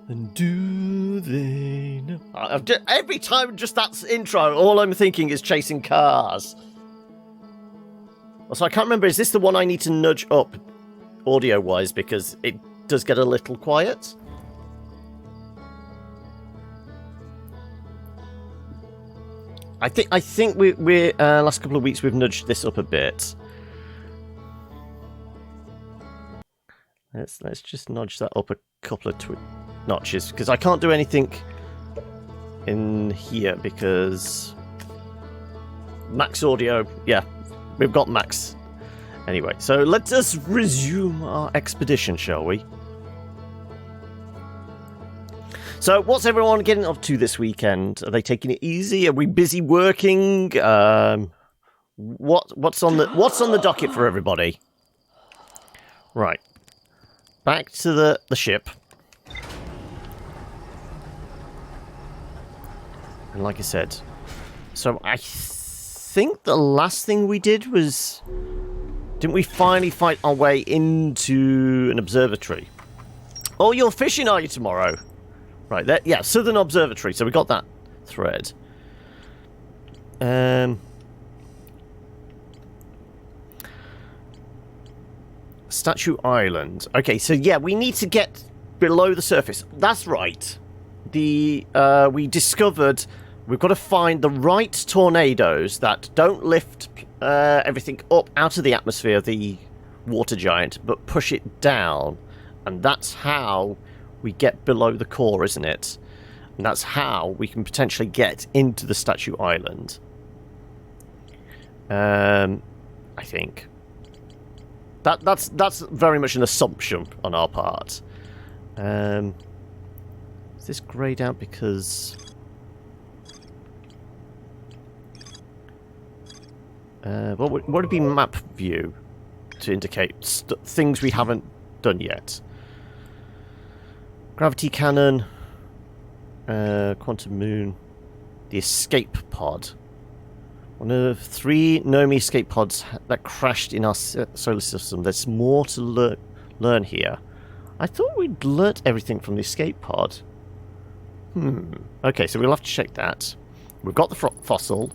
And do they know? Every time just that intro, all I'm thinking is chasing cars. Also, I can't remember, is this the one I need to nudge up audio-wise because it does get a little quiet? I think we're last couple of weeks we've nudged this up a bit. Let's just nudge that up a couple of notches because I can't do anything in here because max audio. Yeah, we've got max. Anyway, so let us resume our expedition, shall we? So, what's everyone getting up to this weekend? Are they taking it easy? Are we busy working? What's on the docket for everybody? Right, back to the ship. And like I said, so I think the last thing we did was, didn't we finally fight our way into an observatory? Oh, you're fishing, are you, tomorrow? Right, there, yeah, Southern Observatory, so we got that thread. Statue Island. Okay, so yeah, we need to get below the surface. That's right. We discovered we've got to find the right tornadoes that don't lift everything up out of the atmosphere of the water giant, but push it down. And that's how we get below the core, isn't it? And that's how we can potentially get into the Statue Island. I think. That's very much an assumption on our part. Is this greyed out because... what would be map view to indicate things we haven't done yet? Gravity cannon, quantum moon, the escape pod. One of 3 Nomi escape pods that crashed in our solar system. There's more to learn here. I thought we'd learnt everything from the escape pod. Okay, so we'll have to check that. We've got the fossil.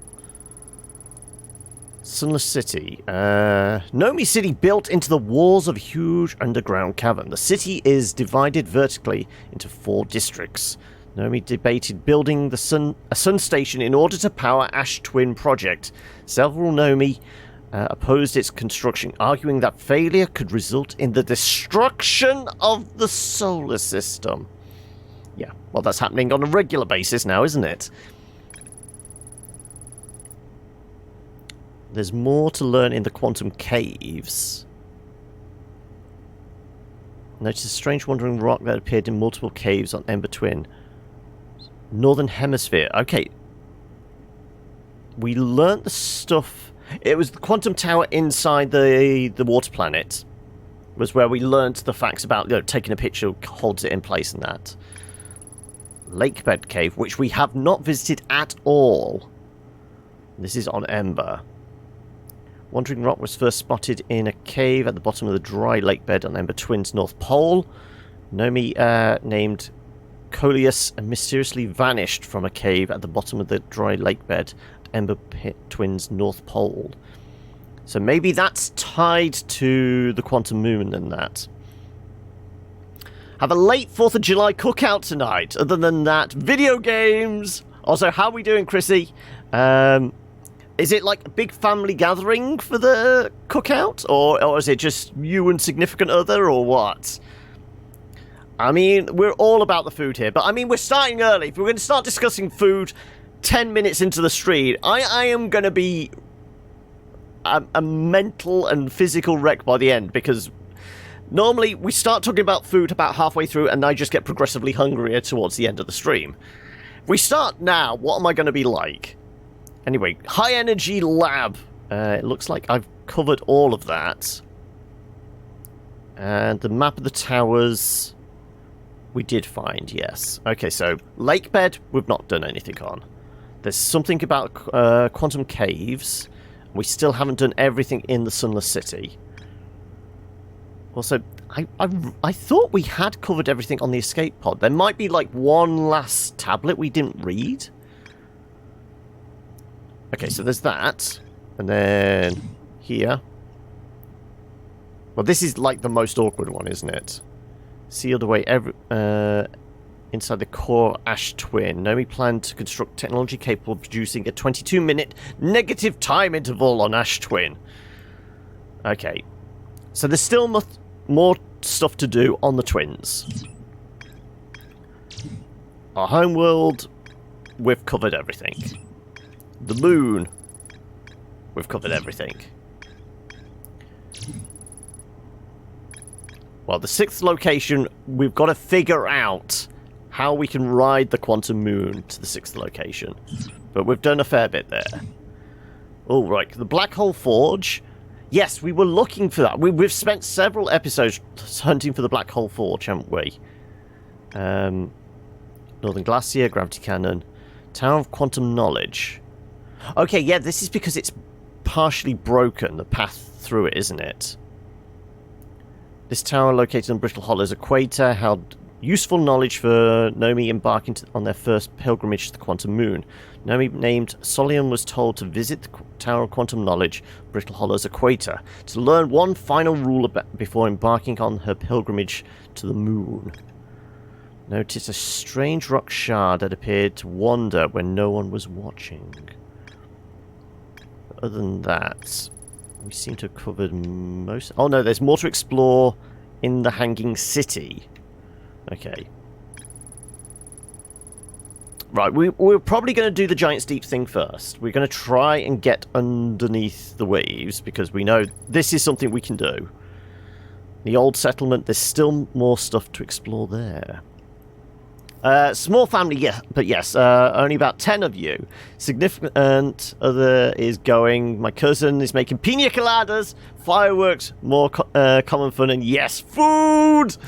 Sunless City. Nomi City built into the walls of a huge underground cavern. The city is divided vertically into 4 districts. Nomi debated building a sun station in order to power Ash Twin project. Several Nomi opposed its construction, arguing that failure could result in the destruction of the solar system. Yeah, well, that's happening on a regular basis now, isn't it? There's more to learn in the quantum caves. Notice a strange wandering rock that appeared in multiple caves on Ember Twin. Northern Hemisphere. Okay. We learnt the stuff. It was the quantum tower inside the water planet. Was where we learnt the facts about, you know, taking a picture holds it in place and that. Lakebed Cave, which we have not visited at all. This is on Ember. Wandering rock was first spotted in a cave at the bottom of the dry lake bed on Ember Twin's North Pole. Nomi named Coleus mysteriously vanished from a cave at the bottom of the dry lake bed at Ember Twin's North Pole. So maybe that's tied to the quantum moon and that. Have a late 4th of July cookout tonight. Other than that, video games. Also, how are we doing, Chrissy? Is it like a big family gathering for the cookout? Or is it just you and significant other, or what? I mean, we're all about the food here, but I mean, we're starting early. If we're going to start discussing food 10 minutes into the stream, I am going to be a mental and physical wreck by the end, because normally we start talking about food about halfway through and I just get progressively hungrier towards the end of the stream. If we start now, what am I going to be like? Anyway, high energy lab. It looks like I've covered all of that. And the map of the towers we did find, yes. Okay, so Lakebed we've not done anything on. There's something about quantum caves. We still haven't done everything in the Sunless City. Also, I thought we had covered everything on the escape pod. There might be like one last tablet we didn't read. Okay, so there's that. And then here. Well, this is like the most awkward one, isn't it? Sealed away inside the core ash twin. Nomi planned to construct technology capable of producing a 22-minute negative time interval on ash twin. Okay. So there's still more stuff to do on the twins. Our homeworld, we've covered everything. The moon, we've covered everything. Well, the 6th location, we've got to figure out how we can ride the quantum moon to the 6th location. But we've done a fair bit there. Oh, right. The Black Hole Forge. Yes, we were looking for that. We've spent several episodes hunting for the Black Hole Forge, haven't we? Northern Glacier, Gravity Cannon, Tower of Quantum Knowledge. Okay, yeah, this is because it's partially broken, the path through it, isn't it? This tower, located on Brittle Hollow's equator, held useful knowledge for Nomi embarking on their first pilgrimage to the quantum moon. Nomi, named Solian, was told to visit the Tower of Quantum Knowledge, Brittle Hollow's equator, to learn one final rule before embarking on her pilgrimage to the moon. Noticed a strange rock shard that appeared to wander when no one was watching. Other than that, we seem to have covered most... Oh no, there's more to explore in the Hanging City. Okay. Right, we're probably going to do the Giant's Deep thing first. We're going to try and get underneath the waves, because we know this is something we can do. The old settlement, there's still more stuff to explore there. Small family, yeah, but yes, only about 10 of you. Significant other is going. My cousin is making pina coladas, fireworks, more common fun, and yes, food!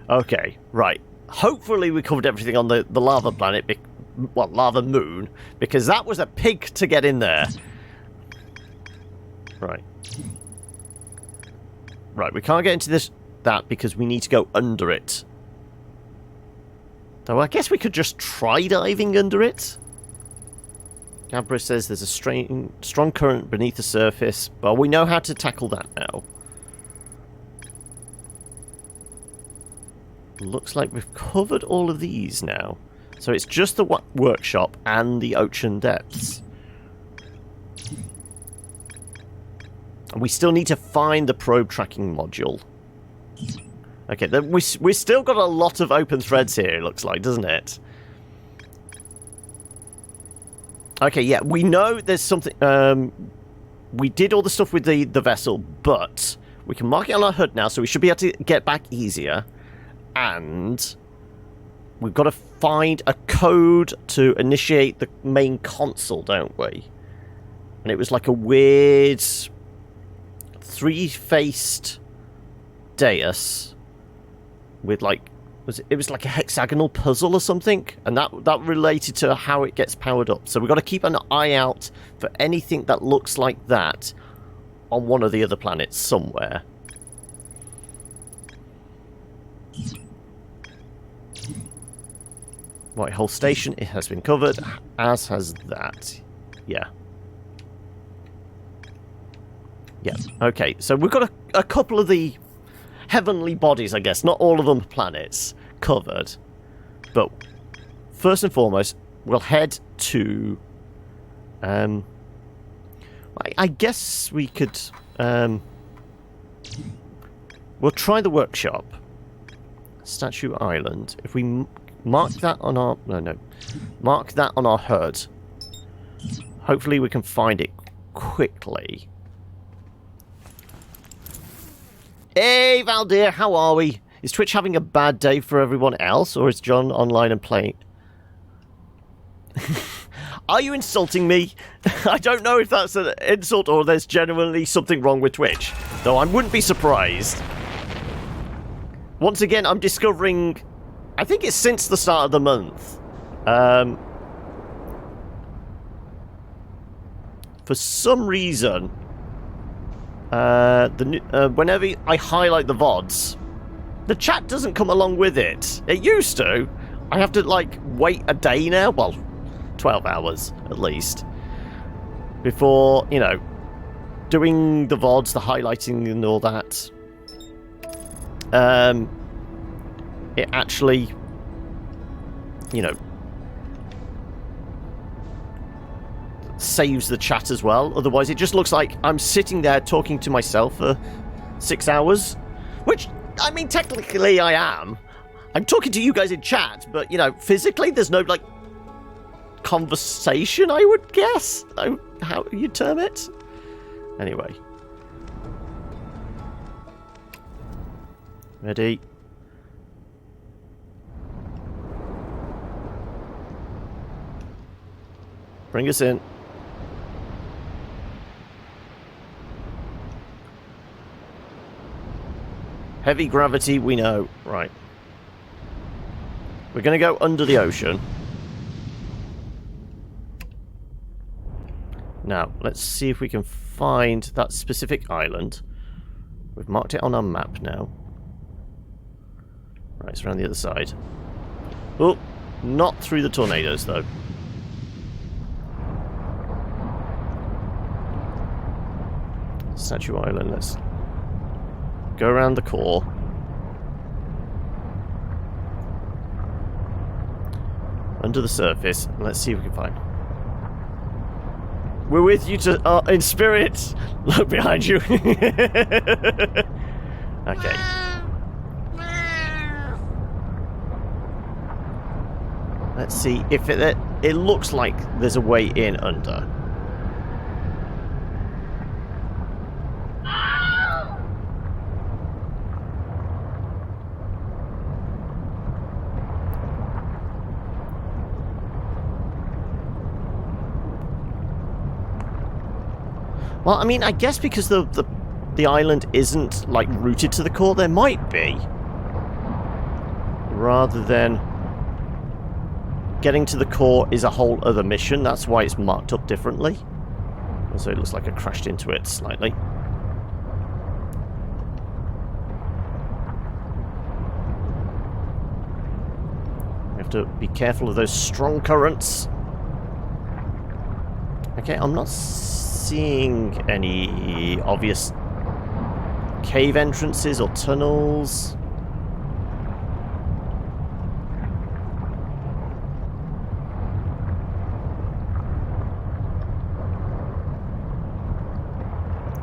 Okay, right. Hopefully we covered everything on the lava planet, well, lava moon, because that was a pig to get in there. Right. Right, we can't get into that because we need to go under it. Though I guess we could just try diving under it. Gabra says there's a strong current beneath the surface, but we know how to tackle that now. Looks like we've covered all of these now. So it's just the workshop and the ocean depths. And we still need to find the probe tracking module. Okay, then we've still got a lot of open threads here, it looks like, doesn't it? Okay, yeah, we know there's something... we did all the stuff with the vessel, but we can mark it on our HUD now, so we should be able to get back easier. And we've got to find a code to initiate the main console, don't we? And it was like a weird 3-faced dais with like it was like a hexagonal puzzle or something, and that related to how it gets powered up. So we've got to keep an eye out for anything that looks like that on one of the other planets somewhere. Whitehole Station, it has been covered, as has that. Yeah. Yeah, okay, so we've got a couple of the heavenly bodies, I guess, not all of them planets, covered. But first and foremost, we'll head to... I guess we could... we'll try the workshop. Statue Island. If we mark that on our... No. Mark that on our HUD. Hopefully we can find it quickly. Hey, Valdir, how are we? Is Twitch having a bad day for everyone else, or is John online and playing? Are you insulting me? I don't know if that's an insult or there's genuinely something wrong with Twitch, though I wouldn't be surprised. Once again, I'm discovering... I think it's since the start of the month. For some reason... Whenever I highlight the VODs, the chat doesn't come along with it. It used to. I have to, like, wait a day now. Well, 12 hours, at least. Before, you know, doing the VODs, the highlighting and all that. It actually, you know, saves the chat as well. Otherwise, it just looks like I'm sitting there talking to myself for 6 hours. Which, I mean, technically I am. I'm talking to you guys in chat, but, you know, physically there's no, like, conversation, I would guess? How you term it? Anyway. Ready? Bring us in. Heavy gravity, we know. Right. We're going to go under the ocean. Now, let's see if we can find that specific island. We've marked it on our map now. Right, it's around the other side. Oh, not through the tornadoes, though. Statue Island, let's go around the core. Under the surface, and let's see if we can find. We're with you in spirit. Look behind you. Okay. Let's see if it looks like there's a way in under. Well, I mean, I guess because the island isn't, like, rooted to the core, there might be. Rather than getting to the core is a whole other mission. That's why it's marked up differently. Also, it looks like I crashed into it slightly. We have to be careful of those strong currents. Okay, I'm not seeing any obvious cave entrances or tunnels.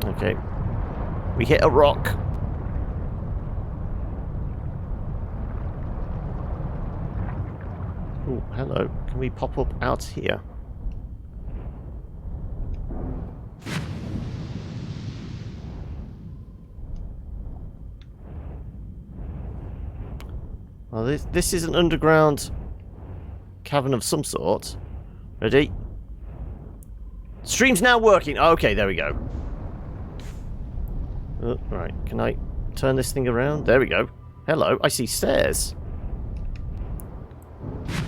Okay. We hit a rock. Oh, hello. Can we pop up out here? Well, this is an underground cavern of some sort. Ready? Stream's now working. Okay, there we go. Oh, right, can I turn this thing around? There we go. Hello, I see stairs.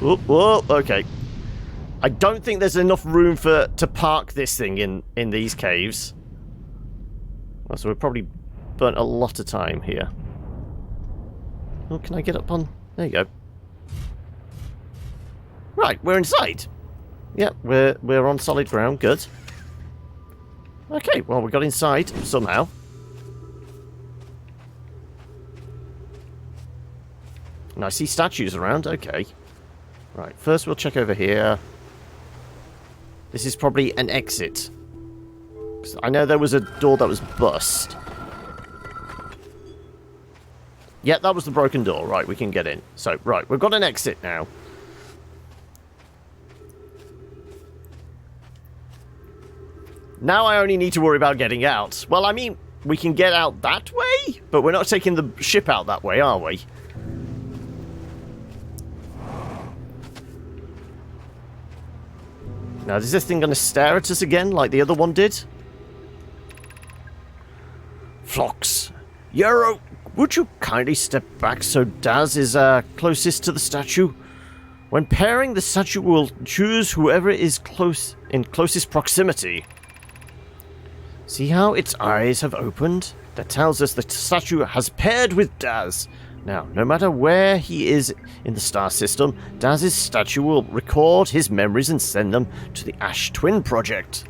Oh, whoa, okay. I don't think there's enough room to park this thing in these caves. Well, so we've probably burnt a lot of time here. Oh, can I get up on... There you go. Right, we're inside. Yep, we're on solid ground. Good. Okay, well, we got inside somehow. And I see statues around. Okay. Right, first we'll check over here. This is probably an exit. I know there was a door that was bust. Yeah, that was the broken door. Right, we can get in. So, right, we've got an exit now. Now I only need to worry about getting out. Well, I mean, we can get out that way, but we're not taking the ship out that way, are we? Now, is this thing going to stare at us again like the other one did? Phlox, Yarrow, would you kindly step back so Daz is closest to the statue? When pairing, the statue will choose whoever is in closest proximity. See how its eyes have opened? That tells us the statue has paired with Daz. Now, no matter where he is in the star system, Daz's statue will record his memories and send them to the Ash Twin Project.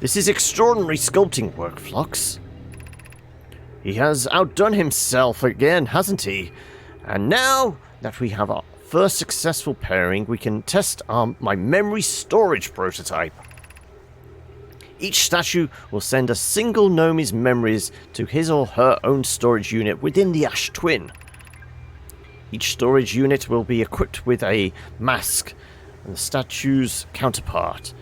This is extraordinary sculpting work, Phlox. He has outdone himself again, hasn't he? And now that we have our first successful pairing, we can test my memory storage prototype. Each statue will send a single Nomi's memories to his or her own storage unit within the Ash Twin. Each storage unit will be equipped with a mask and the statue's counterpart,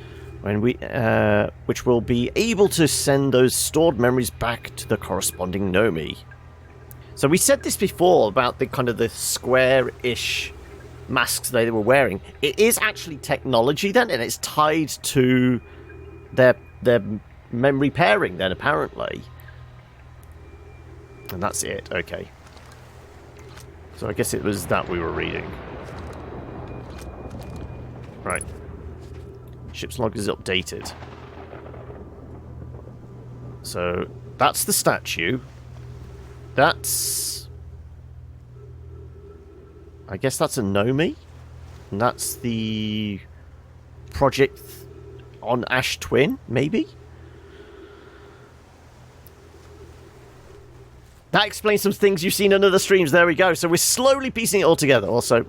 which will be able to send those stored memories back to the corresponding Nomi. So we said this before about the kind of the square-ish masks they were wearing. It is actually technology then, and it's tied to their memory pairing then, apparently. And that's it, okay. So I guess it was that we were reading. Right. Ship's log is updated. So, that's the statue. That's... I guess that's a Nomi. And that's the project on Ash Twin, maybe? That explains some things you've seen in other streams. There we go. So we're slowly piecing it all together. Also,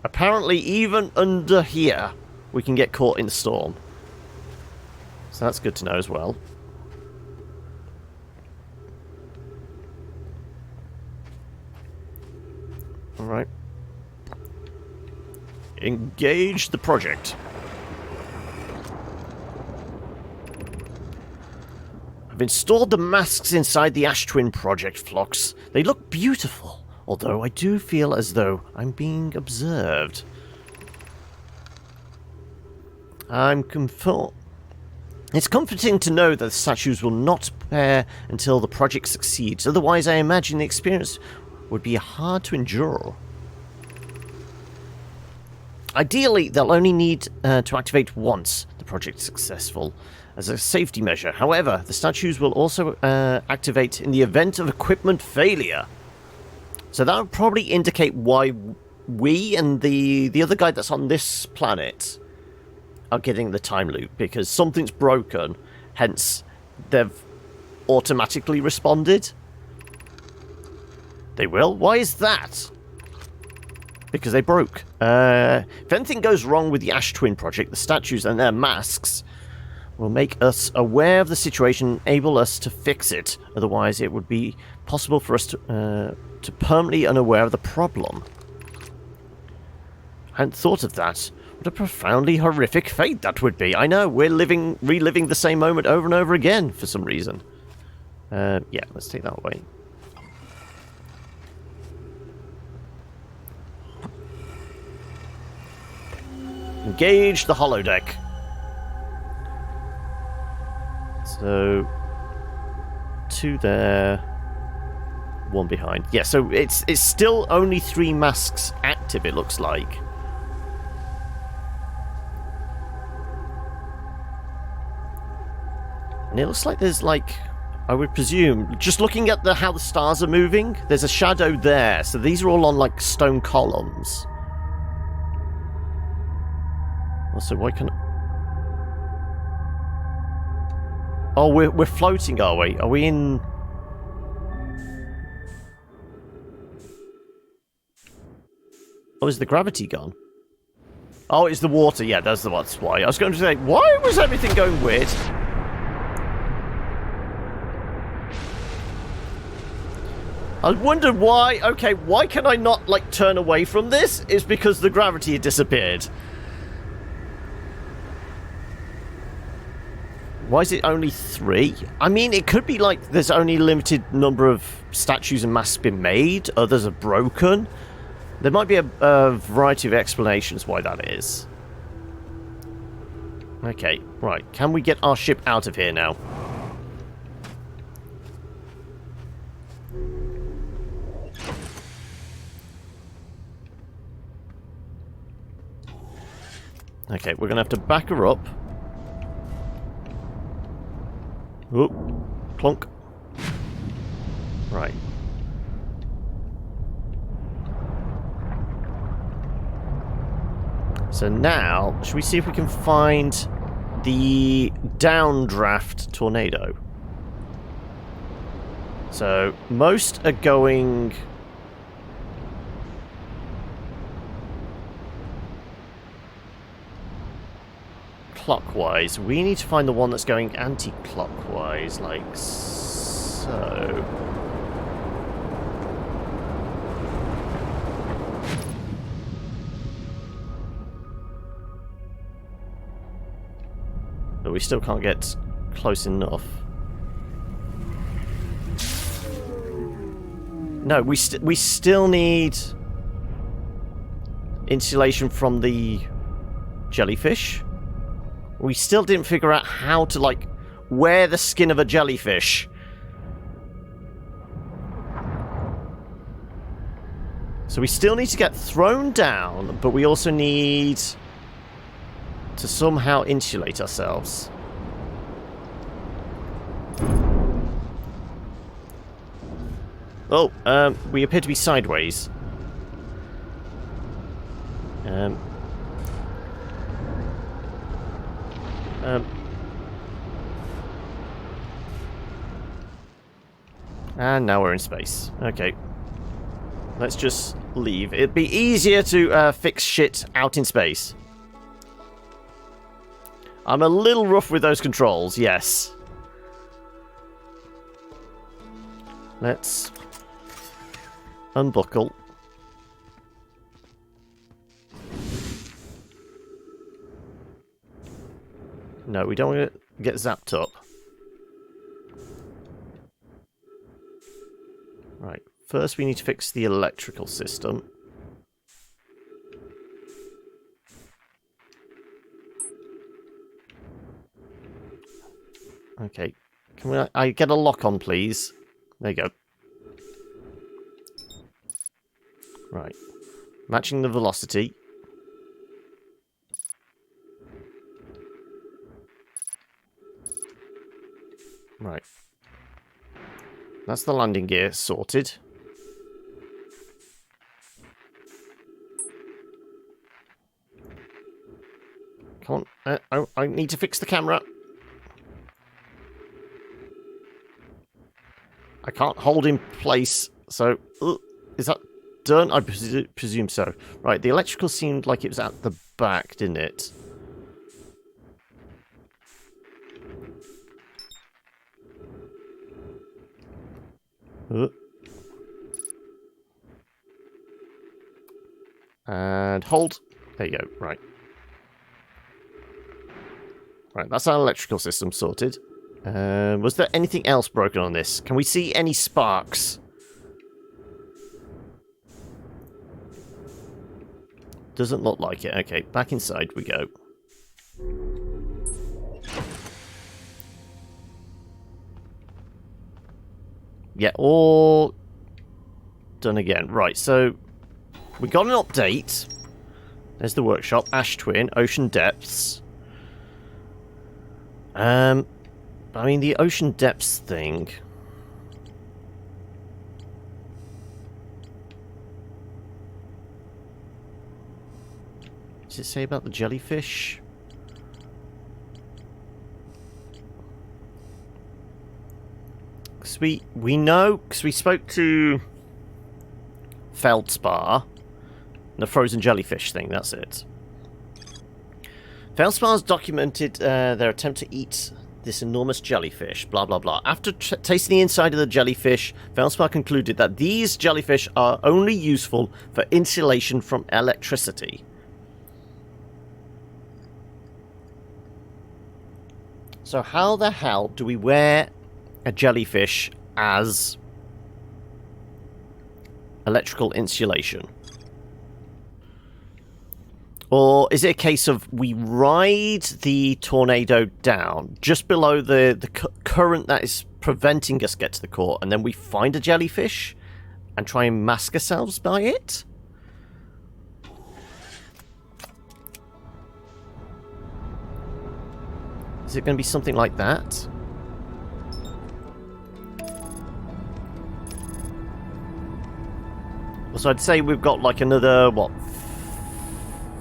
apparently even under here, we can get caught in the storm. So that's good to know as well. Alright. Engage the project. I've installed the masks inside the Ash Twin Project, Phlox. They look beautiful, although I do feel as though I'm being observed. It's comforting to know that the statues will not pair until the project succeeds, otherwise I imagine the experience would be hard to endure. Ideally, they'll only need to activate once the project's successful, as a safety measure. However, the statues will also activate in the event of equipment failure. So that would probably indicate why we and the other guy that's on this planet are getting the time loop, because something's broken, hence they've automatically responded. They will? Why is that? Because they broke. If anything goes wrong with the Ash Twin Project, the statues and their masks will make us aware of the situation, enable us to fix it. Otherwise, it would be possible for us to permanently unaware of the problem. I hadn't thought of that. What a profoundly horrific fate that would be. I know, we're reliving the same moment over and over again for some reason. Yeah, let's take that away. Engage the holodeck. So, 2 there, 1 behind. Yeah, so it's still only 3 masks active, it looks like. And it looks like there's, like, I would presume, just looking at how the stars are moving, there's a shadow there. So these are all on, like, stone columns. Also, why can... Oh, we're floating, are we? Are we in... Oh, is the gravity gone? Oh, it's the water. Yeah, that's why. I was going to say, why was everything going weird? I wondered why... Okay, why can I not, like, turn away from this? It's because the gravity had disappeared. Why is it only 3? I mean, it could be like there's only a limited number of statues and masks been made. Others are broken. There might be a variety of explanations why that is. Okay, right. Can we get our ship out of here now? Okay, we're going to have to back her up. Oh, clunk. Right. So now, should we see if we can find the downdraft tornado? So, most are going... clockwise. We need to find the one that's going anti-clockwise, like so. But we still can't get close enough. No, we still need insulation from the jellyfish. We still didn't figure out how to, like, wear the skin of a jellyfish. So we still need to get thrown down, but we also need to somehow insulate ourselves. Oh, we appear to be sideways. And now we're in space. Okay. Let's just leave. It'd be easier to fix shit out in space. I'm a little rough with those controls, yes. Let's unbuckle. No, we don't want to get zapped up. Right, first we need to fix the electrical system. Okay, can I get a lock on, please? There you go. Right, matching the velocity. Right. That's the landing gear sorted. Come on. I need to fix the camera. I can't hold in place, so... is that done? I presume so. Right, the electrical seemed like it was at the back, didn't it? And hold. There you go. Right. Right, that's our electrical system sorted. Was there anything else broken on this? Can we see any sparks? Doesn't look like it. Okay, back inside we go. Yeah, all done again. Right, so we got an update. There's the workshop. Ash Twin, Ocean Depths. I mean, the Ocean Depths thing... Does it say about the jellyfish? Because we know, because we spoke to Feldspar, the frozen jellyfish thing, that's it. Feldspar's documented their attempt to eat this enormous jellyfish, blah blah blah. After tasting the inside of the jellyfish, Feldspar concluded that these jellyfish are only useful for insulation from electricity. So how the hell do we wear a jellyfish as electrical insulation? Or is it a case of we ride the tornado down just below the current that is preventing us get to the core, and then we find a jellyfish and try and mask ourselves by it? Is it going to be something like that? So I'd say we've got like another, what,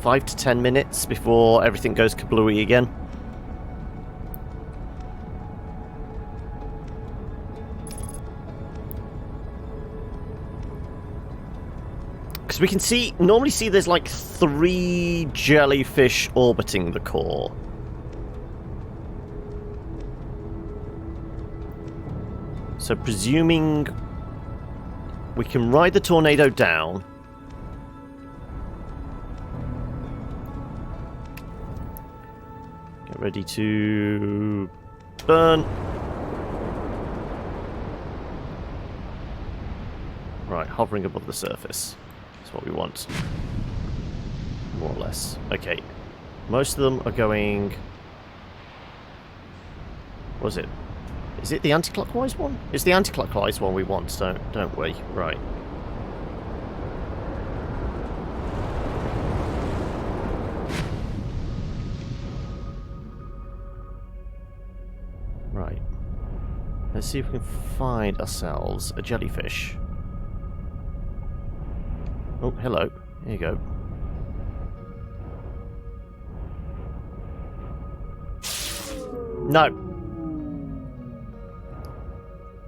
5 to 10 minutes before everything goes kablooey again. Because we can see, normally see there's like 3 jellyfish orbiting the core. So presuming we can ride the tornado down. Get ready to burn. Right, hovering above the surface. That's what we want. More or less. Okay. Most of them are going... What was it? Is it the anti-clockwise one? It's the anti-clockwise one we want, don't we? Right. Right. Let's see if we can find ourselves a jellyfish. Oh, hello. Here you go. No.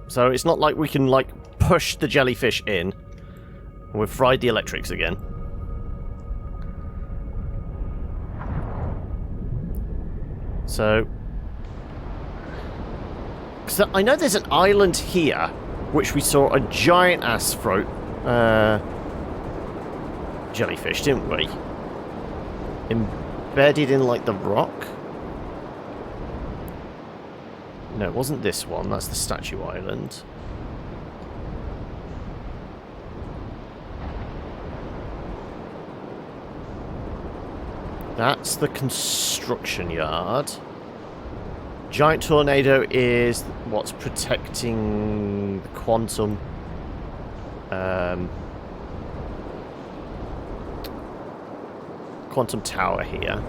So it's not like we can, like, push the jellyfish in. And we've fried the electrics again. So... Because I know there's an island here, which we saw a giant-ass throat jellyfish, didn't we? Embedded in, like, the rock? No, it wasn't this one. That's the Statue Island. That's the construction yard. Giant tornado is what's protecting the quantum. Quantum tower here.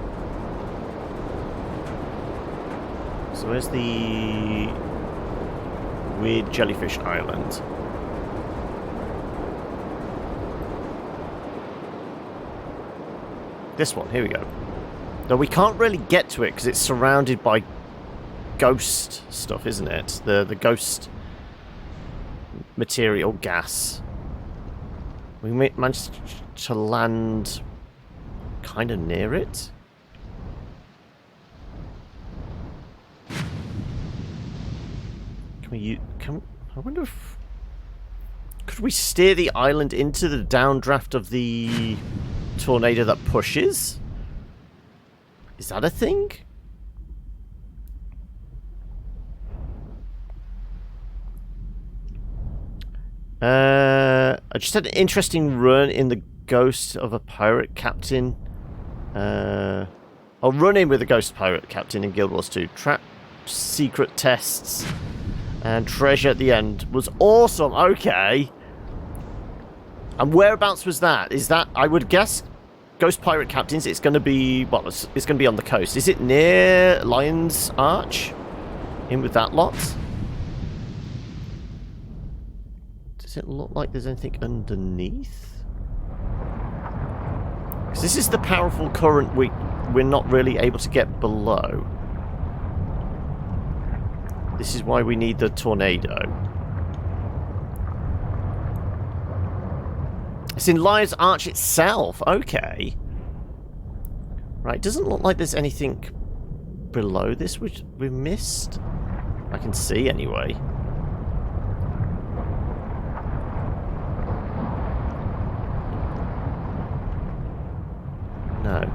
So where's the weird jellyfish island? This one, here we go. Though we can't really get to it because it's surrounded by ghost stuff, isn't it? The ghost material gas. We managed to land kind of near it. I wonder if... Could we steer the island into the downdraft of the tornado that pushes? Is that a thing? I just had an interesting run in the ghost of a pirate captain. I'll run in with the ghost pirate captain in Guild Wars 2. Trap secret tests. And treasure at the end was awesome. Okay. And whereabouts was that? Is that, I would guess, Ghost Pirate Captains, it's going to be, well, it's going to be on the coast. Is it near Lion's Arch? In with that lot? Does it look like there's anything underneath? Because this is the powerful current we're not really able to get below. This is why we need the tornado. It's in Lion's Arch itself. Okay. Right, it doesn't look like there's anything below this which we missed. I can see anyway. No.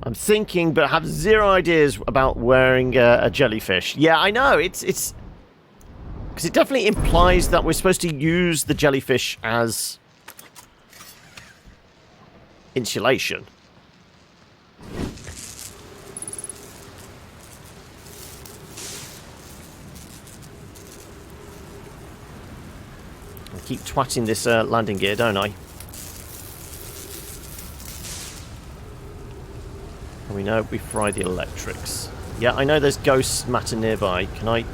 I'm thinking, but have zero ideas about wearing a jellyfish. Yeah, I know. It's because it definitely implies that we're supposed to use the jellyfish as insulation. I keep twatting this landing gear, don't I? And we know we fry the electrics. Yeah, I know there's ghost matter nearby. Can I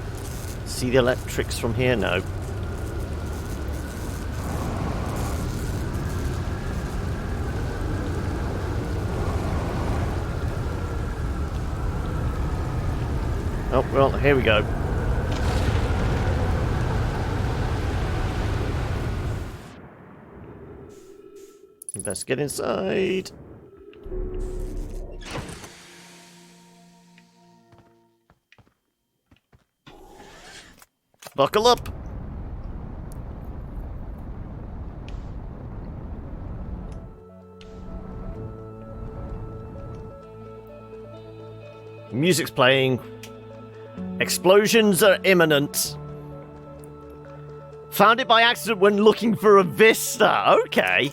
see the electrics from here? No. Oh, well, here we go. Let's get inside. Buckle up. Music's playing. Explosions are imminent. Found it by accident when looking for a vista. Okay.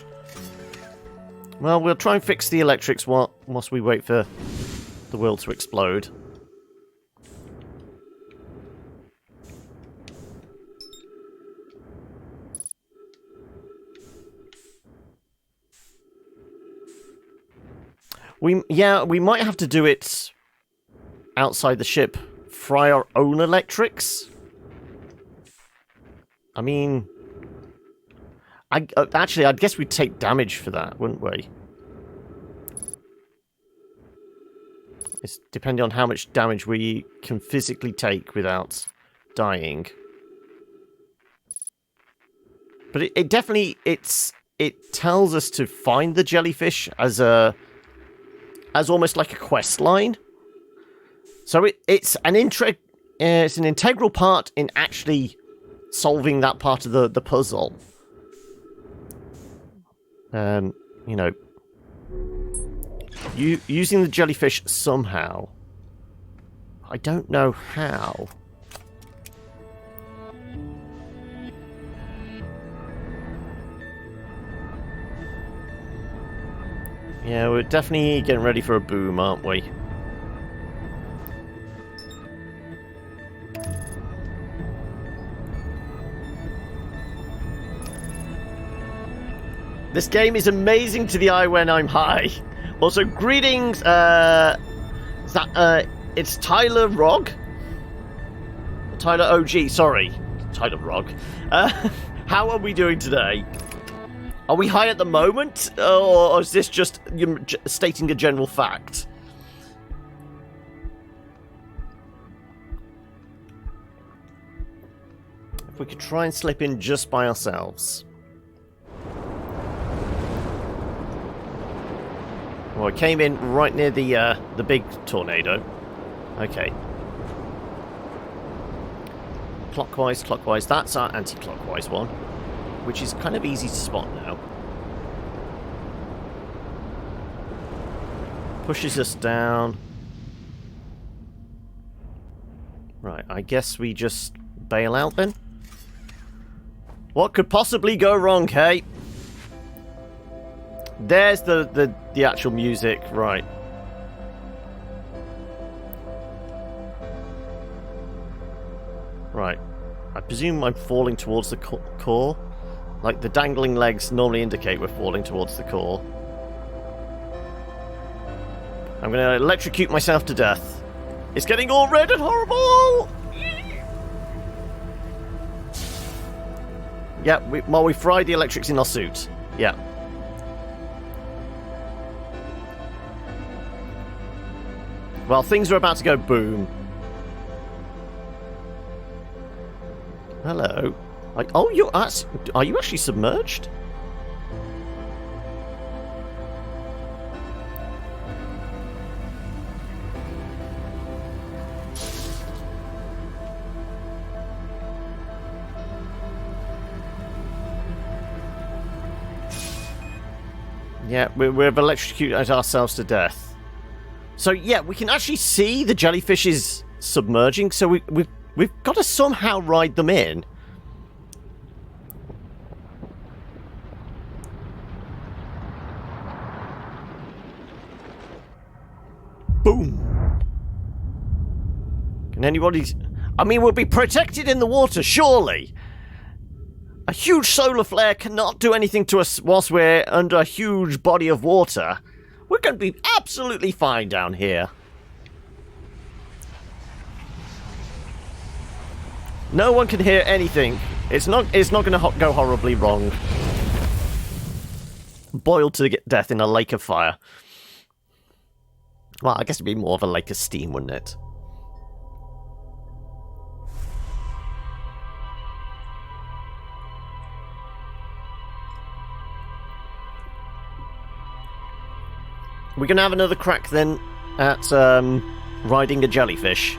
Well, we'll try and fix the electrics whilst we wait for the world to explode. We might have to do it outside the ship. Fry our own electrics. I mean, actually, I'd guess we'd take damage for that, wouldn't we? It's depending on how much damage we can physically take without dying. But it definitely it tells us to find the jellyfish as almost like a quest line. So it's an integral part in actually solving that part of the puzzle. You know, using the jellyfish somehow. I don't know how. Yeah, we're definitely getting ready for a boom, aren't we? This game is amazing to the eye when I'm high. Also, greetings, it's Tyler Rog? Tyler OG, sorry. Tyler Rog. How are we doing today? Are we high at the moment? Or is this just stating a general fact? If we could try and slip in just by ourselves. Well, I came in right near the big tornado. Okay. Clockwise. That's our anti-clockwise one, which is kind of easy to spot now. Pushes us down. Right, I guess we just bail out then. What could possibly go wrong, hey? There's the actual music, right. Right. I presume I'm falling towards the core. Like, the dangling legs normally indicate we're falling towards the core. I'm gonna electrocute myself to death. It's getting all red and horrible! Yeah, we fried the electrics in our suit. Yeah. Well, things are about to go boom. Hello. Oh, are you actually submerged? Yeah, we've electrocuted ourselves to death. So yeah, we can actually see the jellyfishes submerging. So we've got to somehow ride them in. Boom. Can anybody... I mean, we'll be protected in the water, surely. A huge solar flare cannot do anything to us whilst we're under a huge body of water. We're going to be absolutely fine down here. No one can hear anything. It's not going to go horribly wrong. Boiled to death in a lake of fire. Well, I guess it'd be more of a lake of steam, wouldn't it? We're going to have another crack then at riding a jellyfish.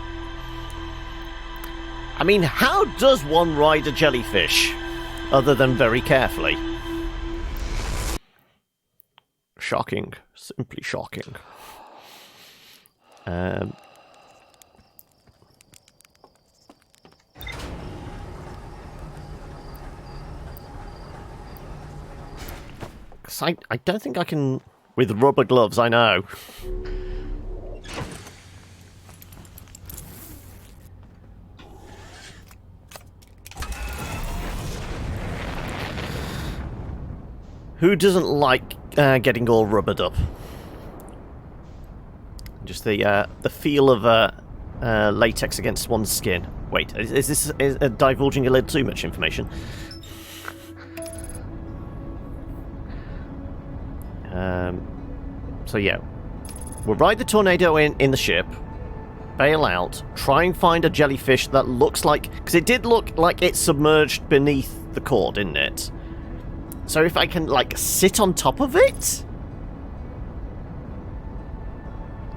I mean, how does one ride a jellyfish other than very carefully? Shocking. Simply shocking. I don't think I can... With rubber gloves, I know. Who doesn't like getting all rubbered up? Just the feel of latex against one's skin. Wait, is this divulging a little too much information? So yeah, we'll ride the tornado in the ship, bail out, try and find a jellyfish that looks like... Because it did look like it submerged beneath the core, didn't it? So if I can, like, sit on top of it?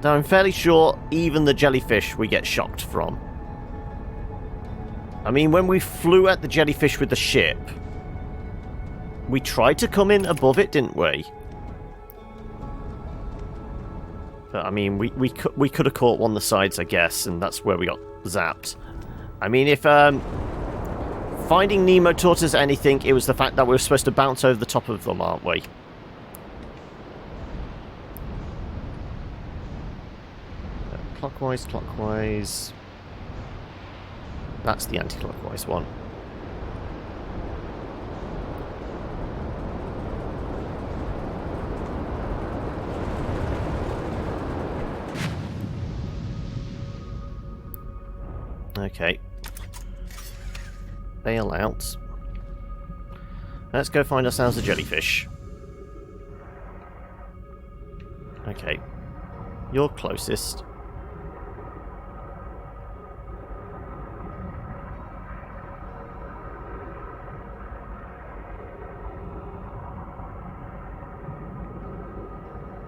Now I'm fairly sure even the jellyfish we get shocked from. I mean, when we flew at the jellyfish with the ship, we tried to come in above it, didn't we? But, I mean, we could have caught one of the sides, I guess, and that's where we got zapped. I mean, if Finding Nemo taught us anything, it was the fact that we were supposed to bounce over the top of them, aren't we? Clockwise, clockwise. That's the anti-clockwise one. Okay. Bail out. Let's go find ourselves a jellyfish. Okay. You're closest.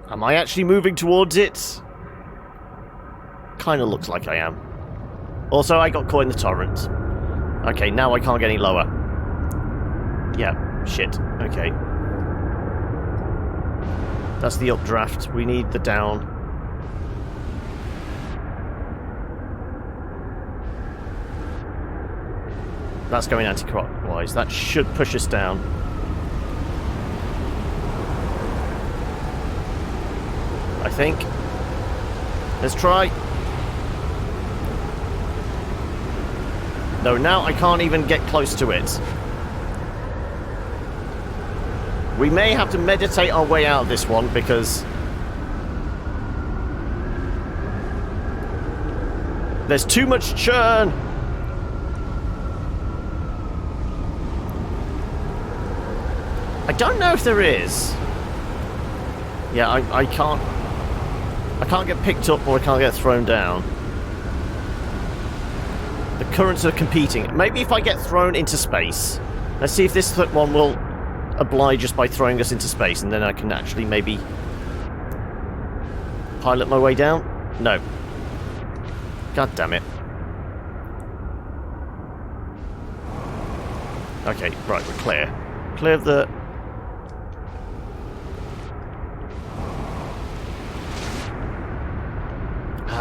Am I actually moving towards it? Kinda looks like I am. Also, I got caught in the torrent. Okay, now I can't get any lower. Yeah, shit. Okay. That's the updraft. We need the down. That's going anti-clockwise. That should push us down. I think. Let's try. No, now I can't even get close to it. We may have to meditate our way out of this one, because there's too much churn. I don't know if there is. Yeah, I can't get picked up, or I can't get thrown down. The currents are competing. Maybe if I get thrown into space. Let's see if this one will oblige us by throwing us into space, and then I can actually maybe pilot my way down. No. God damn it. Okay, right, we're clear. Clear of the...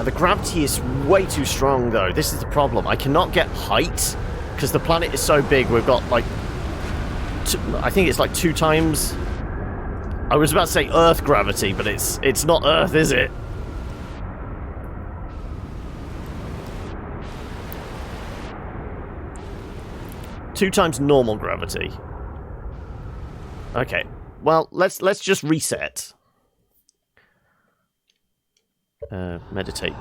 the gravity is way too strong, though. This is the problem. I cannot get height, because the planet is so big. We've got, like... I think it's like 2 times... I was about to say Earth gravity, but it's not Earth, is it? Two times normal gravity. Okay. Well, let's just reset. Meditate.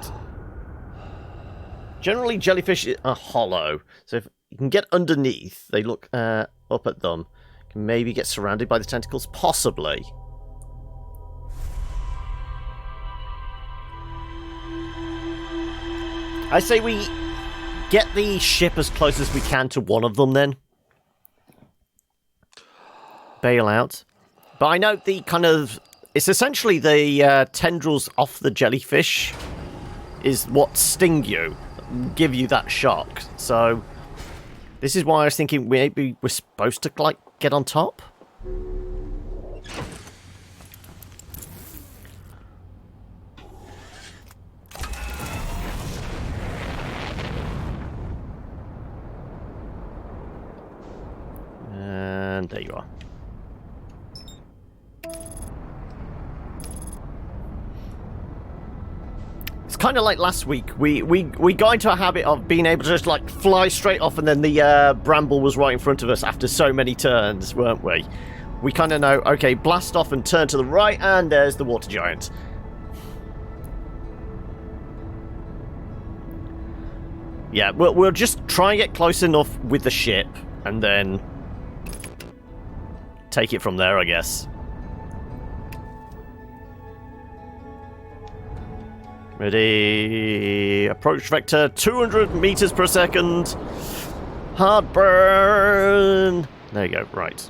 Generally, jellyfish are hollow, so if you can get underneath, they look up at them. You can maybe get surrounded by the tentacles, possibly. I say we get the ship as close as we can to one of them, then. Bail out. But I know the kind of It's essentially the tendrils off the jellyfish is what sting you, give you that shock. So this is why I was thinking maybe we're supposed to, like, get on top. And there you are. It's kind of like last week. We got into a habit of being able to just, like, fly straight off, and then the bramble was right in front of us after so many turns, weren't we? We kind of know, okay, blast off and turn to the right, and there's the water giant. Yeah, we'll just try and get close enough with the ship, and then take it from there, I guess. Ready. Approach vector 200 meters per second. Hard burn. There you go, right.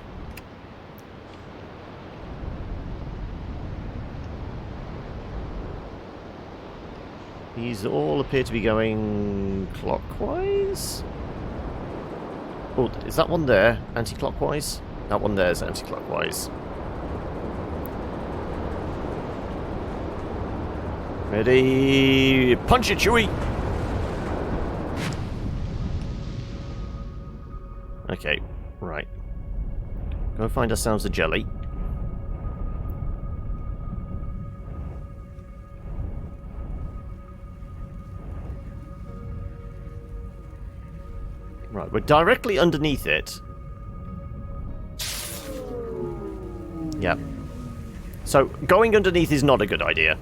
These all appear to be going clockwise. Oh, is that one there anti-clockwise? That one there is anti-clockwise. Ready. Punch it, Chewie! Okay, right. Go find ourselves a jelly. Right, we're directly underneath it. Yep. So, going underneath is not a good idea.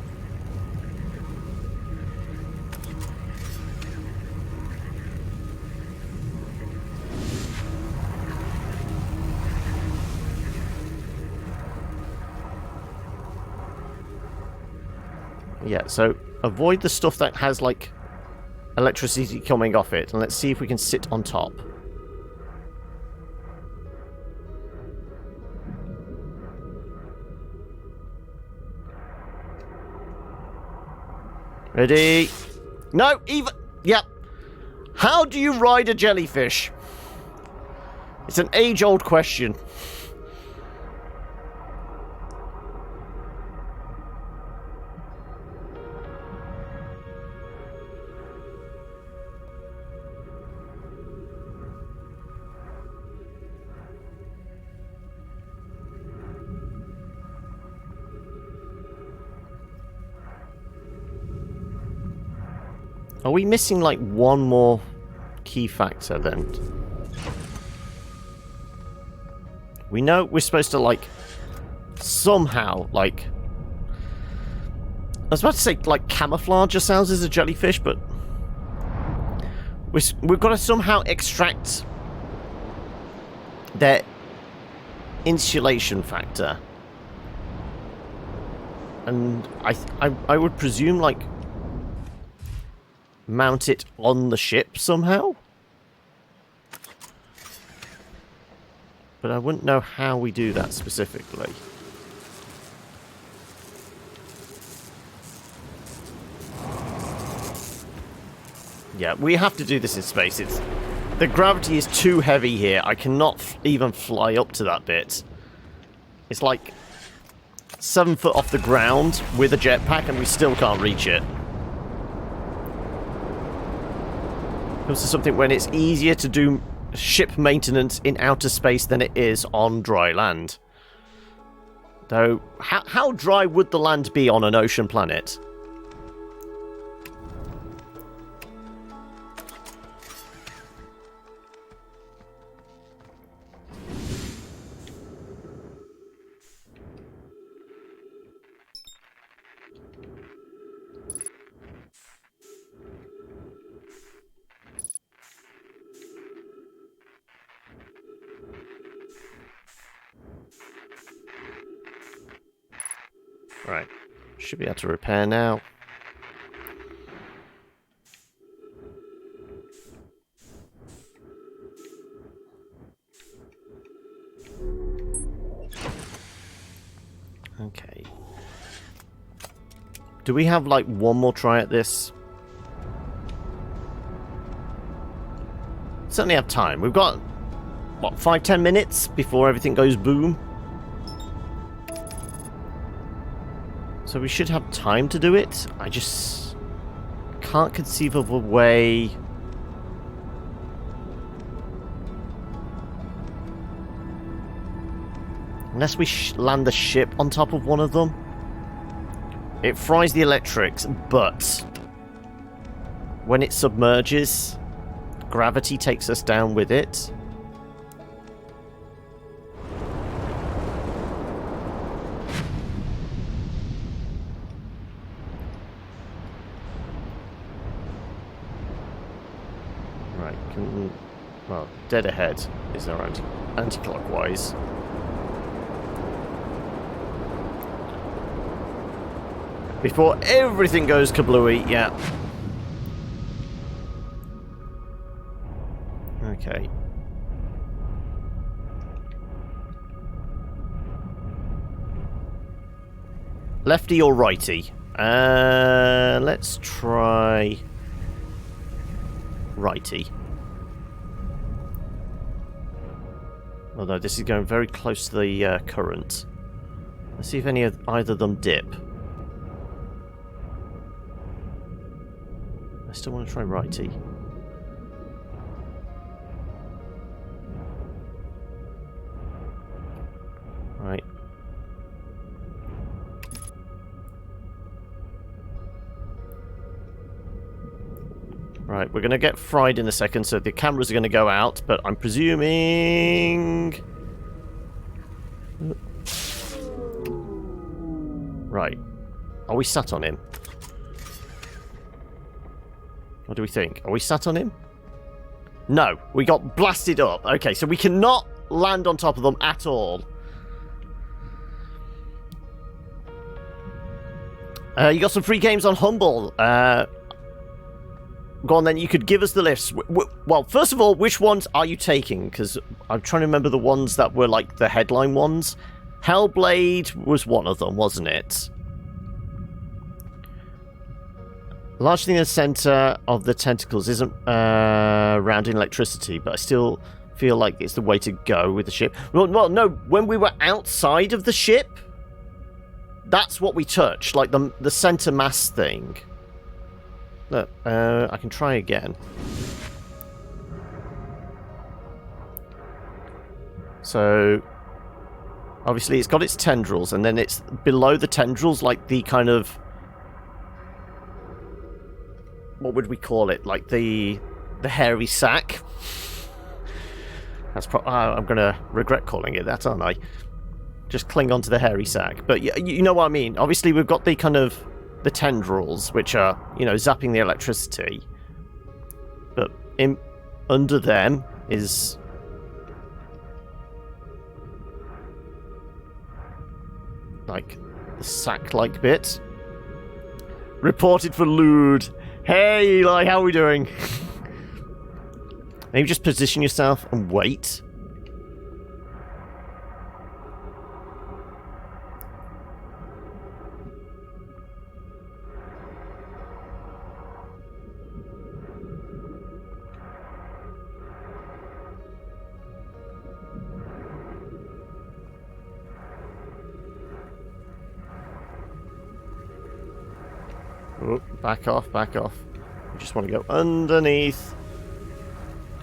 Yeah, so avoid the stuff that has, like, electricity coming off it, and let's see if we can sit on top. Ready? No, even... Yep. How do you ride a jellyfish? It's an age-old question. Are we missing, like, one more key factor, then? We know we're supposed to, like, somehow, like... I was about to say, like, camouflage ourselves as a jellyfish, but... We've got to somehow extract their insulation factor. And I would presume, like... mount it on the ship somehow? But I wouldn't know how we do that specifically. Yeah, we have to do this in space. The gravity is too heavy here. I cannot even fly up to that bit. It's like 7 foot off the ground with a jetpack and we still can't reach it. Comes to something when it's easier to do ship maintenance in outer space than it is on dry land. Though, how dry would the land be on an ocean planet? Right. Should be able to repair now. Okay. Do we have, like, one more try at this? Certainly have time. We've got, what, 5-10 minutes before everything goes boom? So we should have time to do it. I just can't conceive of a way... Unless we land the ship on top of one of them. It fries the electrics, but when it submerges, gravity takes us down with it. Right, well, dead ahead is our anti-clockwise. Before everything goes kablooey, yeah. Okay. Lefty or righty? Let's try righty. Although this is going very close to the current. Let's see if either of them dip. I still want to try righty. Right. Right, we're going to get fried in a second, so the cameras are going to go out, but I'm presuming... Right. Are we sat on him? What do we think? Are we sat on him? No, we got blasted up. Okay, so we cannot land on top of them at all. You got some free games on Humble. Go on then, you could give us the lists. Well, first of all, which ones are you taking? Because I'm trying to remember the ones that were like the headline ones. Hellblade was one of them, wasn't it? Largely in the center of the tentacles isn't around in electricity, but I still feel like it's the way to go with the ship. Well, no, when we were outside of the ship, that's what we touched, like the center mass thing. Look, I can try again. So, obviously it's got its tendrils, and then it's below the tendrils, like the kind of... What would we call it? Like the hairy sack. That's I'm going to regret calling it that, aren't I? Just cling onto the hairy sack. But you know what I mean. Obviously, we've got the kind of the tendrils, which are, you know, zapping the electricity. But under them is... like the sack-like bit. Reported for lewd. Hey, Eli, how are we doing? Maybe just position yourself and wait. Oh, back off, back off. We just want to go underneath.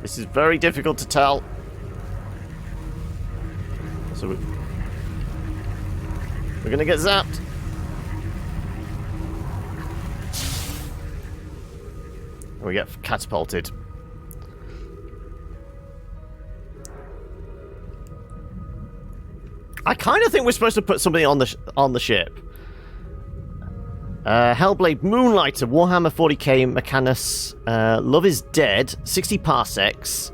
This is very difficult to tell. So we're going to get zapped. And we get catapulted. I kind of think we're supposed to put something on the ship. Hellblade Moonlighter, Warhammer 40k Mechanus, Love is Dead, 60 Parsecs,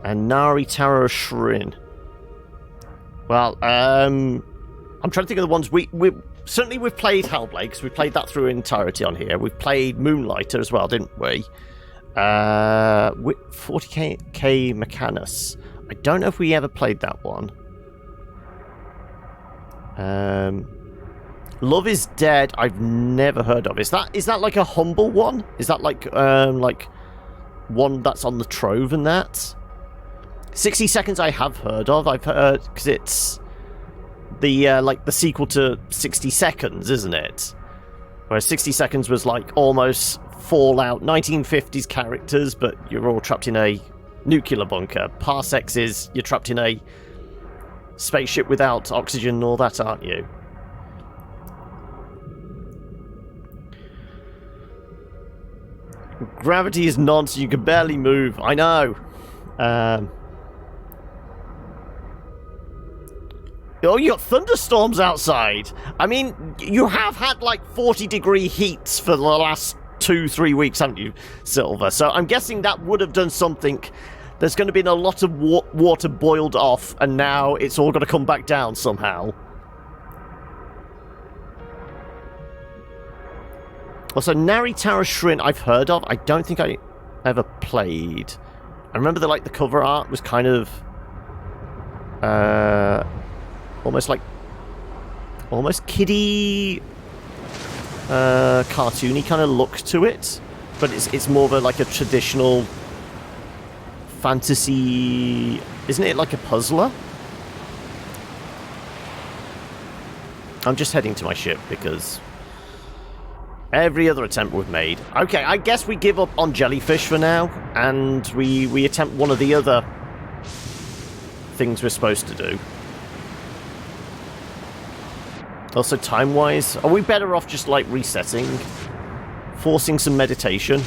and Nari Tarot Shrin. Well, I'm trying to think of the ones we've played Hellblade, because we played that through entirety on here. We've played Moonlighter as well, didn't we? 40k Mechanus. I don't know if we ever played that one. Love is Dead. I've never heard of. Is that like a humble one? Is that like one that's on the Trove and that? 60 Seconds I have heard of. I've heard because it's the like the sequel to 60 Seconds, isn't it? Whereas 60 Seconds was like almost Fallout 1950s characters, but you're all trapped in a nuclear bunker. Parsecs is you're trapped in a spaceship without oxygen and all that, aren't you? Gravity is nonsense. You can barely move. I know. Oh, you got thunderstorms outside. I mean, you have had like 40-degree heats for the last 2-3 weeks, haven't you, Silver? So I'm guessing that would have done something. There's going to be a lot of water boiled off, and now it's all going to come back down somehow. Also, Naritara Shrin I've heard of. I don't think I ever played. I remember the cover art was kind of almost kiddie cartoony kind of look to it, but it's more of a traditional fantasy, isn't it? Like a puzzler. I'm just heading to my ship because every other attempt we've made. Okay, I guess we give up on jellyfish for now, and we attempt one of the other things we're supposed to do. Also, time-wise, are we better off just, resetting? Forcing some meditation?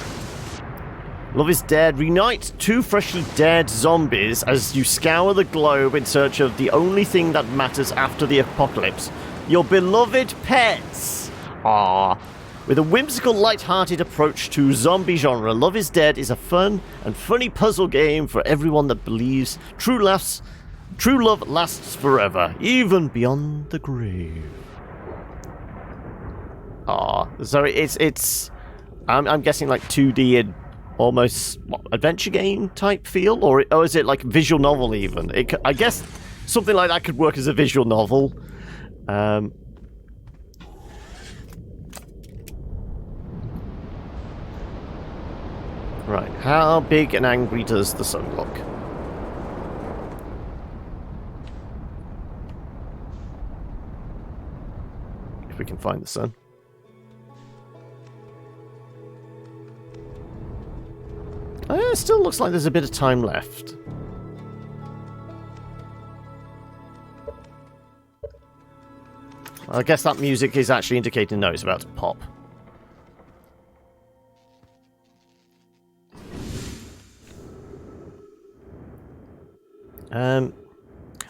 Love is Dead. Reunite 2 freshly dead zombies as you scour the globe in search of the only thing that matters after the apocalypse. Your beloved pets! Aww. With a whimsical, light-hearted approach to zombie genre, Love is Dead is a fun and funny puzzle game for everyone that believes true love lasts forever, even beyond the grave. So it's I'm guessing 2D and almost adventure game type feel, or is it visual novel even? I guess something like that could work as a visual novel. Right, how big and angry does the sun look? If we can find the sun. It still looks like there's a bit of time left. I guess that music is actually indicating no, it's about to pop.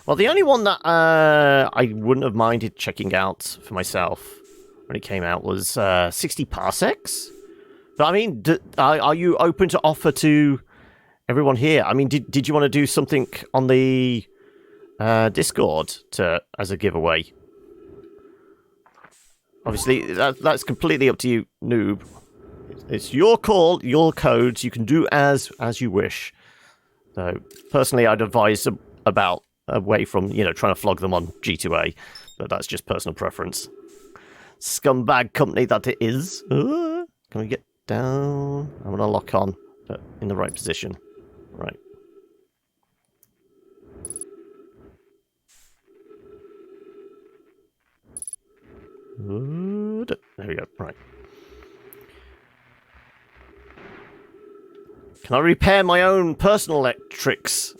Well, the only one that I wouldn't have minded checking out for myself when it came out was 60 Parsecs. But I mean, are you open to offer to everyone here? I mean, did you want to do something on the Discord as a giveaway? Obviously, that's completely up to you, noob. It's your call, your codes. You can do as you wish. So, personally, I'd advise away from, trying to flog them on G2A. But that's just personal preference. Scumbag company that it is. Can we get down? I'm going to lock on, but in the right position. Right. There we go. Right. Can I repair my own personal electronics?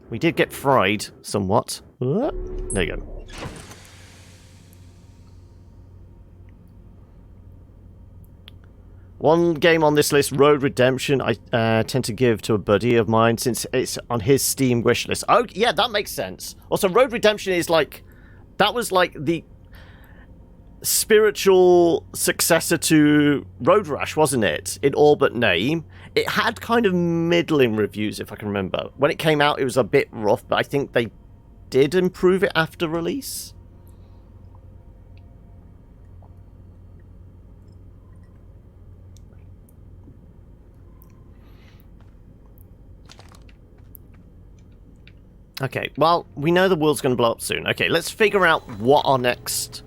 We did get fried somewhat. There you go. One game on this list, Road Redemption, I tend to give to a buddy of mine since it's on his Steam wishlist. Oh, yeah, that makes sense. Also, Road Redemption is that was the spiritual successor to Road Rash, wasn't it? In all but name. It had kind of middling reviews, if I can remember. When it came out, it was a bit rough, but I think they did improve it after release. Okay, well, we know the world's going to blow up soon. Okay, let's figure out what our next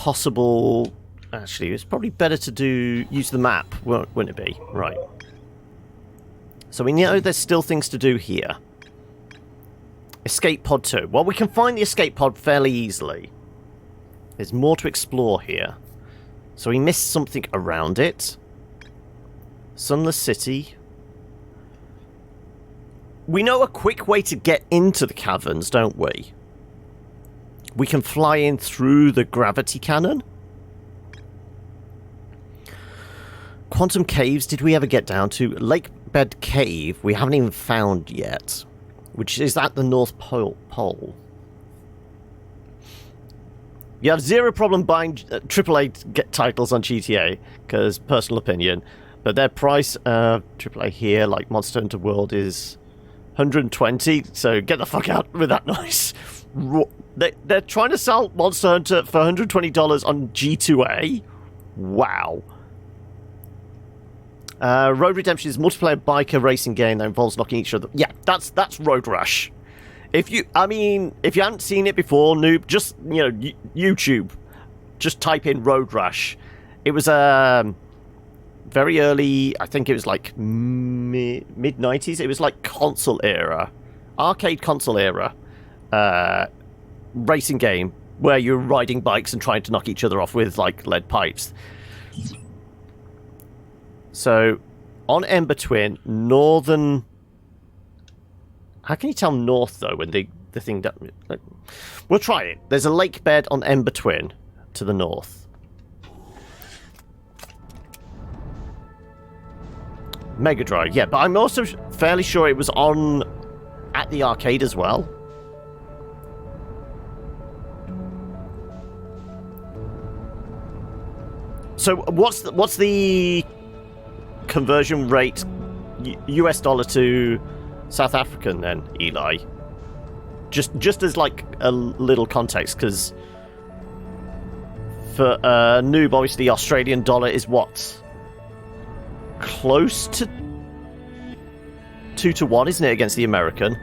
possible... Actually, it's probably better to use the map, wouldn't it be? Right. So we know there's still things to do here. Escape pod 2. Well, we can find the escape pod fairly easily. There's more to explore here. So we missed something around it. Sunless City. We know a quick way to get into the caverns, don't we? We can fly in through the gravity cannon. Quantum Caves, did we ever get down to? Lake Bed Cave, we haven't even found yet. Which is at the North Pole. You have zero problem buying AAA titles on GTA, because personal opinion. But their price, AAA here, like Monster Hunter World, is 120, so get the fuck out with that noise. They're trying to sell Monster Hunter for $120 on G2A? Wow. Road Redemption is a multiplayer biker racing game that involves knocking each other. Yeah, that's Road Rush. If you haven't seen it before, noob, just YouTube, just type in Road Rush. It was very early. I think it was like mid 90s. It was like console era, arcade console era, racing game where you're riding bikes and trying to knock each other off with like lead pipes. So, on Ember Twin, northern... How can you tell north, though, when the thing... We'll try it. There's a lake bed on Ember Twin to the north. Mega Drive, yeah, but I'm also fairly sure it was on... at the arcade as well. So, what's the conversion rate US dollar to South African then, Eli? Just as like a little context, because for noob, obviously Australian dollar is what? Close to 2 to 1, isn't it, against the American?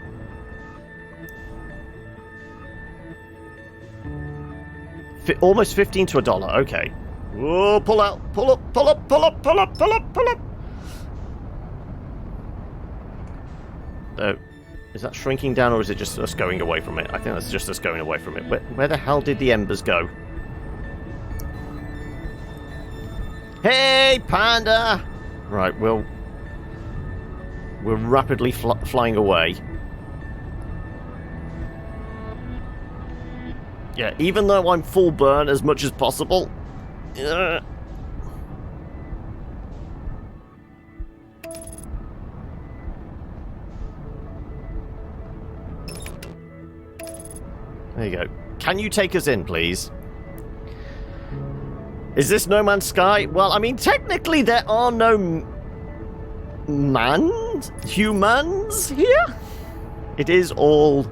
Almost 15 to a dollar, okay. Whoa, pull out, pull up, pull up, pull up, pull up, pull up, pull up. Oh, is that shrinking down, or is it just us going away from it? I think that's just us going away from it. Where the hell did the embers go? Hey, panda! Right, we're rapidly flying away. Yeah, even though I'm full burn as much as possible. There you go. Can you take us in, please? Is this No Man's Sky? Well, I mean, technically there are no humans here. It is all...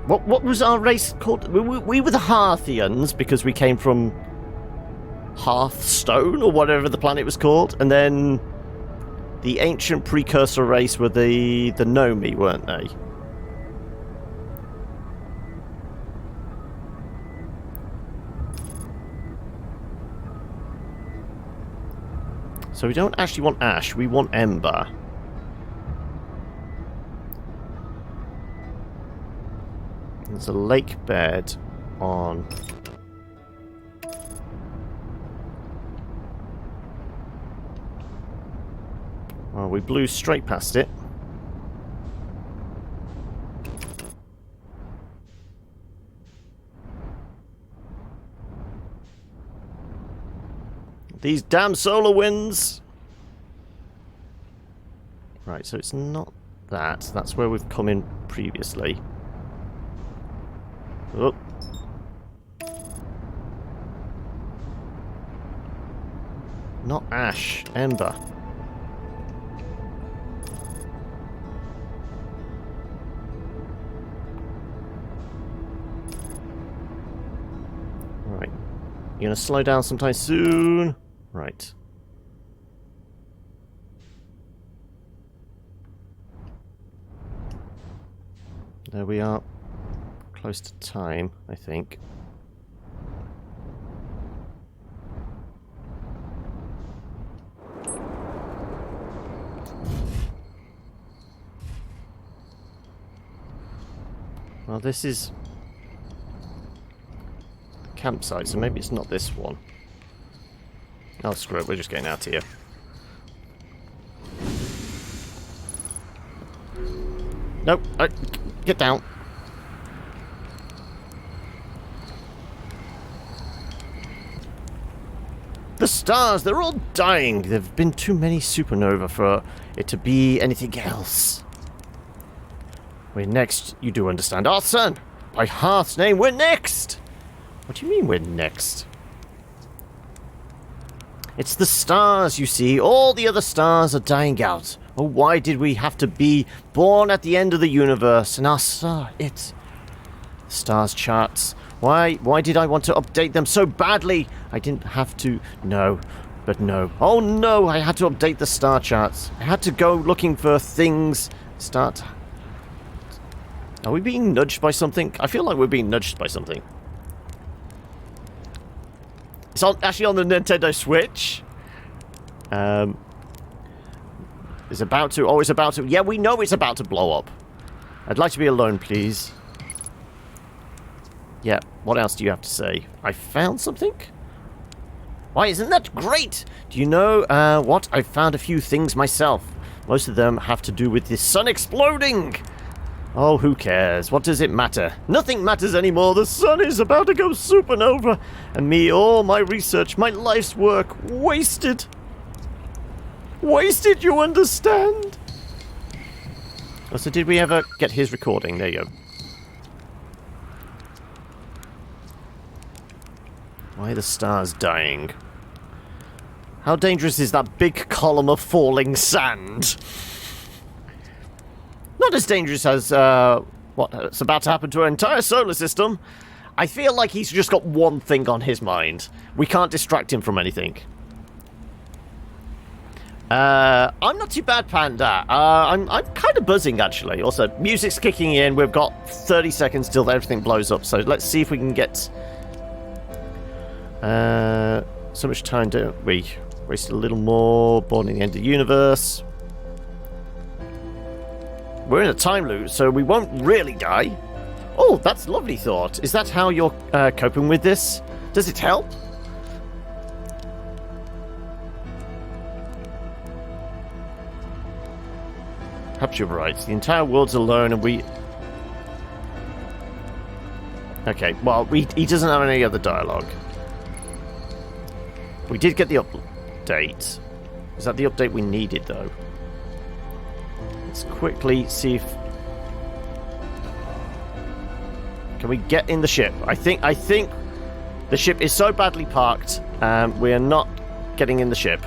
What was our race called? We were the Hearthians because we came from Hearthstone, or whatever the planet was called. And then the ancient precursor race were the Nomi, weren't they? So we don't actually want Ash, we want Ember. There's a lake bed on... Well, we blew straight past it. These damn solar winds! Right, so it's not that. That's where we've come in previously. Oh. Not Ash, Ember. Right. You're gonna slow down sometime soon? Right. There we are. Close to time, I think. Well, this is campsite, so maybe it's not this one. Oh, screw it, we're just getting out of here. Nope, get down. The stars, they're all dying. There have been too many supernova for it to be anything else. We're next, you do understand. Our sun! By Hearth's name, we're next! What do you mean we're next? It's the stars, you see. All the other stars are dying out. Oh, why did we have to be born at the end of the universe? And our star, stars charts. Why did I want to update them so badly? I didn't have to. No. But no. Oh no, I had to update the star charts. I had to go looking for things. Are we being nudged by something? I feel like we're being nudged by something. It's actually on the Nintendo Switch. It's about to. Oh, it's about to. Yeah, we know it's about to blow up. I'd like to be alone, please. Yeah, what else do you have to say? I found something? Why, isn't that great? Do you know what? I found a few things myself. Most of them have to do with the sun exploding. Oh, who cares? What does it matter? Nothing matters anymore. The sun is about to go supernova. And me, all my research, my life's work, wasted. Wasted, you understand? Oh, so did we ever get his recording? There you go. Why are the stars dying? How dangerous is that big column of falling sand? Not as dangerous as, what's about to happen to our entire solar system. I feel like he's just got one thing on his mind. We can't distract him from anything. I'm not too bad, Panda. I'm kind of buzzing, actually. Also, music's kicking in. We've got 30 seconds till everything blows up, so let's see if we can get... so much time, don't we? Waste a little more. Born in the end of the universe. We're in a time loop, so we won't really die. Oh, that's a lovely thought. Is that how you're coping with this? Does it help? Perhaps you're right. The entire world's alone and we... Okay, well, he doesn't have any other dialogue. We did get the update. Is that the update we needed, though? Let's quickly see if... Can we get in the ship? I think the ship is so badly parked, we are not getting in the ship.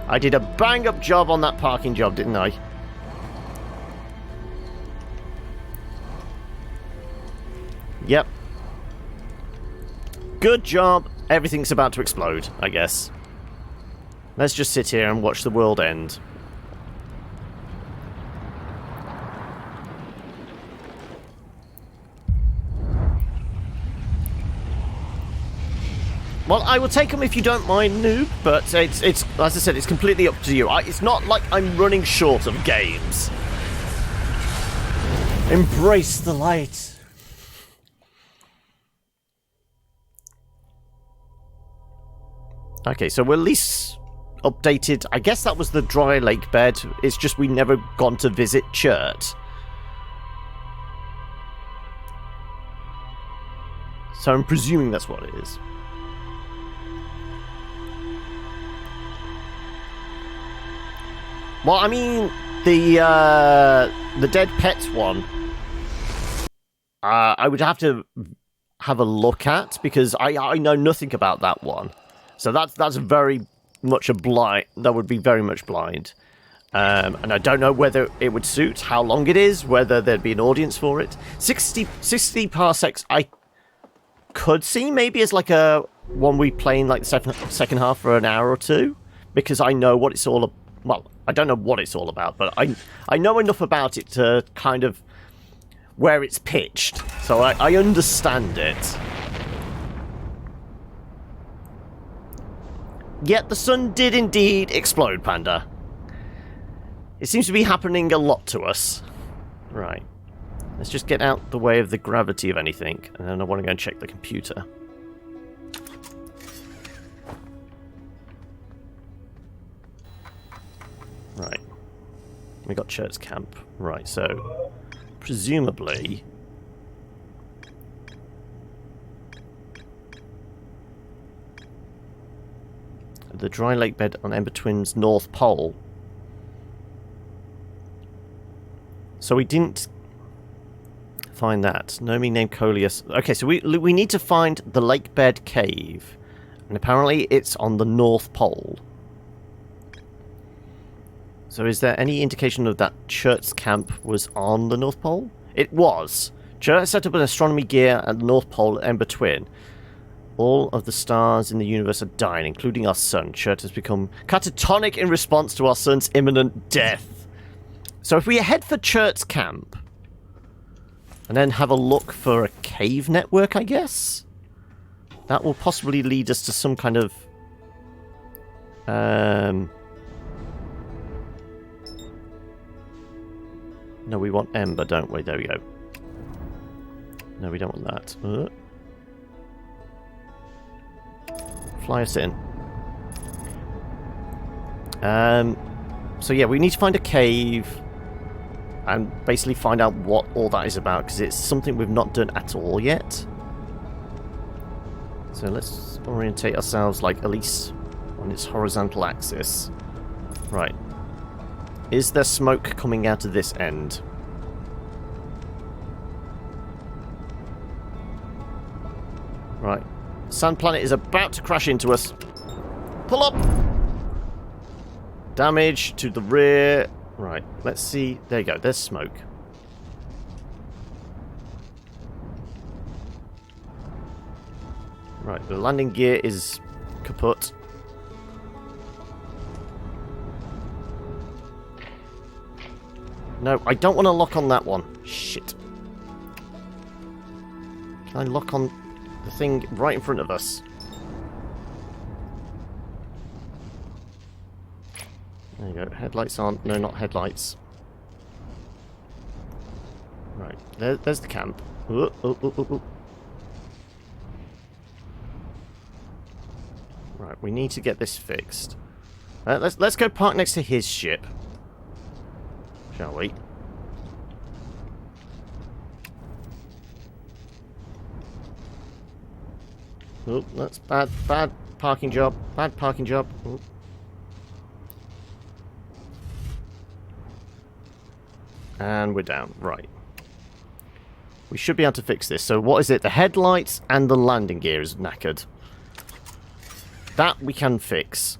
I did a bang-up job on that parking job, didn't I? Yep. Good job. Everything's about to explode, I guess. Let's just sit here and watch the world end. Well, I will take them if you don't mind, noob, but it's as I said, it's completely up to you. It's not like I'm running short of games. Embrace the light. Okay, so we're at least updated. I guess that was the dry lake bed. It's just we never gone to visit Chert. So I'm presuming that's what it is. Well, I mean, the dead pets one, I would have to have a look at, because I know nothing about that one. So that's very much a blind. That would be very much blind. And I don't know whether it would suit, how long it is, whether there'd be an audience for it. 60 parsecs I could see maybe as like a one we play in like the second half for an hour or two, because I know what it's all about. Well, I don't know what it's all about, but I know enough about it to kind of where it's pitched. So I understand it. Yet the sun did indeed explode, Panda. It seems to be happening a lot to us. Right. Let's just get out the way of the gravity of anything, and then I want to go and check the computer. Right. We got Church Camp. Right, so presumably the dry lake bed on Ember Twin's North Pole. So we didn't find that. Nomi named Coleus. Okay, so we need to find the lake bed cave, and apparently it's on the North Pole. So is there any indication of that Church Camp was on the North Pole? It was. Church set up an astronomy gear at the North Pole at Ember Twin. All of the stars in the universe are dying, including our sun. Church has become catatonic in response to our sun's imminent death. So if we head for Church Camp, and then have a look for a cave network, I guess? That will possibly lead us to some kind of... No, we want Ember, don't we? There we go. No, we don't want that. Fly us in. So yeah, we need to find a cave and basically find out what all that is about, because it's something we've not done at all yet. So let's orientate ourselves, like, at least on its horizontal axis. Right. Is there smoke coming out of this end? Right. Sand planet is about to crash into us. Pull up! Damage to the rear. Right, let's see. There you go, there's smoke. Right, the landing gear is kaput. No, I don't want to lock on that one. Shit. Can I lock on the thing right in front of us? There you go. Headlights on. No, not headlights. Right. There's the camp. Ooh, ooh, ooh, ooh, ooh. Right. We need to get this fixed. Let's go park next to his ship, shall we? Oh, that's bad. Bad parking job. Bad parking job. Ooh. And we're down. Right. We should be able to fix this. So what is it? The headlights and the landing gear is knackered. That we can fix.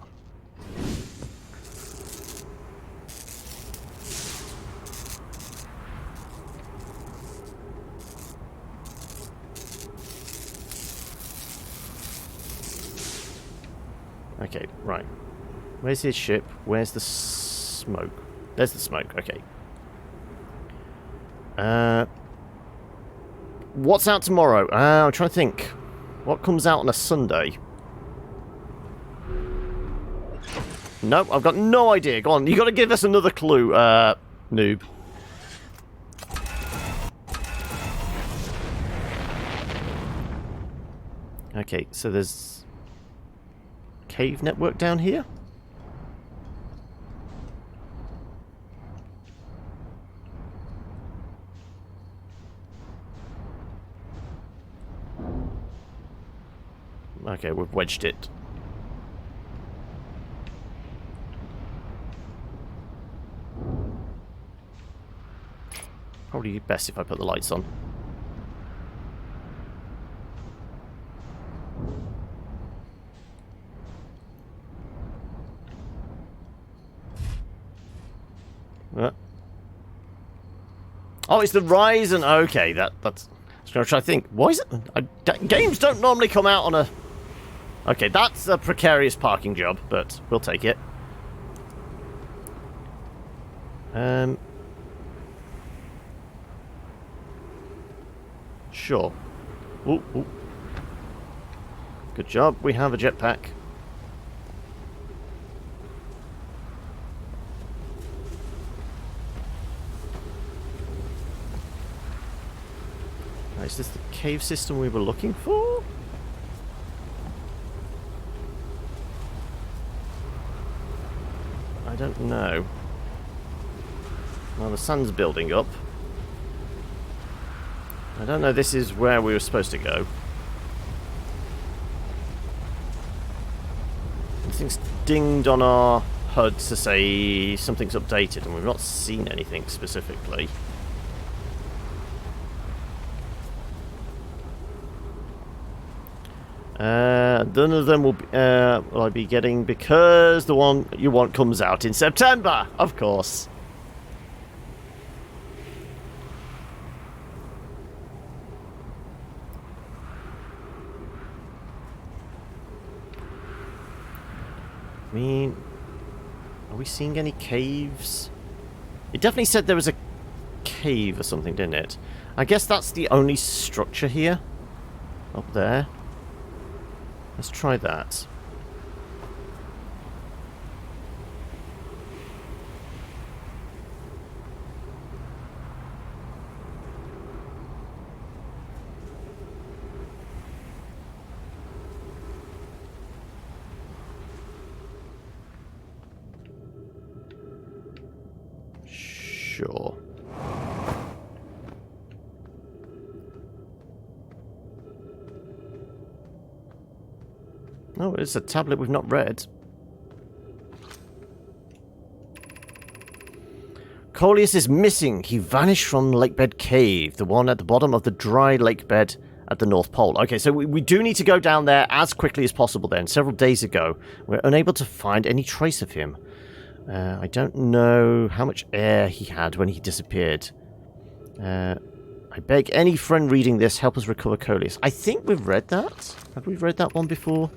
Okay, right. Where's his ship? Where's the smoke? There's the smoke. Okay. What's out tomorrow? I'm trying to think. What comes out on a Sunday? Nope, I've got no idea. Go on, you got to give us another clue, noob. Okay, so there's cave network down here. Okay, we've wedged it. Probably best if I put the lights on. Oh, it's the Ryzen. Okay, that's. I was going to try to think. Why is it? Games don't normally come out on a. Okay, that's a precarious parking job, but we'll take it. Sure. Ooh, ooh. Good job. We have a jetpack. Is this the cave system we were looking for? I don't know. Well, the sun's building up. I don't know this is where we were supposed to go. Something's dinged on our HUD to say something's updated, and we've not seen anything specifically. None of them will I be getting because the one you want comes out in September, of course. I mean, are we seeing any caves? It definitely said there was a cave or something, didn't it? I guess that's the only structure here. Up there. Let's try that. Sure. Oh, it's a tablet we've not read. Coleus is missing. He vanished from Lakebed Cave, the one at the bottom of the dry lake bed at the North Pole. Okay, so we do need to go down there as quickly as possible then. Several days ago, we're unable to find any trace of him. I don't know how much air he had when he disappeared. I beg any friend reading this, help us recover Coleus. I think we've read that. Have we read that one before?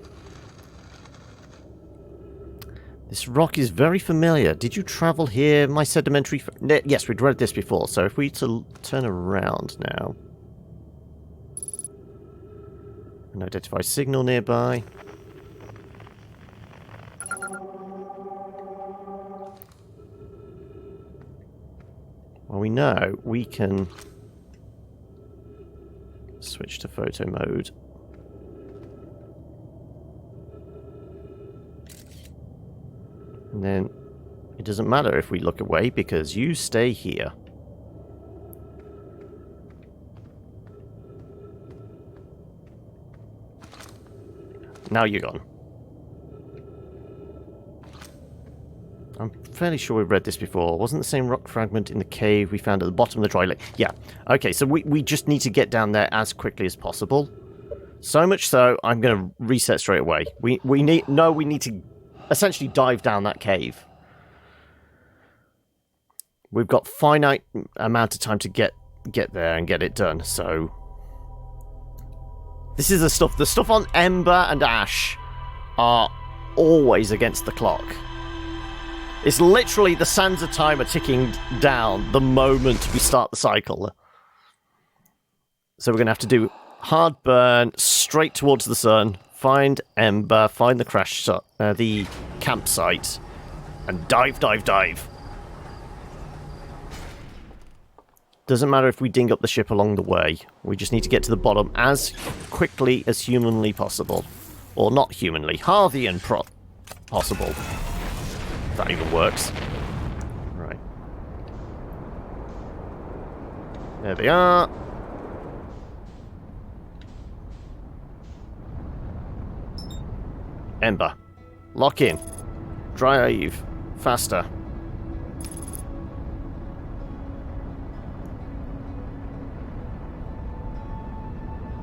This rock is very familiar. Did you travel here, my sedimentary... Yes, we'd read this before, so if we turn around now... An identified signal nearby. Well, we know we can switch to photo mode. And then it doesn't matter if we look away because you stay here. Now you're gone. I'm fairly sure we've read this before. Wasn't the same rock fragment in the cave we found at the bottom of the dry lake? Yeah. Okay, so we just need to get down there as quickly as possible. So much so, I'm going to reset straight away. We need to essentially dive down that cave. We've got finite amount of time to get there and get it done, so... This is the stuff on Ember and Ash are always against the clock. It's literally the sands of time are ticking down the moment we start the cycle. So we're going to have to do hard burn, straight towards the sun, find Ember, find the the campsite, and dive. Doesn't matter if we ding up the ship along the way. We just need to get to the bottom as quickly as humanly possible. Or not humanly, Harveyan possible. If that even works. Right. There they are. Ember. Lock in. Drive. Faster.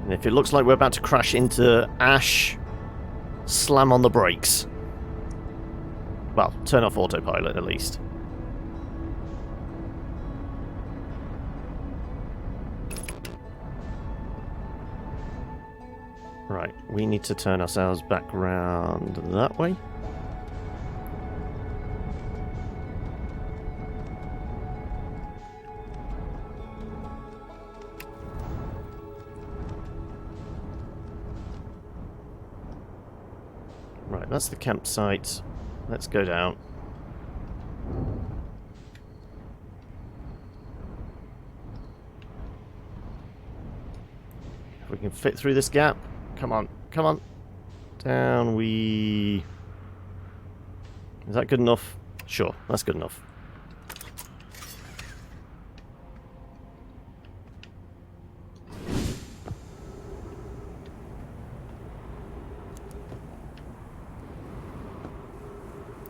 And if it looks like we're about to crash into Ash, slam on the brakes. Well, turn off autopilot at least. Right, we need to turn ourselves back round that way. Right, that's the campsite. Let's go down. we can fit through this gap. Come on, come on. Down we... Is that good enough? Sure, that's good enough.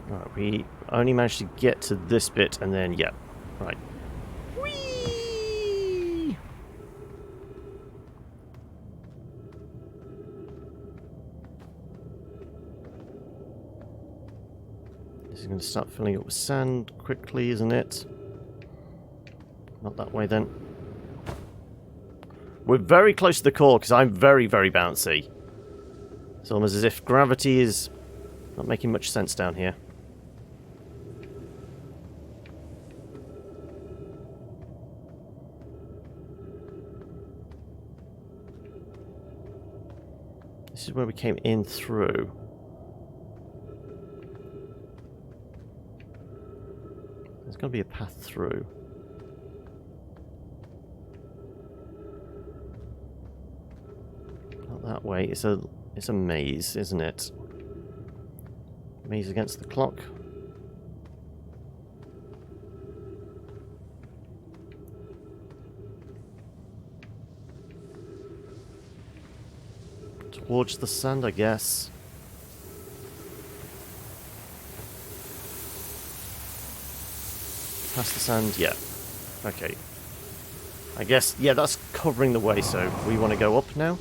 Right, we only managed to get to this bit and then, yeah, right. Whee! This is going to start filling up with sand quickly, isn't it? Not that way then. We're very close to the core because I'm very, very bouncy. It's almost as if gravity is not making much sense down here. This is where we came in through. There's got to be a path through. Not that way. It's a maze, isn't it? Maze against the clock. Towards the sand, I guess. Past the sand, yeah. Okay. I guess, yeah, that's covering the way, so we want to go up now?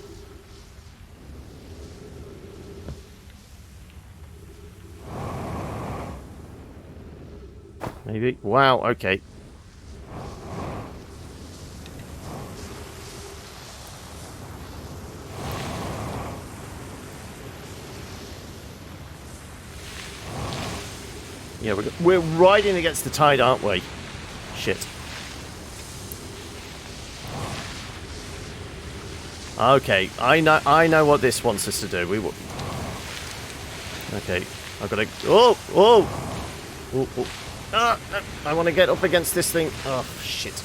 Maybe. Wow, okay. Yeah, we're riding against the tide, aren't we? Shit. Okay, I know what this wants us to do. Okay, I've got to... Oh! Oh! Oh, oh. Ah, I want to get up against this thing. Oh, shit.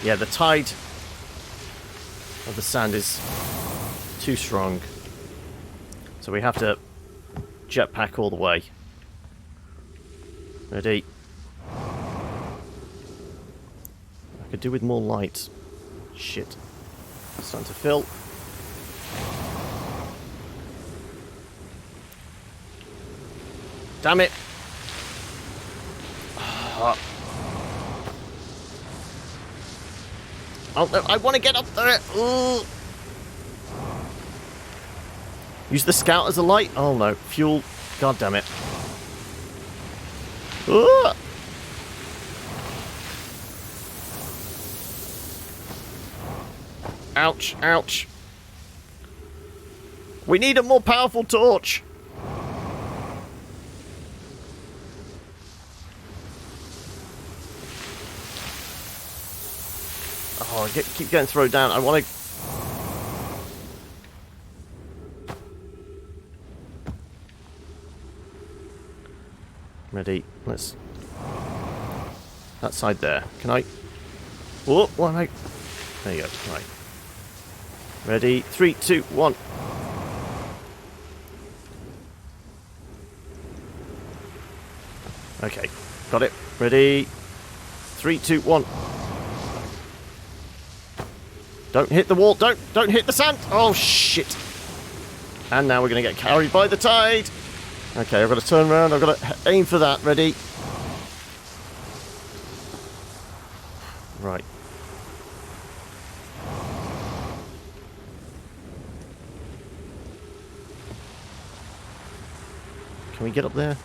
Yeah, the tide of the sand is too strong. So we have to jetpack all the way. Ready. I could do with more light. Shit. It's starting to fill. Damn it! Oh no, I want to get up there! Ooh. Use the scout as a light? Oh no, fuel. God damn it. Ooh. Ouch, ouch. We need a more powerful torch. Oh, I keep getting thrown down. I want to... Ready. Let's... That side there. Can I... Oh, what am I... There you go. Right. Ready. 3, 2, 1. Okay. Got it. Ready. 3, 2, 1. Don't hit the wall. Don't hit the sand. Oh, shit. And now we're going to get carried by the tide. Okay, I've got to turn around. I've got to aim for that. Ready. Right. Can we get up there?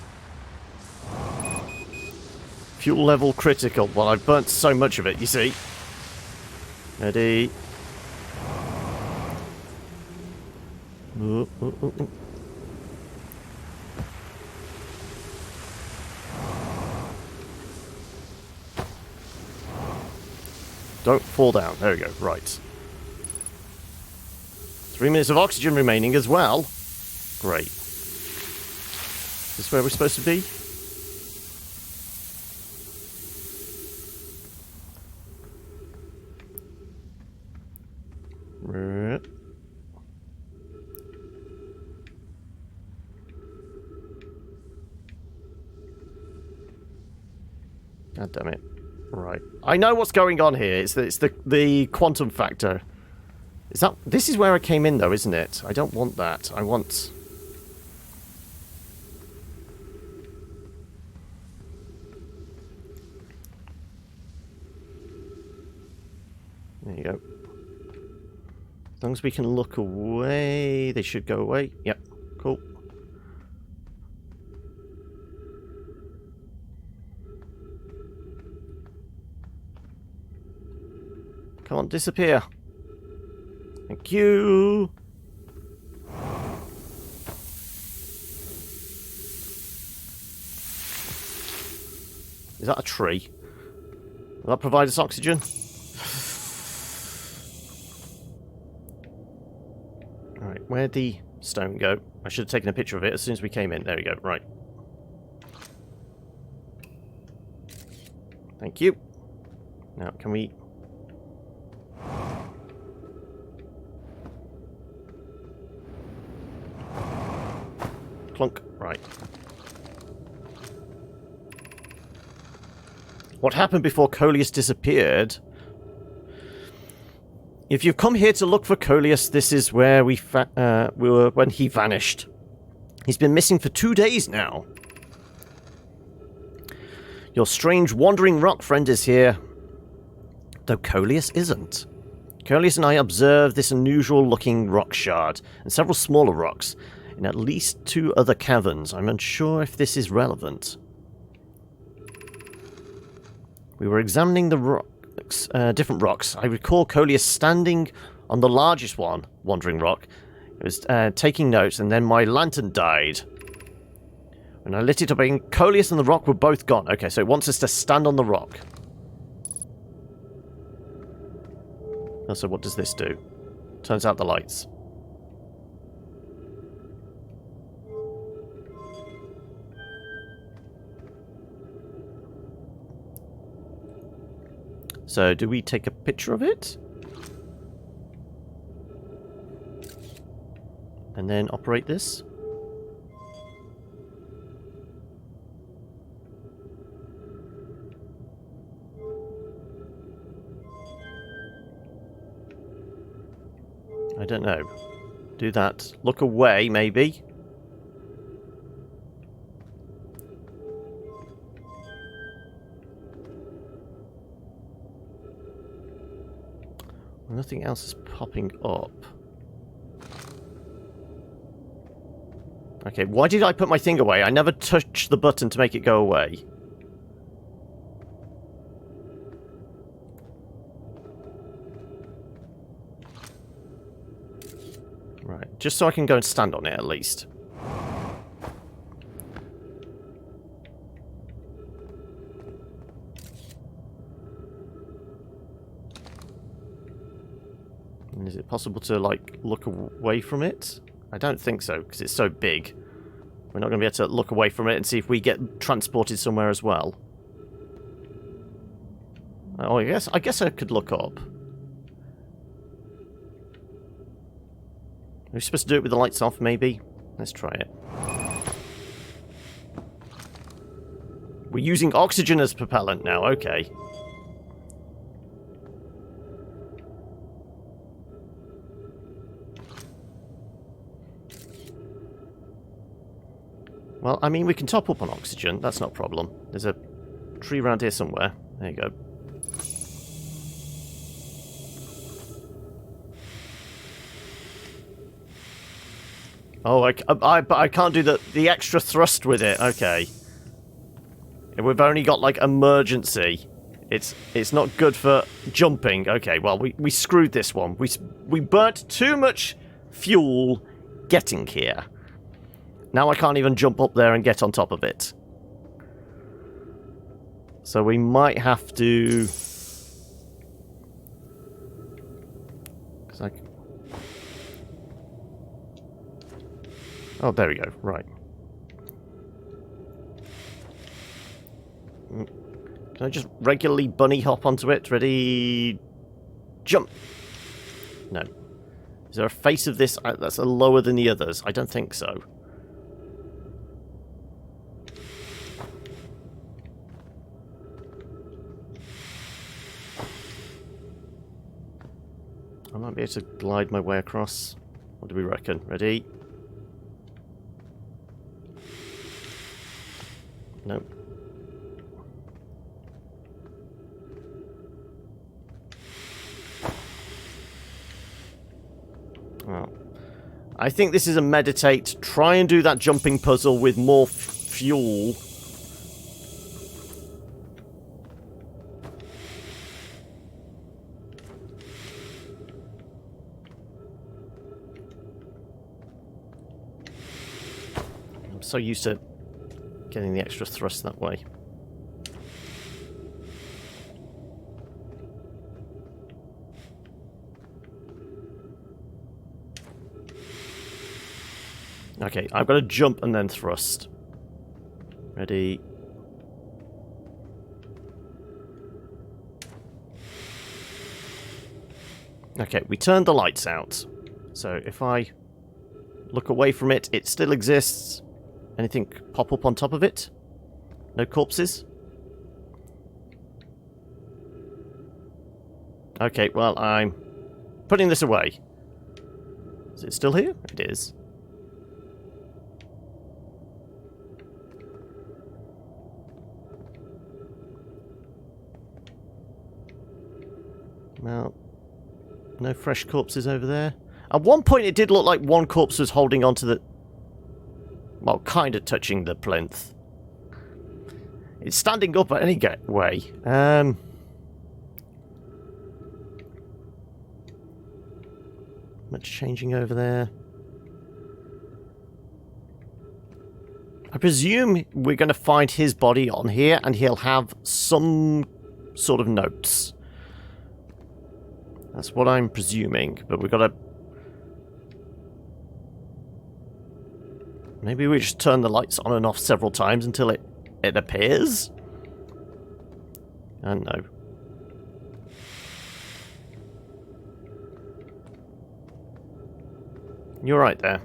Fuel level critical. Well, I've burnt so much of it, you see. Ready. Ooh, ooh, ooh, ooh. Don't fall down. There we go. Right. 3 minutes of oxygen remaining as well. Great. Is this where we're supposed to be? God damn it. Right. I know what's going on here. It's the quantum factor. Is that... This is where I came in, though, isn't it? I don't want that. I want... There you go. As long as we can look away, they should go away. Yep, cool. Come on, disappear. Thank you. Is that a tree? Will that provide us oxygen? Alright, where'd the stone go? I should have taken a picture of it as soon as we came in. There we go, right. Thank you. Now, can we... Clunk. Right. What happened before Coleus disappeared? If you've come here to look for Coleus, this is where we were when he vanished. He's been missing for 2 days now. Your strange wandering rock friend is here, though Coleus isn't. Coleus and I observed this unusual-looking rock shard and several smaller rocks in at least 2 other caverns. I'm unsure if this is relevant. We were examining the rocks, different rocks. I recall Coleus standing on the largest one, wandering rock. It was taking notes, and then my lantern died. When I lit it up, Coleus and the rock were both gone. Okay, so it wants us to stand on the rock. Oh, so what does this do? Turns out the lights. So, do we take a picture of it? And then operate this? I don't know. Do that. Look away, maybe. Nothing else is popping up. Okay, why did I put my thing away? I never touched the button to make it go away. Right, just so I can go and stand on it at least. Is it possible to, like, look away from it? I don't think so, because it's so big. We're not going to be able to look away from it and see if we get transported somewhere as well. Oh, I guess I could look up. Are we supposed to do it with the lights off, maybe? Let's try it. We're using oxygen as propellant now, okay. Well, I mean, we can top up on oxygen. That's not a problem. There's a tree around here somewhere. There you go. Oh, I can't do the extra thrust with it. Okay. We've only got, like, emergency. It's not good for jumping. Okay, well, we screwed this one. We burnt too much fuel getting here. Now I can't even jump up there and get on top of it. So we might have to... Oh, there we go. Right. Can I just regularly bunny hop onto it? Ready... Jump! No. Is there a face of this that's lower than the others? I don't think so. I might be able to glide my way across. What do we reckon? Ready? Nope. Well, I think this is a meditate. Try and do that jumping puzzle with more fuel. I'm so used to getting the extra thrust that way. Okay, I've got to jump and then thrust. Ready? Okay, we turned the lights out. So if I look away from it, it still exists. Anything pop up on top of it? No corpses? Okay, well, I'm putting this away. Is it still here? It is. Well, no fresh corpses over there. At one point it did look like one corpse was holding onto the... well, kind of touching the plinth. It's standing up anyway. Much changing over there. I presume we're going to find his body on here and he'll have some sort of notes. That's what I'm presuming, but we've got to... maybe we just turn the lights on and off several times until it appears? I don't know. You're right there.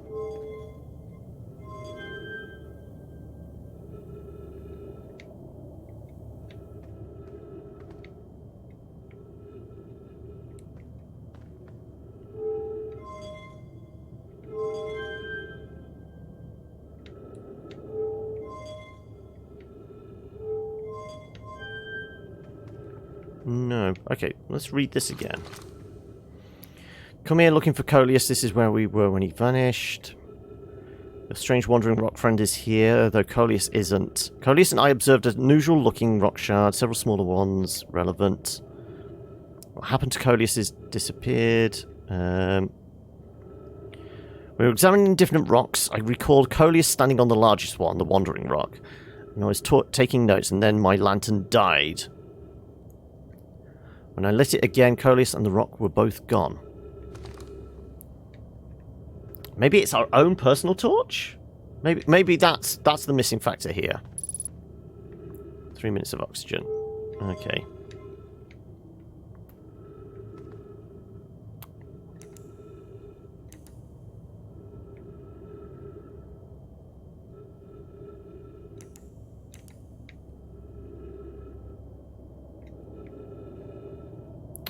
No. Okay, let's read this again. Come here looking for Coleus. This is where we were when he vanished. A strange wandering rock friend is here, though Coleus isn't. Coleus and I observed an unusual looking rock shard, several smaller ones. Relevant. What happened to Coleus is disappeared. We were examining different rocks. I recalled Coleus standing on the largest one, the wandering rock. And I was taking notes, and then my lantern died. When I lit it again, Coleus and the rock were both gone. Maybe it's our own personal torch? Maybe that's the missing factor here. 3 minutes of oxygen. Okay.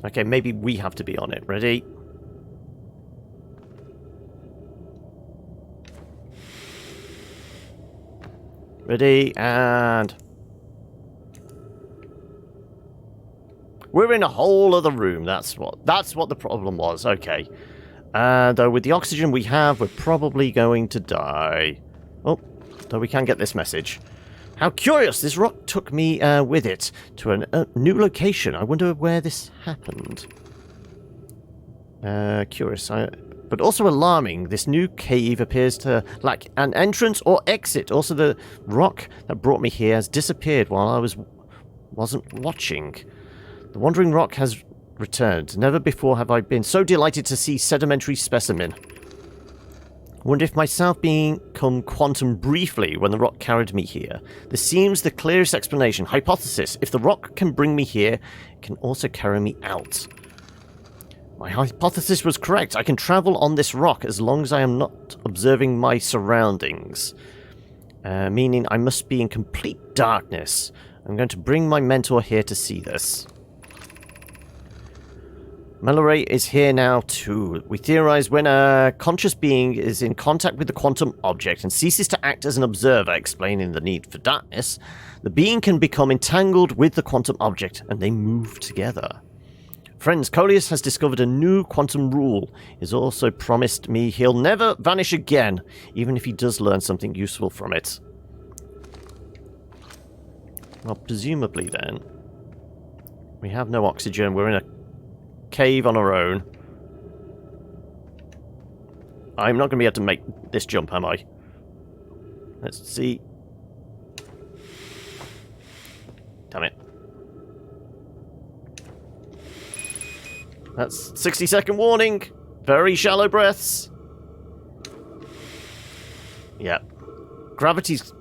Okay, maybe we have to be on it. Ready? Ready, and... we're in a whole other room. That's what the problem was. Okay. And with the oxygen we have, we're probably going to die. Oh, though we can get this message. How curious! This rock took me with it to a new location. I wonder where this happened. Curious, but also alarming. This new cave appears to lack an entrance or exit. Also, the rock that brought me here has disappeared while I wasn't watching. The wandering rock has returned. Never before have I been so delighted to see sedimentary specimen. I wonder if myself become quantum briefly when the rock carried me here. This seems the clearest explanation. Hypothesis. If the rock can bring me here, it can also carry me out. My hypothesis was correct. I can travel on this rock as long as I am not observing my surroundings. Meaning I must be in complete darkness. I'm going to bring my mentor here to see this. Mallory is here now too. We theorize when a conscious being is in contact with the quantum object and ceases to act as an observer, explaining the need for darkness, the being can become entangled with the quantum object and they move together. Friends, Coleus has discovered a new quantum rule. He's also promised me he'll never vanish again, even if he does learn something useful from it. Well, presumably then, we have no oxygen, we're in a cave on our own. I'm not going to be able to make this jump, am I? Let's see. Damn it. That's 60-second warning. Very shallow breaths. Yeah. Gravity's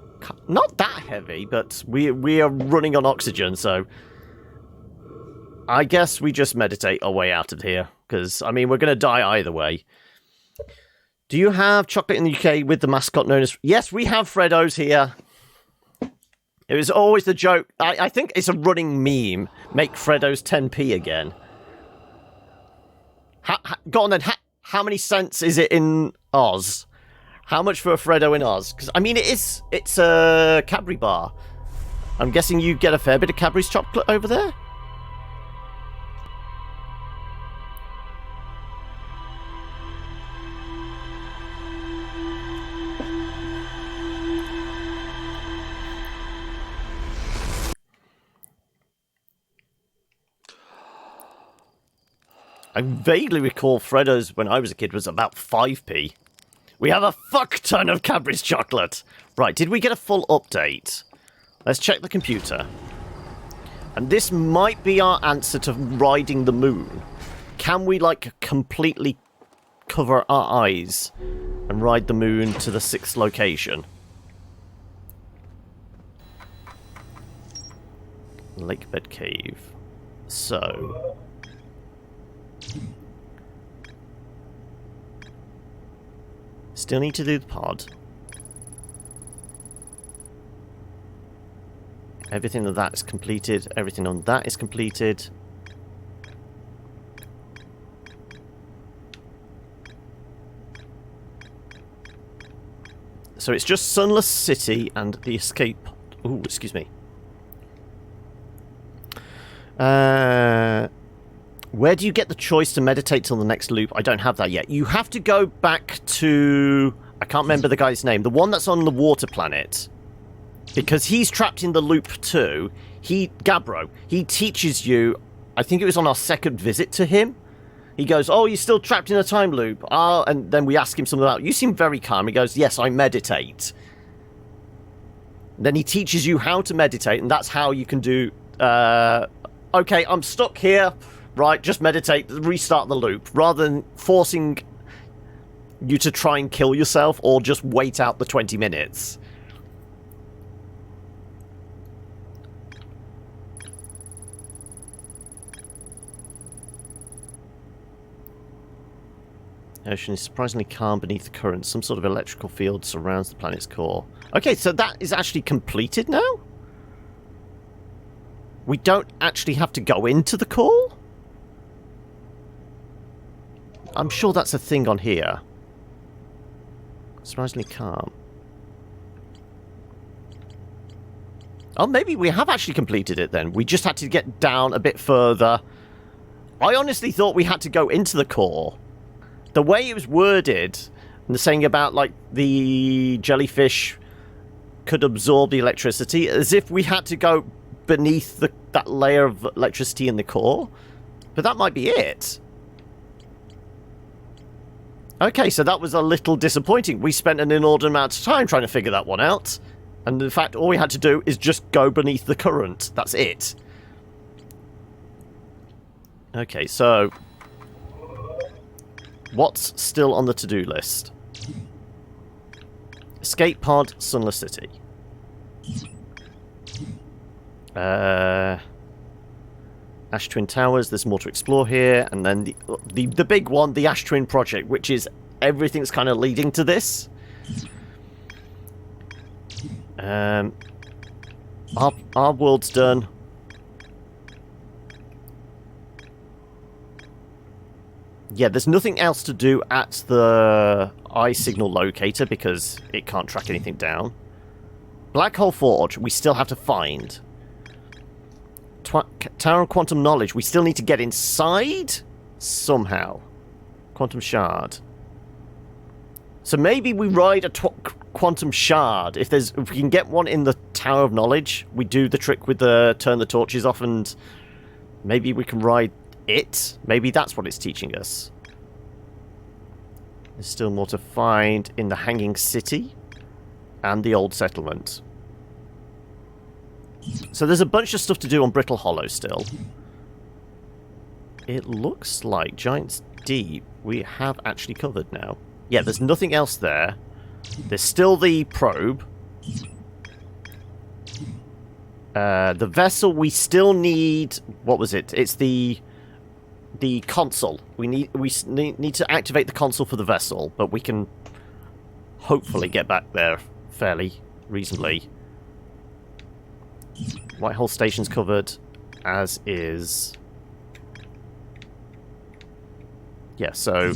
not that heavy, but we are running on oxygen, so I guess we just meditate our way out of here, because, I mean, we're going to die either way. Do you have chocolate in the UK with the mascot known as... Yes, we have Freddos here. It was always the joke. I think it's a running meme. Make Freddos 10p again. Go on then. How many cents is it in Oz? How much for a Freddo in Oz? Because, I mean, it's a Cadbury bar. I'm guessing you get a fair bit of Cadbury's chocolate over there? I vaguely recall Freddo's when I was a kid was about 5p. We have a fuck ton of Cadbury's chocolate. Right, did we get a full update? Let's check the computer. And this might be our answer to riding the moon. Can we, like, completely cover our eyes and ride the moon to the 6th location? Lakebed Cave. So... still need to do the pod. Everything of that is completed. Everything on that is completed. So it's just Sunless City and the escape pod. Ooh, excuse me. Where do you get the choice to meditate till the next loop? I don't have that yet. You have to go back to... I can't remember the guy's name. The one that's on the water planet. Because he's trapped in the loop too. Gabbro, he teaches you... I think it was on our second visit to him. He goes, oh, you're still trapped in a time loop. And then we ask him something about... You seem very calm. He goes, yes, I meditate. Then he teaches you how to meditate, and that's how you can do... okay, I'm stuck here... Right, just meditate, restart the loop, rather than forcing you to try and kill yourself or just wait out the 20 minutes. The ocean is surprisingly calm beneath the current. Some sort of electrical field surrounds the planet's core. Okay, so that is actually completed now? We don't actually have to go into the core? I'm sure that's a thing on here. Surprisingly calm. Oh, maybe we have actually completed it then. We just had to get down a bit further. I honestly thought we had to go into the core. The way it was worded, and the saying about, like, the jellyfish could absorb the electricity, as if we had to go beneath that layer of electricity in the core. But that might be it. Okay, so that was a little disappointing. We spent an inordinate amount of time trying to figure that one out. And in fact, all we had to do is just go beneath the current. That's it. Okay, so... what's still on the to-do list? Escape pod, Sunless City. Ash Twin Towers, there's more to explore here, and then the big one, the Ash Twin Project, which is everything's kind of leading to this. Our world's done. Yeah, there's nothing else to do at the eye signal locator because it can't track anything down. Black Hole Forge, we still have to find. Tower of Quantum Knowledge, we still need to get inside somehow. Quantum Shard. So maybe we ride a Quantum Shard. If we can get one in the Tower of Knowledge, we do the trick with the turn the torches off and maybe we can ride it. Maybe that's what it's teaching us. There's still more to find in the Hanging City and the Old Settlement. So there's a bunch of stuff to do on Brittle Hollow still. It looks like Giant's Deep we have actually covered now. Yeah, there's nothing else there. There's still the probe. The vessel, we still need... What was it? It's the console. We need to activate the console for the vessel, but we can hopefully get back there fairly reasonably. Whitehall Station's covered, as is... Yeah, so...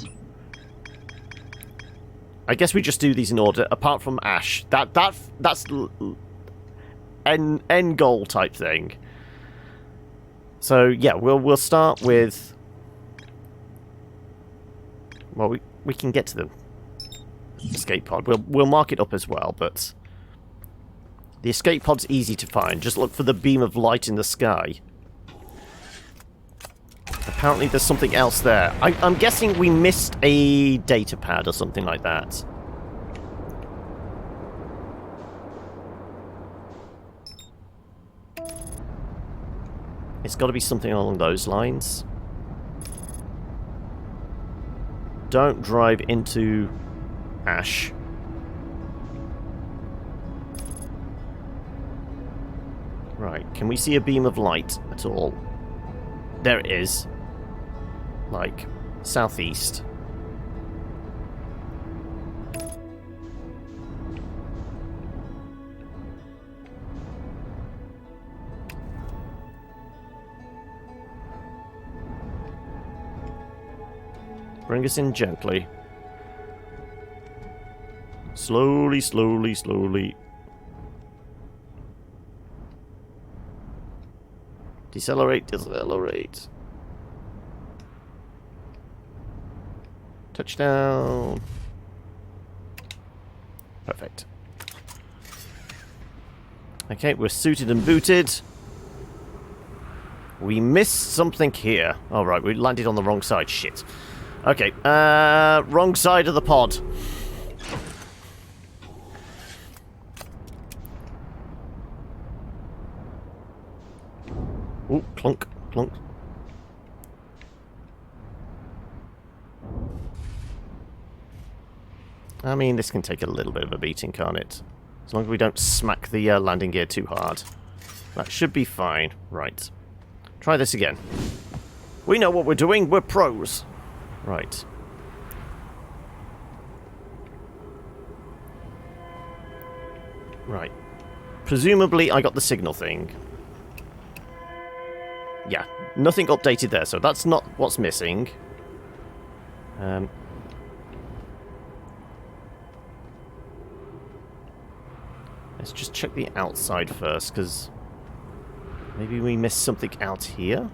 I guess we just do these in order, apart from Ash. That's end goal type thing. So, yeah, we'll start with... Well, we can get to the escape pod. We'll mark it up as well, but... The escape pod's easy to find. Just look for the beam of light in the sky. Apparently there's something else there. I'm guessing we missed a data pad or something like that. It's got to be something along those lines. Don't drive into Ash. Right, can we see a beam of light at all? There it is. Like, southeast. Bring us in gently. Slowly, slowly, slowly. Decelerate, decelerate. Touchdown. Perfect. Okay, we're suited and booted. We missed something here. Oh, right, we landed on the wrong side. Shit. Okay, wrong side of the pod. Ooh, clunk, clunk. I mean, this can take a little bit of a beating, can't it? As long as we don't smack the landing gear too hard. That should be fine. Right. Try this again. We know what we're doing. We're pros. Right. Right. Presumably, I got the signal thing. Yeah, nothing updated there, so that's not what's missing. Let's just check the outside first, because maybe we missed something out here.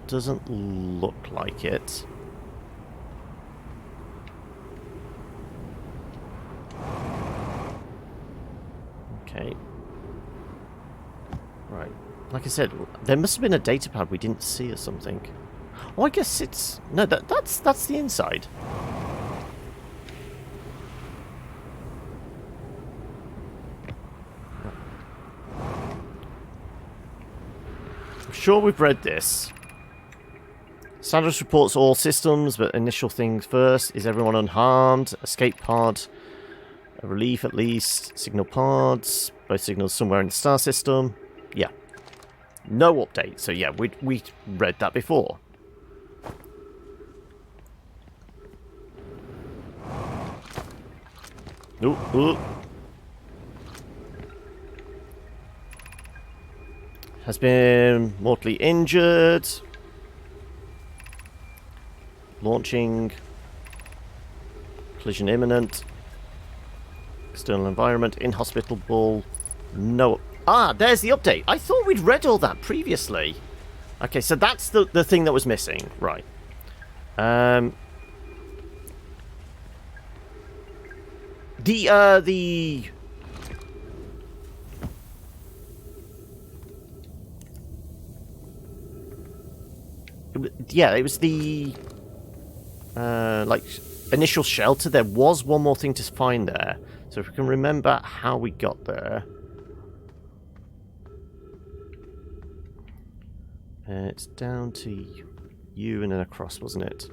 Doesn't look like it. Okay. Right. Like I said, there must have been a data pad we didn't see or something. Oh, I guess it's... No, that's the inside. I'm sure we've read this. Status reports all systems, but initial things first. Is everyone unharmed? Escape pod. A relief at least. Signal pods. Both signals somewhere in the star system. Yeah. No update. So yeah, we read that before. Ooh, ooh. has been mortally injured. Launching. Collision imminent. External environment. Inhospitable. No. Ah, there's the update. I thought we'd read all that previously. Okay, so that's the thing that was missing. Right. Yeah, it was the like initial shelter. There was one more thing to find there. So if we can remember how we got there. It's down to you and then across, wasn't it?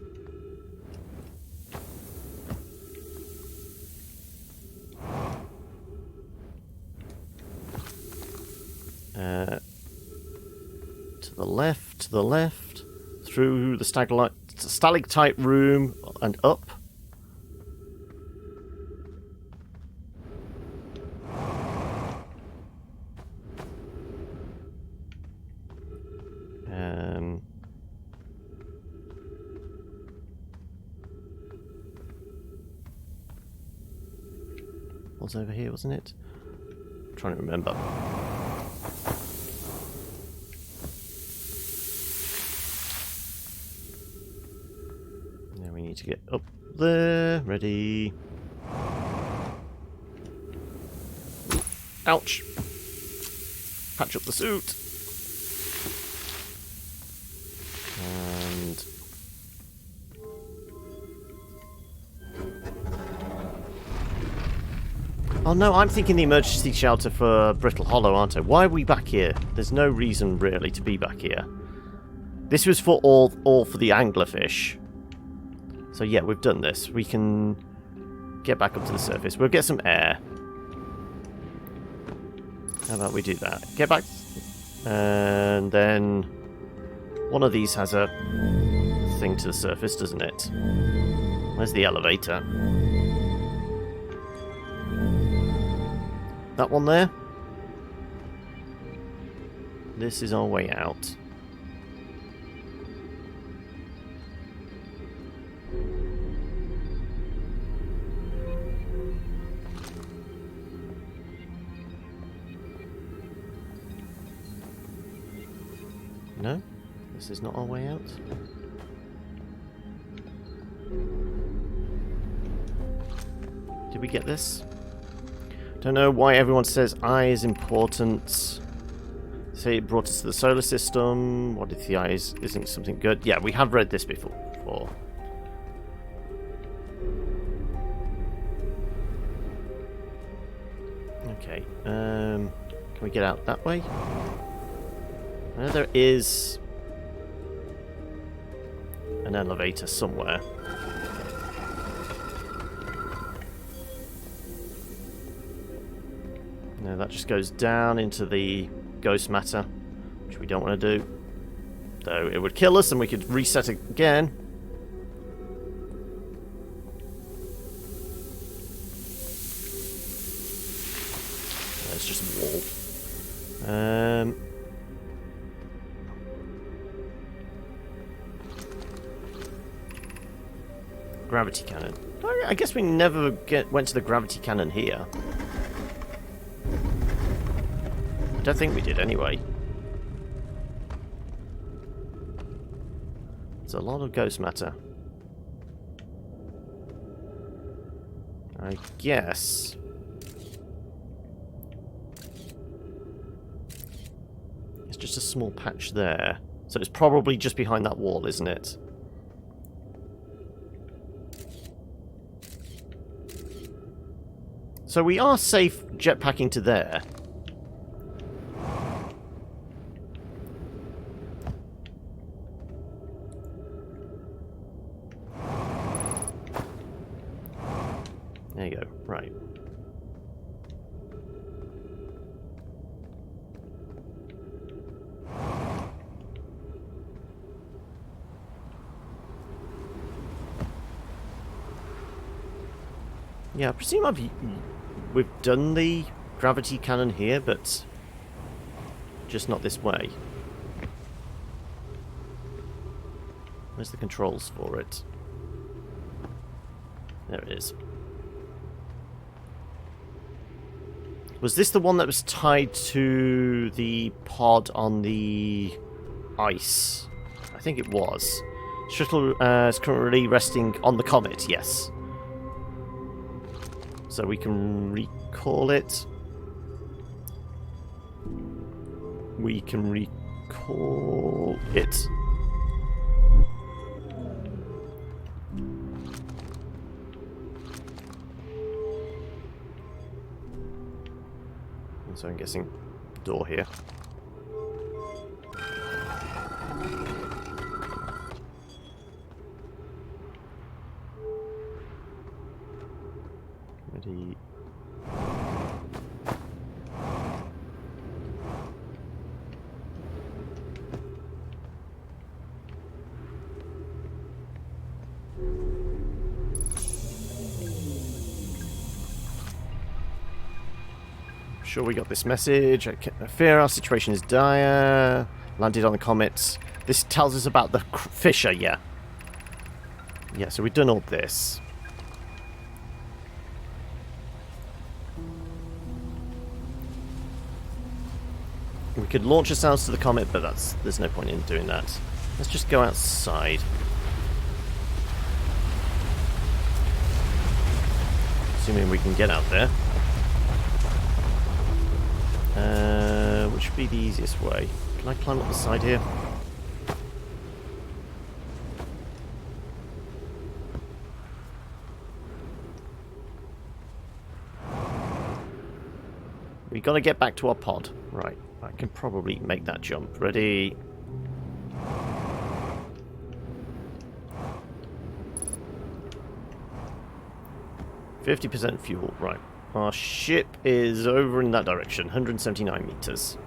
To the left, through the stalactite room and up. Was over here, wasn't it? I'm trying to remember. Now we need to get up there. Ready. Ouch. Patch up the suit. And oh no, I'm thinking the emergency shelter for Brittle Hollow, aren't I? Why are we back here? There's no reason really to be back here. This was for all for the anglerfish. So yeah, we've done this. We can get back up to the surface. We'll get some air. How about we do that? Get back. And then one of these has a thing to the surface, doesn't it? Where's the elevator? That one there? This is our way out. No? This is not our way out? Did we get this? Don't know why everyone says eye is important. Say it brought us to the solar system. What if the eye isn't something good? Yeah, we have read this before. Okay. Can we get out that way? I know there is an elevator somewhere. No, that just goes down into the ghost matter, which we don't want to do. Though it would kill us and we could reset it again. It's just a wall. Gravity cannon. I guess we never went to the gravity cannon here. I don't think we did anyway. It's a lot of ghost matter. I guess. It's just a small patch there. So it's probably just behind that wall, isn't it? So we are safe jetpacking to there. There you go. Right. Yeah, I presume we've done the gravity cannon here, but just not this way. Where's the controls for it? There it is. Was this the one that was tied to the pod on the ice? I think it was. Shuttle is currently resting on the comet, yes. So we can recall it. We can recall it. So I'm guessing door here. Ready. Sure, we got this message. I fear our situation is dire. Landed on the comet. This tells us about the fissure, yeah. Yeah, so we've done all this. We could launch ourselves to the comet, but there's no point in doing that. Let's just go outside. Assuming we can get out there. Which would be the easiest way? Can I climb up the side here? We gotta get back to our pod. Right, I can probably make that jump. Ready? %50 fuel, right. Our ship is over in that direction, 179 meters.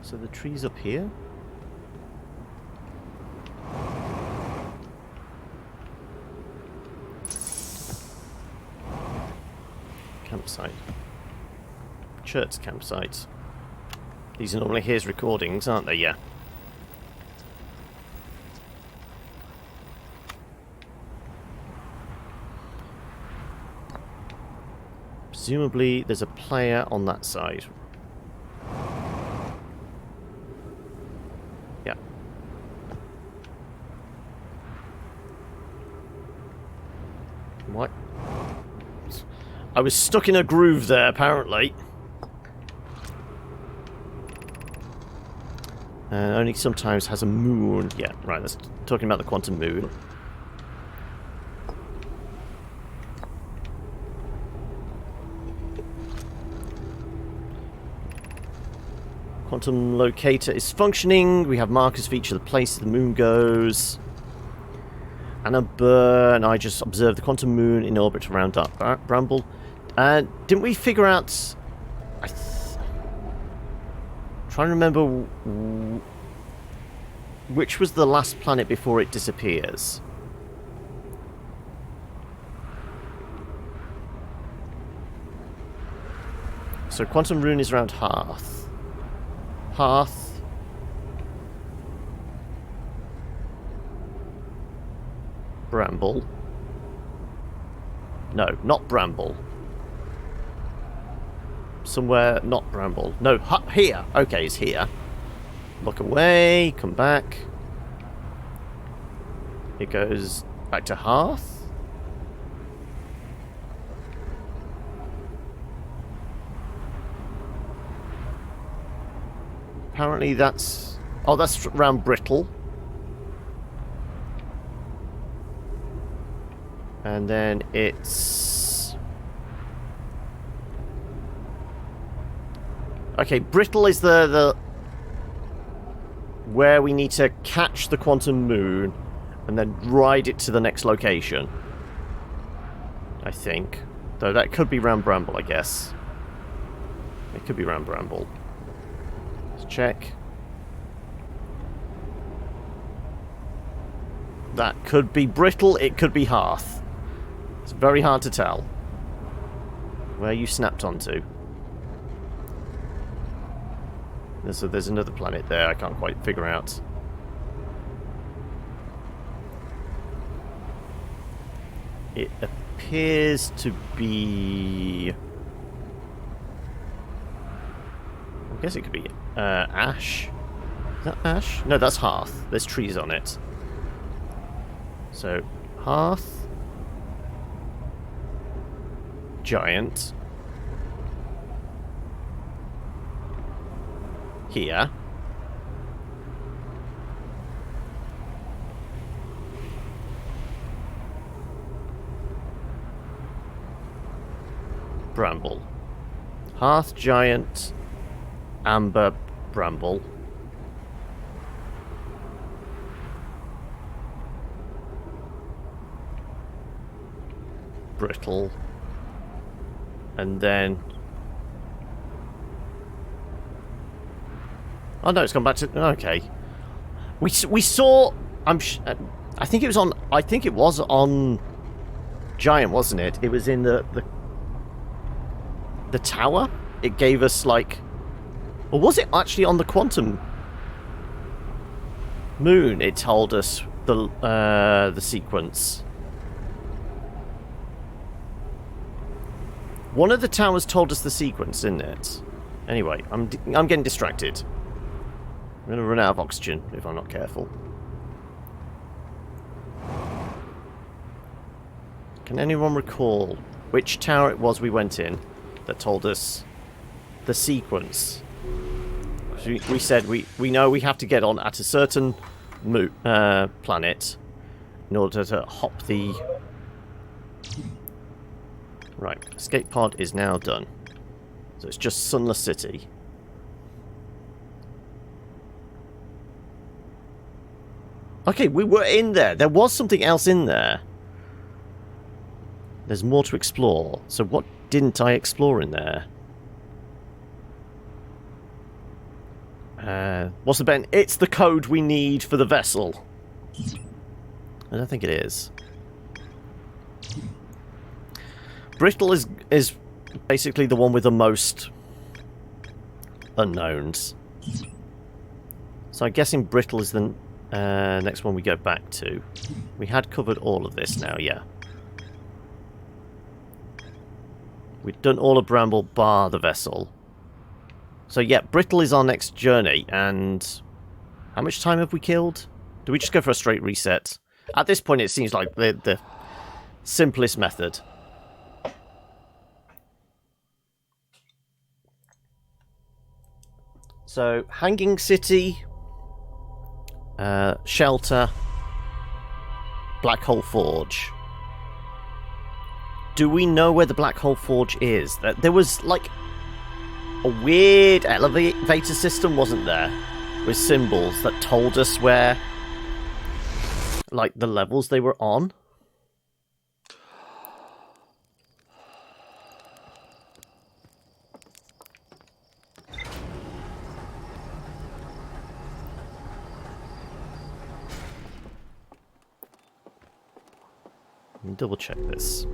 So the tree's up here. Campsite. Church campsite. These are normally his recordings, aren't they? Yeah. Presumably there's a player on that side. Yeah. What? I was stuck in a groove there, apparently. Only sometimes has a moon. Yeah, right, that's talking about the quantum moon. Quantum locator is functioning. We have markers for each of the places the moon goes. Anna Burr and I just observed the quantum moon in orbit around Dark Bramble. Didn't we figure out... trying to remember which was the last planet before it disappears. So quantum rune is around Hearth. Hearth. Bramble. No, not Bramble. Somewhere not Bramble. No, here. Okay, it's here. Look away, come back. It goes back to Hearth. Apparently that's... oh, that's around Brittle. And then it's... okay, Brittle is the where we need to catch the quantum moon and then ride it to the next location. I think. Though that could be round Bramble, I guess. It could be round Bramble. Let's check. That could be Brittle, it could be Hearth. It's very hard to tell where you snapped onto. So there's another planet there I can't quite figure out. It appears to be... I guess it could be Ash. Is that Ash? No, that's Hearth. There's trees on it. So, Hearth. Giant. Here. Bramble. Hearth, Giant, Amber, Bramble. Brittle. And then... Oh no, it's gone back to... Okay. We saw... I think it was on... I think it was on... Giant, wasn't it? It was in the tower? It gave us, like... Or was it actually on the quantum moon? It told us the sequence. One of the towers told us the sequence, didn't it? Anyway, I'm getting distracted. I'm going to run out of oxygen if I'm not careful. Can anyone recall which tower it was we went in that told us the sequence? We said we know we have to get on at a certain planet in order to hop the... Right, escape pod is now done. So it's just Sunless City. Okay, we were in there. There was something else in there. There's more to explore. So what didn't I explore in there? What's the Ben? It's the code we need for the vessel. I don't think it is. Brittle is basically the one with the most unknowns. So I'm guessing Brittle is the next one we go back to. We had covered all of this now, yeah. We've done all of Bramble bar the vessel. So yeah, Brittle is our next journey, and how much time have we killed? Do we just go for a straight reset? At this point it seems like the simplest method. So, Hanging City, Shelter, Black Hole Forge. Do we know where the Black Hole Forge is? There was, like, a weird elevator system, wasn't there? With symbols that told us where, like, the levels they were on. Let me double check this.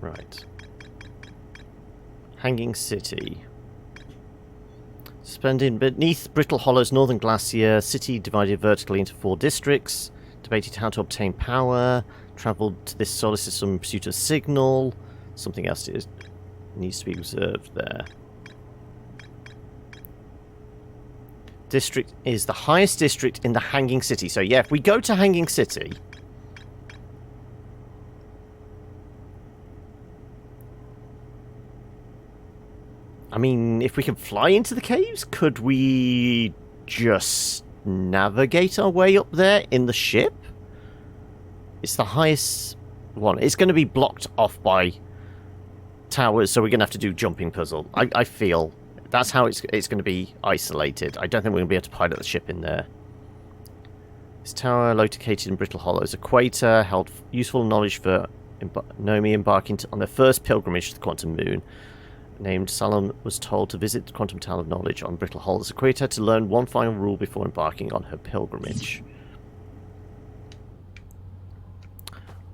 Right. Hanging City. Suspended beneath Brittle Hollow's northern glacier, city divided vertically into 4 districts. Debated how to obtain power. Travelled to this solar system in pursuit of signal. Something else needs to be observed there. District is the highest district in the Hanging City. So yeah, if we go to Hanging City... I mean, if we can fly into the caves, could we just navigate our way up there in the ship? It's the highest one. It's going to be blocked off by towers, so we're going to have to do jumping puzzle. I feel that's how it's going to be isolated. I don't think we're going to be able to pilot the ship in there. This tower, located in Brittle Hollow's equator, held useful knowledge for Nomi embarking on their first pilgrimage to the Quantum Moon. Named Salom was told to visit the Quantum Tower of Knowledge on Brittle Hollow's equator to learn one final rule before embarking on her pilgrimage.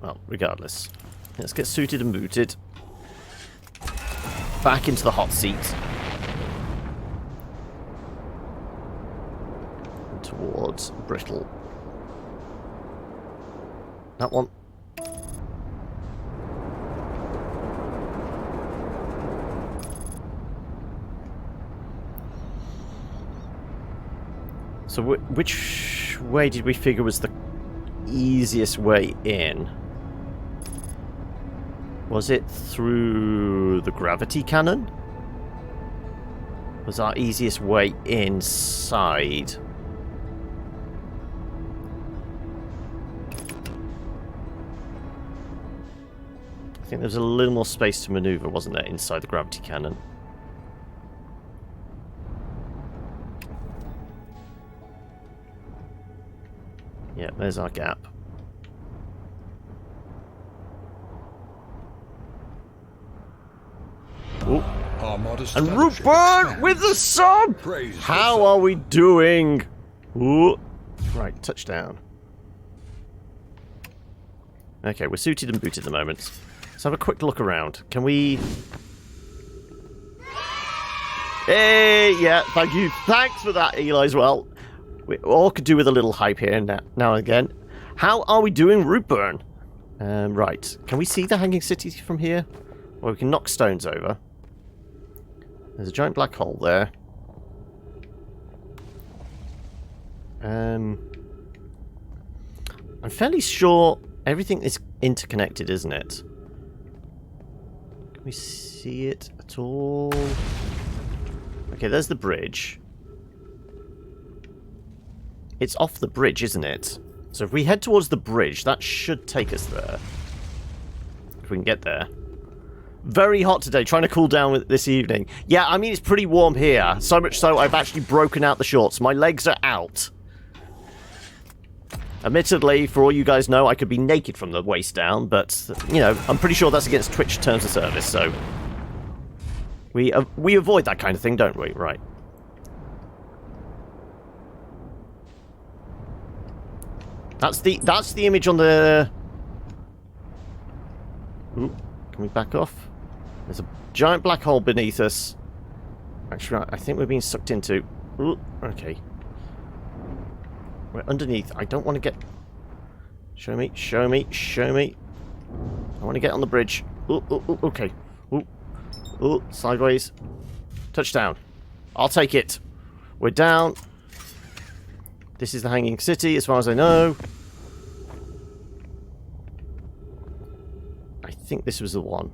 Well, regardless. Let's get suited and booted. Back into the hot seat. And towards Brittle. That one. So which way did we figure was the easiest way in? Was it through the gravity cannon? Was our easiest way inside? I think there's a little more space to maneuver, wasn't there, inside the gravity cannon? Yeah, there's our gap. Ooh. And Rupert with the sub! How are we doing? Ooh. Right, touchdown. Okay, we're suited and booted at the moment. Let's have a quick look around. Can we... Hey, yeah, thank you. Thanks for that, Eli, as well. We all could do with a little hype here now and again. How are we doing, Rootburn? Right. Can we see the Hanging City from here? Well, we can knock stones over. There's a giant black hole there. I'm fairly sure everything is interconnected, isn't it? Can we see it at all? Okay, there's the bridge. It's off the bridge, isn't it? So if we head towards the bridge, that should take us there. If we can get there. Very hot today, trying to cool down this evening. Yeah, I mean, it's pretty warm here. So much so, I've actually broken out the shorts. My legs are out. Admittedly, for all you guys know, I could be naked from the waist down, but, you know, I'm pretty sure that's against Twitch terms of service, so... We avoid that kind of thing, don't we? Right. That's the image on the... Ooh, can we back off? There's a giant black hole beneath us. Actually, I think we're being sucked into... Ooh, okay. We're underneath. I don't want to get... Show me, show me, show me. I want to get on the bridge. Ooh, ooh, ooh, okay. Ooh, ooh, sideways. Touchdown. I'll take it. We're down. This is the Hanging City, as far as I know. I think this was the one.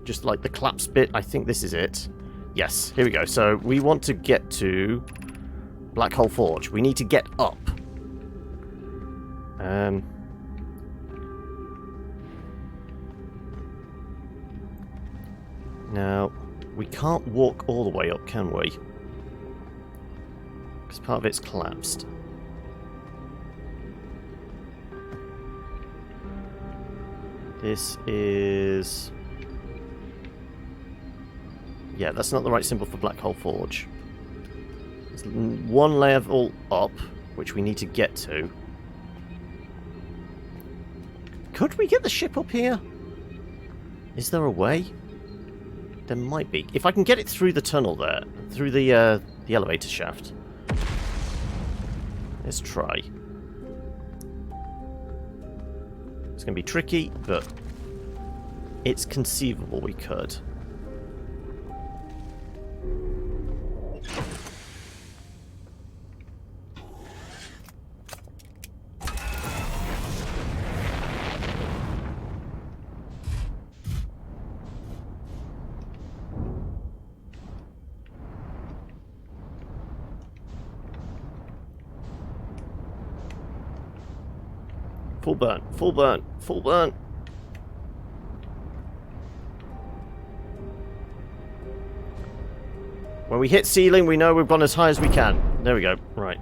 Just like the collapse bit, I think this is it. Yes, here we go. So we want to get to Black Hole Forge. We need to get up. Now, we can't walk all the way up, can we? Because part of it's collapsed. This is... Yeah, that's not the right symbol for Black Hole Forge. There's one level up, which we need to get to. Could we get the ship up here? Is there a way? There might be. If I can get it through the tunnel there, through the elevator shaft. Let's try. It's going to be tricky, but it's conceivable we could. Full burn, full burn, full burn. When we hit ceiling, we know we've gone as high as we can. There we go. Right.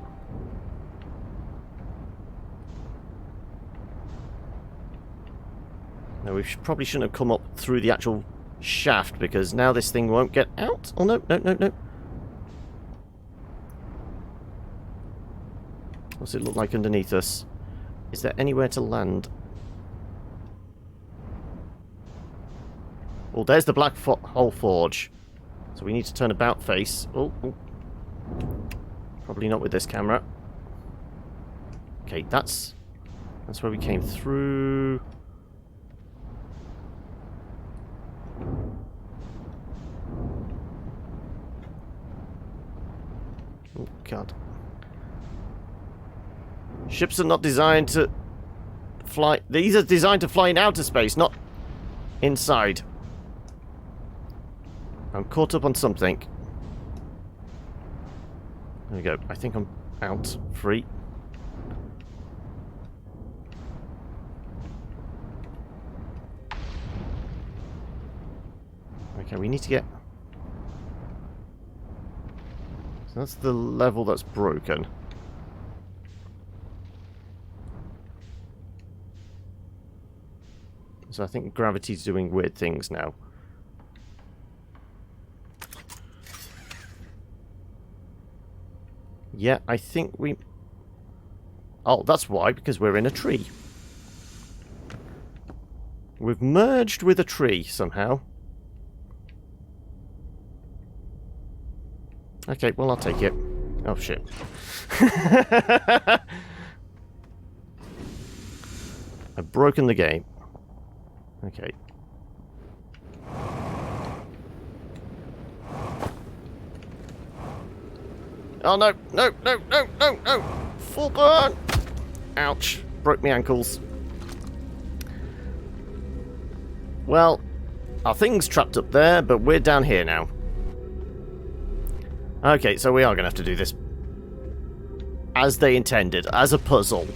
we probably shouldn't have come up through the actual shaft, because now this thing won't get out. Oh, no, no, no, no. What's it look like underneath us? Is there anywhere to land? Oh, there's the black hole forge. So we need to turn about face. Oh, oh. Probably not with this camera. Okay, that's where we came through. Oh, God. Ships are not designed to fly. These are designed to fly in outer space, not inside. I'm caught up on something. There we go. I think I'm out. Free. Okay, we need to get... So that's the level that's broken. So I think gravity's doing weird things now. Yeah, I think we... Oh, that's why, because we're in a tree. We've merged with a tree somehow. Okay, well, I'll take it. Oh, shit. I've broken the game. Okay. Oh, no, no, no, no, no, no! Full burn! Ouch. Broke my ankles. Well, our thing's trapped up there, but we're down here now. Okay, so we are going to have to do this as they intended, as a puzzle.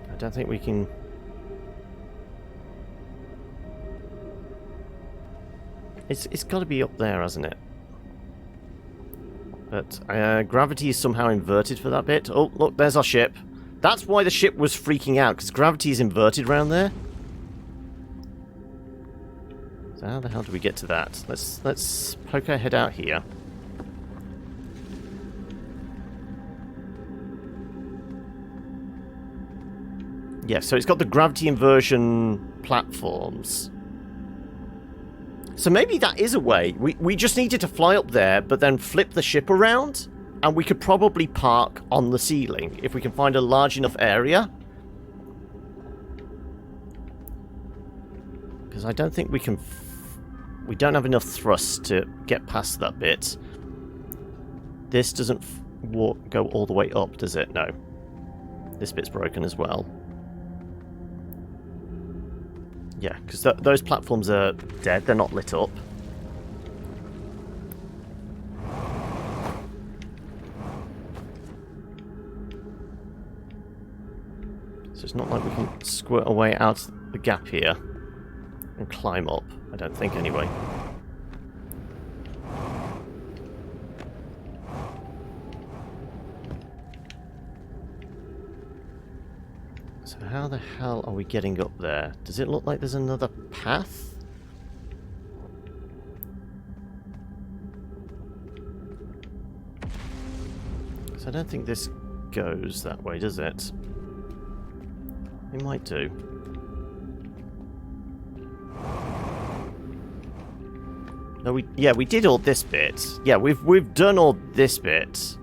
I don't think we can... It's got to be up there, hasn't it? But gravity is somehow inverted for that bit. Oh, look, there's our ship. That's why the ship was freaking out, because gravity is inverted around there. So how the hell do we get to that? Let's poke our head out here. Yeah, so it's got the gravity inversion platforms. So maybe that is a way. We just needed to fly up there, but then flip the ship around, and we could probably park on the ceiling if we can find a large enough area. Because I don't think we can... we don't have enough thrust to get past that bit. This doesn't go all the way up, does it? No. This bit's broken as well. Yeah, because those platforms are dead. They're not lit up. So it's not like we can squirt our way out the gap here and climb up. I don't think, anyway. So how the hell are we getting up there? Does it look like there's another path? So I don't think this goes that way, does it? It might do. No, we did all this bit. Yeah, we've done all this bit.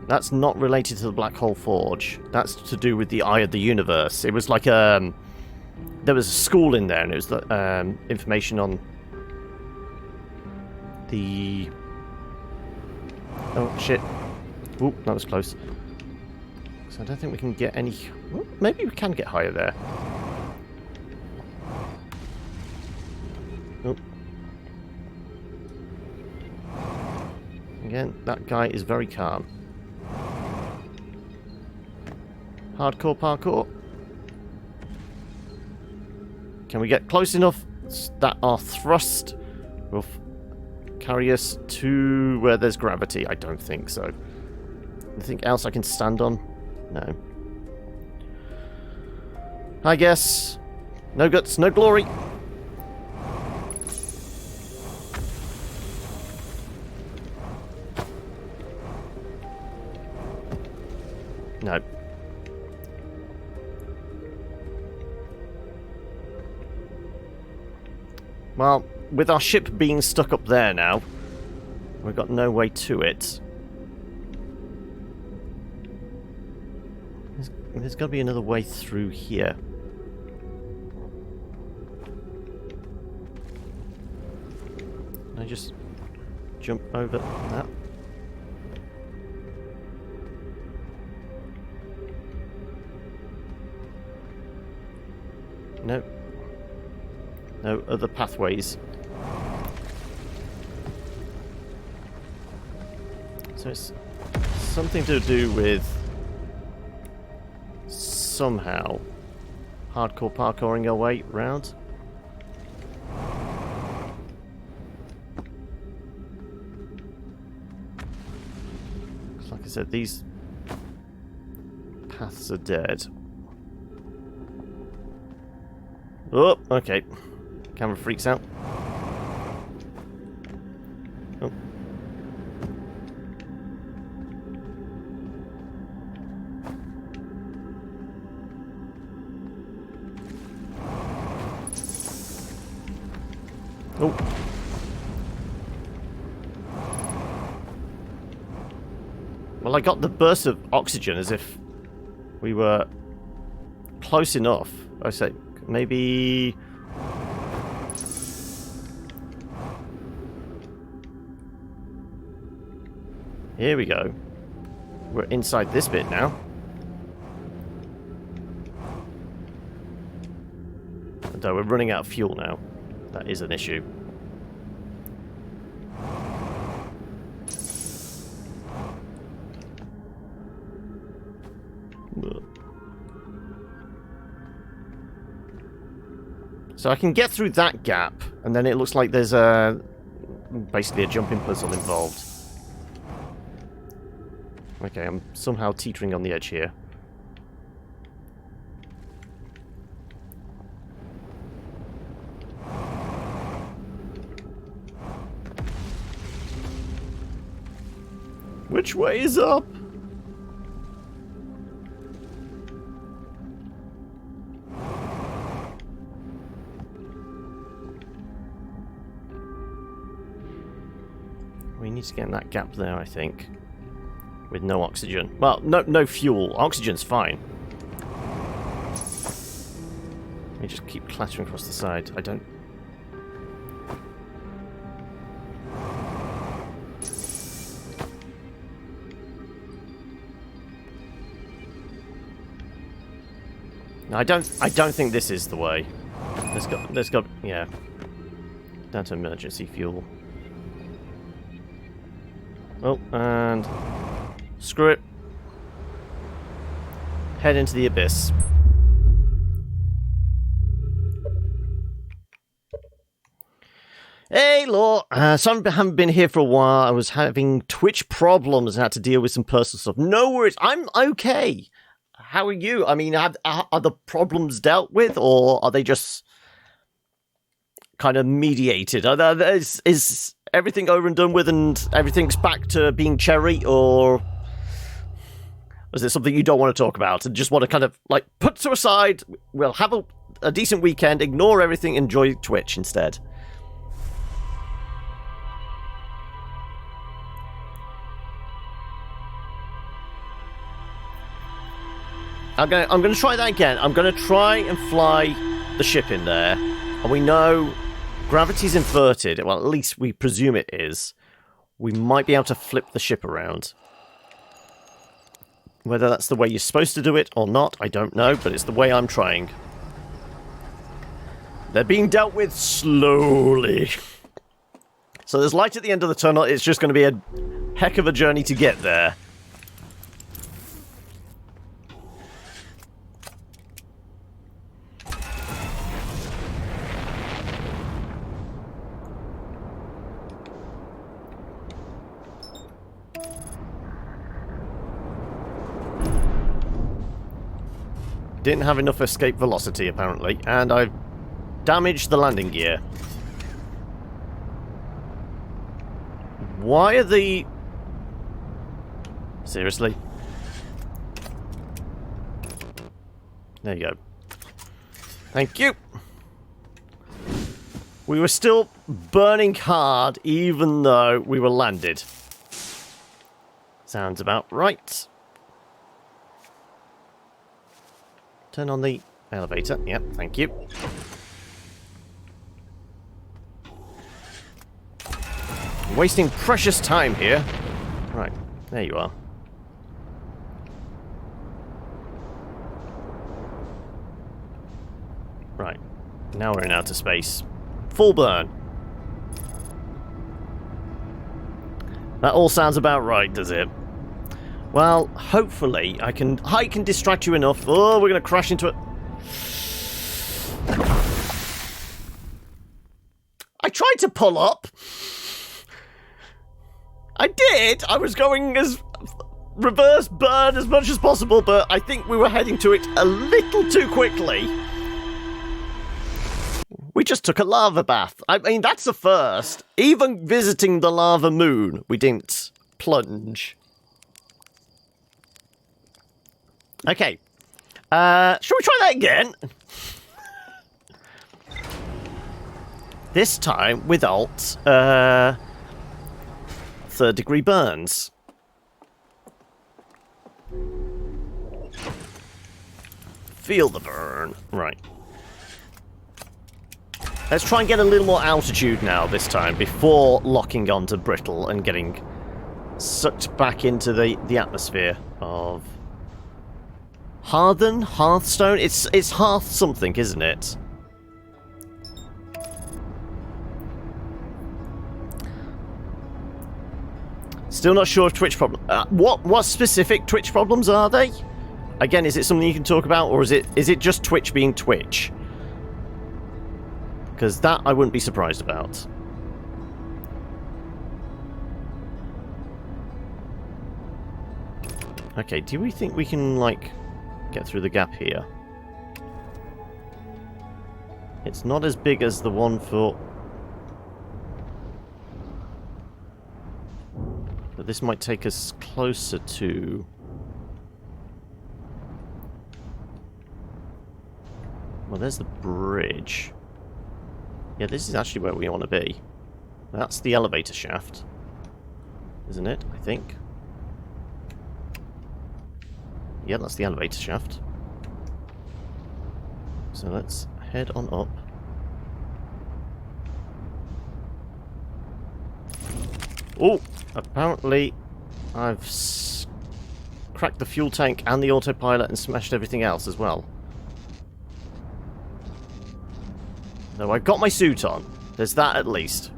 That's not related to the Black Hole Forge. That's to do with the Eye of the Universe. It was like there was a school in there, and it was the information on the... Oh, shit. Oop, that was close. So I don't think we can get any... Oh, maybe we can get higher there. Oh. Again, that guy is very calm. Hardcore parkour. Can we get close enough that our thrust will carry us to where there's gravity? I don't think so. Anything else I can stand on? No. I guess. No guts, no glory. No. Well, with our ship being stuck up there now, we've got no way to it. There's got to be another way through here. Can I just jump over that? No. No other pathways. So it's something to do with somehow hardcore parkouring our way round. Like I said, these paths are dead. Oh, okay. Camera freaks out. Oh. Oh. Well, I got the burst of oxygen as if we were close enough. I say, maybe... Here we go. We're inside this bit now. Although we're running out of fuel now. That is an issue. So I can get through that gap, and then it looks like there's basically a jumping puzzle involved. Okay, I'm somehow teetering on the edge here. Which way is up? We need to get in that gap there, I think. With no oxygen. Well, no fuel. Oxygen's fine. Let me just keep clattering across the side. I don't... No, I don't think this is the way. There's got yeah. Down to emergency fuel. Oh, and screw it. Head into the abyss. Hey, Law. Sorry I haven't been here for a while. I was having Twitch problems and had to deal with some personal stuff. No worries. I'm okay. How are you? I mean, are the problems dealt with, or are they just kind of mediated? Is everything over and done with and everything's back to being cherry, or is it something you don't want to talk about and just want to kind of, like, put to aside, we'll have a decent weekend, ignore everything, enjoy Twitch instead? I'm gonna try that again. I'm gonna try and fly the ship in there. And we know gravity's inverted. Well, at least we presume it is. We might be able to flip the ship around. Whether that's the way you're supposed to do it or not, I don't know, but it's the way I'm trying. They're being dealt with slowly. So there's light at the end of the tunnel. It's just going to be a heck of a journey to get there. didn't have enough escape velocity, apparently, and I've damaged the landing gear. Why are the... Seriously? There you go. Thank you! We were still burning hard, even though we were landed. Sounds about right. Turn on the elevator. Yep, thank you. I'm wasting precious time here. Right, there you are. Right, now we're in outer space. Full burn. That all sounds about right, does it? Well, hopefully I can distract you enough. Oh, we're going to crash into it. I tried to pull up. I did. I was going as reverse burn as much as possible, but I think we were heading to it a little too quickly. We just took a lava bath. I mean, that's a first. Even visiting the lava moon, we didn't plunge. Okay. Shall we try that again? This time without third-degree burns. Feel the burn. Right. Let's try and get a little more altitude now this time before locking onto brittle and getting sucked back into the atmosphere of Hearthstone. It's Hearth something, isn't it? Still not sure of Twitch problem. What specific Twitch problems are they? Again, is it something you can talk about, or is it just Twitch being Twitch? Because that I wouldn't be surprised about. Okay, do we think we can, like, get through the gap here? It's not as big as the one for... But this might take us closer to... Well, there's the bridge. Yeah, this is actually where we want to be. That's the elevator shaft. Isn't it? I think. Yeah, that's the elevator shaft. So let's head on up. Oh! Apparently I've cracked the fuel tank and the autopilot and smashed everything else as well. No, I've got my suit on. There's that at least.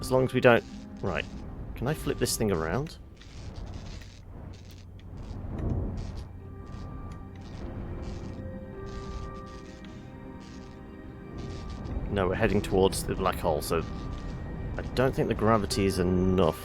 As long as we don't... Right. Can I flip this thing around? No, we're heading towards the black hole, so I don't think the gravity is enough.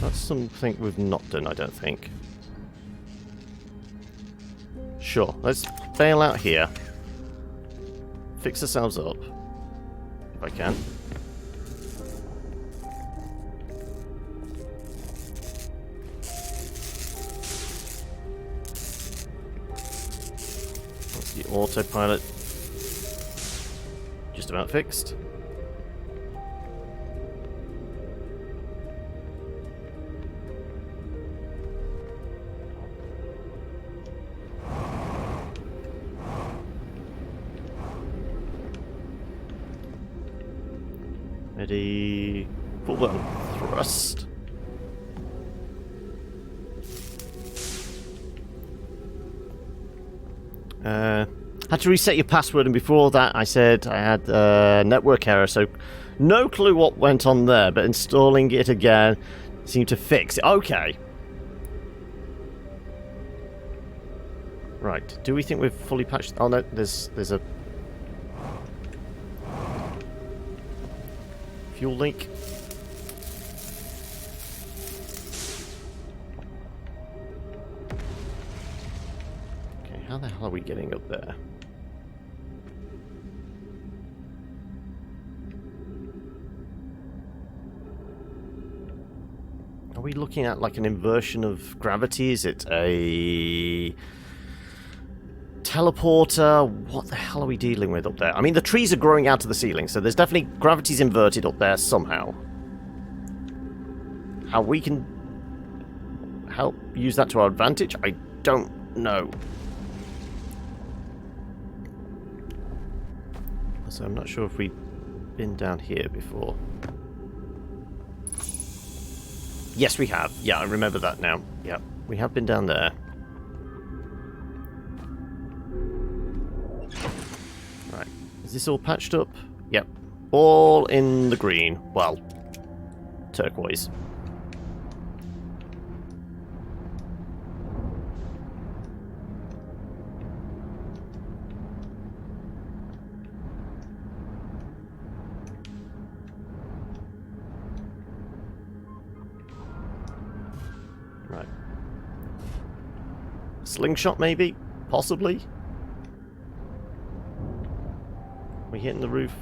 That's something we've not done, I don't think. Sure, let's bail out here. Fix ourselves up. If I can. That's the autopilot. Just about fixed. Ready, full burn thrust. Had to reset your password, and before that I said I had a network error, so no clue what went on there, but installing it again seemed to fix it. Okay. Right, do we think we've fully patched... Oh no, there's a... fuel leak. Okay, how the hell are we getting up there? Are we looking at like an inversion of gravity? Is it a teleporter? What the hell are we dealing with up there? I mean, the trees are growing out of the ceiling, so there's definitely gravity's inverted up there somehow. How we can help use that to our advantage, I don't know. So I'm not sure if we've been down here before. Yes, we have. Yeah, I remember that now. Yeah, we have been down there. Right. Is this all patched up? Yep. All in the green. Well, turquoise. Right. Slingshot, maybe? Possibly? We hitting the roof?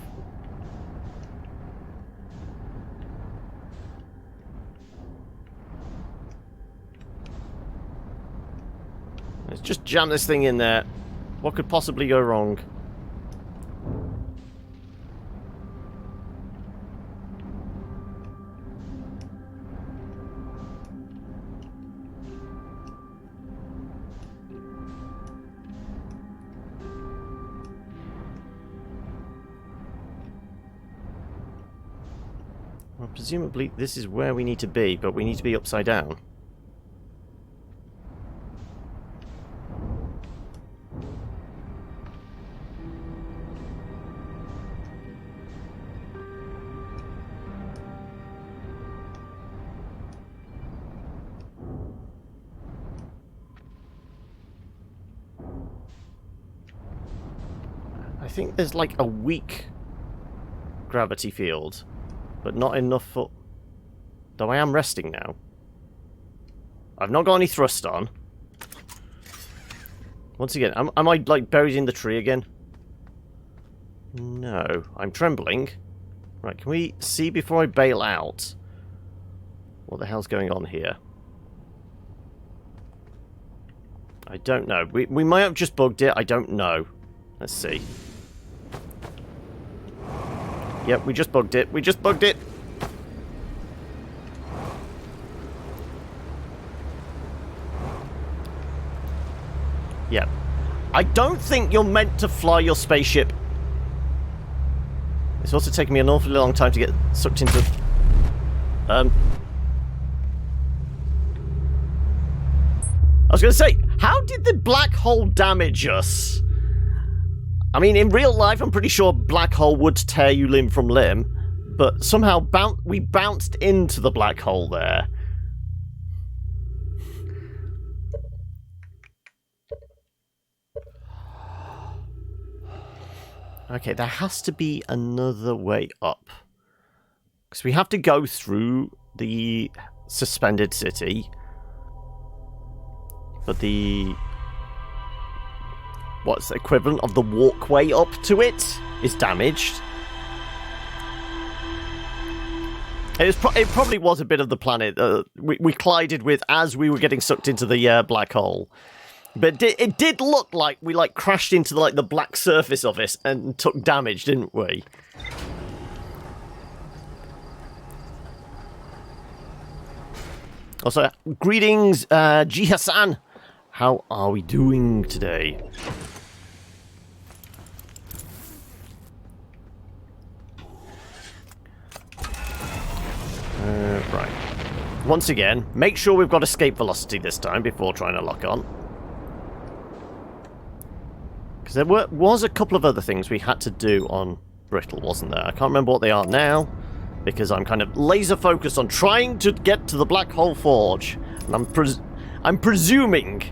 Let's just jam this thing in there. What could possibly go wrong? Well, presumably this is where we need to be, but we need to be upside down. I think there's like a weak gravity field, but not enough for... Though I am resting now. I've not got any thrust on. Once again, am I like buried in the tree again? No, I'm trembling. Right, can we see before I bail out what the hell's going on here? I don't know. We might have just bugged it. I don't know. Let's see. Yep, we just bugged it. We just bugged it. Yep. I don't think you're meant to fly your spaceship. It's also taken me an awfully long time to get sucked into... I was going to say, how did the black hole damage us? I mean, in real life, I'm pretty sure black hole would tear you limb from limb, but somehow we bounced into the black hole there. Okay, there has to be another way up. Because we have to go through the suspended city. But the... what's the equivalent of the walkway up to it is damaged. It probably was a bit of the planet we collided with as we were getting sucked into the black hole. But it did look like we like crashed into the black surface of it and took damage, didn't we? Also, greetings, G Hassan. How are we doing today? Right. Once again, make sure we've got escape velocity this time before trying to lock on. Because there was a couple of other things we had to do on Brittle, wasn't there? I can't remember what they are now, because I'm kind of laser focused on trying to get to the Black Hole Forge. And I'm presuming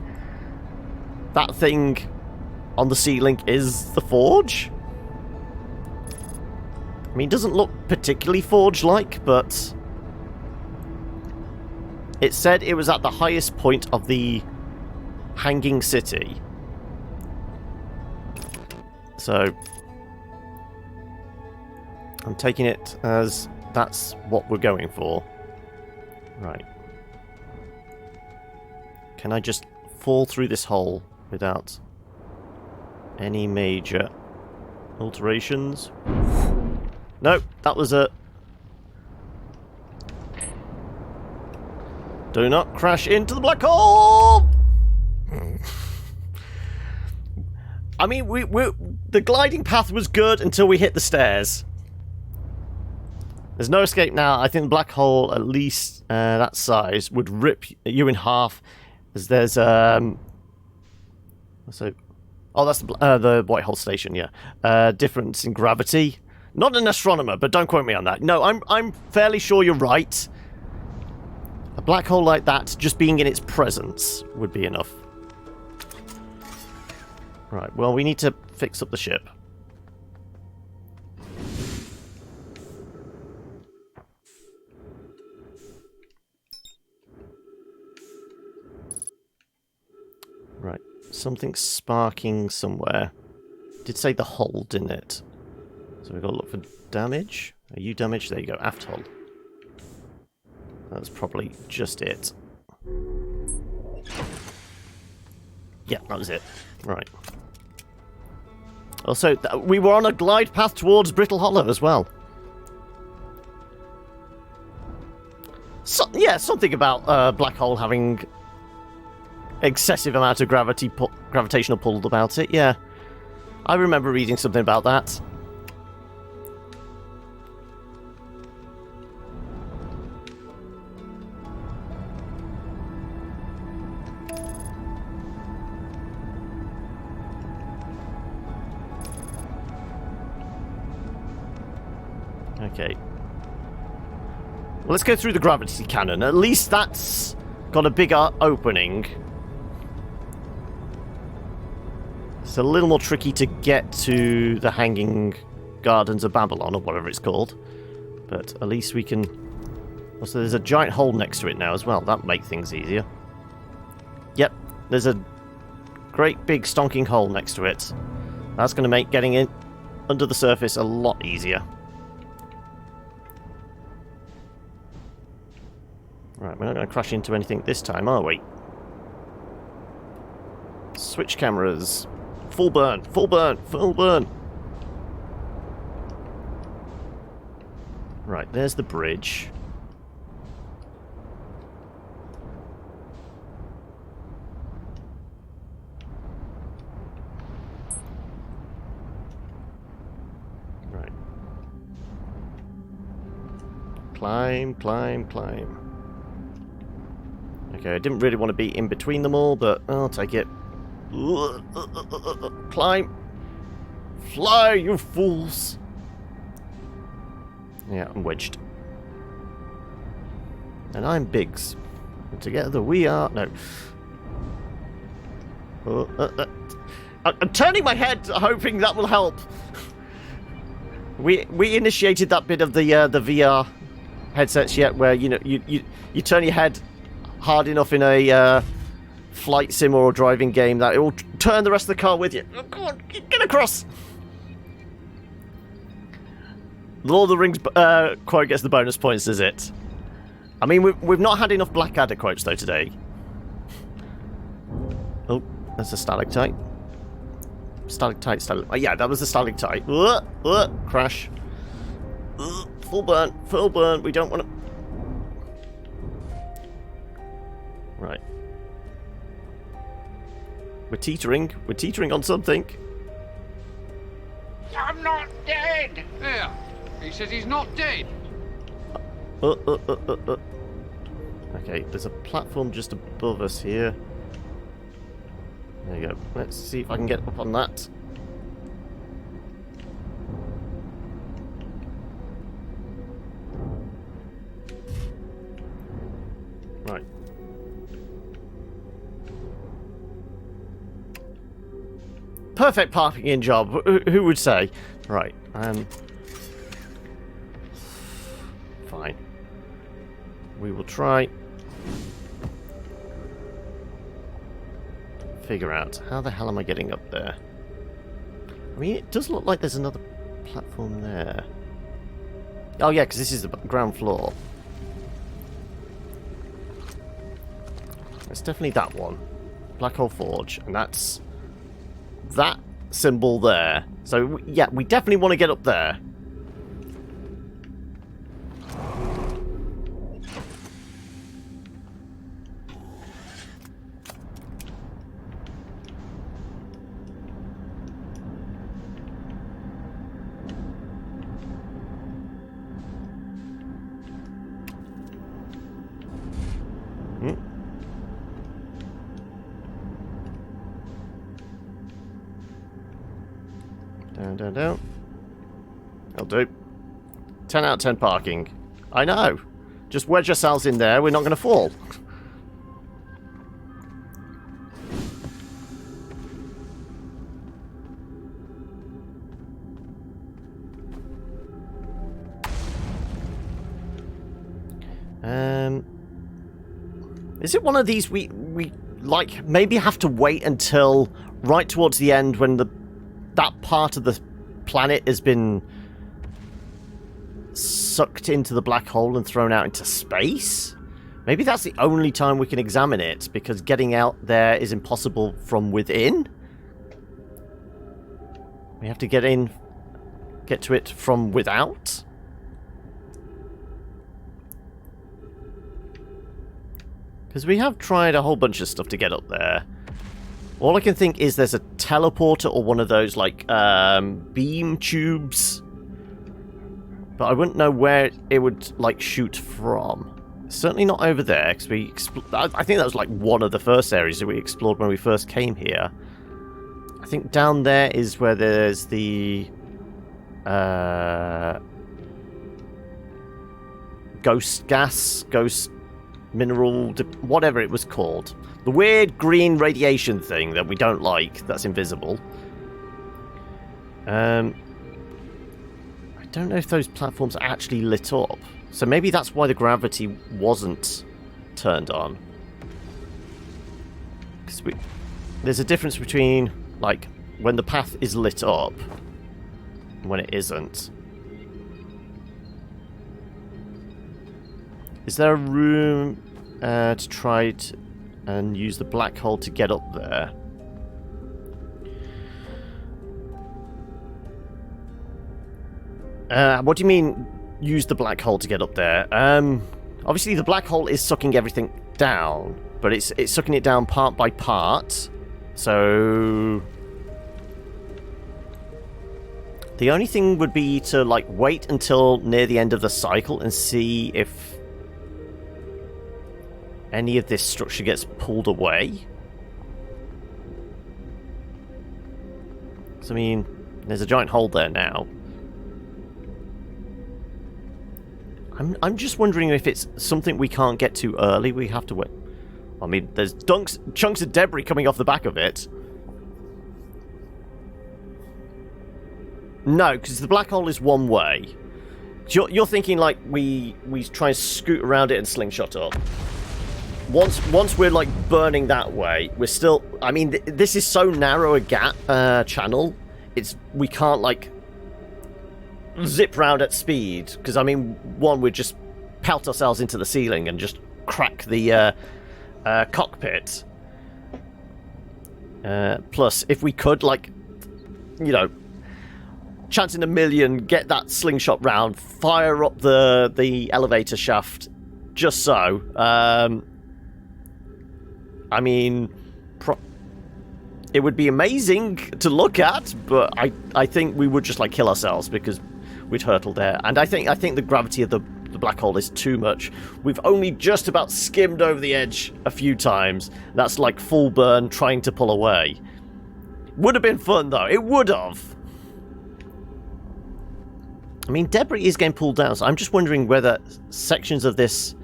that thing on the ceiling is the forge? I mean, it doesn't look particularly forge-like, but it said it was at the highest point of the hanging city. So I'm taking it as that's what we're going for. Right. Can I just fall through this hole without any major alterations? No, that was a... Do not crash into the black hole! I mean, the gliding path was good until we hit the stairs. There's no escape now. I think the black hole, at least that size, would rip you in half. As there's so, oh, that's the White Hole Station. Yeah, difference in gravity. Not an astronomer, but don't quote me on that. No, I'm fairly sure you're right. A black hole like that, just being in its presence, would be enough. Right, well, we need to fix up the ship. Right, something's sparking somewhere. Did say the hull, didn't it? So we've got to look for damage. Are you damaged? There you go, aft hull. That's probably just it. Yeah, that was it. Right. Also, we were on a glide path towards Brittle Hollow as well. So, yeah, something about black hole having excessive amount of gravitational pull about it, yeah. I remember reading something about that. Okay. Well, let's go through the gravity cannon. At least that's got a bigger opening. It's a little more tricky to get to the Hanging Gardens of Babylon, or whatever it's called. But at least we can... Also, there's a giant hole next to it now as well. That'll make things easier. Yep, there's a great big stonking hole next to it. That's going to make getting in under the surface a lot easier. Right, we're not going to crash into anything this time, are we? Switch cameras. Full burn, full burn, full burn. Right, there's the bridge. Right. Climb, climb, climb. Okay, I didn't really want to be in between them all, but I'll take it. Climb! Fly, you fools! Yeah, I'm wedged. And I'm Biggs. And together we are... No. I'm turning my head, hoping that will help. We initiated that bit of the VR headsets yet, where you turn your head hard enough in a flight sim or a driving game that it will turn the rest of the car with you. Oh, come on, get across! The Lord of the Rings quote gets the bonus points, does it? I mean, we've not had enough Blackadder quotes, though, today. Oh, that's a stalactite. Stalactite, stalactite. Oh, yeah, that was a stalactite. Crash. Full burn. We don't want to... Right. We're teetering on something. I'm not dead! Yeah, he says he's not dead. Okay, there's a platform just above us here. There you go. Let's see if I can get up on that. Right. Perfect parking job. Who would say? Right. Fine. We will try. Figure out how the hell am I getting up there. I mean, it does look like there's another platform there. Oh yeah, because this is the ground floor. It's definitely that one. Black Hole Forge. And that's that symbol there. So, yeah, we definitely want to get up there. Down. That'll do. 10 out of 10 parking. I know. Just wedge ourselves in there. We're not going to fall. Is it one of these we like maybe have to wait until right towards the end when that part of the planet has been sucked into the black hole and thrown out into space? Maybe that's the only time we can examine it, because getting out there is impossible from within. We have to get to it from without. Because we have tried a whole bunch of stuff to get up there. All I can think is there's a teleporter or one of those, like, beam tubes. But I wouldn't know where it would, like, shoot from. Certainly not over there, because I think that was, like, one of the first areas that we explored when we first came here. I think down there is where there's the... ghost gas, ghost mineral, whatever it was called. The weird green radiation thing that we don't like, that's invisible. I don't know if those platforms are actually lit up. So maybe that's why the gravity wasn't turned on. Because there's a difference between, like, when the path is lit up and when it isn't. Is there a room to try and use the black hole to get up there? What do you mean, use the black hole to get up there? Obviously, the black hole is sucking everything down, but it's sucking it down part by part. So the only thing would be to, like, wait until near the end of the cycle and see if any of this structure gets pulled away. So, I mean, there's a giant hole there now. I'm just wondering if it's something we can't get to early. We have to wait. I mean, there's chunks of debris coming off the back of it. No, because the black hole is one way. You're thinking like we try and scoot around it and slingshot up. Once we're, like, burning that way, we're still... I mean, this is so narrow a gap channel. We can't, like, zip round at speed. Because, I mean, one, we'd just pelt ourselves into the ceiling and just crack the cockpit. Plus, if we could, like, you know, chance in a million, get that slingshot round, fire up the elevator shaft, just so... I mean, it would be amazing to look at, but I think we would just, like, kill ourselves because we'd hurtle there. And I think the gravity of the black hole is too much. We've only just about skimmed over the edge a few times. That's like full burn trying to pull away. Would have been fun, though. It would have. I mean, debris is getting pulled down, so I'm just wondering whether sections of this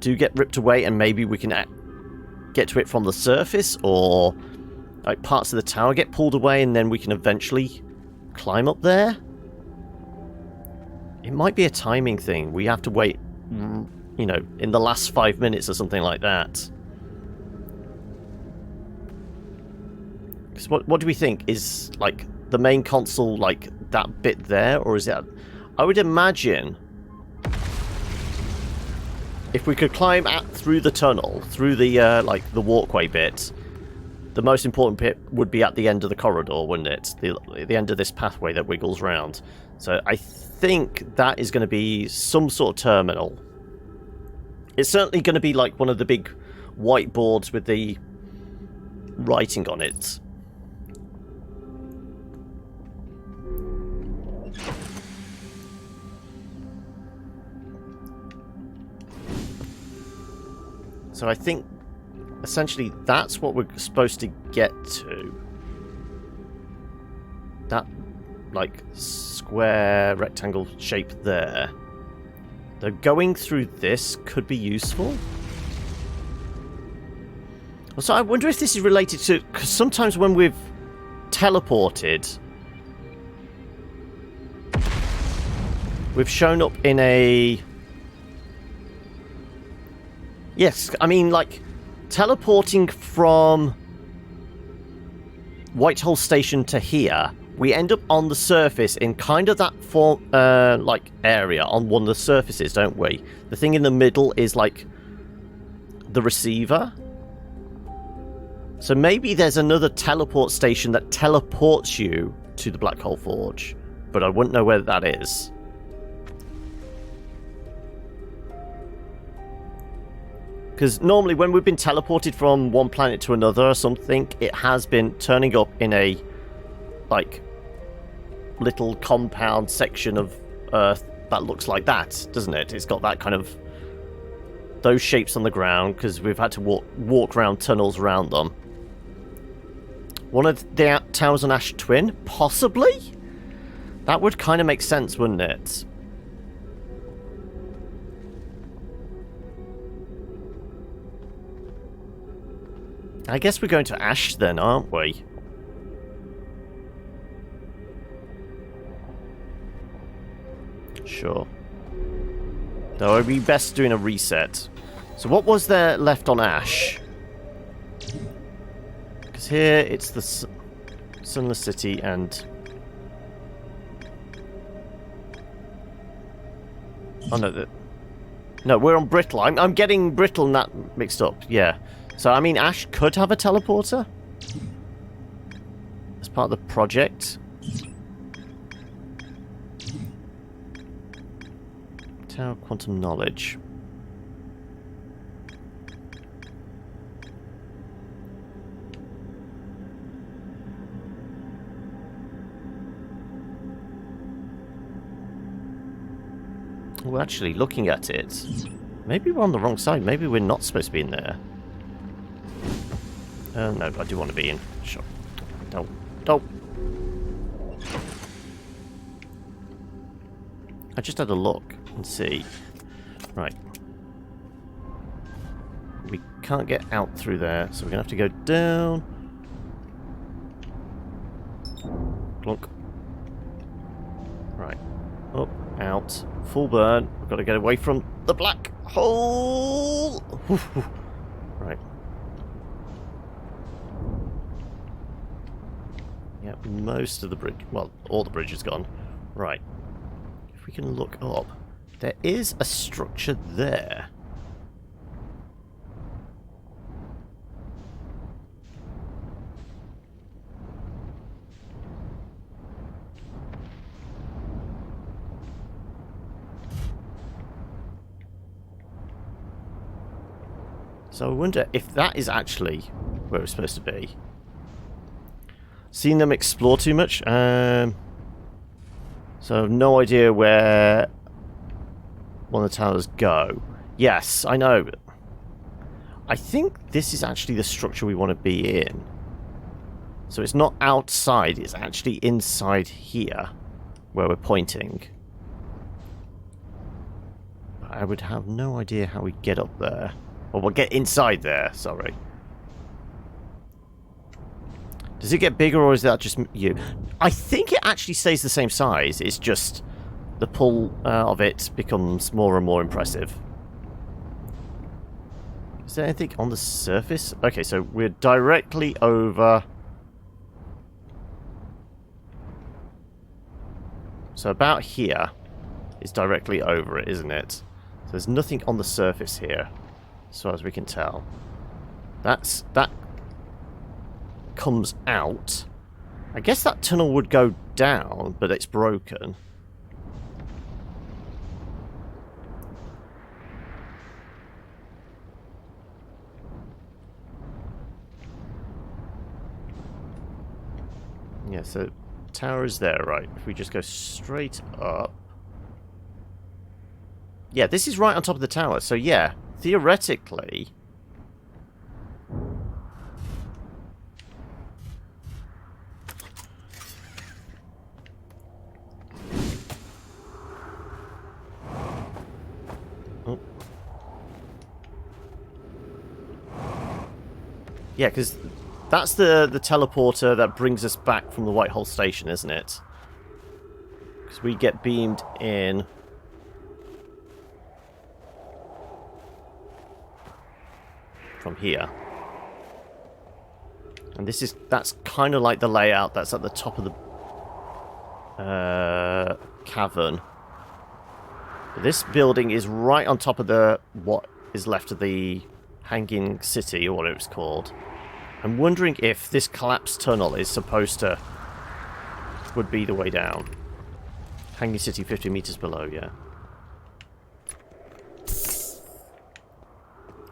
do get ripped away and maybe we can get to it from the surface, or like parts of the tower get pulled away and then we can eventually climb up there. It might be a timing thing. We have to wait, you know, in the last 5 minutes or something like that. So what do we think? Is, like, the main console, like, that bit there? Or is that... I would imagine... if we could climb through the tunnel, through the, like, the walkway bit, the most important bit would be at the end of the corridor, wouldn't it? The end of this pathway that wiggles round. So I think that is going to be some sort of terminal. It's certainly going to be, like, one of the big whiteboards with the writing on it. So I think, essentially, that's what we're supposed to get to. That, like, square rectangle shape there. Though going through this could be useful. So I wonder if this is related to... because sometimes when we've teleported, we've shown up in a... yes, I mean, like, teleporting from Whitehall Station to here, we end up on the surface in kind of that like, area on one of the surfaces, don't we? The thing in the middle is, like, the receiver. So maybe there's another teleport station that teleports you to the Black Hole Forge, but I wouldn't know where that is. Because normally when we've been teleported from one planet to another or something, it has been turning up in a, like, little compound section of Earth that looks like that, doesn't it? It's got that kind of... those shapes on the ground, because we've had to walk around tunnels around them. One of the towers on Ash Twin? Possibly? That would kind of make sense, wouldn't it? I guess we're going to Ash then, aren't we? Sure. Though it would be best doing a reset. So what was there left on Ash? Because here it's the Sunless City and... oh no, no, we're on Brittle. I'm getting Brittle and that mixed up, yeah. So, I mean, Ash could have a teleporter as part of the project. Tower Quantum Knowledge. Well, actually, looking at it, maybe we're on the wrong side. Maybe we're not supposed to be in there. No, I do want to be in. Sure. Don't. I just had a look and see. Right. We can't get out through there, so we're going to have to go down. Clunk. Right. Up, out. Full burn. We've got to get away from the black hole. Right. Yeah, most of the bridge... well, all the bridge is gone. Right. If we can look up, there is a structure there. So I wonder if that is actually where we're supposed to be. Seen them explore too much? So I have no idea where one of the towers go. Yes, I know. I think this is actually the structure we want to be in. So it's not outside, it's actually inside here where we're pointing. I would have no idea how we get up there. Or we'll get inside there, sorry. Does it get bigger or is that just you? I think it actually stays the same size. It's just the pull of it becomes more and more impressive. Is there anything on the surface? Okay, so we're directly over... So about here is directly over it, isn't it? So there's nothing on the surface here, as far as we can tell. That comes out. I guess that tunnel would go down, but it's broken. Yeah, so tower is there, right? If we just go straight up. Yeah, this is right on top of the tower, so yeah, theoretically... Oh. Yeah, because that's the teleporter that brings us back from the Whitehall station, isn't it? Because we get beamed in... from here. And that's kind of like the layout that's at the top of the cavern. This building is right on top of what is left of the Hanging City, or what it was called. I'm wondering if this collapsed tunnel is supposed to... would be the way down. Hanging City 50 meters below, yeah.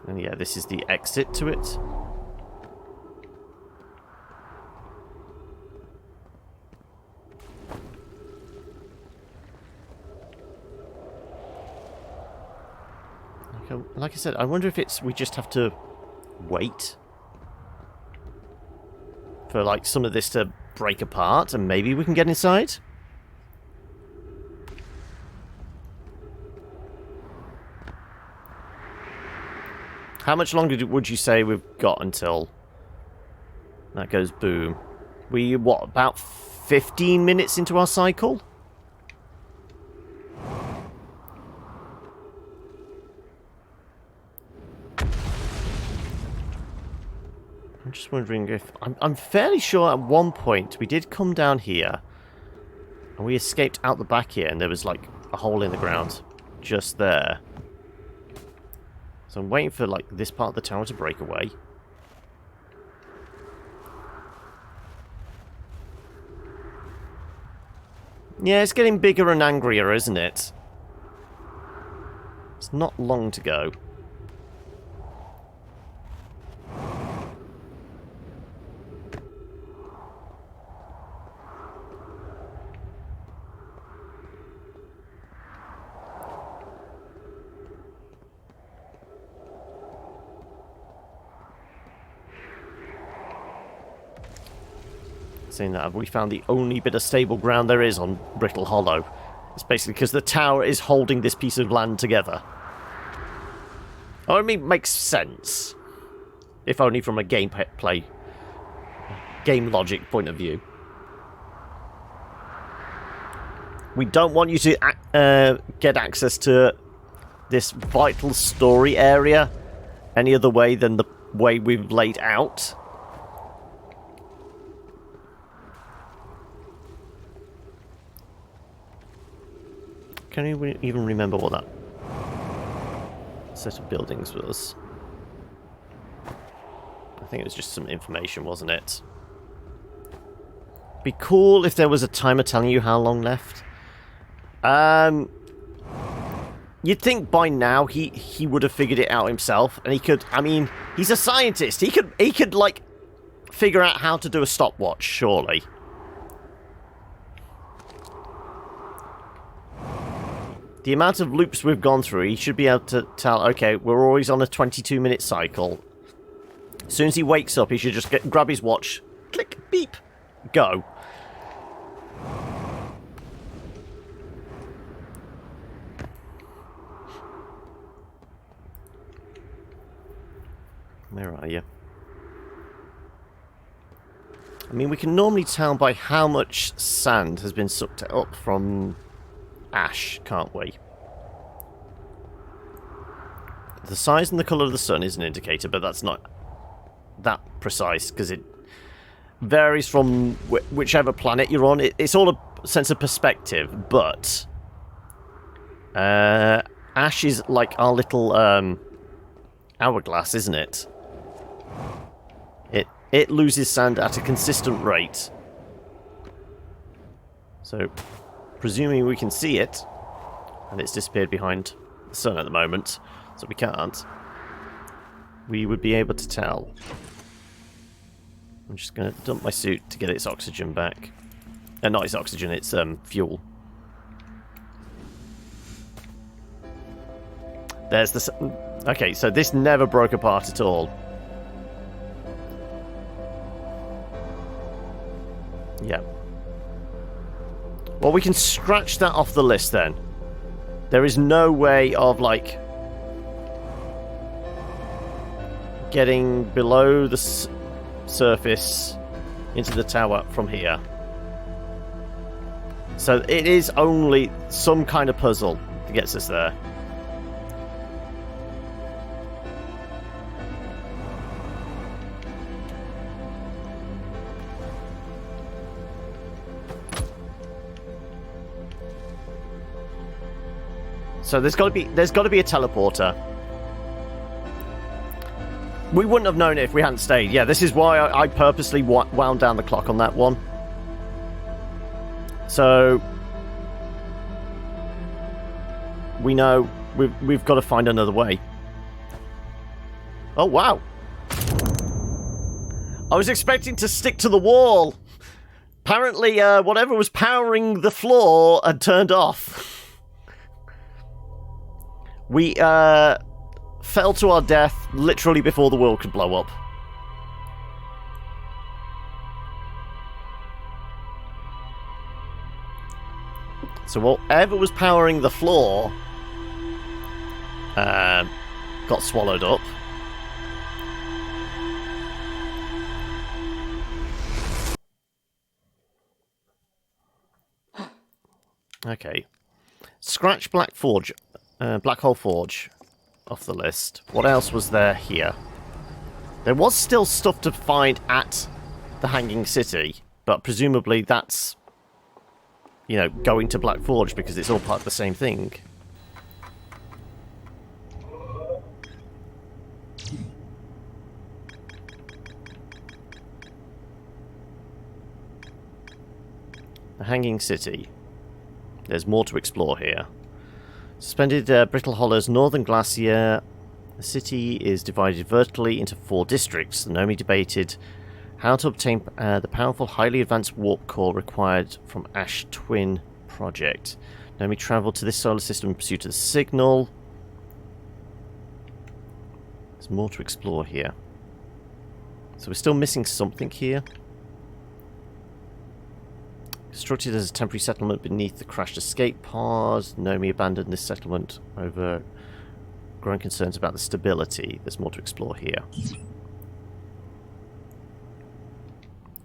And yeah, this is the exit to it. Like I said, I wonder if we just have to wait for like some of this to break apart and maybe we can get inside. How much longer would you say we've got until that goes boom? What, about 15 minutes into our cycle? I'm just wondering if... I'm fairly sure at one point we did come down here and we escaped out the back here and there was like a hole in the ground just there. So I'm waiting for like this part of the tower to break away. Yeah, it's getting bigger and angrier, isn't it? It's not long to go. Saying that, have we found the only bit of stable ground there is on Brittle Hollow? It's basically because the tower is holding this piece of land together. Oh, I mean, it makes sense. If only from a game logic point of view. We don't want you to get access to this vital story area any other way than the way we've laid out. Can you even remember what that set of buildings was? I think it was just some information, wasn't it? Be cool if there was a timer telling you how long left. You'd think by now he would have figured it out himself, and he could. I mean, he's a scientist. He could like figure out how to do a stopwatch, surely. The amount of loops we've gone through, he should be able to tell, okay, we're always on a 22-minute cycle. As soon as he wakes up, he should just grab his watch, click, beep, go. Where are you? I mean, we can normally tell by how much sand has been sucked up from ash, can't we? The size and the colour of the sun is an indicator, but that's not that precise, because it varies from whichever planet you're on. It's all a sense of perspective, but ash is like our little hourglass, isn't it? It loses sand at a consistent rate. So, presuming we can see it, and it's disappeared behind the sun at the moment, so we can't, we would be able to tell. I'm just going to dump my suit to get its oxygen back. Not its oxygen, its fuel. There's the... Okay, so this never broke apart at all. Yeah. Well, we can scratch that off the list then. There is no way of, like, getting below the surface into the tower from here. So it is only some kind of puzzle that gets us there. So there's got to be a teleporter. We wouldn't have known it if we hadn't stayed. Yeah, this is why I purposely wound down the clock on that one. So we know we've got to find another way. Oh wow! I was expecting to stick to the wall. Apparently, whatever was powering the floor had turned off. We fell to our death literally before the world could blow up. So whatever was powering the floor got swallowed up. Okay. Scratch Black Hole Forge off the list. What else was there here? There was still stuff to find at the Hanging City, but presumably that's, you know, going to Black Forge because it's all part of the same thing. The Hanging City. There's more to explore here. Suspended Brittle Hollow's northern glacier. The city is divided vertically into 4 districts. The Nomi debated how to obtain the powerful, highly advanced warp core required from Ash Twin project. Nomi travelled to this solar system in pursuit of the signal. There's more to explore here. So we're still missing something here. Constructed as a temporary settlement beneath the crashed escape pods, Nomi abandoned this settlement over growing concerns about the stability. There's more to explore here.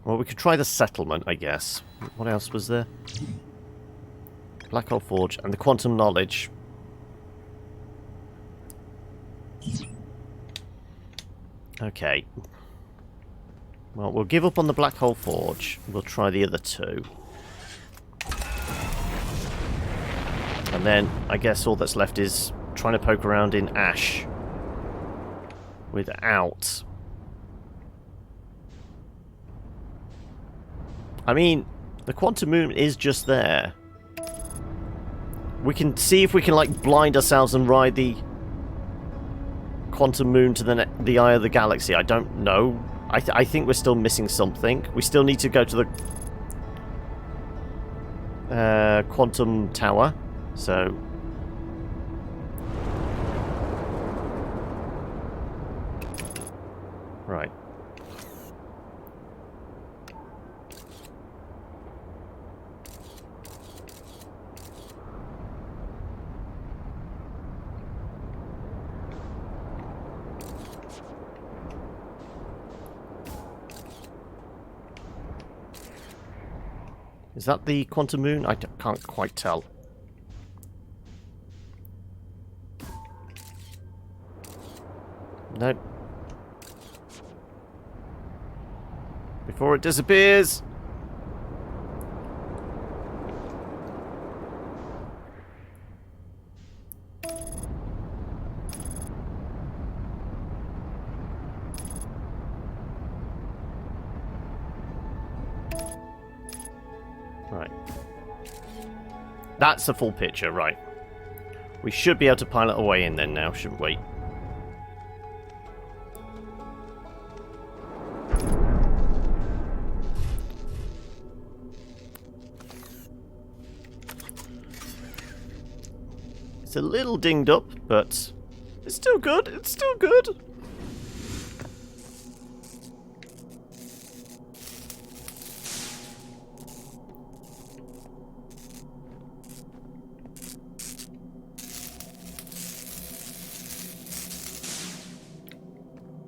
Well, we could try the settlement, I guess. What else was there? Black Hole Forge and the Quantum Knowledge. Okay. Well, we'll give up on the Black Hole Forge. We'll try the other 2. And then, I guess all that's left is trying to poke around in Ash. Without... I mean, the Quantum Moon is just there. We can see if we can, like, blind ourselves and ride the Quantum Moon to the eye of the galaxy. I don't know. I think we're still missing something. We still need to go to the Quantum Tower. So... Right. Is that the quantum moon? I can't quite tell. Nope. Before it disappears. Right. That's the full picture, right. We should be able to pilot our way in then now, shouldn't we? It's a little dinged up, but it's still good. It's still good.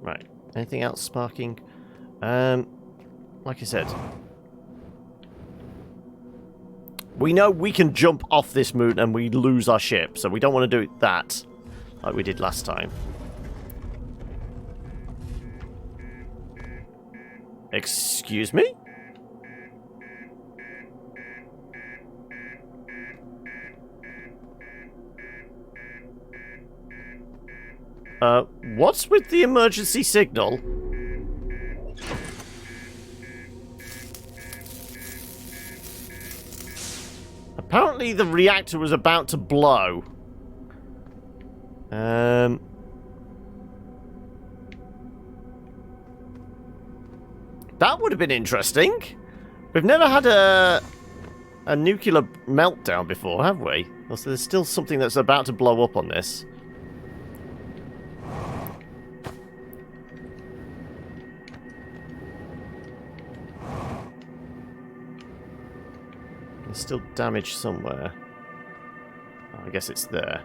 Right. Anything else sparking? Like I said, we know we can jump off this moon and we lose our ship, so we don't want to do that like we did last time. Excuse me? What's with the emergency signal? Apparently the reactor was about to blow. That would have been interesting. We've never had a nuclear meltdown before, have we? Also, there's still something that's about to blow up on this. There's still damage somewhere. Oh, I guess it's there.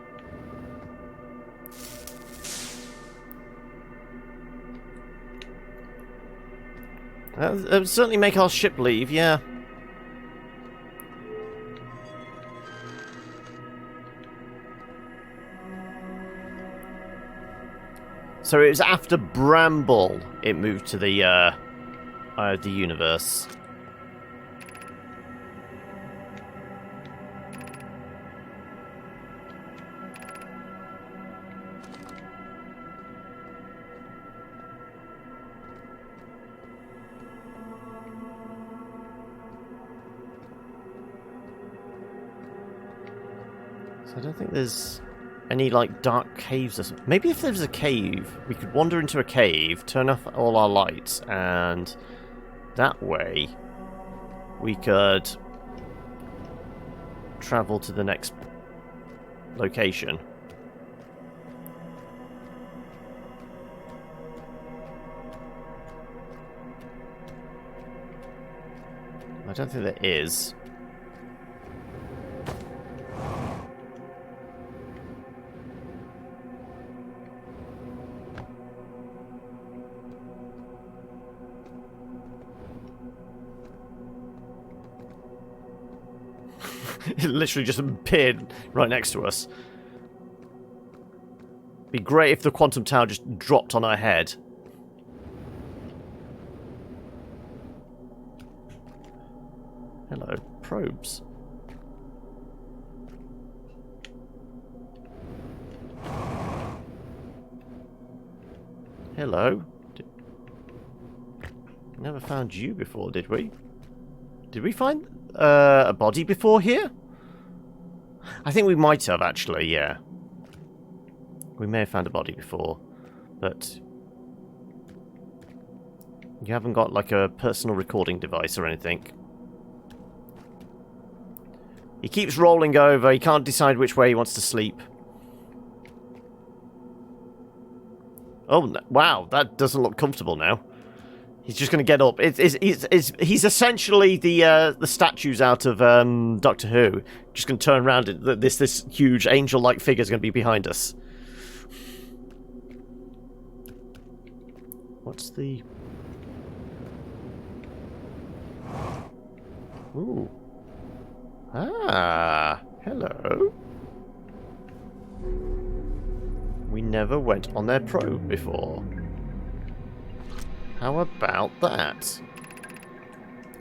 That would certainly make our ship leave, yeah. So it was after Bramble it moved to the universe. So I don't think there's any, like, dark caves or something. Maybe if there's a cave, we could wander into a cave, turn off all our lights, and that way we could travel to the next location. I don't think there is. It literally just appeared right next to us. Be great if the quantum tower just dropped on our head. Hello, probes. Hello. Never found you before, did we? Did we find a body before here? I think we might have, actually, yeah. We may have found a body before, but you haven't got, like, a personal recording device or anything. He keeps rolling over, he can't decide which way he wants to sleep. Oh, wow, that doesn't look comfortable now. He's just going to get up. He's essentially the statues out of Doctor Who. Just going to turn around. This huge angel-like figure is going to be behind us. What's the... Ooh. Ah, hello. We never went on their probe before. How about that?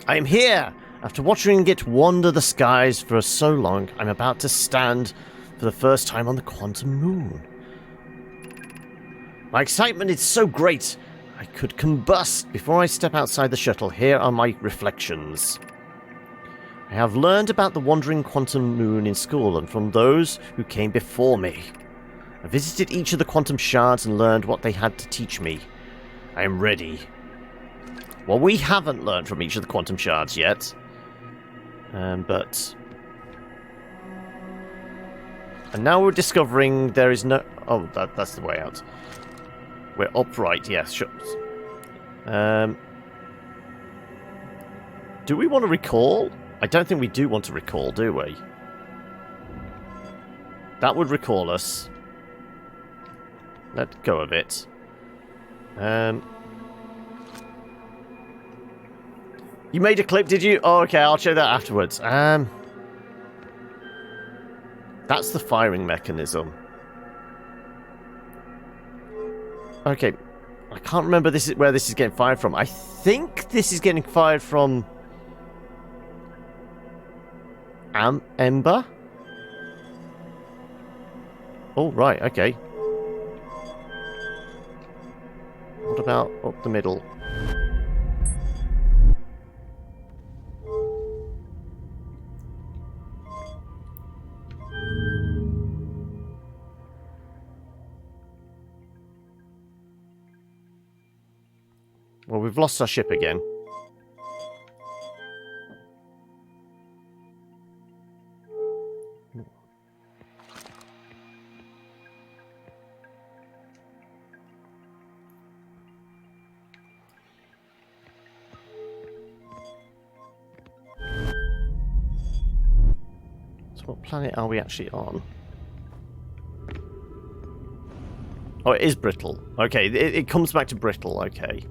I am here! After watching it wander the skies for so long, I'm about to stand for the first time on the quantum moon. My excitement is so great, I could combust. Before I step outside the shuttle, here are my reflections. I have learned about the wandering quantum moon in school and from those who came before me. I visited each of the quantum shards and learned what they had to teach me. I am ready. Well, we haven't learned from each of the quantum shards yet. But... And now we're discovering there is no... Oh, that's the way out. We're upright, yes, sure. Do we want to recall? I don't think we do want to recall, do we? That would recall us. Let go of it. You made a clip, did you? Oh, okay, I'll show that afterwards. That's the firing mechanism. Okay, I can't remember where this is getting fired from. I think this is getting fired from... Ember? Oh, right, okay. What about up the middle? Well, we've lost our ship again. So what planet are we actually on? Oh, it is brittle. Okay, it comes back to brittle, okay.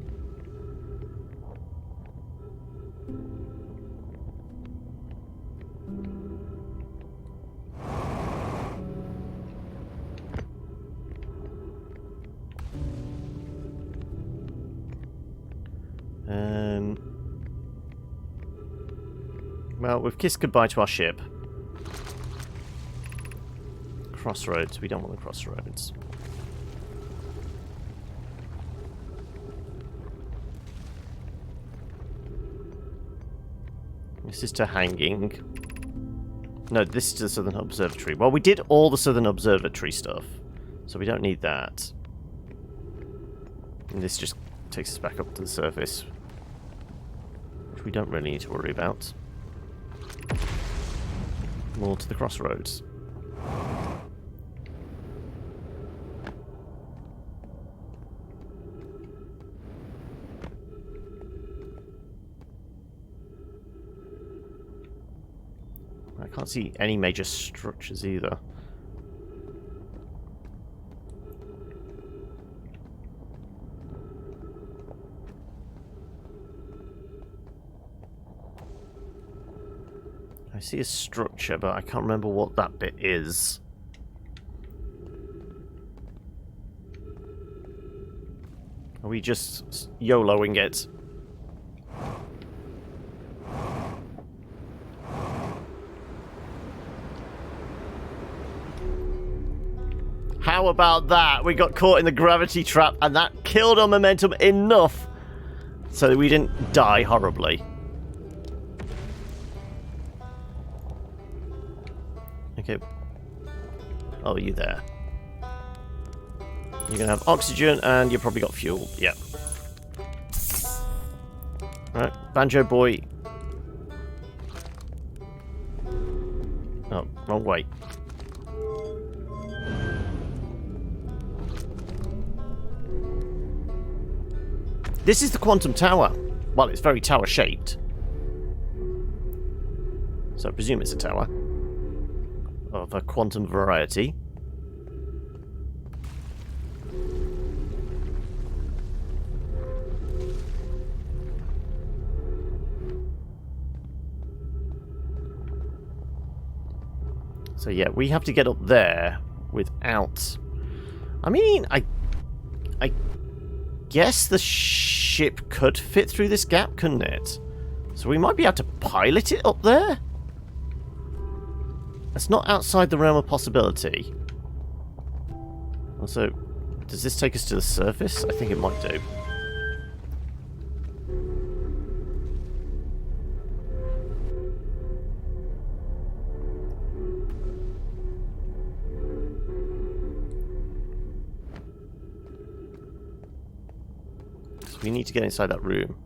Well, we've kissed goodbye to our ship. Crossroads. We don't want the crossroads. This is to hanging. No, this is to the Southern Observatory. Well, we did all the Southern Observatory stuff, so we don't need that. And this just takes us back up to the surface, which we don't really need to worry about. More to the crossroads. I can't see any major structures either. I see a structure, but I can't remember what that bit is. Are we just YOLOing it? How about that? We got caught in the gravity trap, and that killed our momentum enough so that we didn't die horribly. Okay. Oh, you there. You're gonna have oxygen, and you've probably got fuel. Yeah. Alright, Banjo Boy. Oh, wrong way. This is the quantum tower. Well, it's very tower-shaped. So I presume it's a tower of a quantum variety. So yeah, we have to get up there without... I mean, I guess the ship could fit through this gap, couldn't it? So we might be able to pilot it up there? That's not outside the realm of possibility. Also, does this take us to the surface? I think it might do. So we need to get inside that room.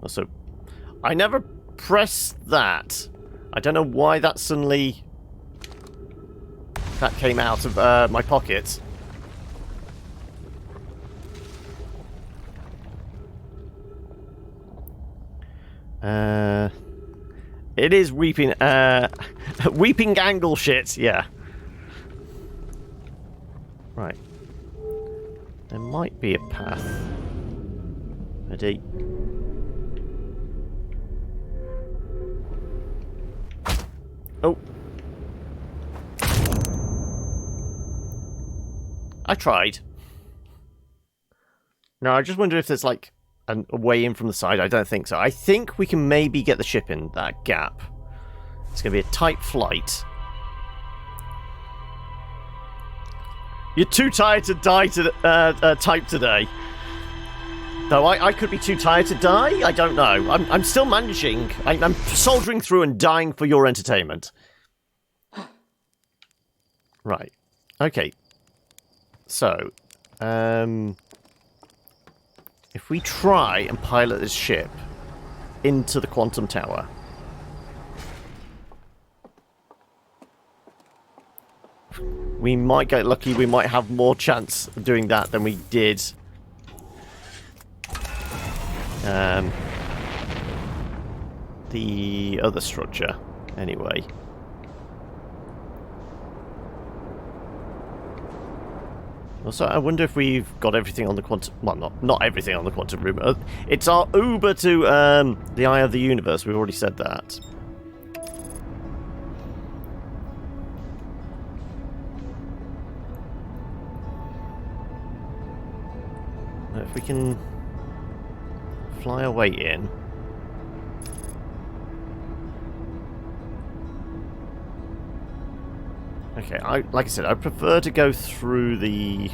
Also, I never pressed that. I don't know why that suddenly... that came out of my pocket. It is weeping, weeping angle shit, yeah. Right. There might be a path. Ready? Oh. I tried. No, I just wonder if there's like a way in from the side. I don't think so. I think we can maybe get the ship in that gap. It's going to be a tight flight. You're too tired to die to type today. Though I could be too tired to die. I don't know. I'm still managing. I'm soldiering through and dying for your entertainment. Right. Okay. So, if we try and pilot this ship into the quantum tower, we might get lucky. We might have more chance of doing that than we did the other structure, anyway. Also, I wonder if we've got everything on the quantum... Well, not everything on the quantum room. It's our Uber to the Eye of the Universe. We've already said that. If we can fly our way in... Okay, like I said, I prefer to go through the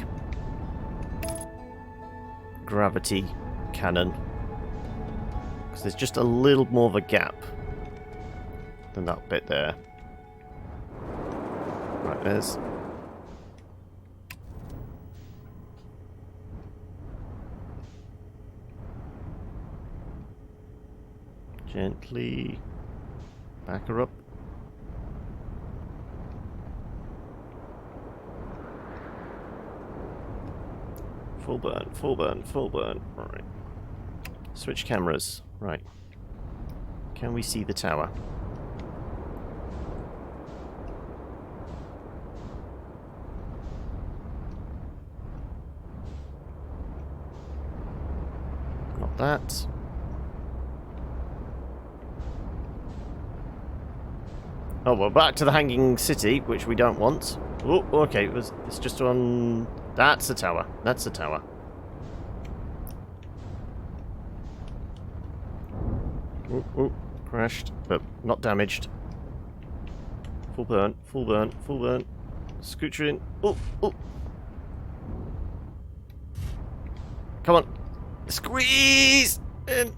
gravity cannon because there's just a little more of a gap than that bit there. Right, there's... Gently back her up. Full burn, full burn, full burn. Alright. Switch cameras. Right. Can we see the tower? Not that. Oh, well, back to the hanging city, which we don't want. Oh, okay, it's just on... That's the tower. That's the tower. Oh, oh, crashed, but not damaged. Full burn, full burn, full burn. Scooter in. Oh, oh. Come on. Squeeze in.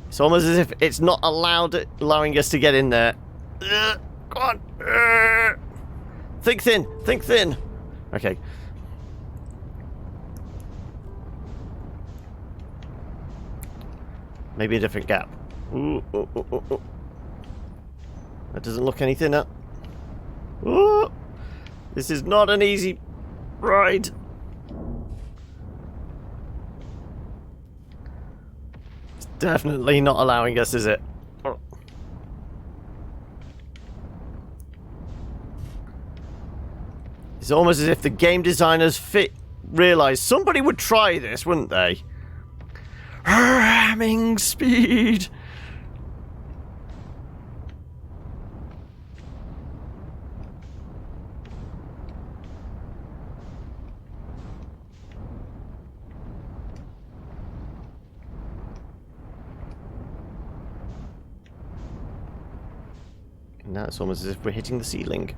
It's almost as if it's not allowing us to get in there. Come on. Think thin, think thin. Okay. Maybe a different gap. Ooh, ooh, ooh, ooh, ooh. That doesn't look any thinner. Ooh. This is not an easy ride. It's definitely not allowing us, is it? Oh. It's almost as if the game designers realized somebody would try this, wouldn't they? Ramming speed. Now it's almost as if we're hitting the ceiling.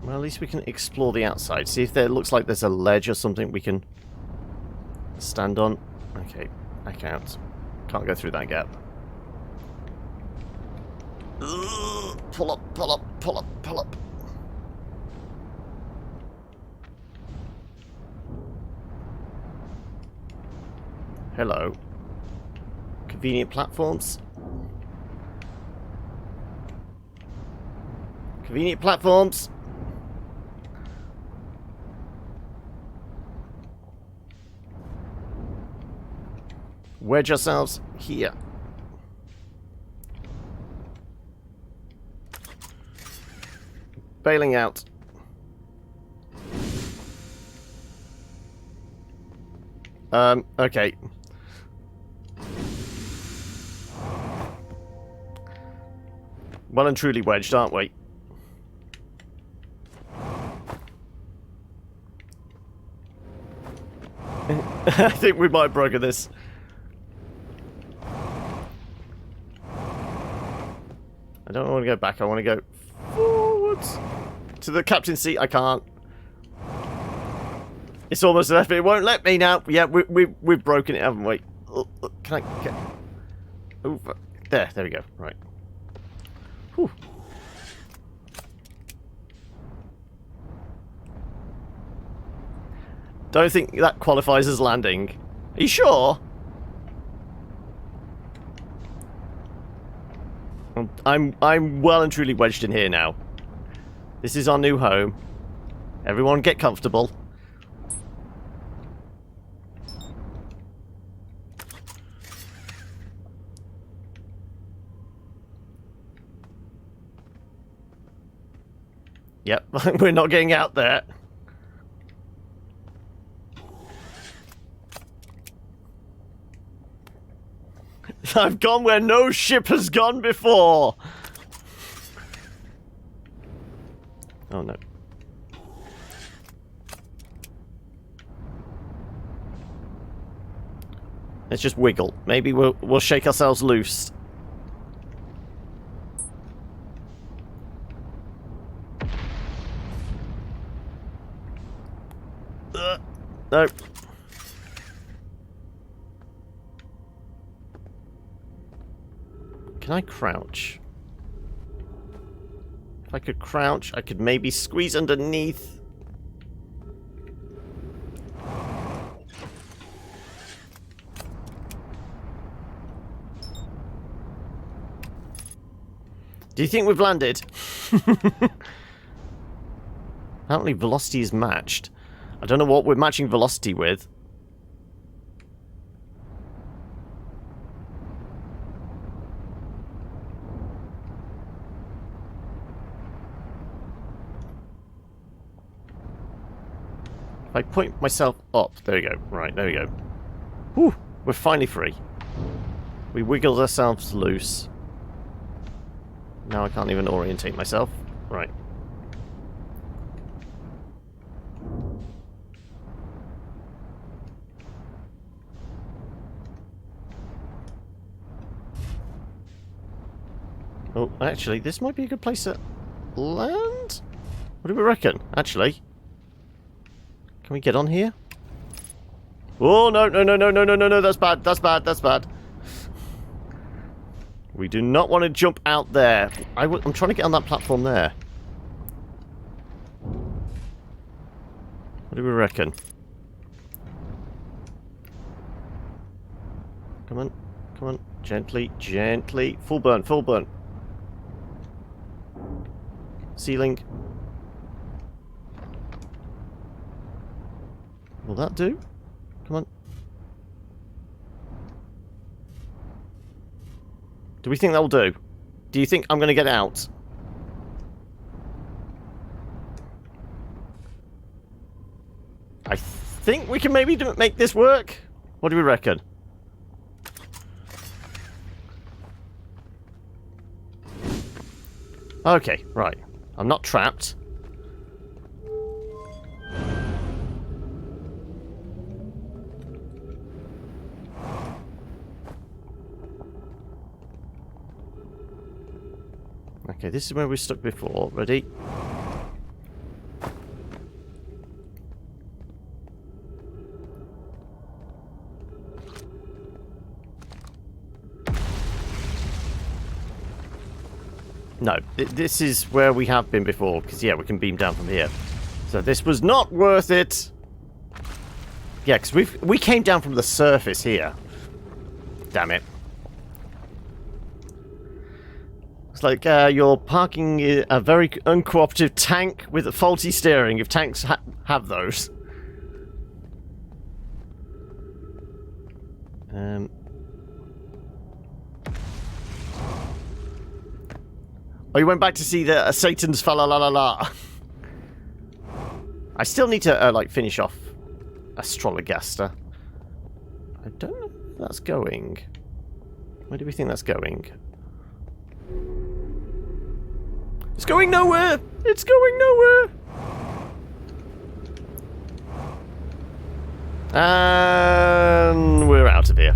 Well, at least we can explore the outside. See if there looks like there's a ledge or something we can stand on. Okay, back out. Can't go through that gap. Ugh, pull up, pull up, pull up, pull up. Hello. Convenient platforms. Convenient platforms. Wedge ourselves here. Bailing out. Okay. Well and truly wedged, aren't we? I think we might have broken this. I don't want to go back, I want to go forwards. To the captain's seat, I can't. It's almost left me, it won't let me now. Yeah, we've broken it, haven't we? Can I get over? There we go, right. Whew. Don't think that qualifies as landing. Are you sure? I'm well and truly wedged in here now. This is our new home. Everyone get comfortable. Yep, we're not getting out there. I've gone where no ship has gone before. Oh no. Let's just wiggle. Maybe we'll shake ourselves loose. No. Can I crouch? If I could crouch, I could maybe squeeze underneath. Do you think we've landed? Apparently velocity is matched. I don't know what we're matching velocity with. If I point myself up, there we go. Right, there we go. Whew, we're finally free. We wiggled ourselves loose. Now I can't even orientate myself. Right. Oh, actually, this might be a good place to land? What do we reckon, actually? Can we get on here? Oh, no, no, no, no, no, no, no, no, that's bad, that's bad, that's bad. We do not want to jump out there. I'm trying to get on that platform there. What do we reckon? Come on, come on, gently, gently. Full burn, full burn. Ceiling. Will that do? Come on. Do we think that'll do? Do you think I'm going to get out? I think we can maybe make this work. What do we reckon? Okay, right. I'm not trapped. Okay, this is where we stuck before. Ready? No, this is where we have been before, because, yeah, we can beam down from here. So this was not worth it. Yeah, because we came down from the surface here. Damn it. It's like you're parking a very uncooperative tank with a faulty steering, if tanks have those. Oh, you went back to see the Satan's fa la la la la. I still need to, like, finish off Astrologaster. I don't know if that's going. Where do we think that's going? It's going nowhere! It's going nowhere! And we're out of here.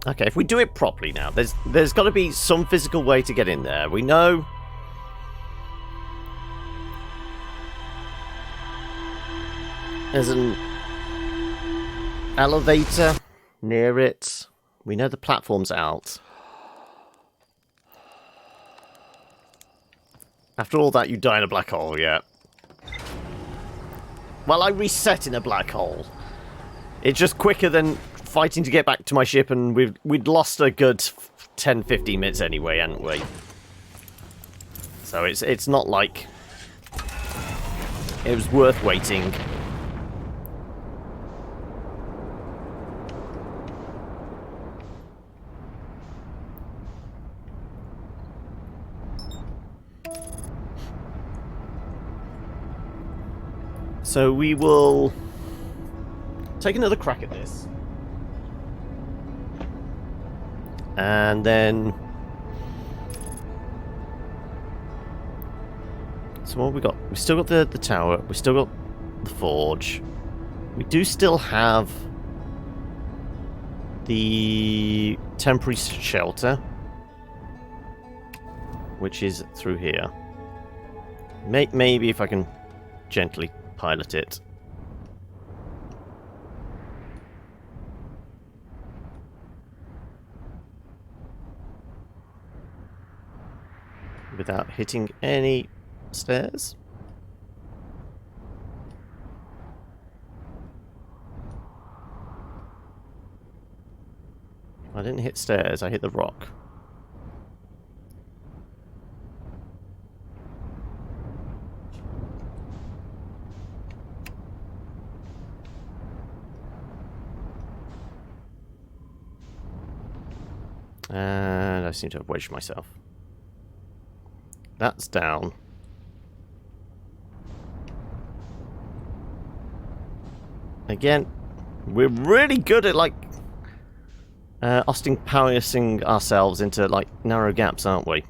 Okay, if we do it properly now, there's got to be some physical way to get in there. We know. There's an elevator near it. We know the platform's out. After all that, you die in a black hole, yeah. Well, I reset in a black hole. It's just quicker than fighting to get back to my ship, and we'd lost a good 10-15 minutes anyway, hadn't we? So it's not like it was worth waiting. So we will take another crack at this. And then... So what have we got? We've still got the tower. We've still got the forge. We do still have the temporary shelter, which is through here. Maybe if I can gently pilot it. Without hitting any stairs. I didn't hit stairs, I hit the rock. And I seem to have wedged myself. That's down. Again, we're really good at, like, Austin-Powering ourselves into, like, narrow gaps, aren't we?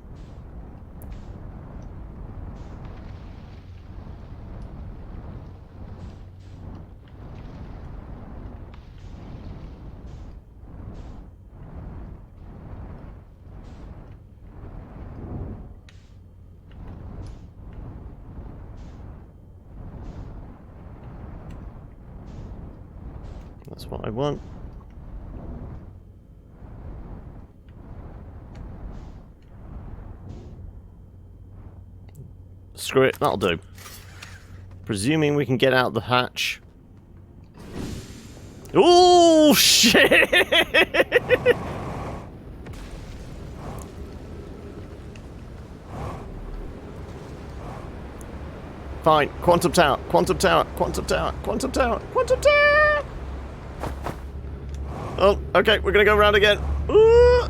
That's what I want. Screw it, that'll do. Presuming we can get out the hatch. Oh shit! Fine, quantum tower, quantum tower, quantum tower, quantum tower, quantum tower! Oh, okay, we're gonna go around again. Ooh.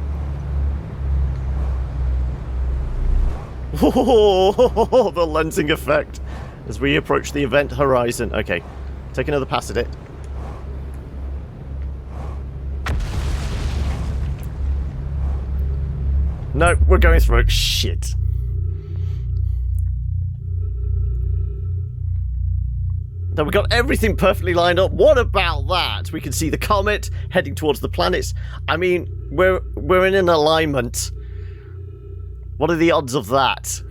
Oh, the lensing effect as we approach the event horizon. Okay, take another pass at it. No, we're going through. Shit. Now we got everything perfectly lined up. What about that? We can see the comet heading towards the planets. I mean, we're in an alignment. What are the odds of that?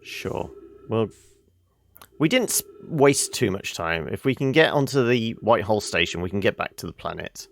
Sure. Well, we didn't waste too much time. If we can get onto the White Hole station, we can get back to the planet.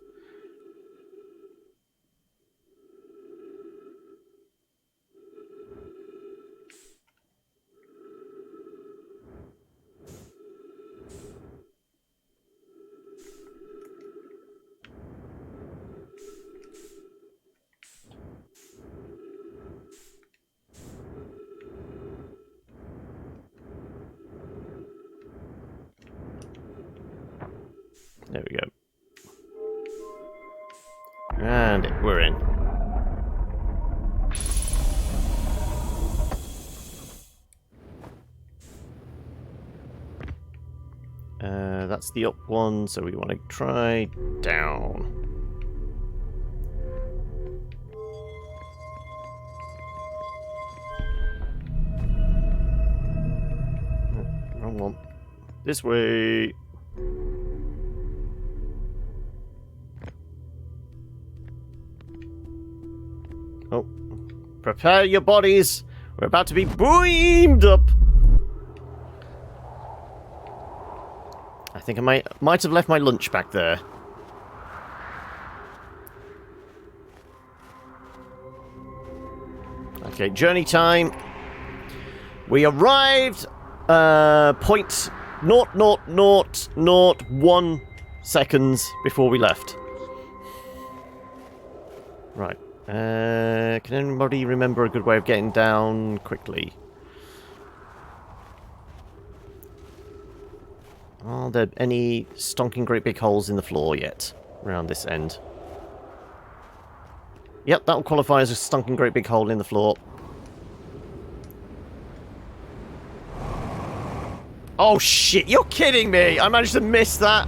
There we go. And we're in. That's the up one, so we want to try down. Wrong one. This way. Oh, prepare your bodies. We're about to be beamed up. I think I might have left my lunch back there. Okay, journey time. We arrived. 0.00001 seconds before we left. Right. Can anybody remember a good way of getting down quickly? Are there any stonking great big holes in the floor yet around this end? Yep, that will qualify as a stonking great big hole in the floor. Oh shit, you're kidding me! I managed to miss that!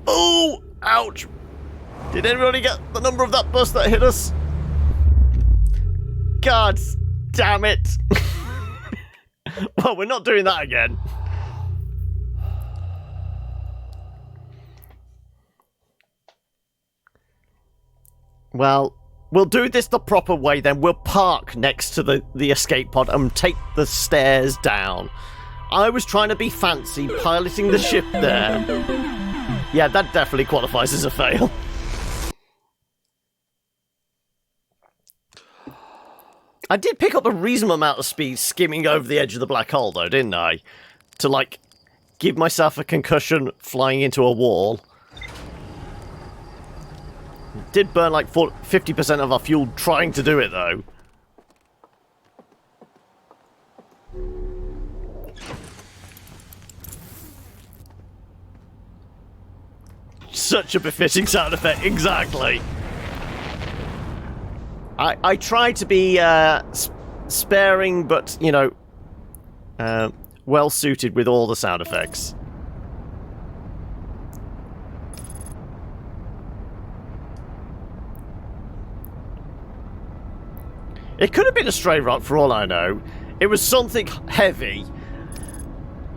Oh! Ouch! Did anybody get the number of that bus that hit us? God damn it! Well, we're not doing that again. Well, we'll do this the proper way then. We'll park next to the escape pod and take the stairs down. I was trying to be fancy, piloting the ship there. Yeah, that definitely qualifies as a fail. I did pick up a reasonable amount of speed skimming over the edge of the black hole, though, didn't I? To, like, give myself a concussion flying into a wall. Did burn like 50% of our fuel trying to do it, though. Such a befitting sound effect, exactly. I try to be sparing, but, you know, well suited with all the sound effects. It could have been a stray rock for all I know. It was something heavy,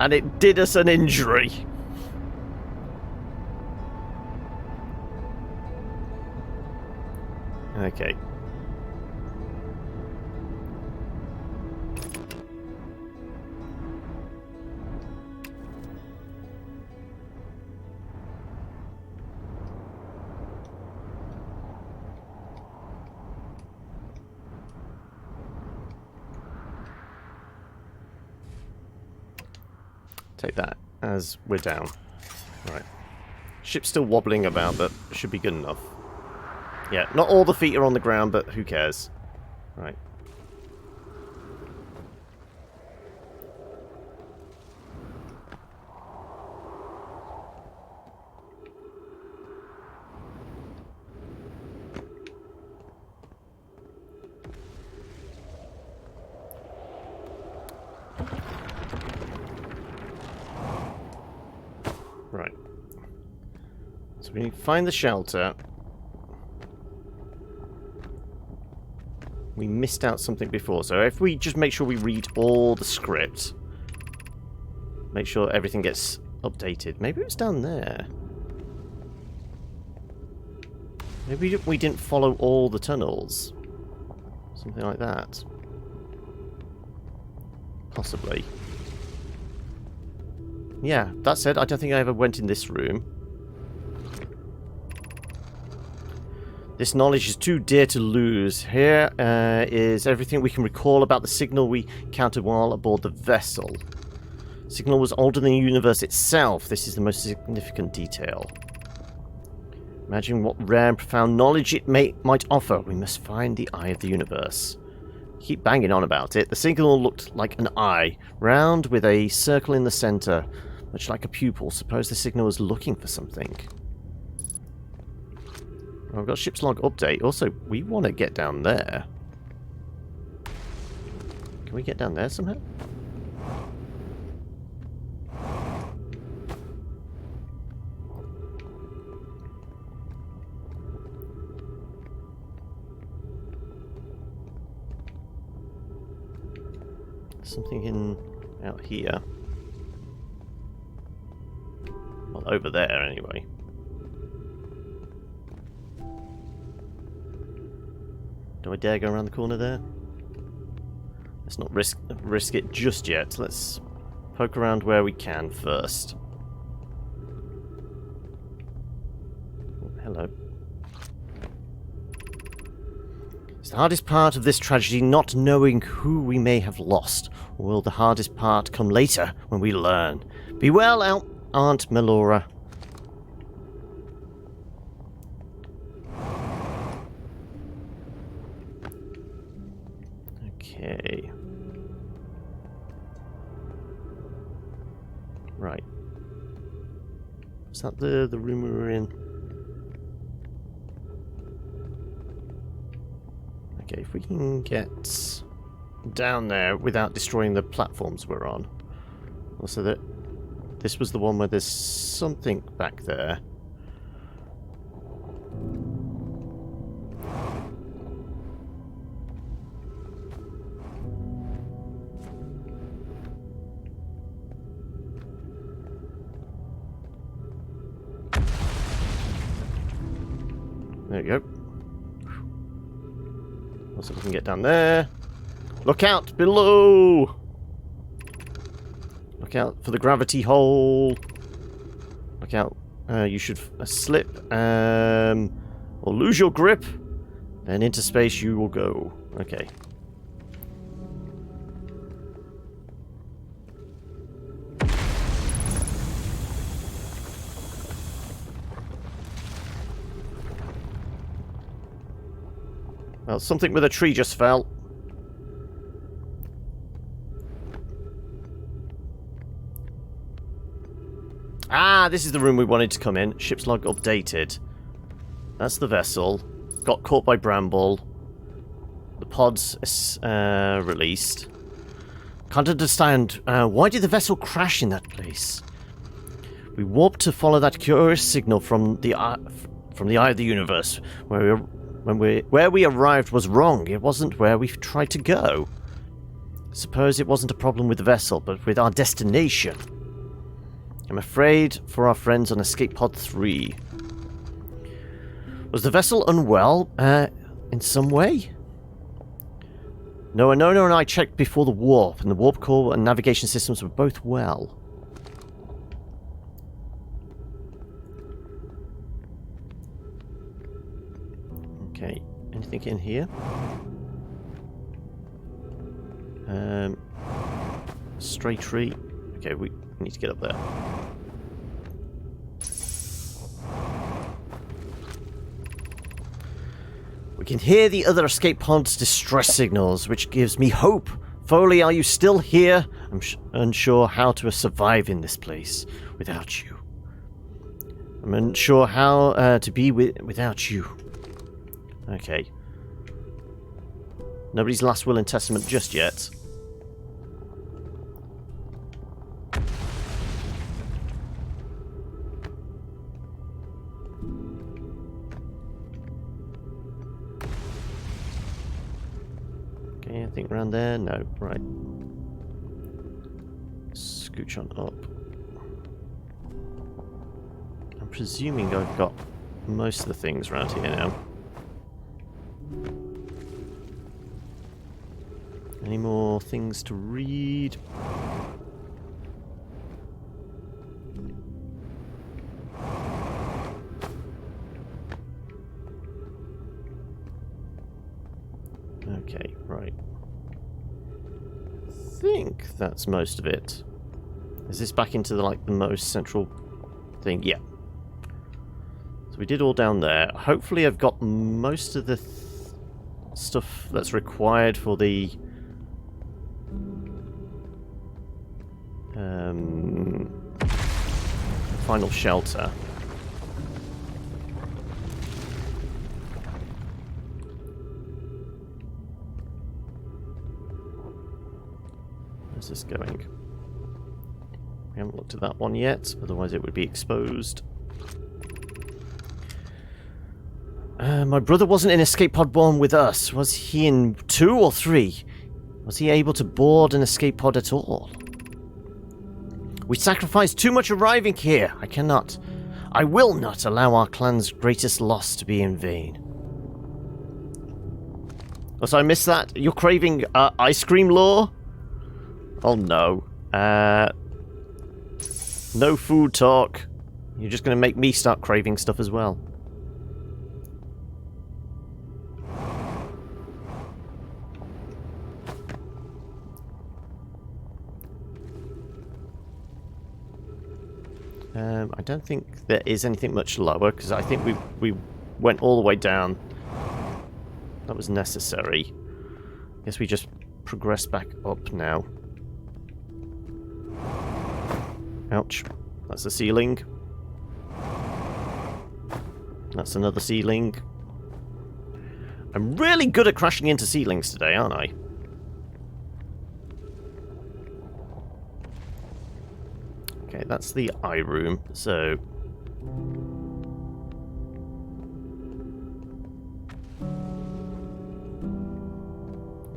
and it did us an injury. Okay. Take that as we're down. Right. Ship's still wobbling about, but should be good enough. Yeah, not all the feet are on the ground, but who cares? Right. So we find the shelter. We missed out something before, so if we just make sure we read all the script, make sure everything gets updated. Maybe it was down there. Maybe we didn't follow all the tunnels. Something like that. Possibly. Yeah, that said, I don't think I ever went in this room. This knowledge is too dear to lose. Here is everything we can recall about the signal we encountered while aboard the vessel. The signal was older than the universe itself. This is the most significant detail. Imagine what rare and profound knowledge it might offer. We must find the eye of the universe. Keep banging on about it. The signal looked like an eye, round with a circle in the center, much like a pupil. Suppose the signal was looking for something. Well, I've got ship's log update. Also, we want to get down there. Can we get down there somehow? Something in out here. Well, over there anyway. Do I dare go around the corner there? Let's not risk it just yet. Let's poke around where we can first. Oh, hello. It's the hardest part of this tragedy, not knowing who we may have lost. Or will the hardest part come later, when we learn? Be well, Aunt Melora. Okay. Right. Is that the room we were in? Okay, if we can get down there without destroying the platforms we're on. Also, that this was the one where there's something back there. There you go. Also, we can get down there. Look out below! Look out for the gravity hole. Look out. You should slip or lose your grip. Then into space you will go. Okay. Well, something with a tree just fell. Ah, this is the room we wanted to come in. Ship's log updated. That's the vessel. Got caught by bramble. The pods released. Can't understand. Why did the vessel crash in that place? We warped to follow that curious signal from the eye of the universe. Where we arrived was wrong. It wasn't where we tried to go. Suppose it wasn't a problem with the vessel, but with our destination. I'm afraid for our friends on Escape Pod 3. Was the vessel unwell, in some way? No, and I checked before the warp, and the warp core and navigation systems were both well. Okay, anything in here? Stray tree. Okay, we need to get up there. We can hear the other escape pod's distress signals, which gives me hope. Foley, are you still here? I'm unsure how to survive in this place without you. I'm unsure how to be without you. Okay. Nobody's last will and testament just yet. Okay, anything around there? No. Right. Scooch on up. I'm presuming I've got most of the things around here now. Any more things to read? Okay, right. I think that's most of it. Is this back into the, like, the most central thing? Yeah. So we did all down there. Hopefully I've got most of the stuff that's required for the final shelter. Where's this going? We haven't looked at that one yet, otherwise it would be exposed. My brother wasn't in escape pod 1 with us. Was he in 2 or 3? Was he able to board an escape pod at all? We sacrificed too much arriving here. I will not allow our clan's greatest loss to be in vain. Oh, so I missed that. You're craving ice cream lore? Oh no. No food talk. You're just going to make me start craving stuff as well. I don't think there is anything much lower, because I think we went all the way down. That was necessary. Guess we just progress back up now. Ouch. That's the ceiling. That's another ceiling. I'm really good at crashing into ceilings today, aren't I? Okay, that's the eye room, so...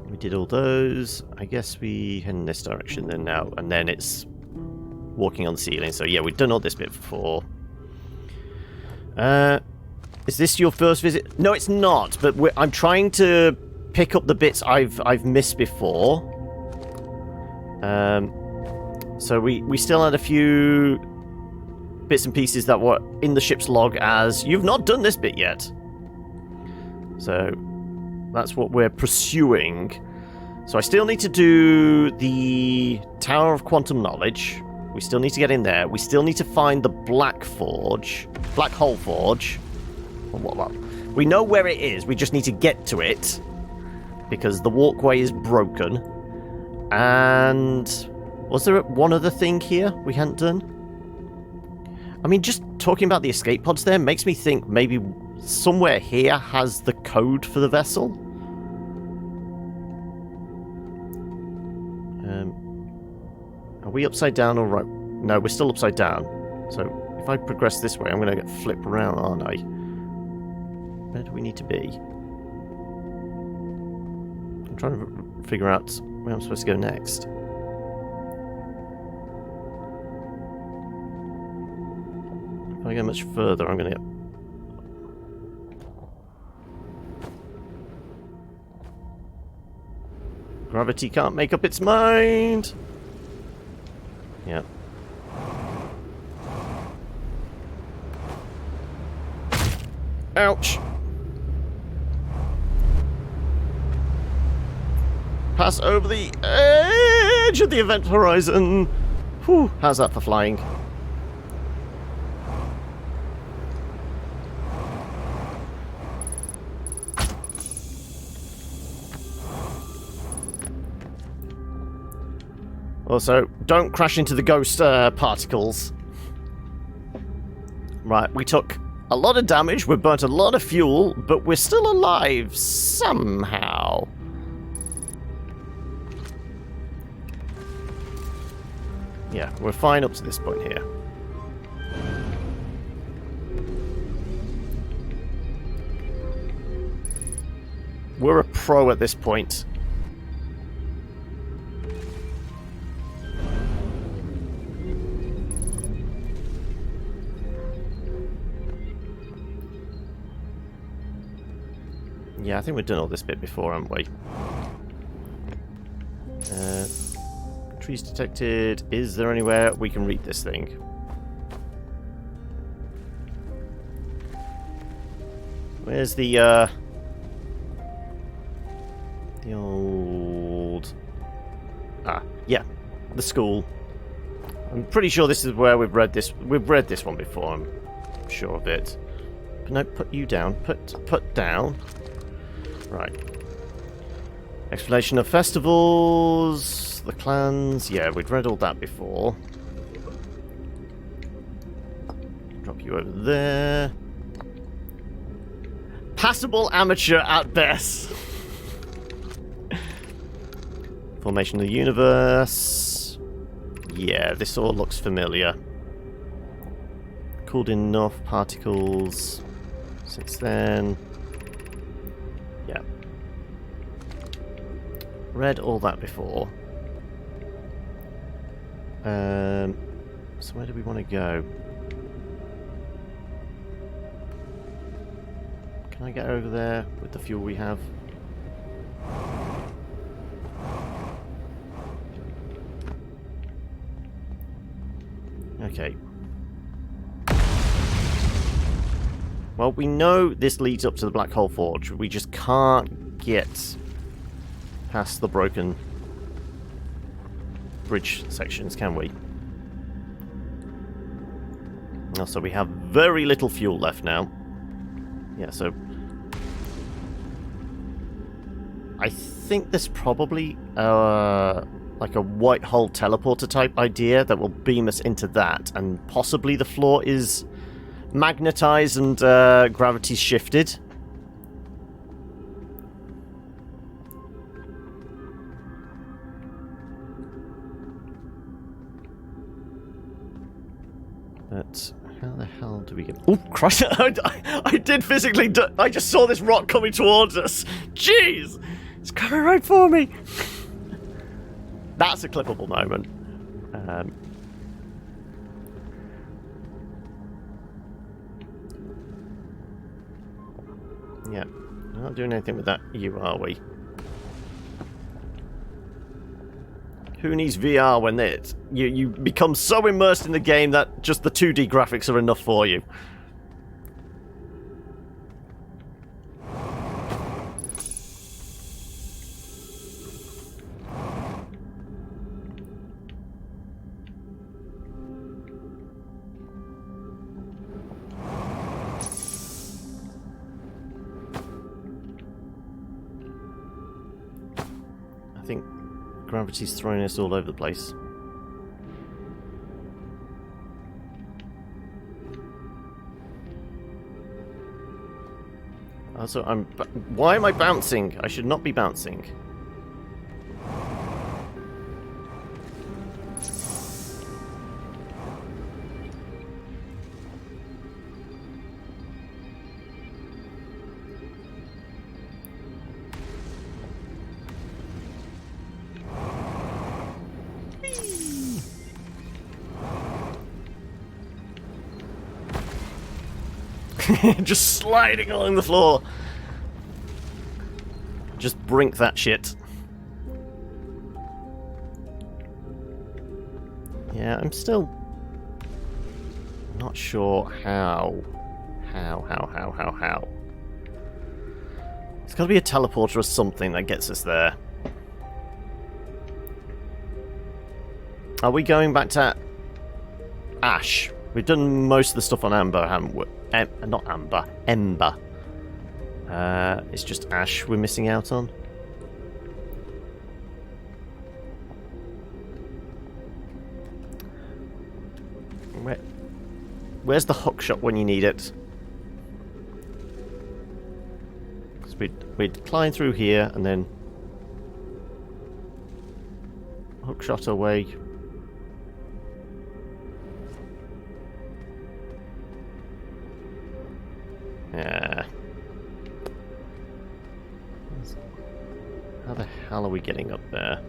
we did all those. I guess we head in this direction then now, and then it's walking on the ceiling. So yeah, we've done all this bit before. Is this your first visit? No, it's not, but I'm trying to pick up the bits I've missed before. So we still had a few bits and pieces that were in the ship's log as, you've not done this bit yet. So that's what we're pursuing. So I still need to do the Tower of Quantum Knowledge. We still need to get in there. We still need to find the Black Hole Forge. We know where it is. We just need to get to it because the walkway is broken. And was there one other thing here we hadn't done? I mean, just talking about the escape pods there makes me think maybe somewhere here has the code for the vessel. Are we upside down or right? No, we're still upside down. So if I progress this way, I'm going to get flipped around, aren't I? Where do we need to be? I'm trying to figure out where I'm supposed to go next. If I go much further, I'm going to get... Gravity can't make up its mind! Yeah. Ouch! Pass over the edge of the event horizon! Whew, how's that for flying? Also, don't crash into the ghost particles. Right, we took a lot of damage, we burnt a lot of fuel, but we're still alive somehow. Yeah, we're fine up to this point here. We're a pro at this point. Yeah, I think we've done all this bit before, haven't we? Trees detected. Is there anywhere we can read this thing? Where's the old... Ah, yeah, the school. I'm pretty sure this is where we've read this. We've read this one before, I'm sure of it. But no, put you down. Put down. Right. Explanation of festivals, the clans. Yeah, we'd read all that before. Drop you over there. Passable amateur at best. Formation of the universe. Yeah, this all looks familiar. Cooled enough particles since then. Yeah. Read all that before. So where do we want to go? Can I get over there with the fuel we have? Okay. Well, we know this leads up to the Black Hole Forge. We just can't get past the broken bridge sections, can we? Also, we have very little fuel left now. Yeah, so... I think there's probably like a white hole teleporter type idea that will beam us into that, and possibly the floor is magnetized and gravity shifted. But how the hell do we get... Oh, Christ! I did physically do... I just saw this rock coming towards us! Jeez! It's coming right for me! That's a clippable moment. Yeah. We're not doing anything with that, you are we? Who needs VR when you become so immersed in the game that just the 2D graphics are enough for you? I think gravity's throwing us all over the place. Also, why am I bouncing? I should not be bouncing. Just sliding along the floor. Just brink that shit. Yeah, I'm still not sure how. How. It's gotta be a teleporter or something that gets us there. Are we going back to Ash? We've done most of the stuff on Amber, haven't we? Not Amber, Ember. It's just Ash we're missing out on. Where's the hookshot when you need it? Because we'd climb through here and then hookshot away. Yeah. How the hell are we getting up there?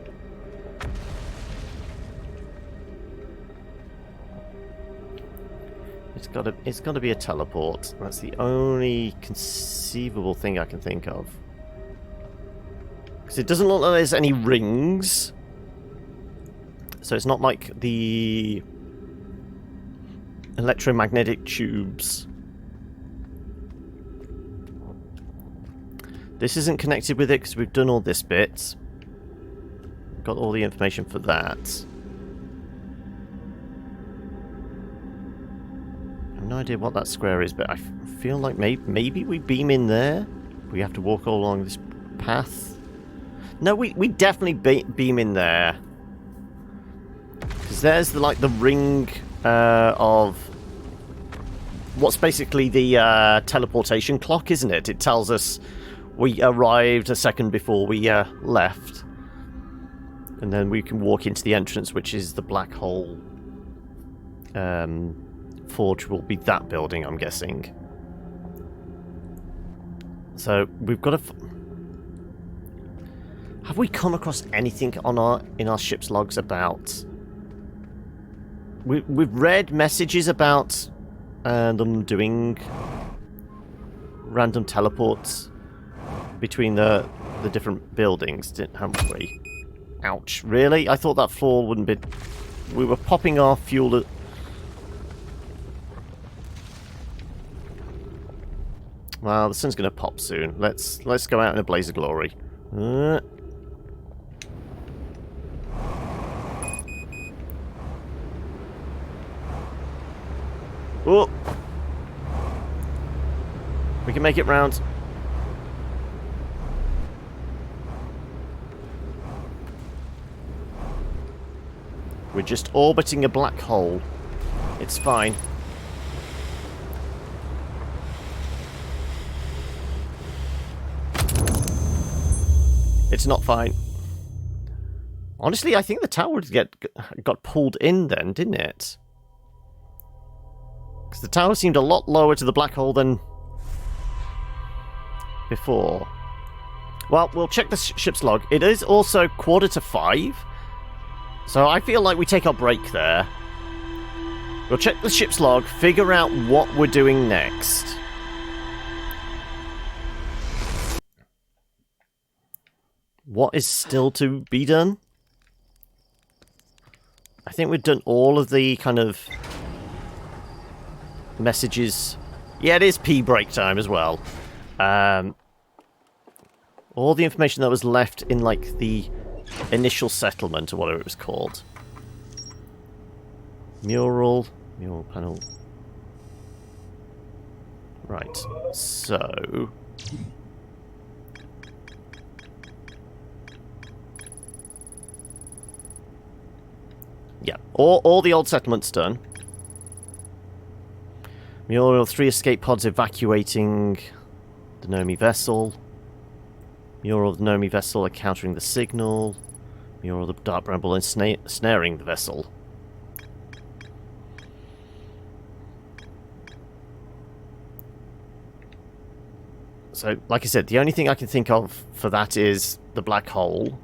It's It's got to be a teleport. That's the only conceivable thing I can think of. Because it doesn't look like there's any rings. So it's not like the electromagnetic tubes. This isn't connected with it because we've done all this bit. Got all the information for that. I have no idea what that square is, but I feel like maybe we beam in there. We have to walk all along this path. No, we definitely beam in there. Because there's the ring of what's basically the teleportation clock, isn't it? It tells us we arrived a second before we left. And then we can walk into the entrance, which is the black hole. Forge will be that building, I'm guessing. So we've got to. Have we come across anything on in our ship's logs about? We've read messages about them doing random teleports between the different buildings, haven't we? Ouch! Really? I thought that floor wouldn't be. We were popping our fuel. Well, the sun's going to pop soon. Let's go out in a blaze of glory. Oh! We can make it round. We're just orbiting a black hole. It's fine. It's not fine. Honestly, I think the tower got pulled in then, didn't it? Because the tower seemed a lot lower to the black hole than before. Well, we'll check the ship's log. It is also 4:45. So I feel like we take our break there. We'll check the ship's log, figure out what we're doing next. What is still to be done? I think we've done all of the kind of messages. Yeah, it is pee break time as well. All the information that was left in like the initial settlement or whatever it was called. Mural panel. Right, so yeah, all the old settlement's done. Mural 3 escape pods evacuating the Nomi vessel. Mural of the Nomi vessel encountering the signal. Mural of the Dark Bramble ensnaring the vessel. So, like I said, the only thing I can think of for that is the Black Hole.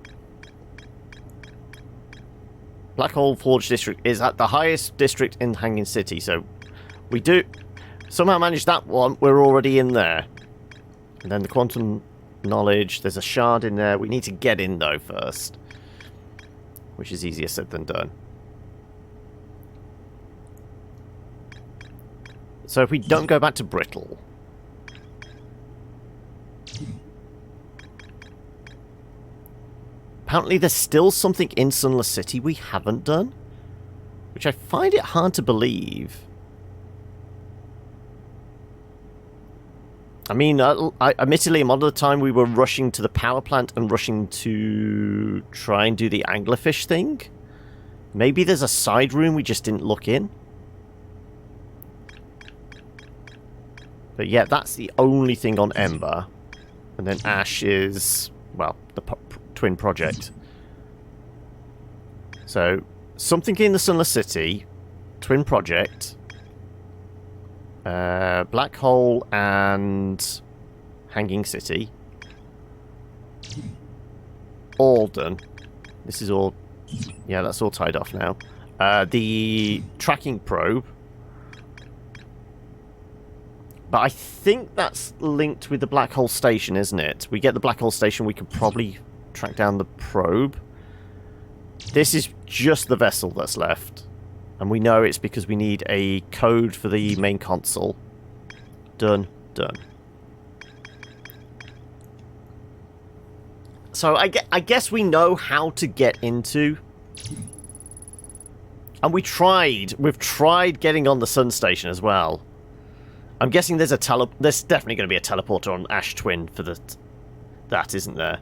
Black Hole Forge District is at the highest district in Hanging City, so we do somehow manage that one. We're already in there. And then the Quantum Knowledge, there's a shard in there. We need to get in, though, first. Which is easier said than done. So if we don't go back to Brittle... Apparently there's still something in Sunless City we haven't done. Which I find it hard to believe. I mean, admittedly, a lot of the time we were rushing to the power plant and rushing to try and do the anglerfish thing. Maybe there's a side room we just didn't look in. But yeah, that's the only thing on Ember. And then Ash is, well, the twin project. So, something in the Sunless City, twin project... Black Hole and Hanging City. All done. This is all... Yeah, that's all tied off now. The tracking probe. But I think that's linked with the black hole station, isn't it? We get the black hole station, we could probably track down the probe. This is just the vessel that's left. And we know it's because we need a code for the main console. Done. Done. So I guess we know how to get into... And we've tried getting on the sun station as well. I'm guessing there's definitely going to be a teleporter on Ash Twin for that, isn't there?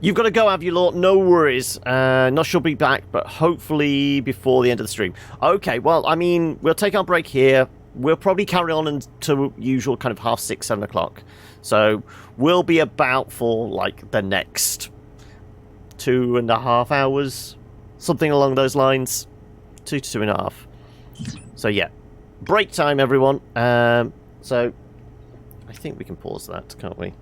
You've got to go, have you, Lord? No worries. Not sure I'll be back, but hopefully before the end of the stream. Okay, well, I mean, we'll take our break here. We'll probably carry on until usual kind of 6:30, 7 o'clock. So we'll be about for, like, the next 2.5 hours. Something along those lines. 2 to 2.5. So, yeah. Break time, everyone. So, I think we can pause that, can't we?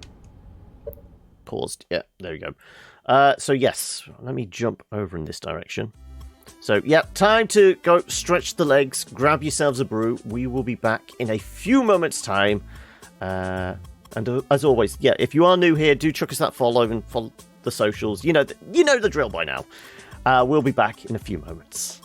Paused. Yeah, there we go. So, yes. Let me jump over in this direction. So, yeah, time to go stretch the legs, grab yourselves a brew. We will be back in a few moments' time. And as always, yeah, if you are new here, do chuck us that follow and follow the socials. You know the drill by now. We'll be back in a few moments.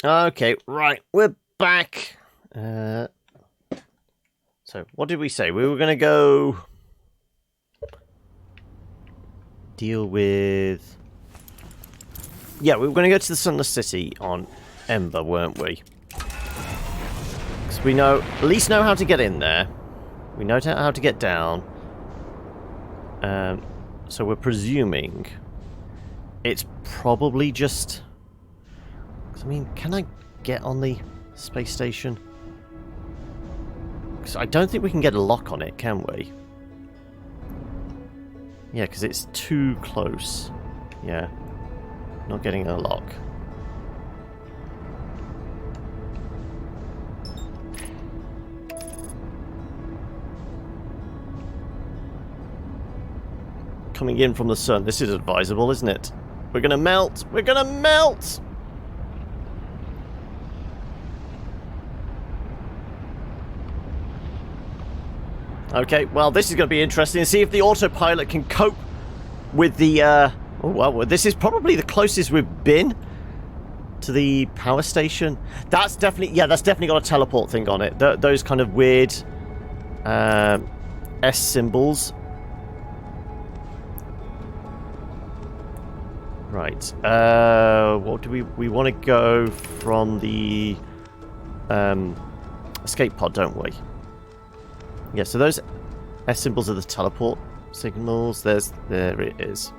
Okay, right, we're back. So, what did we say? We were going to go deal with... Yeah, we were going to go to the Sunless City on Ember, weren't we? Because we at least know how to get in there. We know how to get down. So we're presuming it's probably just... I mean, can I get on the space station? Because I don't think we can get a lock on it, can we? Yeah, because it's too close. Yeah. Not getting a lock. Coming in from the sun. This is advisable, isn't it? We're gonna melt! We're gonna melt! Okay, well, this is going to be interesting to see if the autopilot can cope with the, oh, well, this is probably the closest we've been to the power station. That's definitely, yeah, that's definitely got a teleport thing on it. Those kind of weird S symbols. Right, what do we want to go from the escape pod, don't we? Yeah, so those S symbols are the teleport signals. There it is.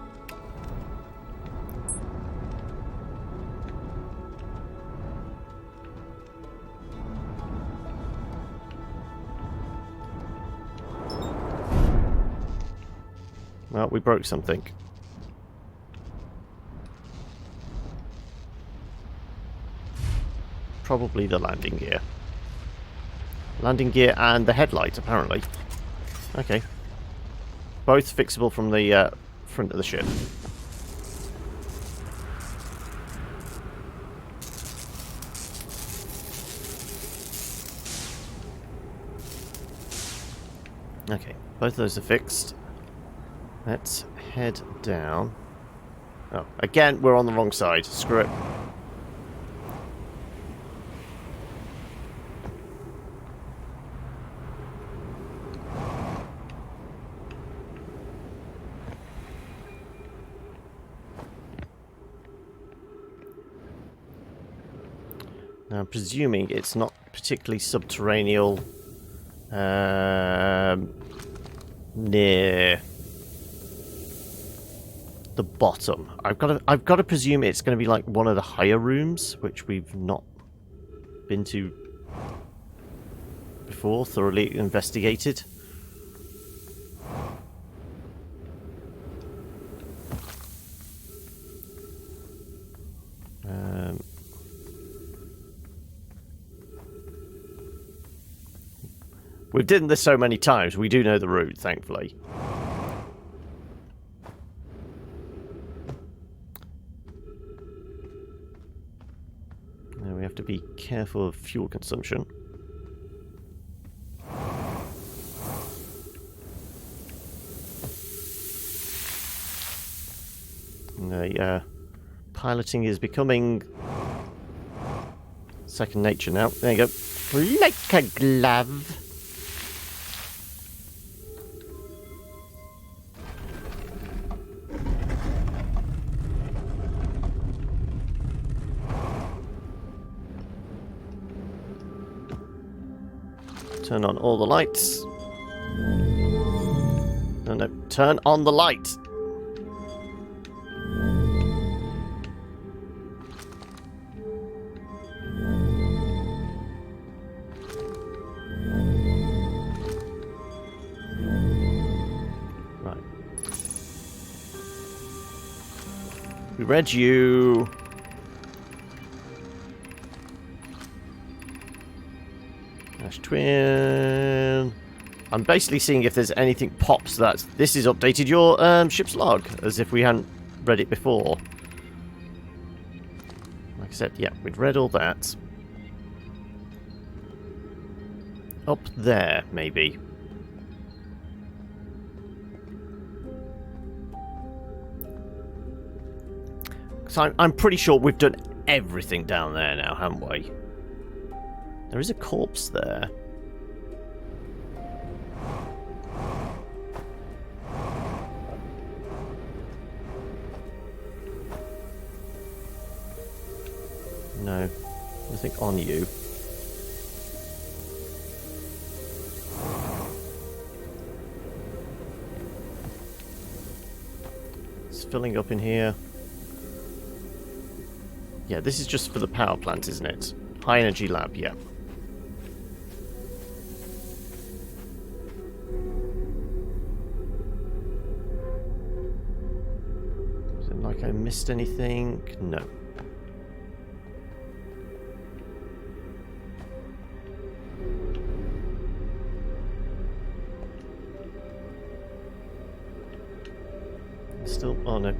Well, we broke something. Probably the landing gear. Landing gear and the headlight, apparently. Okay. Both fixable from the front of the ship. Okay, both of those are fixed. Let's head down. Oh, again, we're on the wrong side. Screw it. Now, I'm presuming it's not particularly subterranean near the bottom. I've got to presume it's going to be like one of the higher rooms, which we've not been to before, thoroughly investigated. We've done this so many times, we do know the route, thankfully. Now we have to be careful of fuel consumption. The piloting is becoming second nature now. There you go. Like a glove. Turn on all the lights. No, turn on the light. Right. We read you. Twin. I'm basically seeing if there's anything pops that this has updated your ship's log, as if we hadn't read it before. Like I said, yeah, we'd read all that. Up there, maybe. So I'm pretty sure we've done everything down there now, haven't we? There is a corpse there. No, nothing on you. It's filling up in here. Yeah, this is just for the power plant, isn't it? High energy lab, yeah. Is it like I missed anything? No. Still, oh no.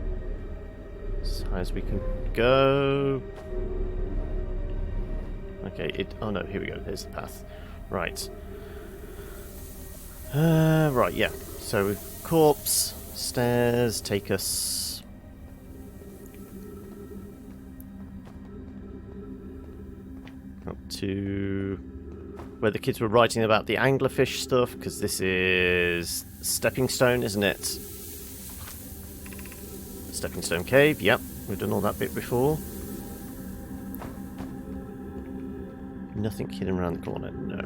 As high as we can go. Okay, oh no, here we go, there's the path. Right. Right, yeah. So, corpse, stairs, take us. Up to where the kids were writing about the anglerfish stuff, because this is Stepping Stone, isn't it? Stepping Stone Cave, yep. We've done all that bit before. Nothing hidden around the corner, no.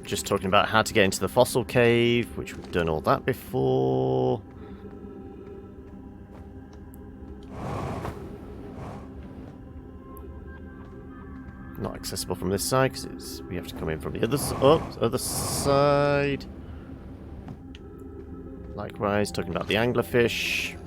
Just talking about how to get into the fossil cave, which we've done all that before. Not accessible from this side because we have to come in from the other side. Likewise, talking about the anglerfish.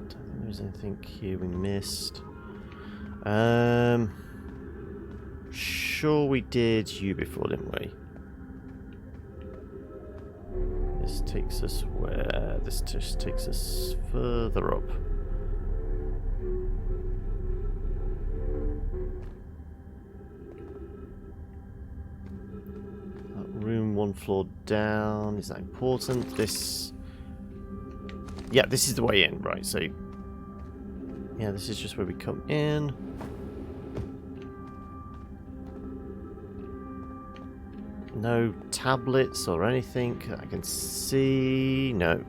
Don't think there's anything here we missed. Sure we did you before, didn't we? This takes us where? This just takes us further up. That room one floor down, is that important? This... Yeah, this is the way in, right, so... Yeah, this is just where we come in. No tablets or anything I can see. No.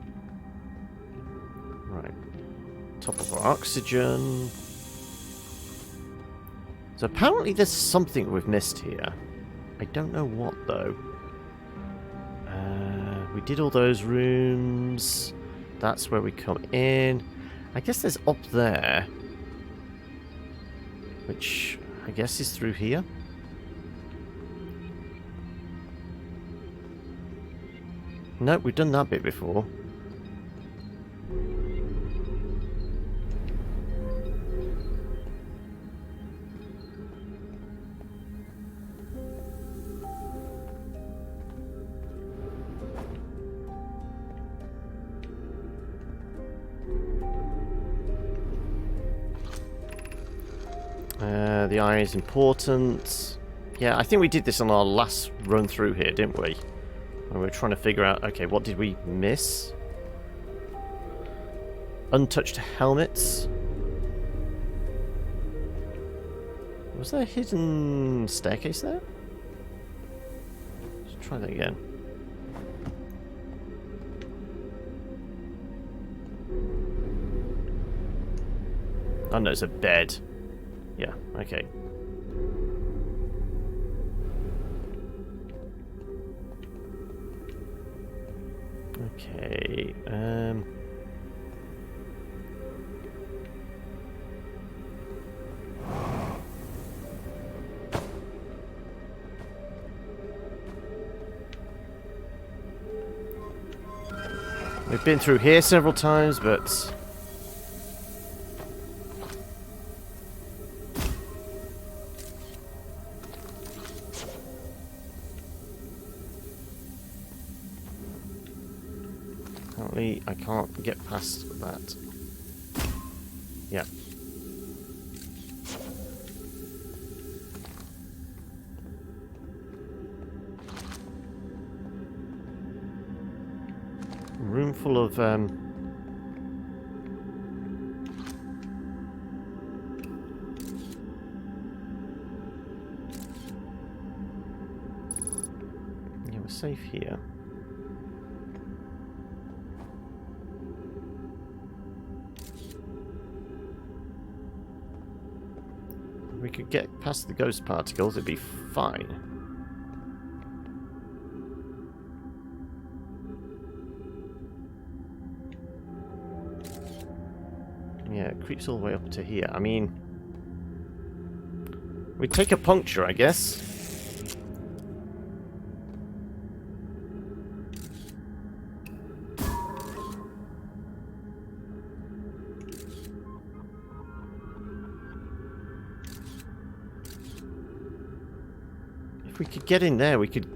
Right. Top of our oxygen. So apparently there's something we've missed here. I don't know what though. We did all those rooms. That's where we come in. I guess there's up there. Which I guess is through here. No, we've done that bit before. The eye is important. Yeah, I think we did this on our last run through here, didn't we? When we were trying to figure out, okay, what did we miss? Untouched helmets. Was there a hidden staircase there? Let's try that again. Oh no, it's a bed. Yeah, okay. Okay, we've been through here several times, but... Apparently, I can't get past that. Yeah. Room full of yeah, we're safe here. If we could get past the ghost particles, it'd be fine. Yeah, it creeps all the way up to here. I mean, we take a puncture, I guess. If we could get in there, we could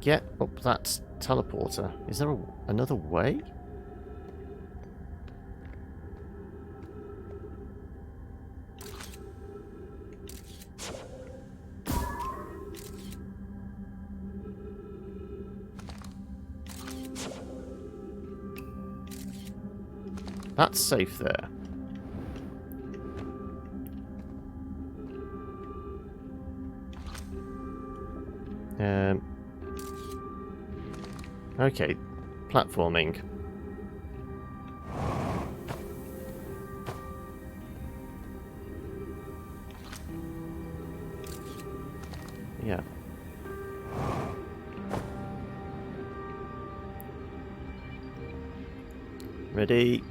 get up that teleporter. Is there another way? That's safe there. Okay, platforming. Yeah. Ready?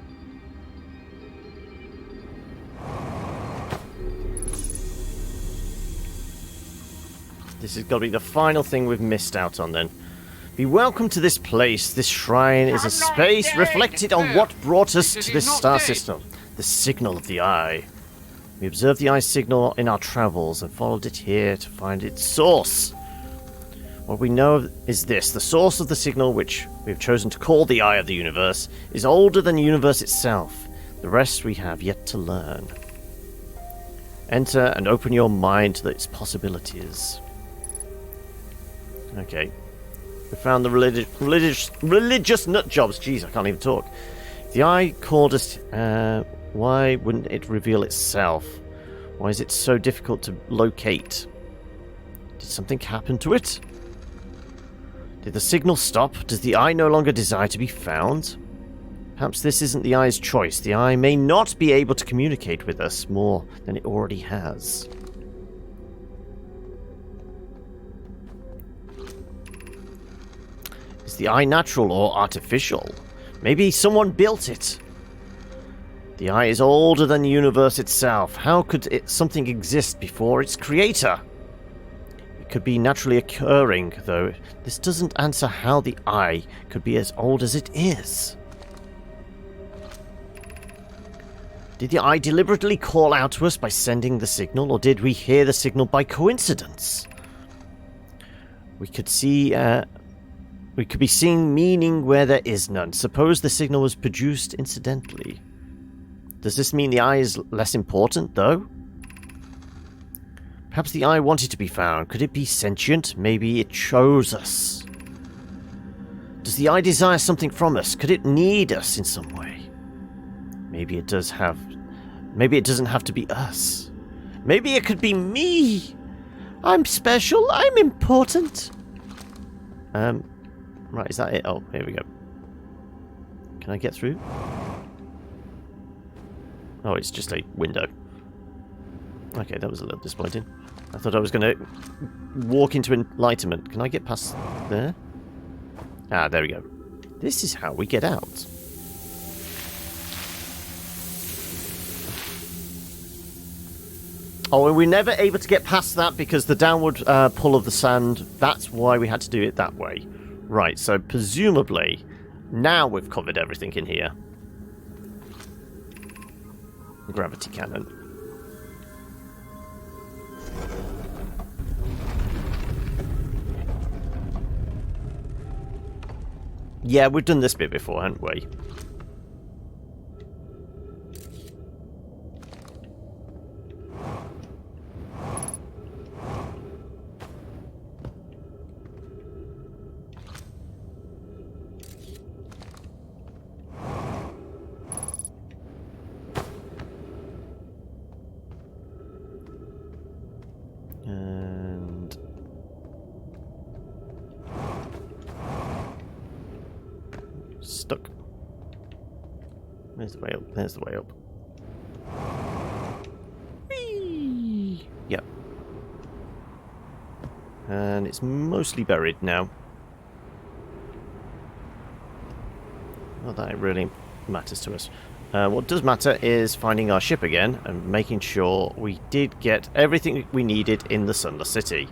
This has got to be the final thing we've missed out on then. Be welcome to this place. This shrine is a space reflected on what brought us to this star system. The signal of the eye. We observed the eye signal in our travels and followed it here to find its source. What we know is this. The source of the signal, which we have chosen to call the eye of the universe, is older than the universe itself. The rest we have yet to learn. Enter and open your mind to its possibilities. Okay. We found the religious nut jobs. Jeez, I can't even talk. If the eye called us, why wouldn't it reveal itself? Why is it so difficult to locate? Did something happen to it? Did the signal stop? Does the eye no longer desire to be found? Perhaps this isn't the eye's choice. The eye may not be able to communicate with us more than it already has. Is the eye natural or artificial? Maybe someone built it. The eye is older than the universe itself. How could something exist before its creator? It could be naturally occurring, though. This doesn't answer how the eye could be as old as it is. Did the eye deliberately call out to us by sending the signal, or did we hear the signal by coincidence? We could be seeing meaning where there is none. Suppose the signal was produced incidentally. Does this mean the eye is less important, though? Perhaps the eye wanted to be found. Could it be sentient? Maybe it chose us. Does the eye desire something from us? Could it need us in some way? Maybe it doesn't have to be us. Maybe it could be me. I'm special. I'm important. Right, is that it? Oh, here we go. Can I get through? Oh, it's just a window. Okay, that was a little disappointing. I thought I was going to walk into enlightenment. Can I get past there? Ah, there we go. This is how we get out. Oh, and we're never able to get past that because the downward pull of the sand, that's why we had to do it that way. Right, so presumably, now we've covered everything in here. Gravity cannon. Yeah, we've done this bit before, haven't we? And stuck. There's the way up. There's the way up. Whee! Yep. And it's mostly buried now. Not that it really matters to us. What does matter is finding our ship again and making sure we did get everything we needed in the Sunless City.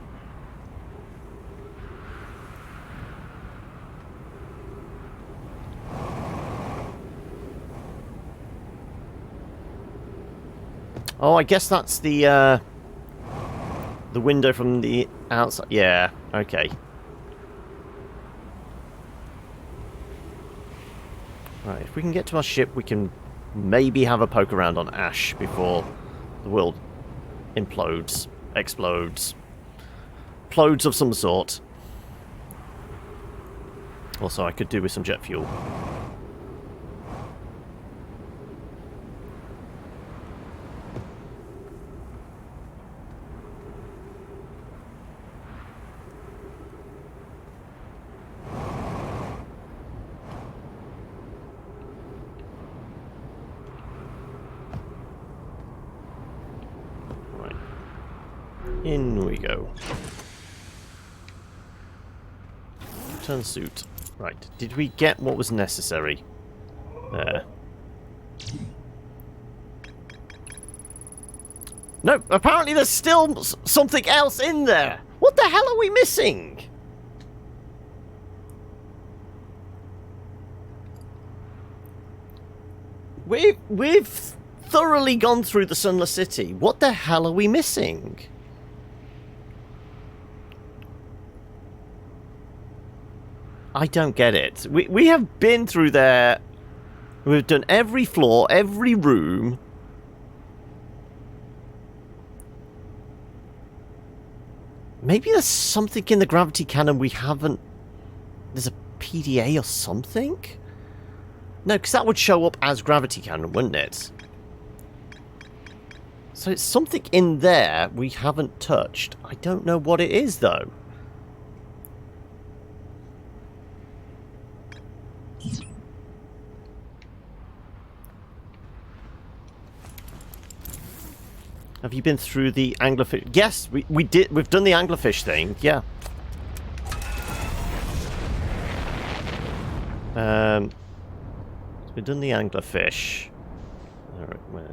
Oh, I guess that's the window from the outside. Yeah, okay. Right, if we can get to our ship, we can maybe have a poke around on Ash before the world implodes, explodes, plodes of some sort. Also, I could do with some jet fuel. In we go. Turn suit. Right. Did we get what was necessary? There. No, apparently there's still something else in there. What the hell are we missing? We've thoroughly gone through the Sunless City. What the hell are we missing? I don't get it. We have been through there. We've done every floor, every room. Maybe there's something in the gravity cannon we haven't... There's a PDA or something? No, because that would show up as gravity cannon, wouldn't it? So it's something in there we haven't touched. I don't know what it is, though. Have you been through the anglerfish? Yes, we did. We've done the anglerfish thing. Yeah. We've done the anglerfish. All right, well,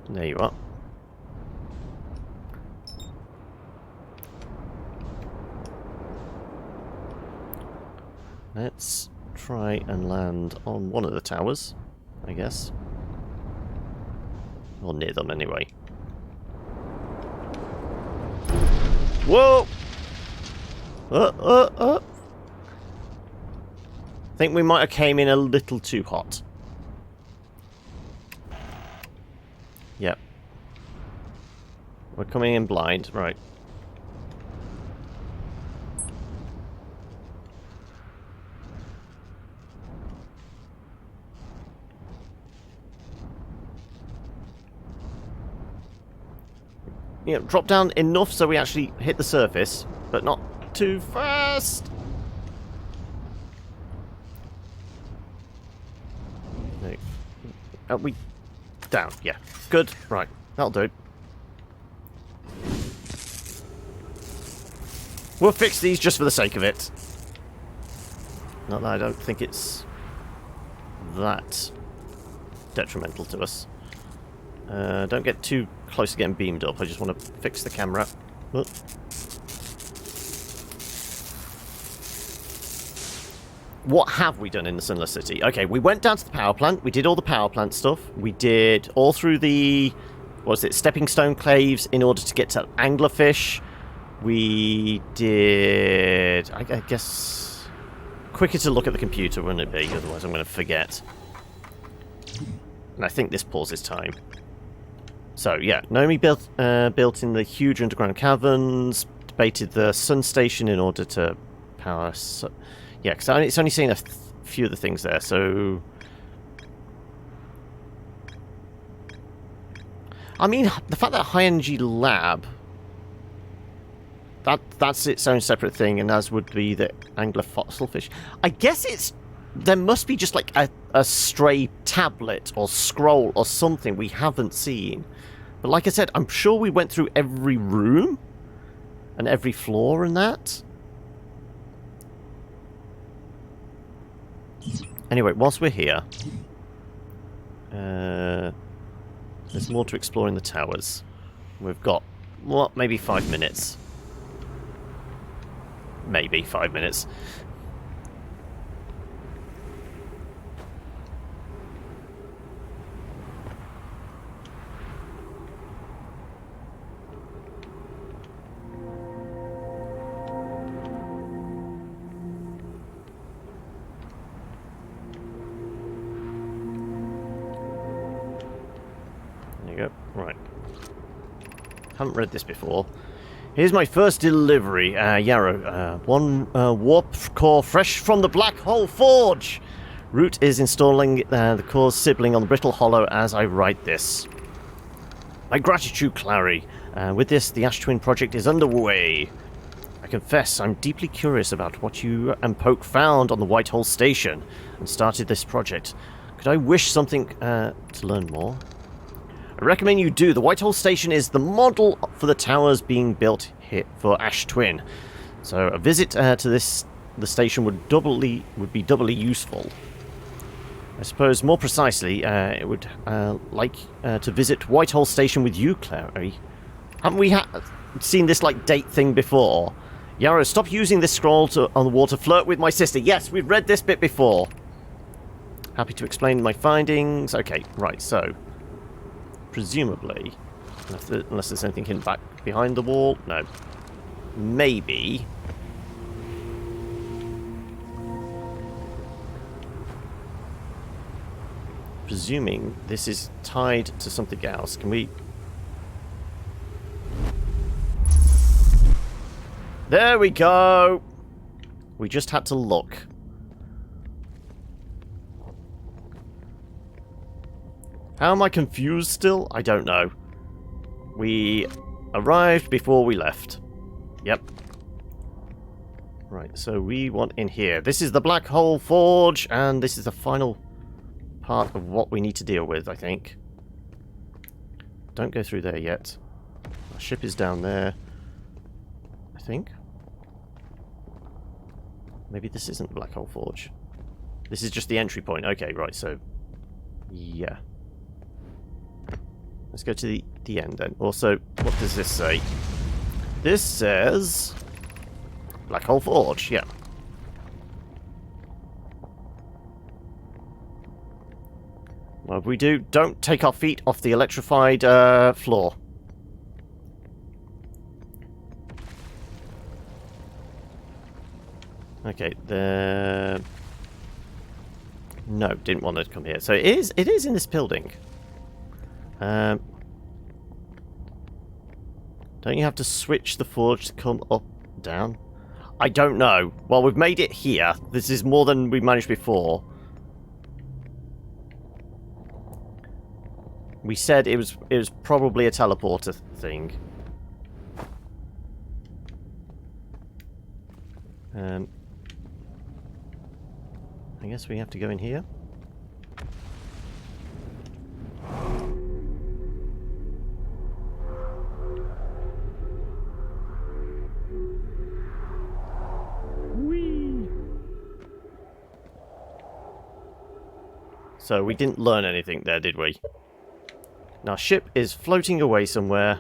there you are. Let's try and land on one of the towers, I guess. Or near them, anyway. Whoa! I think we might have came in a little too hot. Yep. We're coming in blind, right. You know, drop down enough so we actually hit the surface, but not too fast. No. Are we down? Yeah. Good. Right. That'll do. We'll fix these just for the sake of it. Not that I don't think it's that detrimental to us. Don't get too close to getting beamed up. I just want to fix the camera. Oh. What have we done in the Sunless City? Okay, we went down to the power plant. We did all the power plant stuff. We did all through the... what was it? Stepping stone caves in order to get to anglerfish. We did... I guess... quicker to look at the computer, wouldn't it be? Otherwise I'm going to forget. And I think this pauses time. So, yeah, Naomi built in the huge underground caverns, debated the sun station in order to power... yeah, because it's only saying a few of the things there, so... I mean, the fact that high energy lab... That's its own separate thing, and as would be the angler fossilfish. I guess it's... There must be just like a stray tablet or scroll or something we haven't seen. But like I said, I'm sure we went through every room and every floor and that. Anyway, whilst we're here, there's more to explore in the towers. We've got, what, maybe 5 minutes. Maybe 5 minutes. Right. Haven't read this before. Here's my first delivery. Yarrow. One warp core fresh from the Black Hole Forge. Root is installing the core's sibling on the Brittle Hollow as I write this. My gratitude, Clary. With this, the Ash Twin project is underway. I confess I'm deeply curious about what you and Poke found on the White Hole Station and started this project. Could I wish something to learn more? I recommend you do. The White Hole Station is the model for the towers being built here for Ash Twin. So a visit to the station would be doubly useful. I suppose more precisely, it would like to visit White Hole Station with you, Clary. Haven't we seen this like date thing before? Yarrow, stop using this scroll on the wall to flirt with my sister. Yes, we've read this bit before. Happy to explain my findings. Okay, right, so presumably, unless there's anything hidden back behind the wall, no. Maybe. Presuming this is tied to something else. Can we... There we go! We just had to look. How am I confused still? I don't know. We arrived before we left. Yep. Right, so we want in here. This is the Black Hole Forge, and this is the final part of what we need to deal with, I think. Don't go through there yet. Our ship is down there, I think. Maybe this isn't the Black Hole Forge. This is just the entry point. Okay, right, so... yeah. Let's go to the end then. Also, what does this say? This says... Black Hole Forge, yeah. Well, we don't take our feet off the electrified floor. Okay, no, didn't want to come here. So it is in this building. Don't you have to switch the forge to come up, down? I don't know. Well, we've made it here. This is more than we managed before. We said it was probably a teleporter thing. I guess we have to go in here. Whee! So we didn't learn anything there, did we? And our ship is floating away somewhere.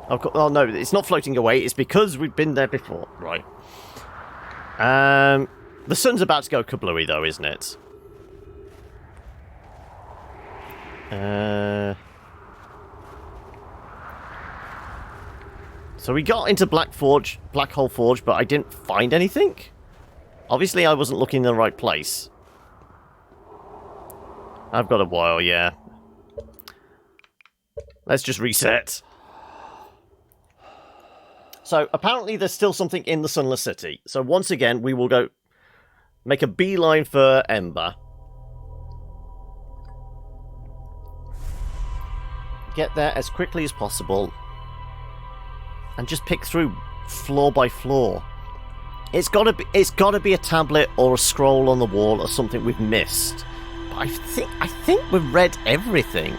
Oh no, it's not floating away. It's because we've been there before. Right. The sun's about to go kablooey, though, isn't it? So we got into Black Hole Forge, but I didn't find anything. Obviously, I wasn't looking in the right place. I've got a while, yeah. Let's just reset. So, apparently there's still something in the Sunless City. So, once again, we will go make a beeline for Ember. Get there as quickly as possible. And just pick through floor by floor. It's gotta be a tablet or a scroll on the wall or something we've missed. But I think we've read everything.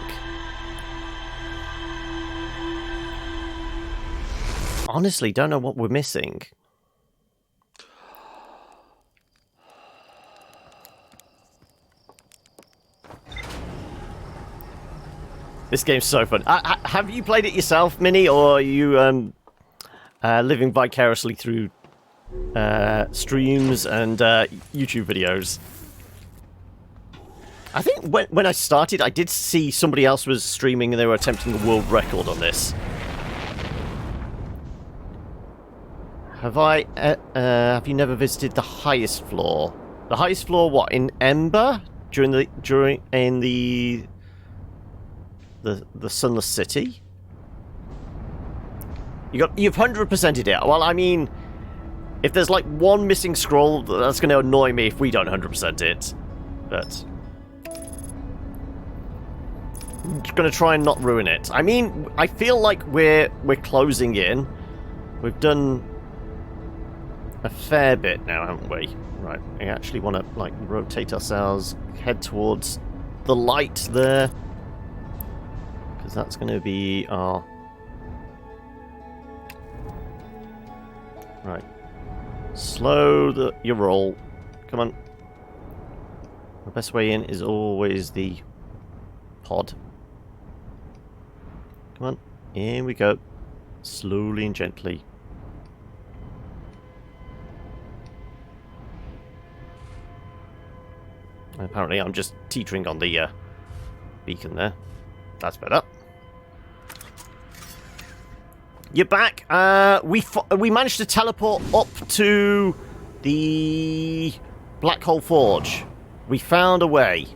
Honestly, don't know what we're missing. This game's so fun. Have you played it yourself, Minnie, or are you living vicariously through streams and YouTube videos? I think when I started, I did see somebody else was streaming and they were attempting the world record on this. Have you never visited the highest floor? The highest floor, what, in Ember? In the Sunless City? You've 100%ed it. Well, I mean, if there's like one missing scroll, that's going to annoy me if we don't 100% it. But I'm just going to try and not ruin it. I mean, I feel like we're closing in. We've done a fair bit now, haven't we? Right, we actually want to like rotate ourselves, head towards the light there, because that's going to be our... Right. Slow your roll. Come on. The best way in is always the pod. Come on. In we go. Slowly and gently. Apparently I'm just teetering on the beacon there. That's better. You're back. We managed to teleport up to the Black Hole Forge. We found a way.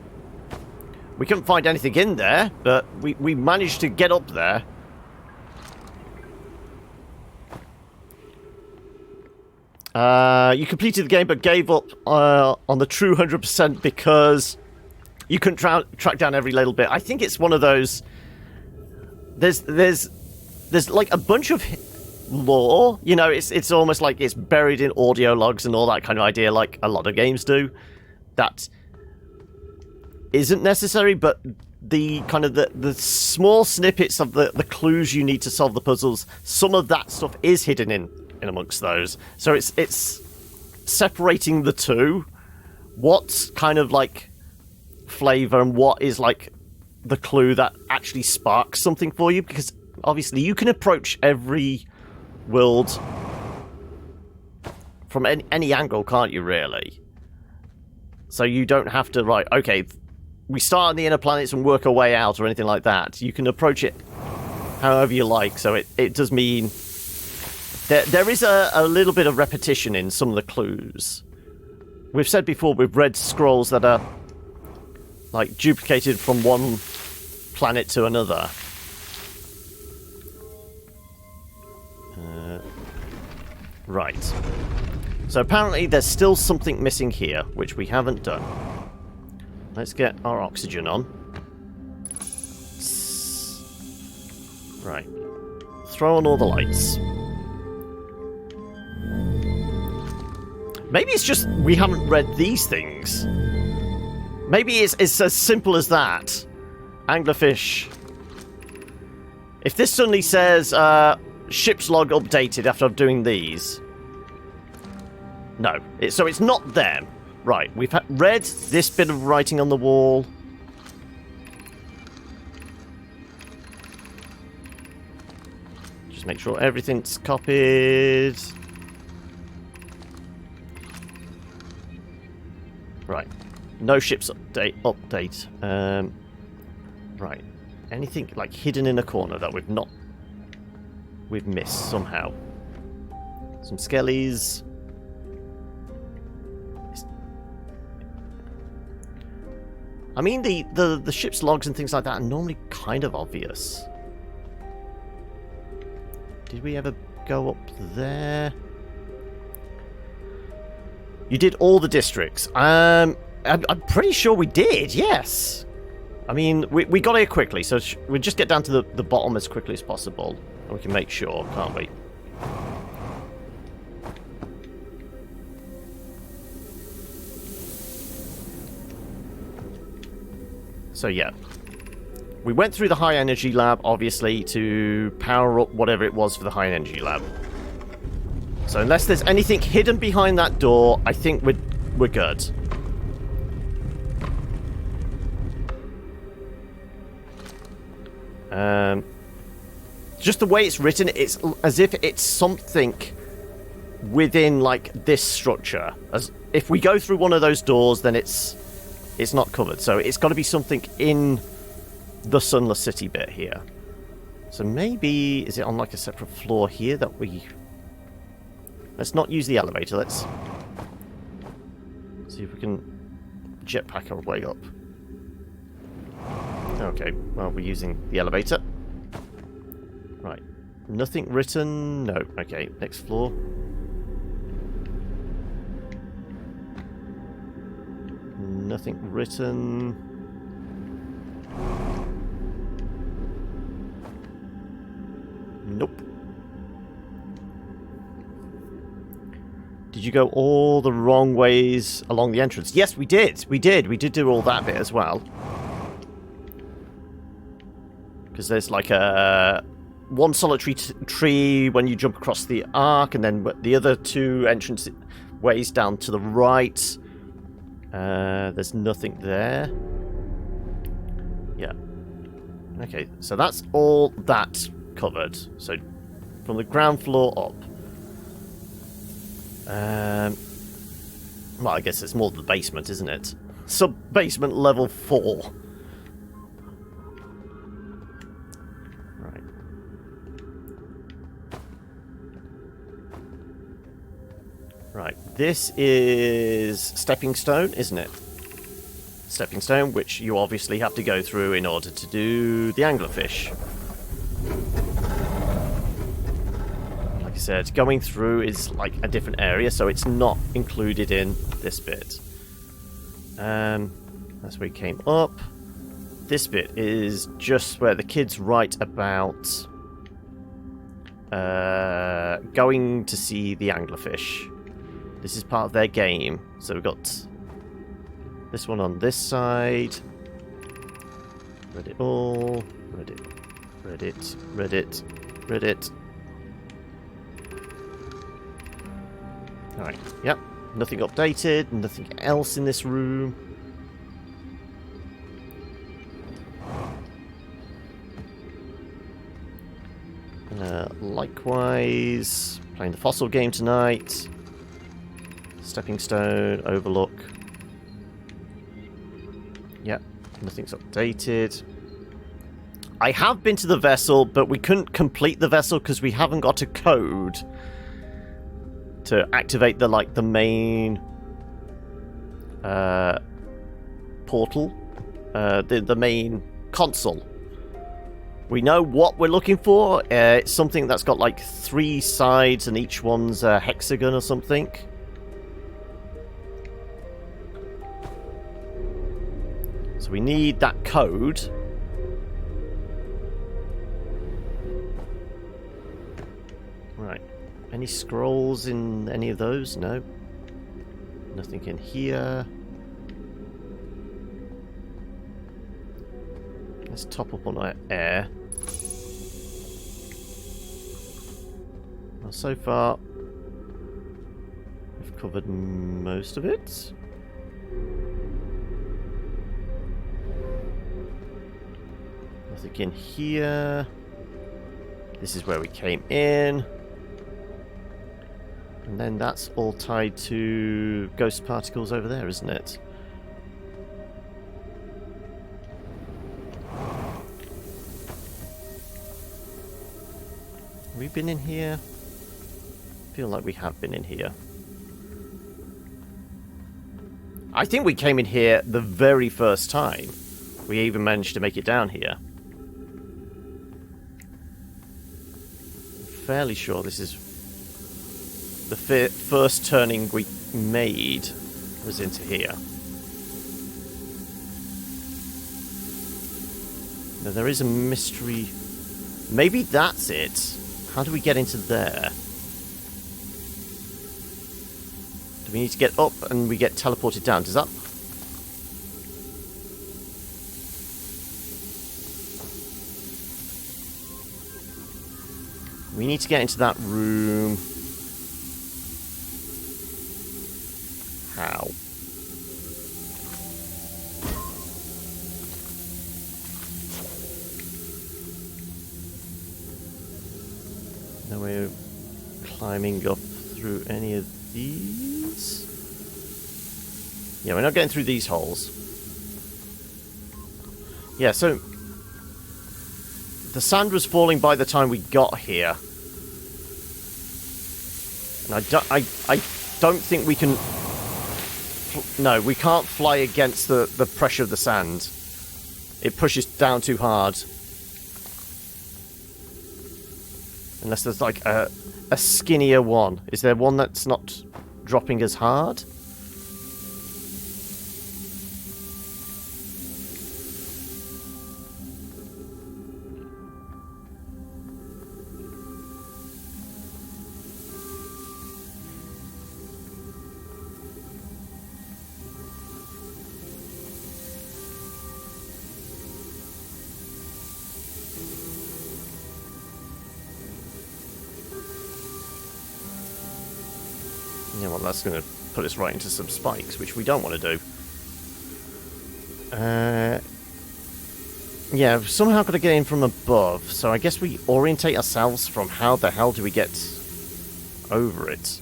We couldn't find anything in there, but we managed to get up there. You completed the game but gave up on the true 100% because you couldn't track down every little bit. I think it's one of those... There's like a bunch of lore, you know, it's almost like it's buried in audio logs and all that kind of idea, like a lot of games do. That isn't necessary, but the kind of the small snippets of the clues you need to solve the puzzles, some of that stuff is hidden in amongst those. So it's separating the two. What's kind of like flavor and what is like the clue that actually sparks something for you, because obviously you can approach every world from any angle, can't you, really? So you don't have to, right, okay, we start on the inner planets and work our way out or anything like that. You can approach it however you like, so it does mean there is a little bit of repetition in some of the clues. We've said before, we've read scrolls that are like duplicated from one planet to another. Right. So apparently there's still something missing here, which we haven't done. Let's get our oxygen on. Right. Throw on all the lights. Maybe it's just we haven't read these things. Maybe it's as simple as that. Anglerfish. If this suddenly says, ship's log updated after doing these. No. So it's not them. Right, we've read this bit of writing on the wall. Just make sure everything's copied. Right. No ship's update. Right. Anything like hidden in a corner that we've missed somehow. Some skellies. I mean, the ship's logs and things like that are normally kind of obvious. Did we ever go up there? You did all the districts. I'm pretty sure we did, yes. I mean, we got here quickly, so we'll just get down to the bottom as quickly as possible. And we can make sure, can't we? So yeah, we went through the high energy lab, obviously, to power up whatever it was for the high energy lab. So unless there's anything hidden behind that door, I think we're good. Just the way it's written, it's as if it's something within like this structure. As if we go through one of those doors, then it's not covered. So it's got to be something in the Sunless City bit here. So maybe is it on like a separate floor here that we? Let's not use the elevator. Let's see if we can jetpack our way up. Okay, well, we're using the elevator. Right. Nothing written? No. Okay, next floor. Nothing written. Nope. Did you go all the wrong ways along the entrance? Yes, we did. We did. We did do all that bit as well. Because there's like a one solitary tree when you jump across the arc, and then the other two entrance ways down to the right. There's nothing there. Yeah. Okay, so that's all that covered. So from the ground floor up. Well, I guess it's more the basement, isn't it? Sub-basement level 4. Right. Right, this is Stepping Stone, isn't it? Stepping Stone, which you obviously have to go through in order to do the anglerfish. Like I said, going through is like a different area, so it's not included in this bit. That's where we came up. This bit is just where the kids write about going to see the anglerfish. This is part of their game. So we've got this one on this side. Read it all. Read it. Read it. Read it. Read it. Alright, yep. Nothing updated. Nothing else in this room. Likewise, playing the fossil game tonight. Stepping Stone, Overlook. Yep, nothing's updated. I have been to the vessel, but we couldn't complete the vessel because we haven't got a code to activate the main portal, the main console. We know what we're looking for. It's something that's got like 3 sides and each one's a hexagon or something. So we need that code. Right. Any scrolls in any of those? No. Nothing in here. Let's top up on our air. Well, so far, we've covered most of it. Nothing in here. This is where we came in. And then that's all tied to ghost particles over there, isn't it? Have we been in here? I feel like we have been in here. I think we came in here the very first time. We even managed to make it down here. I'm fairly sure this is the first turning we made was into here. Now there is a mystery. Maybe that's it. How do we get into there? Do we need to get up and we get teleported down? Does that... We need to get into that room. How? No way of climbing up through any of these? Yeah, we're not getting through these holes. Yeah, so... The sand was falling by the time we got here. And I don't think we can... No, we can't fly against the pressure of the sand. It pushes down too hard. Unless there's like a skinnier one. Is there one that's not dropping as hard? Yeah, well, that's going to put us right into some spikes, which we don't want to do. Yeah, we've somehow got to get in from above, so I guess we orientate ourselves from how the hell do we get over it.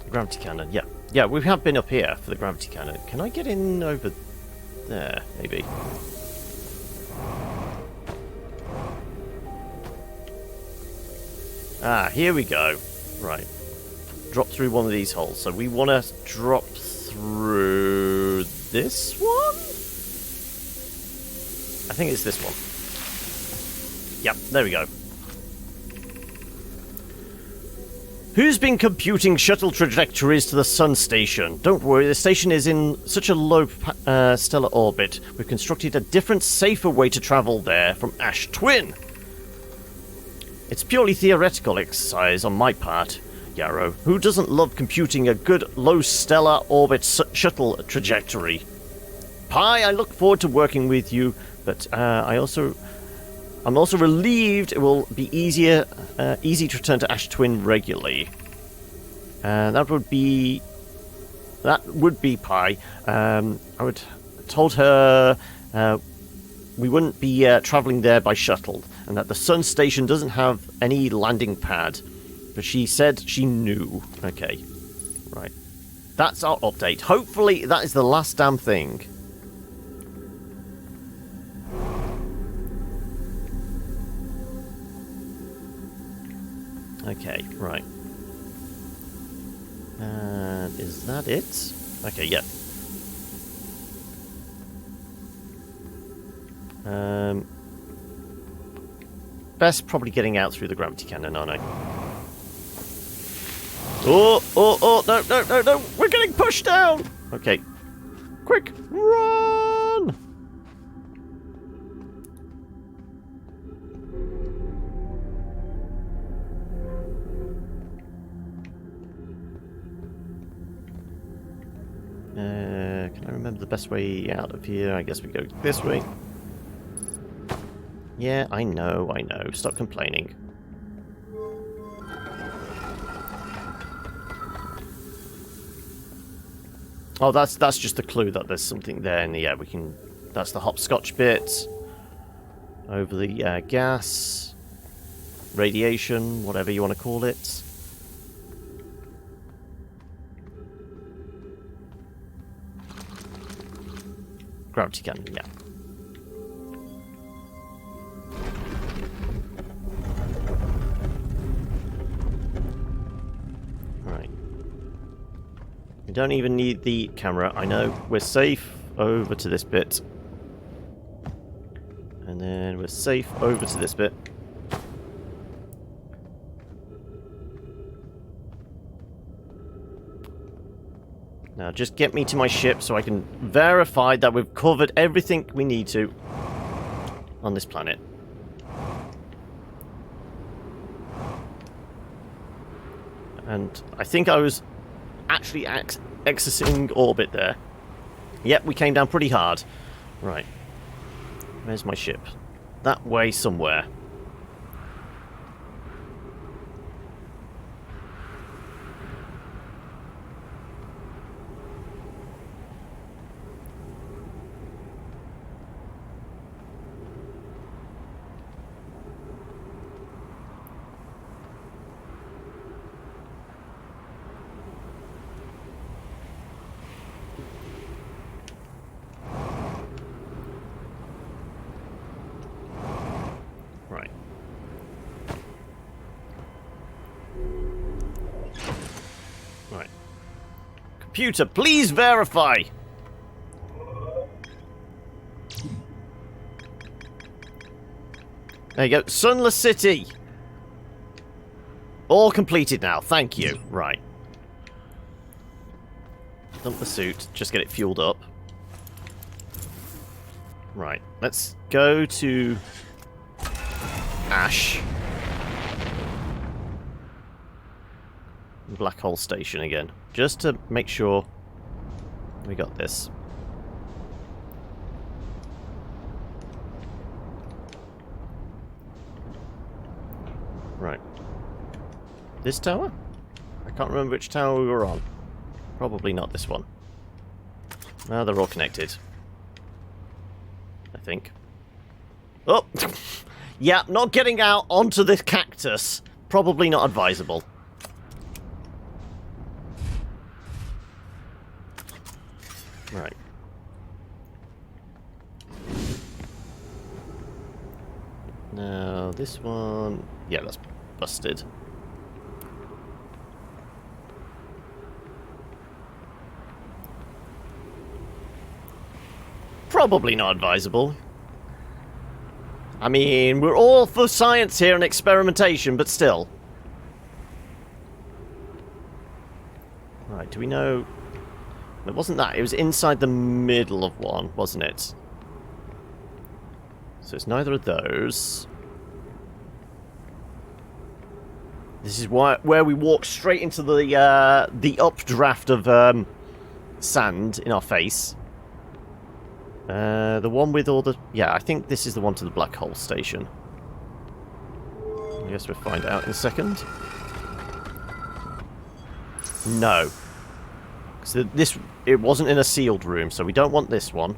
Gravity cannon, yeah. Yeah, we have been up here for the gravity cannon. Can I get in over there, maybe? Ah, here we go. Right. Drop through one of these holes. So we want to drop through this one? I think it's this one. Yep, there we go. Who's been computing shuttle trajectories to the Sun Station? Don't worry, the station is in such a low stellar orbit. We've constructed a different, safer way to travel there from Ash Twin. It's purely theoretical exercise on my part, Yarrow. Who doesn't love computing a good low stellar orbit shuttle trajectory? Pi, I look forward to working with you, but I'm also relieved it will be easy to return to Ash Twin regularly. That would be Pi. I told her we wouldn't be traveling there by shuttle, and that the Sun Station doesn't have any landing pad. But she said she knew. Okay, right. That's our update. Hopefully that is the last damn thing. Okay, right. And is that it? Okay, yeah. Best probably getting out through the gravity cannon, aren't I? Oh, no, we're getting pushed down! Okay. Quick, run! Can I remember the best way out of here? I guess we go this way. Yeah, I know. Stop complaining. Oh, that's just the clue that there's something there, and yeah, we can... That's the hopscotch bit. Over the gas. radiation, whatever you want to call it. Gravity cannon, yeah. Right. We don't even need the camera. I know. We're safe. Over to this bit. And then we're safe over to this bit. Now just get me to my ship so I can verify that we've covered everything we need to on this planet. And I think I was actually exiting orbit there. Yep, we came down pretty hard. Right. Where's my ship? That way somewhere. Computer, please verify! There you go. Sunless City! All completed now. Thank you. Right. Dump the suit. Just get it fueled up. Right. Let's go to Ash. Black hole station again. Just to make sure we got this. Right. This tower? I can't remember which tower we were on. Probably not this one. No, they're all connected. I think. Oh! Yeah, not getting out onto this cactus. Probably not advisable. Right. Now, this one... Yeah, that's busted. Probably not advisable. I mean, we're all for science here and experimentation, but still. Right, do we know... It wasn't that. It was inside the middle of one, wasn't it? So it's neither of those. This is where we walk straight into the updraft of sand in our face. The one with all the... Yeah, I think this is the one to the black hole station. I guess we'll find out in a second. No. So it wasn't in a sealed room, so we don't want this one.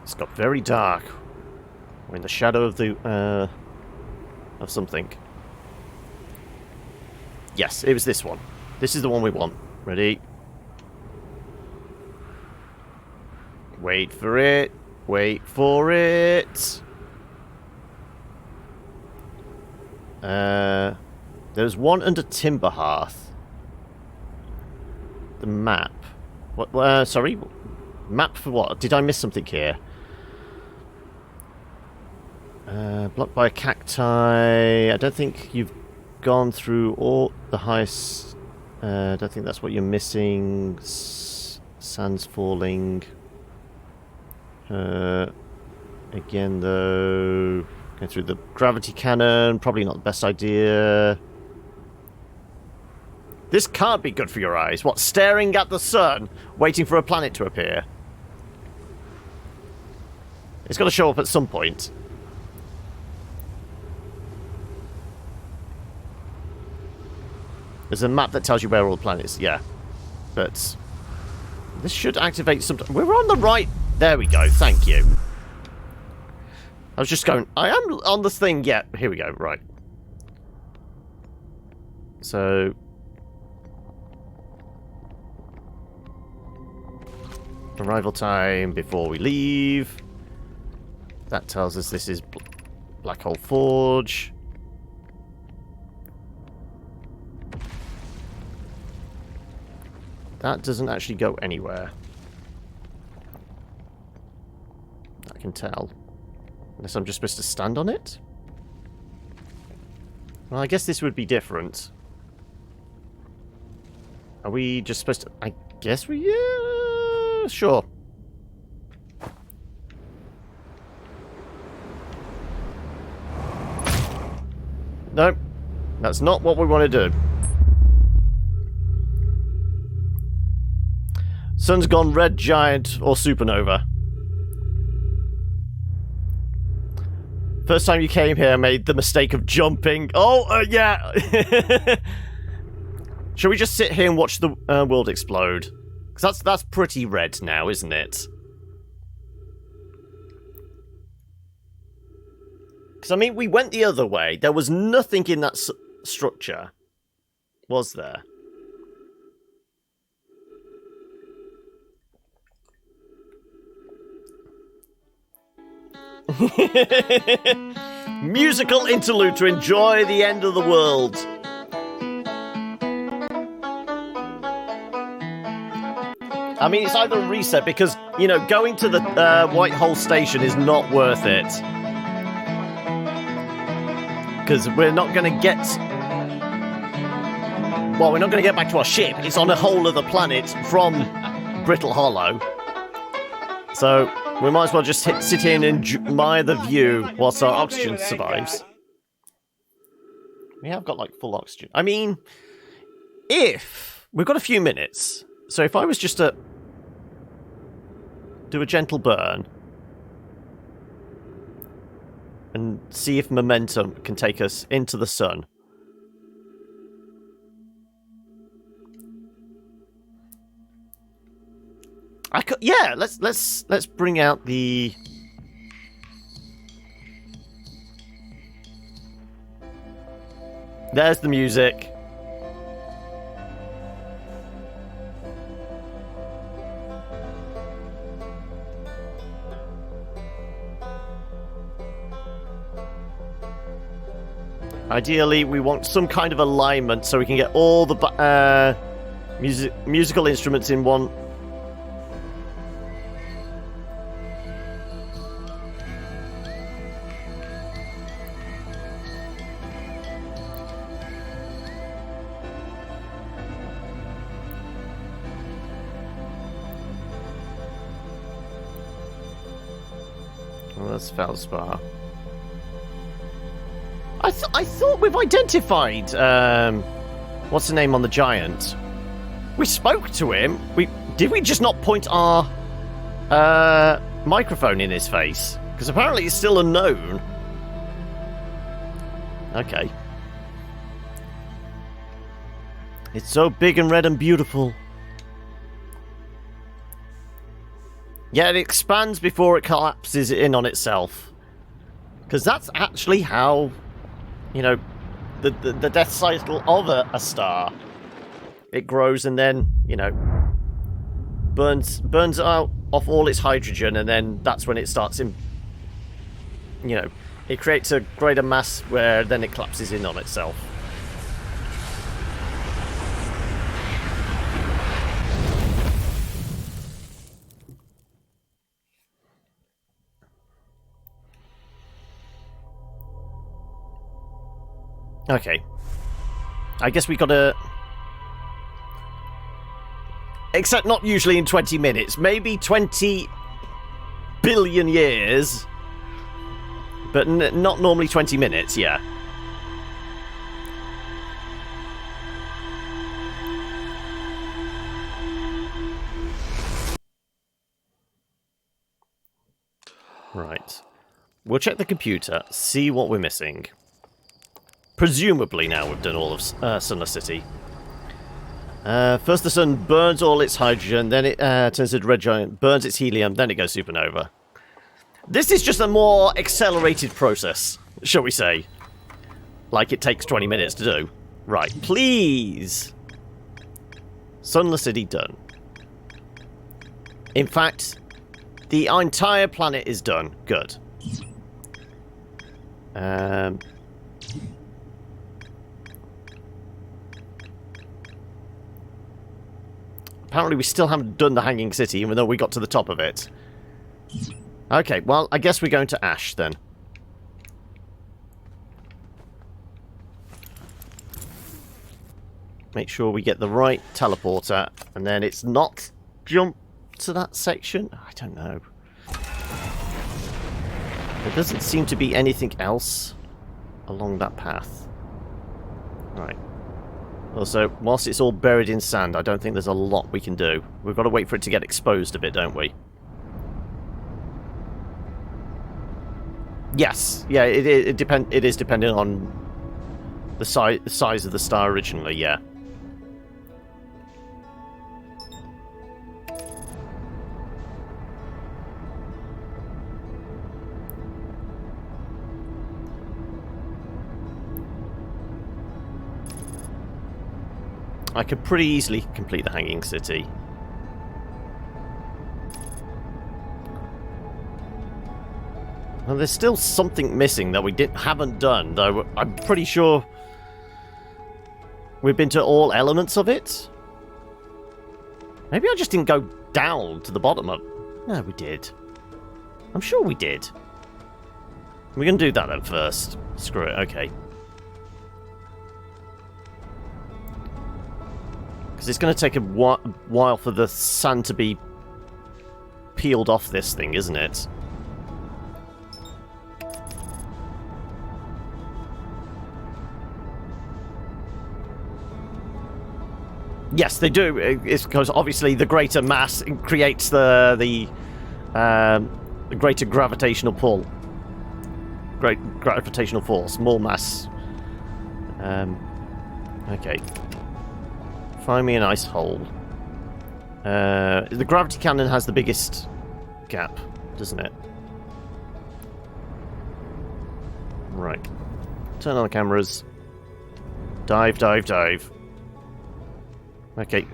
It's got very dark. We're in the shadow of the of something. Yes, it was this one. This is the one we want. Ready? Wait for it. Wait for it. There's one under Timber Hearth. The map. What? Sorry? Map for what? Did I miss something here? Blocked by a cacti. I don't think you've gone through all the highest... I don't think that's what you're missing. Sand's falling. Again, though, going through the gravity cannon, probably not the best idea. This can't be good for your eyes. What, staring at the sun, waiting for a planet to appear? It's got to show up at some point. There's a map that tells you where all the planets. Yeah. But this should activate some... We're on the right... There we go. Thank you. I was just going... I am on this thing. Yeah. Here we go. Right. So... Arrival time before we leave. That tells us this is Black Hole Forge. That doesn't actually go anywhere. I can tell. Unless I'm just supposed to stand on it? Well, I guess this would be different. Are we just supposed to... I guess we... Yeah, sure. Nope. That's not what we want to do. Sun's gone red giant or supernova. First time you came here, I made the mistake of jumping. Oh, yeah. Shall we just sit here and watch the world explode? Because that's pretty red now, isn't it? Because, I mean, we went the other way. There was nothing in that structure. Was there? Musical interlude to enjoy the end of the world. I mean, it's either a reset because, you know, going to the Whitehall station is not worth it. Because we're not going to get... Well, we're not going to get back to our ship. It's on a whole other planet from Brittle Hollow. So... we might as well just sit here and admire the view whilst our oxygen survives. We have got, like, full oxygen. I mean, if... We've got a few minutes. So if I was just to... do a gentle burn... and see if momentum can take us into the sun... I could, yeah, let's bring out the... There's the music. Ideally, we want some kind of alignment so we can get all the musical instruments in one... Feldspar. I thought we've identified what's the name on the giant. We spoke to him. Did we just not point our microphone in his face? Because apparently it's still unknown. Okay. It's so big and red and beautiful. Yeah, it expands before it collapses in on itself. Because that's actually how, you know, the death cycle of a star. It grows and then, you know, burns out off all its hydrogen, and then that's when it starts in, you know, it creates a greater mass where then it collapses in on itself. Okay. I guess we gotta... Except not usually in 20 minutes. Maybe 20 billion years. But not normally 20 minutes, yeah. Right. We'll check the computer, see what we're missing. Presumably now we've done all of Sunless City. First the sun burns all its hydrogen, then it turns into red giant, burns its helium, then it goes supernova. This is just a more accelerated process, shall we say. Like it takes 20 minutes to do. Right, please. Sunless City done. In fact, the entire planet is done. Good. Apparently we still haven't done the Hanging City, even though we got to the top of it. Okay, well, I guess we're going to Ash, then. Make sure we get the right teleporter, and then it's not jump to that section? I don't know. There doesn't seem to be anything else along that path. Right. Also, whilst it's all buried in sand, I don't think there's a lot we can do. We've got to wait for it to get exposed a bit, don't we? Yes. Yeah, it is dependent on the size of the star originally, yeah. I could pretty easily complete the Hanging City. Well, there's still something missing that we haven't done, though. I'm pretty sure we've been to all elements of it. Maybe I just didn't go down to the bottom of... No, we did. I'm sure we did. We're going to do that then first. Screw it, okay. Because it's going to take a while for the sand to be peeled off this thing, isn't it? Yes, they do. It's because obviously the greater mass creates the greater gravitational pull. Great gravitational force. More mass. Okay. Find me an ice hole. The gravity cannon has the biggest gap, doesn't it? Right. Turn on the cameras. Dive, dive, dive. Okay.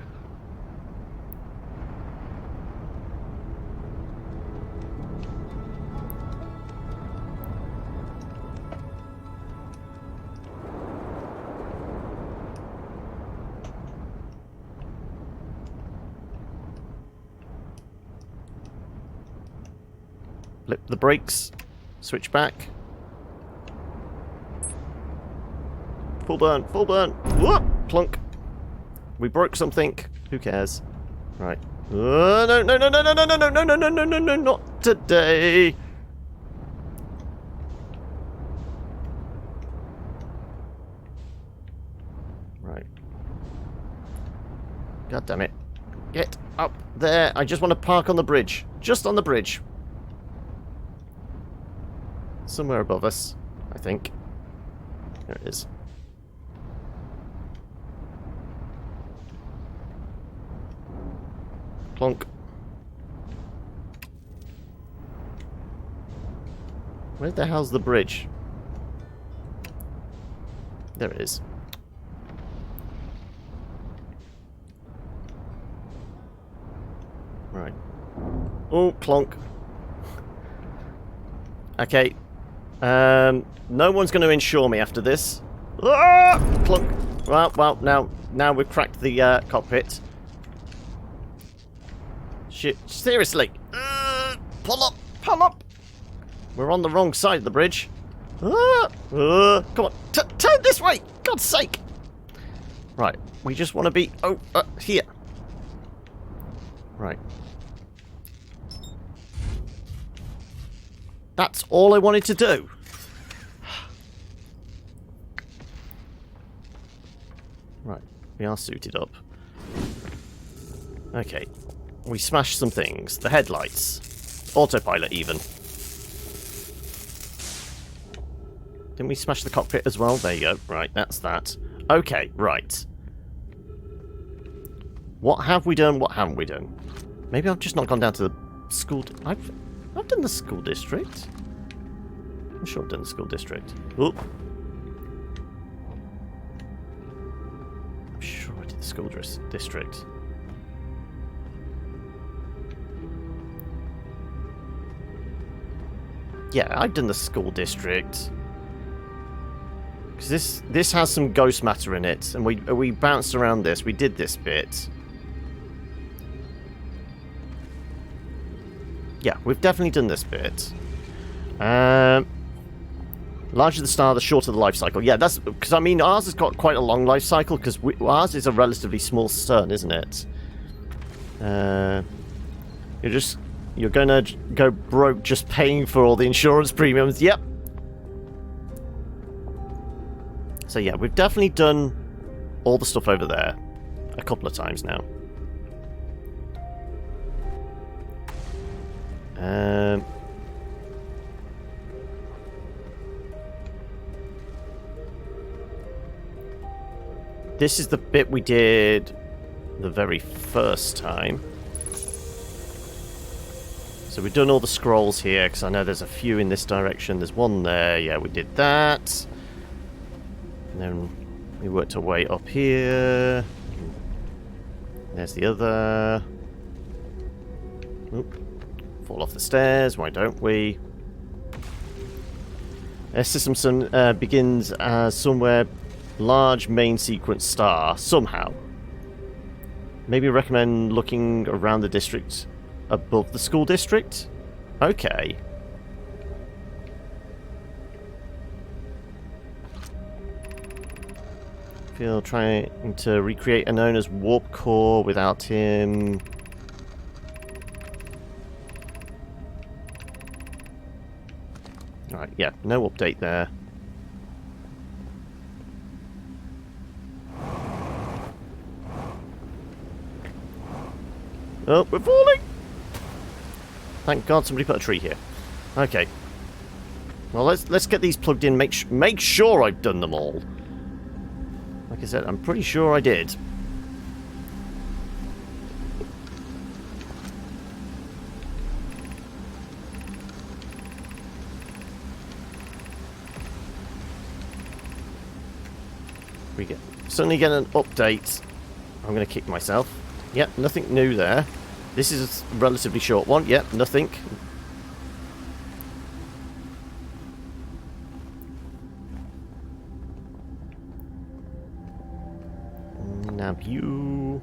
Flip the brakes. Switch back. Full burn, full burn. Whoop! Plunk. We broke something. Who cares? Right. No, no, no, no, no, no, no, no, no, no, no, no, no, no, not today. Right. God damn it. Get up there. I just want to park on the bridge. Just on the bridge. Somewhere above us, I think. There it is. Plonk. Where the hell's the bridge? There it is. Right. Oh, clonk. Okay. No one's going to insure me after this. Ah! Clunk. Well, now we've cracked the cockpit. Shit, seriously. Pull up, pull up. We're on the wrong side of the bridge. Come on, turn this way, God's sake. Right, we just want to be here. Right. That's all I wanted to do. Right, we are suited up. Okay, we smashed some things. The headlights. Autopilot, even. Didn't we smash the cockpit as well? There you go. Right, that's that. Okay, right. What have we done? What haven't we done? Maybe I've just not gone down to the school... I've done the school district. I'm sure I've done the school district. Oop. I'm sure I did the school district. Yeah, I've done the school district. Because this has some ghost matter in it, and we bounced around this. We did this bit. Yeah, we've definitely done this bit. Larger the star, the shorter the life cycle. Yeah, that's because I mean ours has got quite a long life cycle because ours is a relatively small sun, isn't it? You're gonna go broke just paying for all the insurance premiums. Yep. So yeah, we've definitely done all the stuff over there a couple of times now. This is the bit we did the very first time. So we've done all the scrolls here, because I know there's a few in this direction. There's one there. Yeah, we did that. And then we worked our way up here. There's the other. Oop. Fall off the stairs. Why don't we? System Sun begins as somewhere large main sequence star. Somehow. Maybe recommend looking around the district above the school district? Okay. Feel trying to recreate an owner's warp core without him. Alright, yeah, no update there. Oh, we're falling! Thank God somebody put a tree here. Okay. Well, let's get these plugged in. Make sure I've done them all. Like I said, I'm pretty sure I did. We certainly get an update. I'm going to kick myself. Yep, nothing new there. This is a relatively short one. Yep, nothing. Nab you.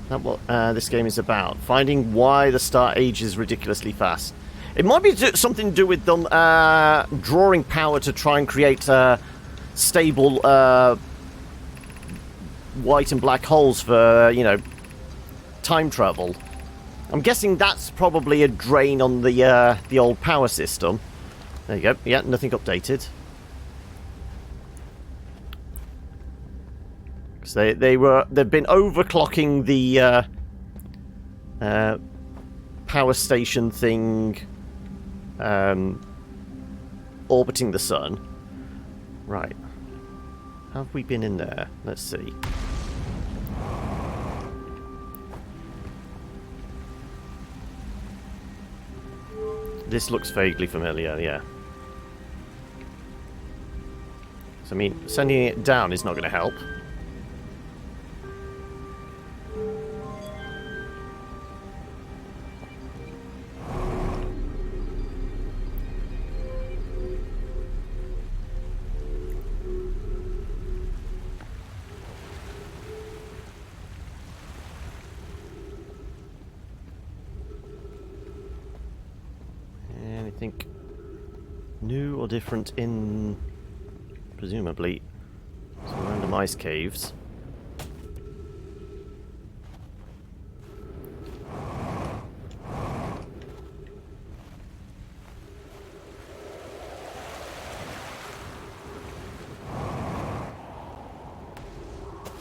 That's what this game is about. Finding why the star ages ridiculously fast. It might be something to do with them drawing power to try and create stable white and black holes for, you know, time travel. I'm guessing that's probably a drain on the old power system. There you go. Yeah, nothing updated. Because they've been overclocking the power station thing, orbiting the sun. Right. Have we been in there? Let's see. This looks vaguely familiar, yeah. So, I mean, sending it down is not going to help. Anything new or different in, presumably, some random ice caves?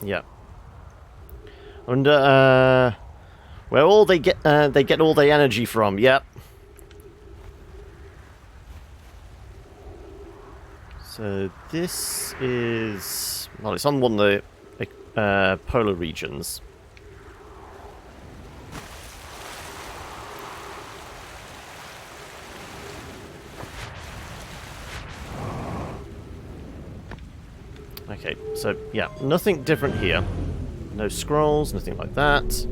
Yeah. And where all they get all their energy from. Yep. So this is... Well, it's on one of the polar regions. Okay, so yeah, nothing different here. No scrolls, nothing like that.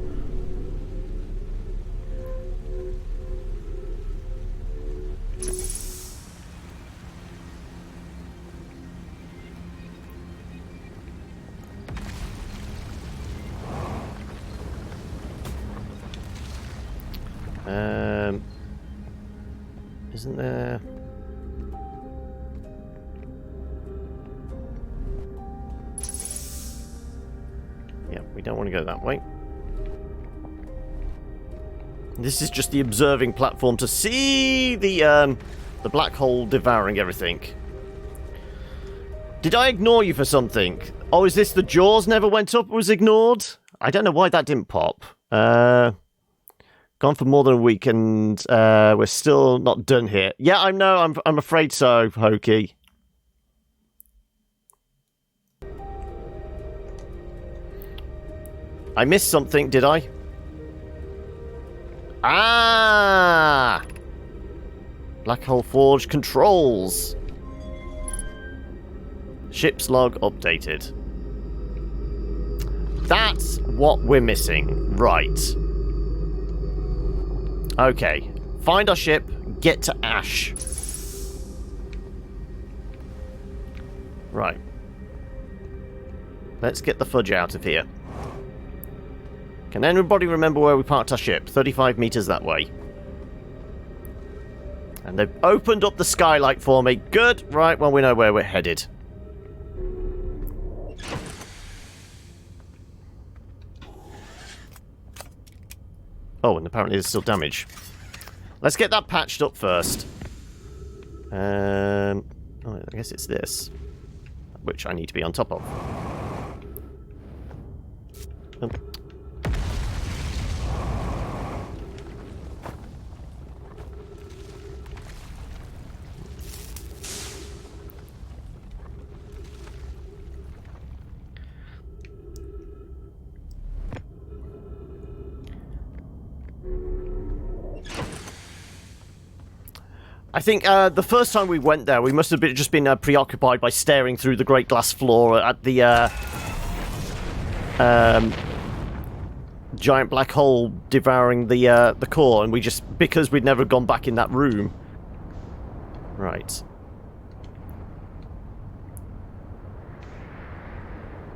Isn't there... Yeah, we don't want to go that way. This is just the observing platform to see the black hole devouring everything. Did I ignore you for something? Oh, is this the Jaws never went up was ignored? I don't know why that didn't pop. Gone for more than a week and we're still not done here. Yeah, I know. I'm afraid so, Hokey. I missed something, did I? Ah! Black Hole Forge controls. Ship's log updated. That's what we're missing. Right. Okay. Find our ship. Get to Ash. Right. Let's get the fudge out of here. Can anybody remember where we parked our ship? 35 meters that way. And they've opened up the skylight for me. Good. Right, well, we know where we're headed. Oh, and apparently there's still damage. Let's get that patched up first. Oh, I guess it's this. Which I need to be on top of. I think the first time we went there, we must have just been preoccupied by staring through the great glass floor at the giant black hole devouring the core, and we just, because we'd never gone back in that room. Right.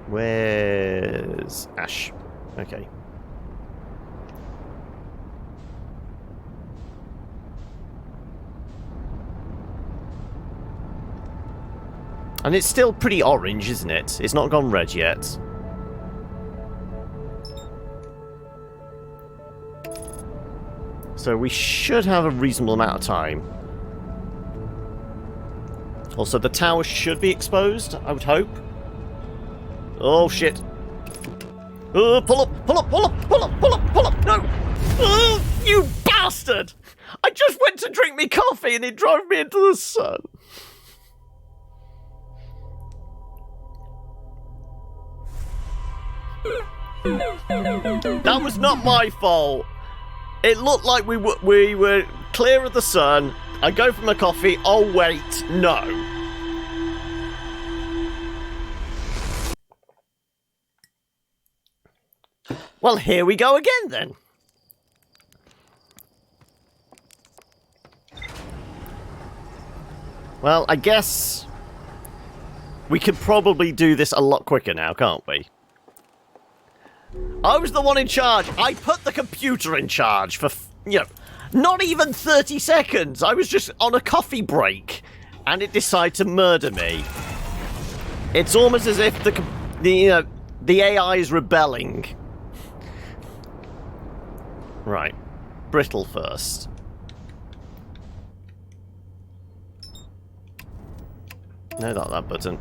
Where's Ash? Okay. And it's still pretty orange, isn't it? It's not gone red yet. So we should have a reasonable amount of time. Also, the tower should be exposed, I would hope. Oh, shit. Pull up, pull up, pull up, pull up, pull up, pull up, no! You bastard! I just went to drink me coffee and it drove me into the sun. That was not my fault. It looked like we were clear of the sun. I go for my coffee. Oh wait, no. Well, here we go again then. Well, I guess we could probably do this a lot quicker now, can't we? I was the one in charge. I put the computer in charge for, you know, not even 30 seconds. I was just on a coffee break, and it decided to murder me. It's almost as if the AI is rebelling. Right. Brittle first. No, not that button.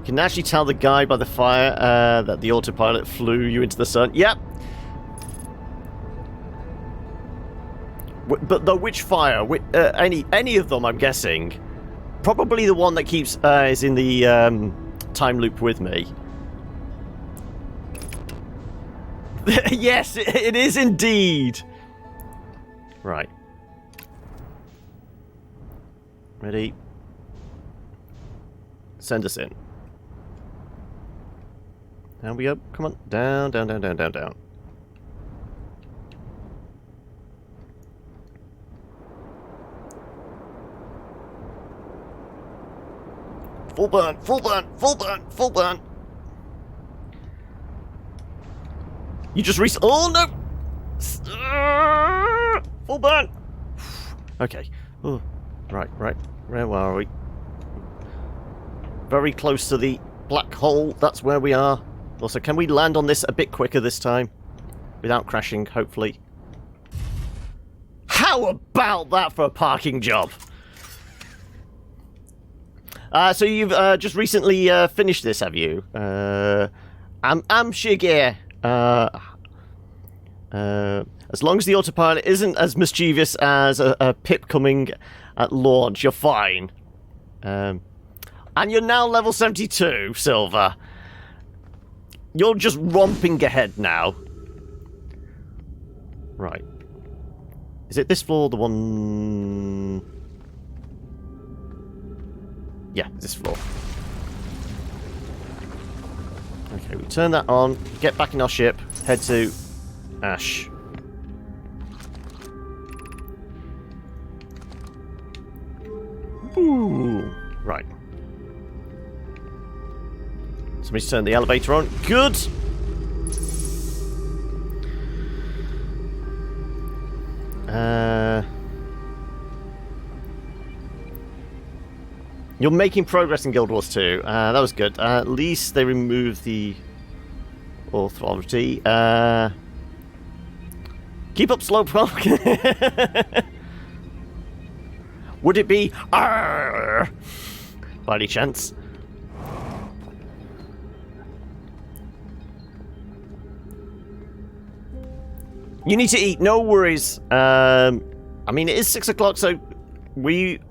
You can actually tell the guy by the fire that the autopilot flew you into the sun. Yep. But though, which fire? Any of them, I'm guessing. Probably the one that keeps is in the time loop with me. Yes, it is indeed. Right. Ready? Send us in. Down we go. Come on. Down, down, down, down, down, down. Full burn, full burn, full burn, full burn. You just oh no! Full burn! Okay. Oh, right. Where are we? Very close to the black hole. That's where we are. Also, can we land on this a bit quicker this time? Without crashing, hopefully. How about that for a parking job? So you've just recently finished this, have you? I'm Shigir. As long as the autopilot isn't as mischievous as a pip coming at launch, you're fine. And you're now level 72, Silver. You're just romping ahead now. Right. Is it this floor, the one... Yeah, this floor. Okay, we turn that on, get back in our ship, head to Ash. Ooh, right. Somebody's turned the elevator on. Good! You're making progress in Guild Wars 2. That was good. At least they removed the authority. Keep up, Slowpoke. Would it be Arrgh, by any chance? You need to eat. No worries. I mean, it is 6 o'clock, so we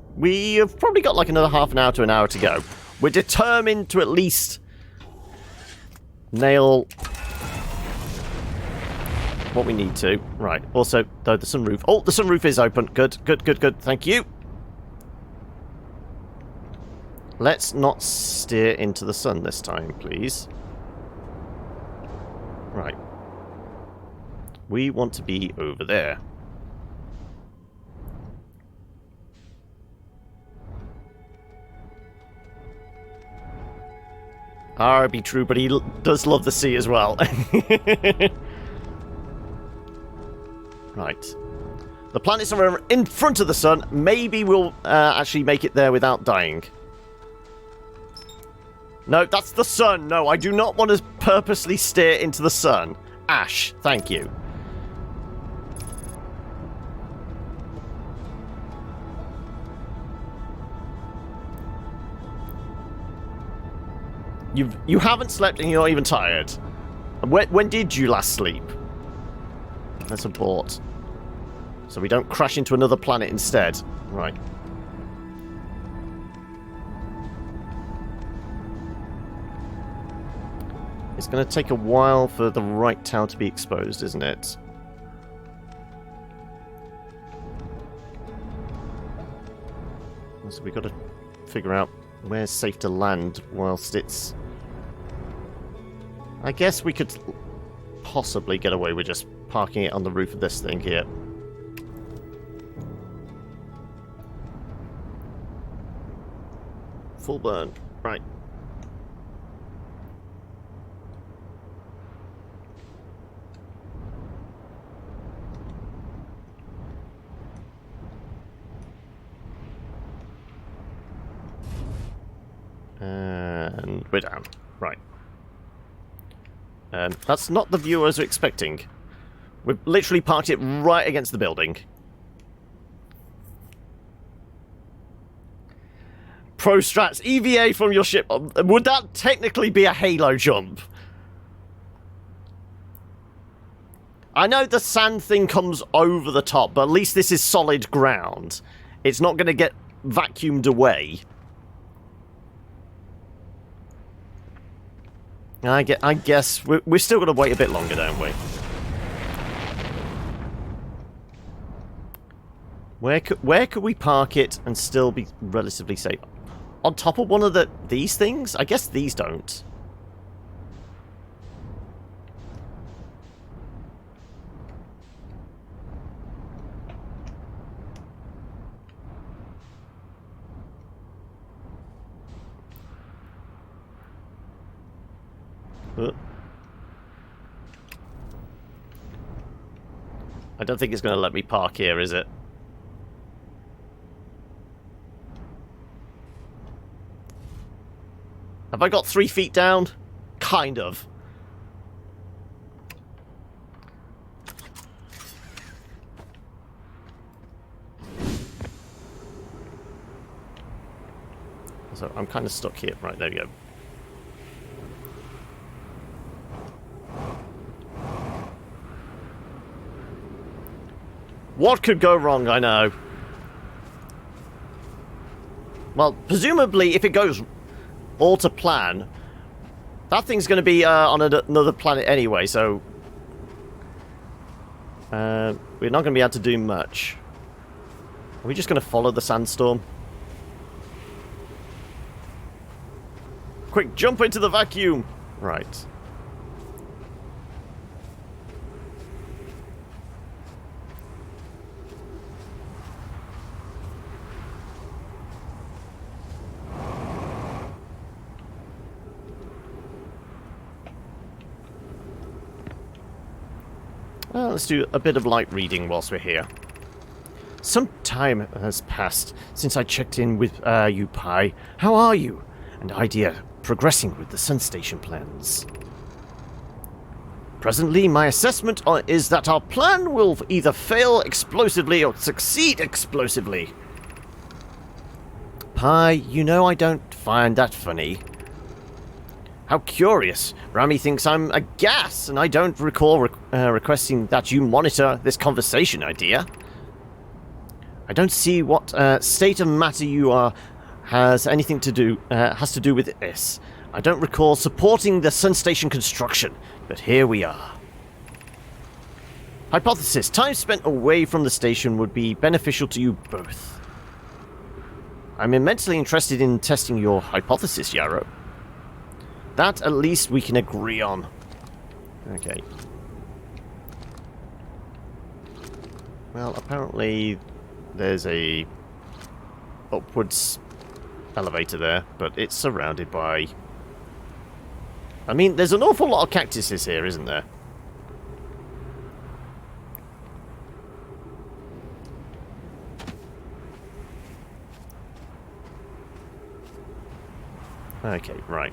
have probably got like another half an hour to an hour to go. We're determined to at least nail what we need to. Right. Also, though, the sunroof. Oh, the sunroof is open. Good, good, good, good. Thank you. Let's not steer into the sun this time, please. Right. We want to be over there. Be true, but he does love the sea as well. Right. The planets are in front of the sun. Maybe we'll actually make it there without dying. No, that's the sun. No, I do not want to purposely steer into the sun. Ash, thank you. You haven't slept and you're not even tired. When did you last sleep? Let's abort. So we don't crash into another planet instead. Right. It's going to take a while for the right tower to be exposed, isn't it? So we've got to figure out where's safe to land whilst it's... I guess we could possibly get away with just parking it on the roof of this thing here. Full burn. Right. And we're down. Right. That's not the view I was expecting. We've literally parked it right against the building. Pro strats, EVA from your ship. Would that technically be a halo jump? I know the sand thing comes over the top, but at least this is solid ground. It's not going to get vacuumed away. I guess we're still going to wait a bit longer, don't we? Where could we park it and still be relatively safe? On top of one of these things? I guess these don't. I don't think it's going to let me park here, is it? Have I got 3 feet down? Kind of. So I'm kind of stuck here. Right, there we go. What could go wrong, I know. Well, presumably, if it goes all to plan, that thing's going to be on another planet anyway, so we're not going to be able to do much. Are we just going to follow the sandstorm? Quick, jump into the vacuum! Right. Let's do a bit of light reading whilst we're here. Some time has passed since I checked in with you, Pi. How are you? And idea progressing with the Sun Station plans. Presently, my assessment is that our plan will either fail explosively or succeed explosively. Pi, you know I don't find that funny. How curious. Rami thinks I'm a gas, and I don't recall requesting that you monitor this conversation, idea. I don't see what state of matter you are has anything to do has to do with this. I don't recall supporting the Sun Station construction, but here we are. Hypothesis: time spent away from the station would be beneficial to you both. I'm immensely interested in testing your hypothesis, Yarrow. That at least we can agree on. Okay. Well, apparently there's a upwards elevator there, but it's surrounded by... I mean, there's an awful lot of cactuses here, isn't there? Okay, right.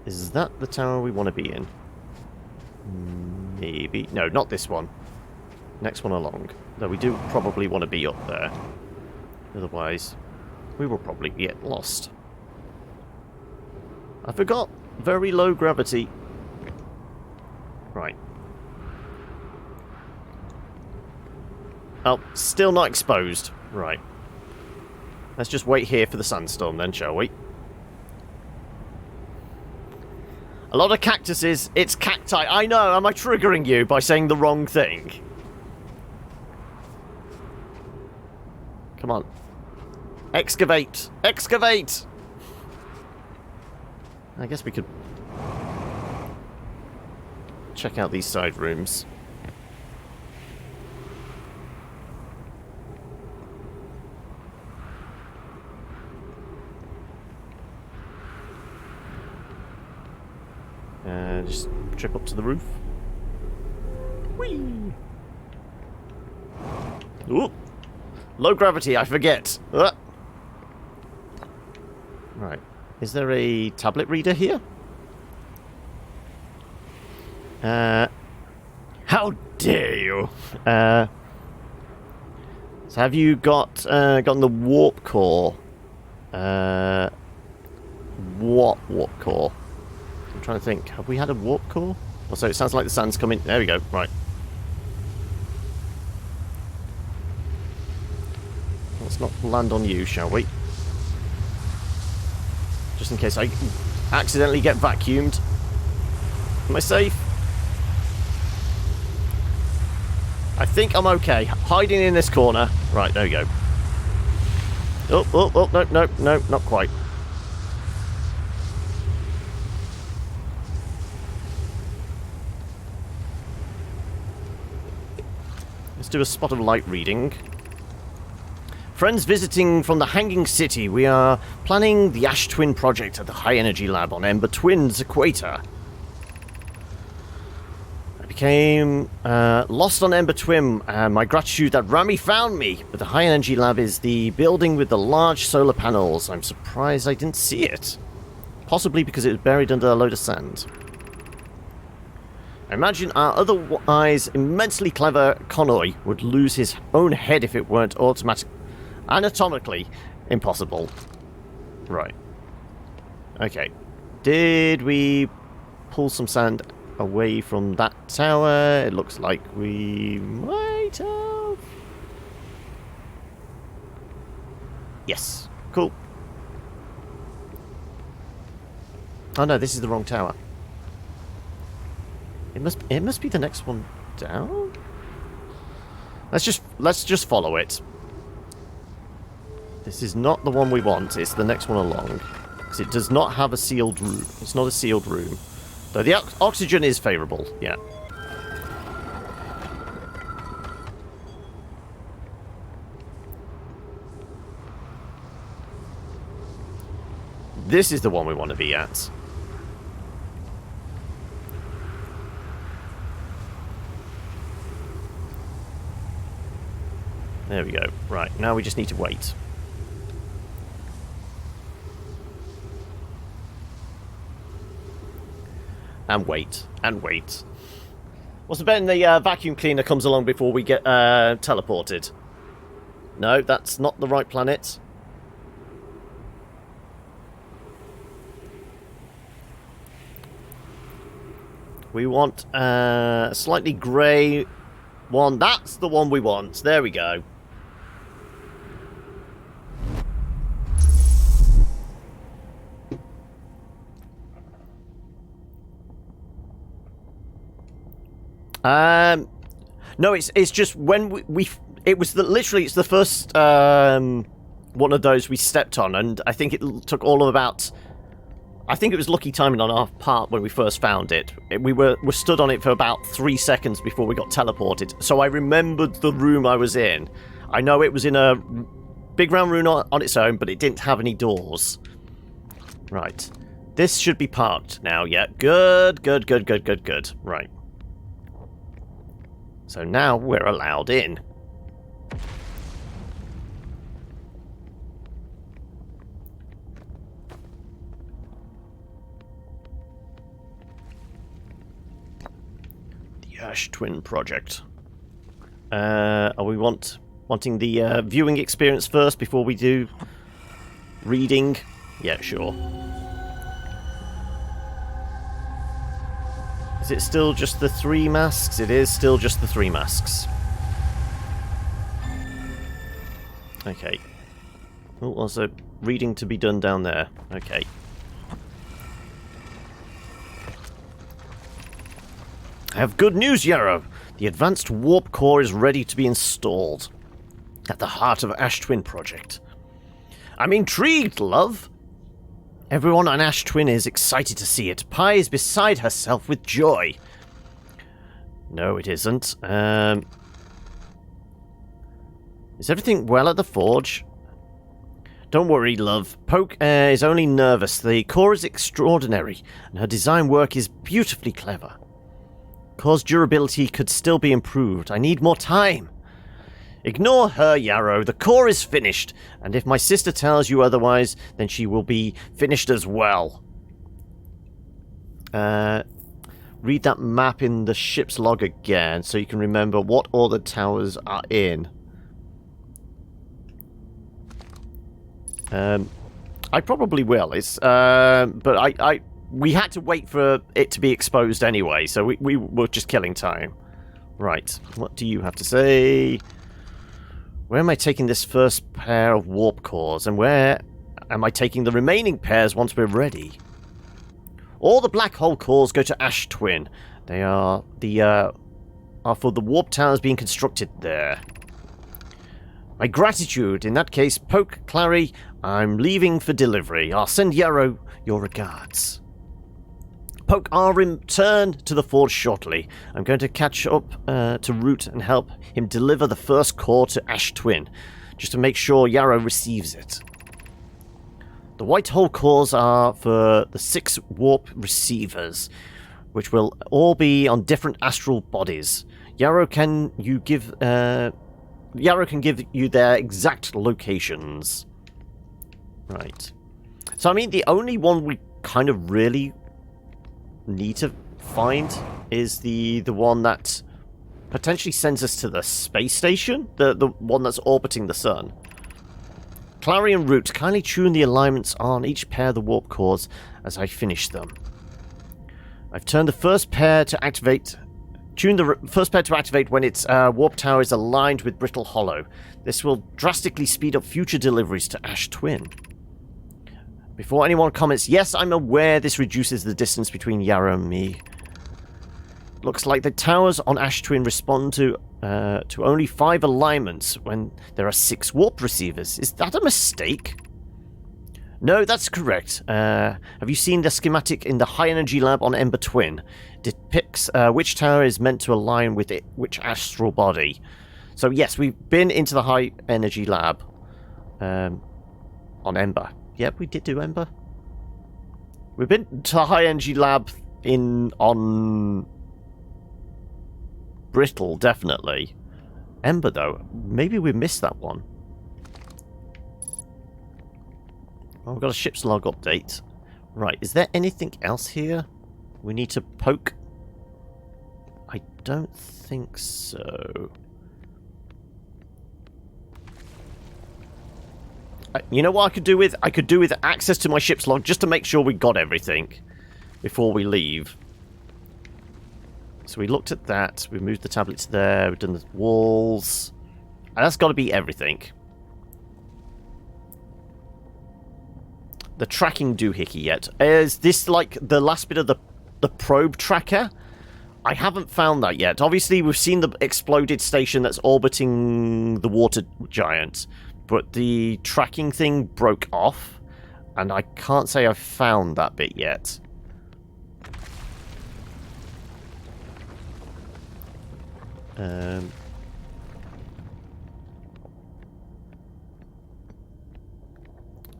Is that the tower we want to be in? Maybe. No, not this one. Next one along. Though we do probably want to be up there. Otherwise, we will probably get lost. I forgot. Very low gravity. Right. Oh, still not exposed. Right. Let's just wait here for the sandstorm then, shall we? A lot of cactuses. It's cacti. I know. Am I triggering you by saying the wrong thing? Come on. Excavate. Excavate! I guess we could check out these side rooms. Just trip up to the roof. Whee! Ooh! Low gravity, I forget. Right. Is there a tablet reader here? How dare you! So have you gotten the warp core? What warp core? I'm trying to think. Have we had a warp core? Also, it sounds like the sand's coming. There we go. Right. Let's not land on you, shall we? Just in case I accidentally get vacuumed. Am I safe? I think I'm okay. Hiding in this corner. Right, there we go. Oh, no, not quite. Let's do a spot of light reading. Friends visiting from the Hanging City. We are planning the Ash Twin project at the High Energy Lab on Ember Twin's equator. I became lost on Ember Twin, and my gratitude that Rami found me. But the High Energy Lab is the building with the large solar panels. I'm surprised I didn't see it. Possibly because it was buried under a load of sand. I imagine our otherwise immensely clever Connoy would lose his own head if it weren't anatomically impossible. Right. Okay. Did we pull some sand away from that tower? It looks like we might have. Yes. Cool. Oh no, this is the wrong tower. It must be the next one down. Let's just follow it. This is not the one we want. It's the next one along, because it does not have a sealed room. It's not a sealed room, though the oxygen is favourable. Yeah. This is the one we want to be at. There we go. Right, now we just need to wait. And wait. And wait. What's the bet the vacuum cleaner comes along before we get teleported? No, that's not the right planet. We want a slightly grey one. That's the one we want. There we go. No, it's just when we it was literally it's the first one of those we stepped on, and I think it took all of about, I think it was lucky timing on our part when we first found it. We were stood on it for about 3 seconds before we got teleported. So I remembered the room I was in. I know it was in a big round room on its own, but it didn't have any doors. Right. This should be parked now, yeah. Good. Right. So now we're allowed in. The Ash Twin project. Are we wanting the viewing experience first before we do reading? Yeah, sure. Is it still just the 3 masks? It is still just the 3 masks. Okay. Oh, also reading to be done down there. Okay. I have good news, Yarrow. The advanced warp core is ready to be installed at the heart of Ash Twin project. I'm intrigued, love. Everyone on Ash Twin is excited to see it. Pi is beside herself with joy. No, it isn't. Is everything well at the forge? Don't worry, love. Poke is only nervous. The core is extraordinary, and her design work is beautifully clever. Core's durability could still be improved. I need more time. Ignore her, Yarrow. The core is finished, and if my sister tells you otherwise, then she will be finished as well. Read that map in the ship's log again, so you can remember what all the towers are in. I probably will. It's but we had to wait for it to be exposed anyway, so we were just killing time. Right, what do you have to say? Where am I taking this first pair of warp cores, and where am I taking the remaining pairs once we're ready? All the black hole cores go to Ash Twin. They are for the warp towers being constructed there. My gratitude. In that case, Poke, Clary, I'm leaving for delivery. I'll send Yarrow your regards. Poke, I'll return to the forge shortly. I'm going to catch up to Root and help him deliver the first core to Ash Twin, just to make sure Yarrow receives it. The white hole cores are for the 6 warp receivers, which will all be on different astral bodies. Yarrow can give you their exact locations. Right. So I mean, the only one we kind of really need to find is the one that potentially sends us to the space station, the one that's orbiting the sun. Clary and Root, kindly tune the alignments on each pair of the warp cores as I finish them. I've turned the first pair to activate. Tune the first pair to activate when its warp tower is aligned with Brittle Hollow. This will drastically speed up future deliveries to Ash Twin. Before anyone comments, yes, I'm aware this reduces the distance between Yarrow and me. Looks like the towers on Ash Twin respond to only 5 alignments when there are 6 warp receivers. Is that a mistake? No, that's correct. Have you seen the schematic in the High Energy Lab on Ember Twin? Depicts which tower is meant to align with it, which astral body. So yes, we've been into the High Energy Lab on Ember. Yep, we did do Ember. We've been to the High Energy Lab on Brittle, definitely. Ember, though, maybe we missed that one. Oh, we've got a ship's log update. Right, is there anything else here we need to poke? I don't think so. You know what I could do with? I could do with access to my ship's log just to make sure we got everything before we leave. So we looked at that. We moved the tablets there. We've done the walls. And that's got to be everything. The tracking doohickey yet. Is this like the last bit of the probe tracker? I haven't found that yet. Obviously, we've seen the exploded station that's orbiting the water giant. But the tracking thing broke off. And I can't say I've found that bit yet.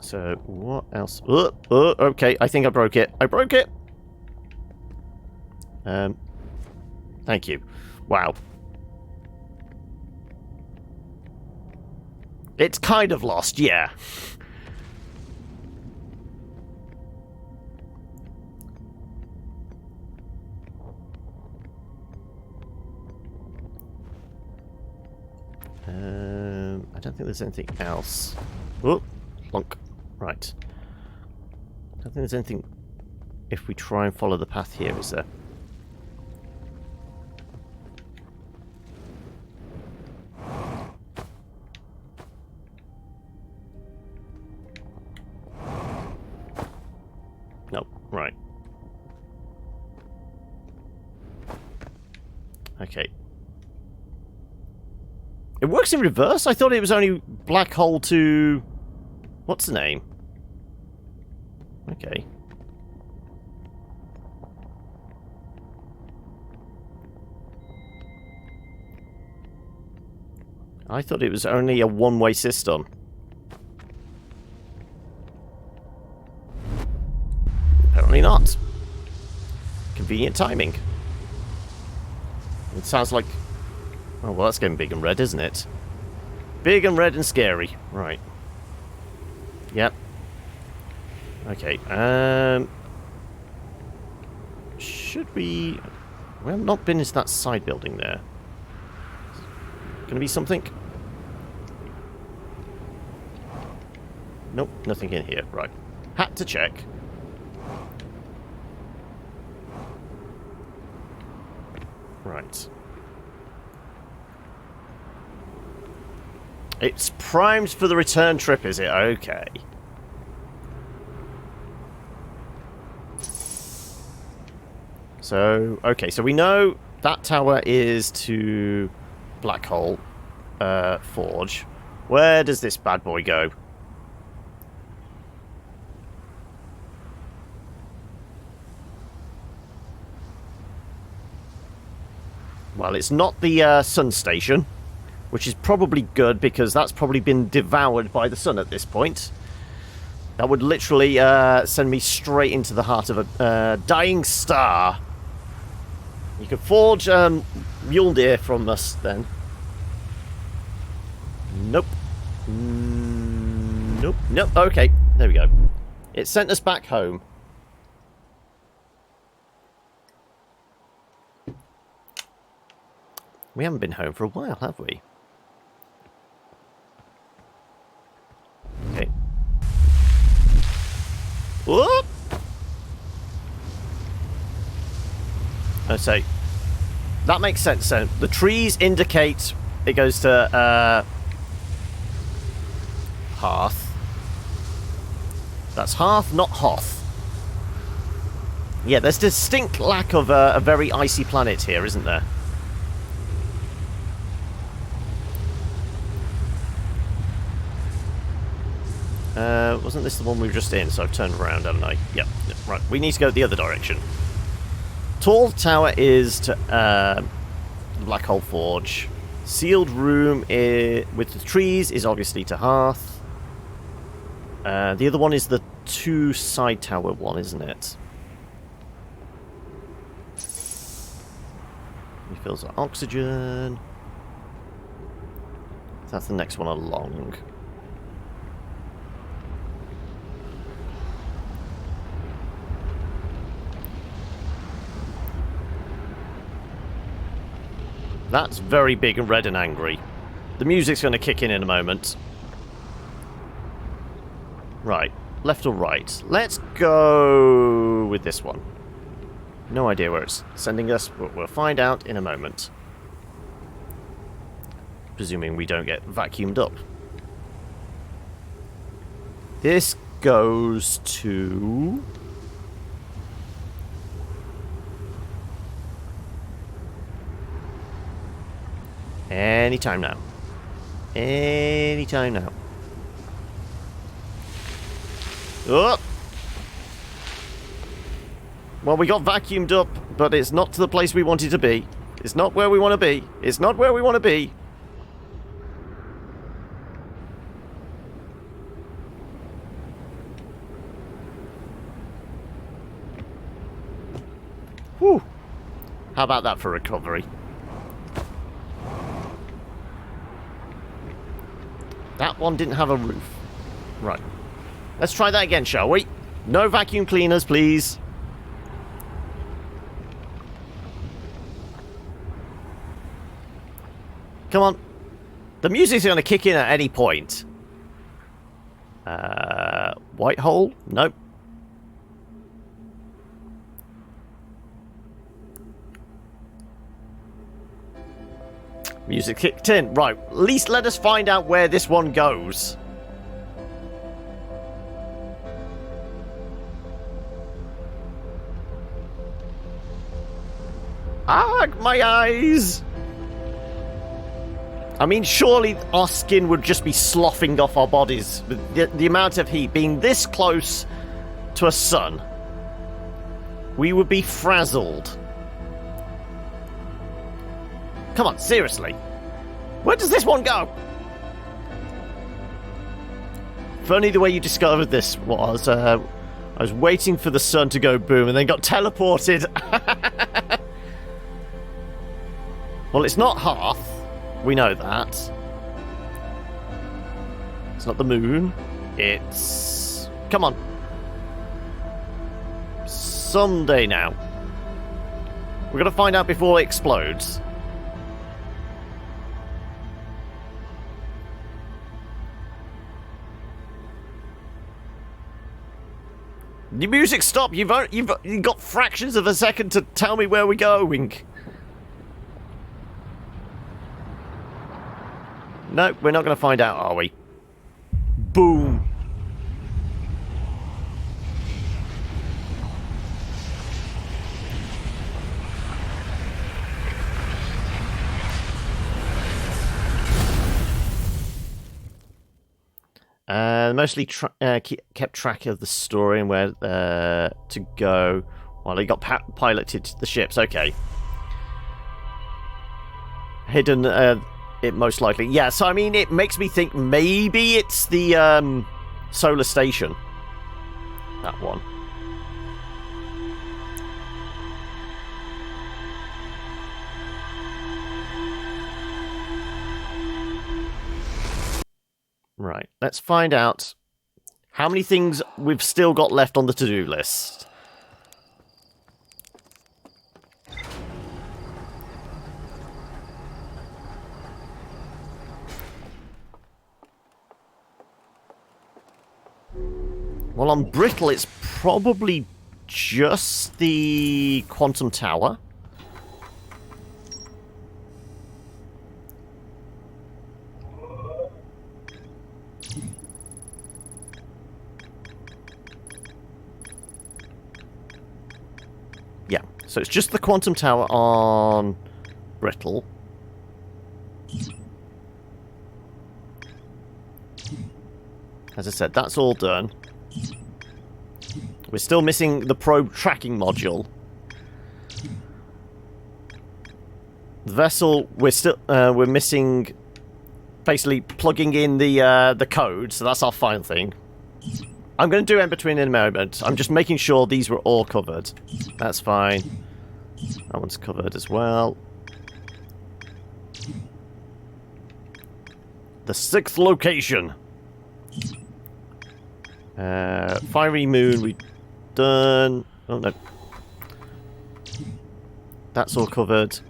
So, what else? Okay, I think I broke it. I broke it! Thank you. Wow. It's kind of lost, yeah. I don't think there's anything else. Oh, plonk. Right. I don't think there's anything if we try and follow the path here, is there? No, right. Okay. It works in reverse? I thought it was only black hole to... What's the name? Okay. I thought it was only a one-way system. Apparently not. Convenient timing. It sounds like... Oh, well, that's getting big and red, isn't it? Big and red and scary. Right. Yep. Okay, should we... We have not been into that side building there. Gonna be something? Nope, nothing in here. Right. Had to check. Right. It's primed for the return trip, is it? Okay. So, okay, so we know that tower is to Black Hole Forge. Where does this bad boy go? Well, it's not the sun station, which is probably good because that's probably been devoured by the sun at this point. That would literally send me straight into the heart of a dying star. You can forge mule deer from us then. Nope. Nope. Nope. Okay, there we go. It sent us back home. We haven't been home for a while, have we? Okay. Whoop! I say, that makes sense. So the trees indicate it goes to Hearth. That's Hearth, not Hoth. Yeah, there's distinct lack of a very icy planet here, isn't there? Wasn't this the one we were just in? So I've turned around, haven't I? Yep. Right, we need to go the other direction. Tall tower is to Black Hole Forge. Sealed room with the trees is obviously to Hearth. The other one is the 2 side tower one, isn't it? He fills our oxygen. That's the next one along. That's very big and red and angry. The music's going to kick in a moment. Right. Left or right? Let's go with this one. No idea where it's sending us, but we'll find out in a moment. Presuming we don't get vacuumed up. This goes to... anytime now. Anytime now. Oh! Well, we got vacuumed up, but it's not to the place we wanted to be. It's not where we want to be. It's not where we want to be. Whew. How about that for recovery? That one didn't have a roof. Right. Let's try that again, shall we? No vacuum cleaners, please. Come on. The music's going to kick in at any point. White hole? Nope. Music kicked in. Right, at least let us find out where this one goes. Ah, my eyes! I mean, surely our skin would just be sloughing off our bodies. The amount of heat being this close to a sun. We would be frazzled. Come on, seriously. Where does this one go? Funny the way you discovered this was, I was waiting for the sun to go boom and then got teleported. Well, it's not Hearth. We know that. It's not the moon. It's... come on. Someday now. We're going to find out before it explodes. The music stopped. You've got fractions of a second to tell me where we're going. No, we're not going to find out, are we? Boom. Mostly kept track of the story and where to go while he got piloted to the ships. Okay. Hidden, it most likely. Yeah, so I mean, it makes me think maybe it's the solar station. That one. Right, let's find out how many things we've still got left on the to-do list. Well, on Brittle, it's probably just the quantum tower. Yeah, so it's just the quantum tower on Brittle. As I said, that's all done. We're still missing the probe tracking module. The vessel, we're missing basically plugging in the code, so that's our final thing. I'm going to do in between in a moment. I'm just making sure these were all covered. That's fine. That one's covered as well. The 6th location. Fiery Moon, we done. Oh no. That's all covered.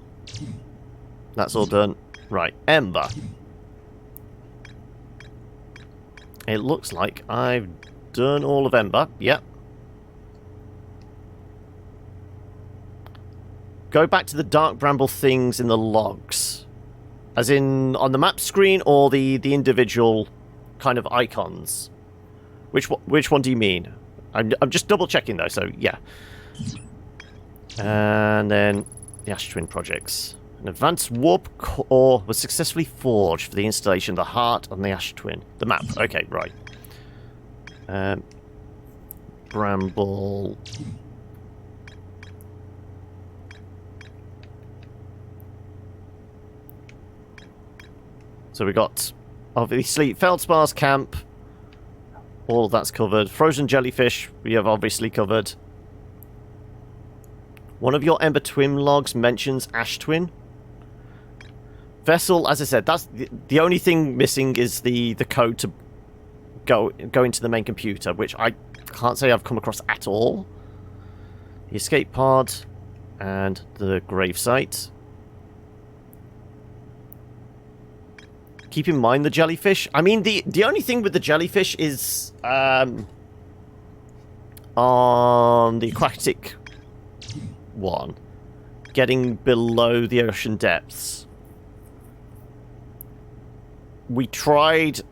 That's all done. Right, Ember. It looks like I've done all of Ember. Yep. Go back to the dark bramble things in the logs. As in on the map screen or the individual kind of icons? Which one do you mean? I'm just double checking though, so yeah. And then the Ash Twin projects. An advanced warp core was successfully forged for the installation of the heart on the Ash Twin. The map. Okay, right. Bramble. So we got obviously Feldspar's camp. All of that's covered. Frozen jellyfish, we have obviously covered. One of your Ember Twin logs mentions Ash Twin. Vessel, as I said, that's the only thing missing is the code to go into the main computer, which I can't say I've come across at all. The escape pod and the grave site. Keep in mind the jellyfish. I mean, the only thing with the jellyfish is on the aquatic one, getting below the ocean depths. We tried.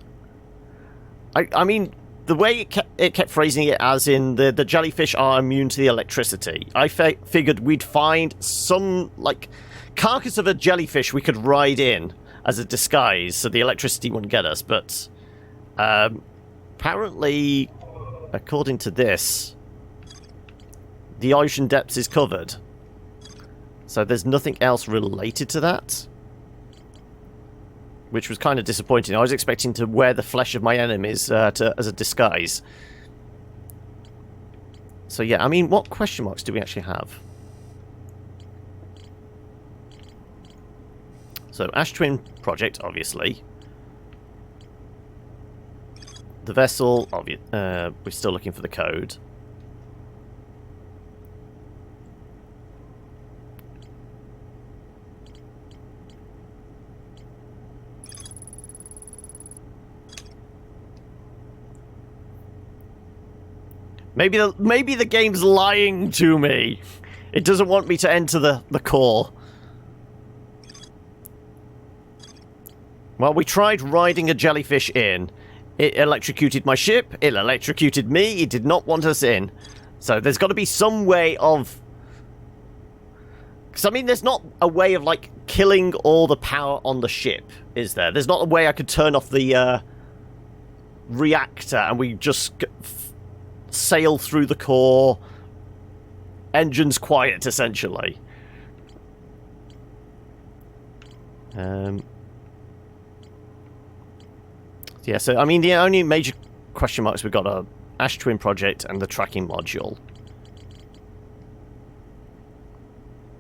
I mean, the way it kept phrasing it as in the jellyfish are immune to the electricity. I figured we'd find some like carcass of a jellyfish we could ride in as a disguise, so the electricity wouldn't get us, but apparently, according to this, the ocean depths is covered. So there's nothing else related to that, which was kind of disappointing. I was expecting to wear the flesh of my enemies as a disguise. So yeah, I mean, what question marks do we actually have? So, Ash Twin project, obviously. The vessel, we're still looking for the code. Maybe the game's lying to me. It doesn't want me to enter the core. Well, we tried riding a jellyfish in. It electrocuted my ship. It electrocuted me. It did not want us in. So there's got to be some way of... Because, I mean, there's not a way of, like, killing all the power on the ship, is there? There's not a way I could turn off the reactor and we just sail through the core. Engines quiet, essentially. Yeah, so, I mean, the only major question marks we've got are Ash Twin Project and the tracking module.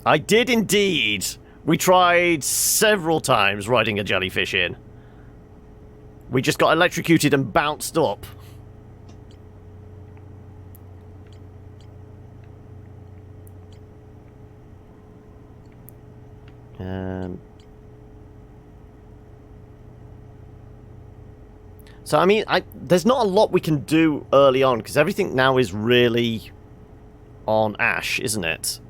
I did indeed. We tried several times riding a jellyfish in. We just got electrocuted and bounced up. So, I mean, there's not a lot we can do early on, because everything now is really on Ash, isn't it?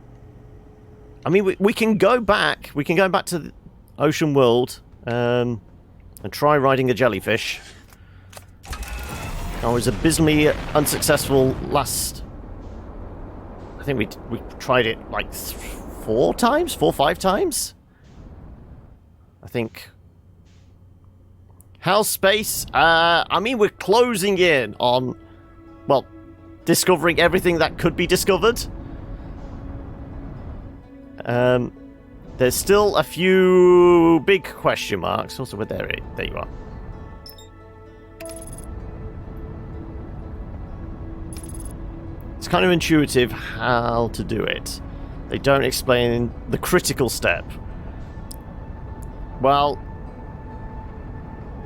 I mean, we can go back. We can go back to the ocean world and try riding a jellyfish. I was abysmally unsuccessful last... I think we tried it like 4 times? 4 or 5 times? I think... How's space? I mean, we're closing in on, well, discovering everything that could be discovered. There's still a few big question marks. Also, there you are. It's kind of intuitive how to do it. They don't explain the critical step. Well...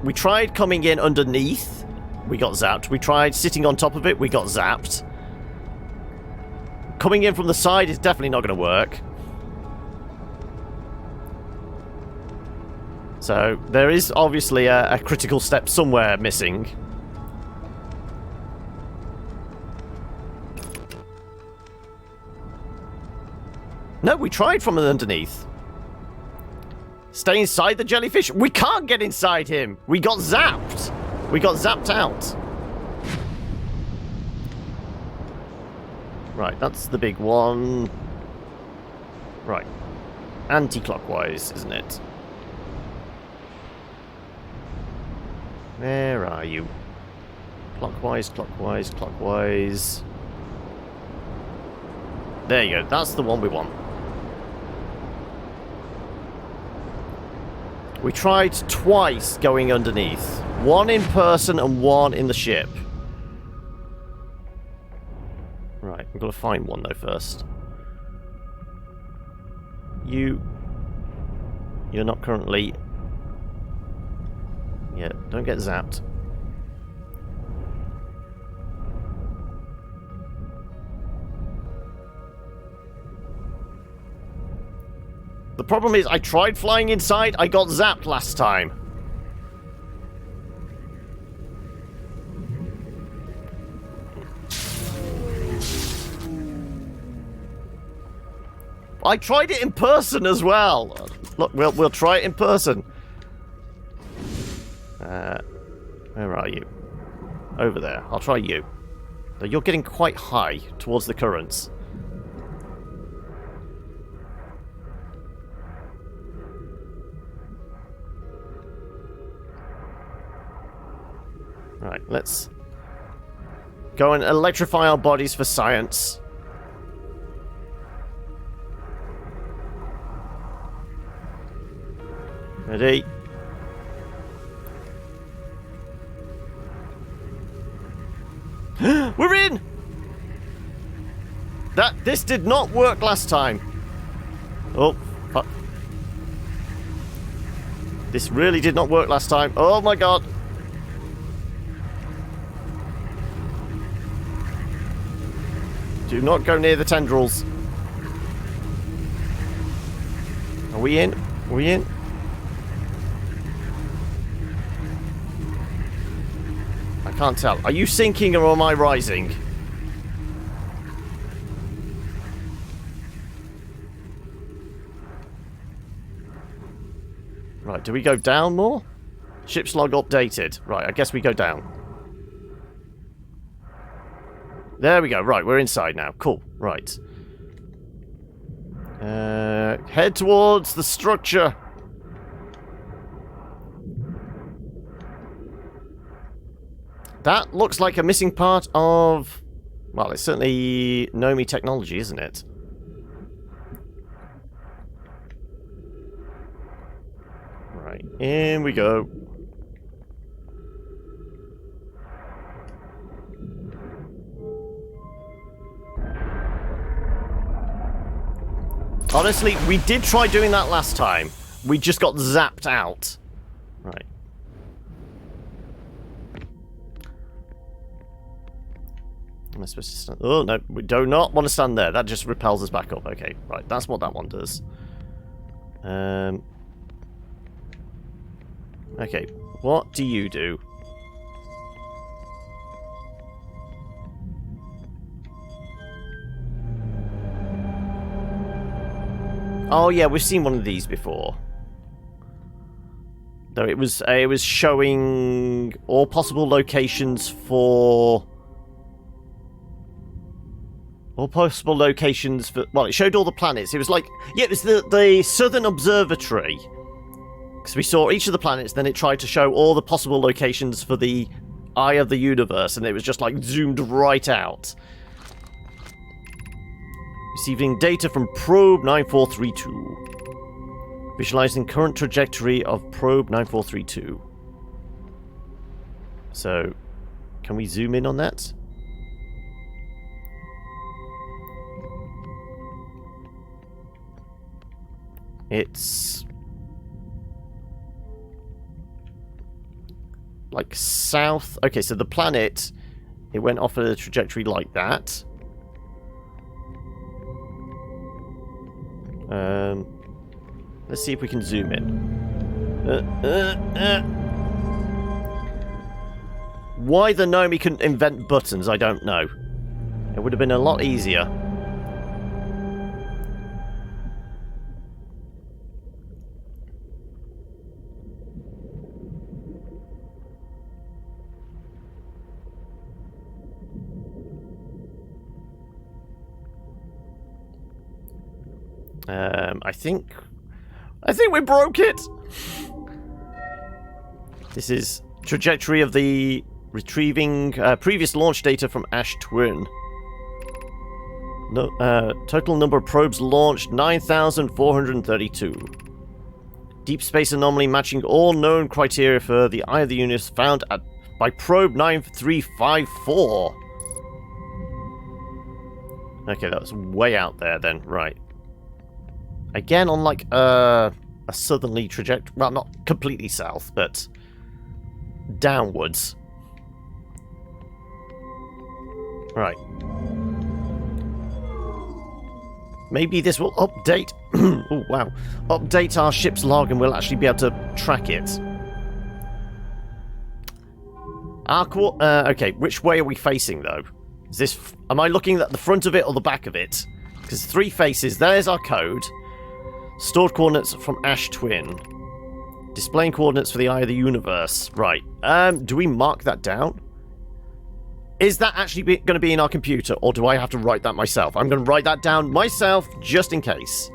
We tried coming in underneath, we got zapped. We tried sitting on top of it, we got zapped. Coming in from the side is definitely not going to work. So, there is obviously a critical step somewhere missing. No, we tried from underneath. Stay inside the jellyfish? We can't get inside him! We got zapped! We got zapped out. Right, that's the big one. Right. Anti-clockwise, isn't it? Where are you? Clockwise, clockwise, clockwise. There you go, that's the one we want. We tried twice going underneath. One in person and one in the ship. Right, we've got to find one though first. You're not currently... Yeah, don't get zapped. The problem is, I tried flying inside, I got zapped last time. I tried it in person as well. Look, we'll try it in person. Where are you? Over there. I'll try you. Now, you're getting quite high towards the currents. Right, let's go and electrify our bodies for science. Ready? We're in! This did not work last time. Oh, fuck. This really did not work last time. Oh my god. Do not go near the tendrils. Are we in? Are we in? I can't tell. Are you sinking or am I rising? Right, do we go down more? Ship's log updated. Right, I guess we go down. There we go. Right, we're inside now. Cool. Right. Head towards the structure. That looks like a missing part of... Well, it's certainly Nomi technology, isn't it? Right, in we go. Honestly, we did try doing that last time. We just got zapped out. Right. Am I supposed to stand? Oh, no, we do not want to stand there. That just repels us back up. Okay, right, that's what that one does. Okay, what do you do? Oh yeah, we've seen one of these before. Though it was showing all possible locations for... All possible locations for... Well, it showed all the planets. It was like... Yeah, it was the Southern Observatory. Because we saw each of the planets, then it tried to show all the possible locations for the Eye of the Universe, and it was just like zoomed right out. Receiving data from probe 9432. Visualizing current trajectory of probe 9432. So, can we zoom in on that? It's... like south... Okay, so the planet, it went off a trajectory like that. Let's see if we can zoom in. Why the Nomi couldn't invent buttons, I don't know. It would have been a lot easier. I think we broke it. This is trajectory of the retrieving previous launch data from Ash Twin. No, total number of probes launched 9,432. Deep space anomaly matching all known criteria for the Eye of the Universe found by probe 9354. Okay, that was way out there then, right. Again, on like a southerly trajectory. Well, not completely south, but downwards. Right. Maybe this will update... oh, wow. Update our ship's log and we'll actually be able to track it. Okay, which way are we facing, though? Is this... Am I looking at the front of it or the back of it? Because 3 faces. There's our code. Stored coordinates from Ash Twin. Displaying coordinates for the Eye of the Universe. Right. Do we mark that down? Is that actually going to be in our computer, or do I have to write that myself? I'm going to write that down myself, just in case.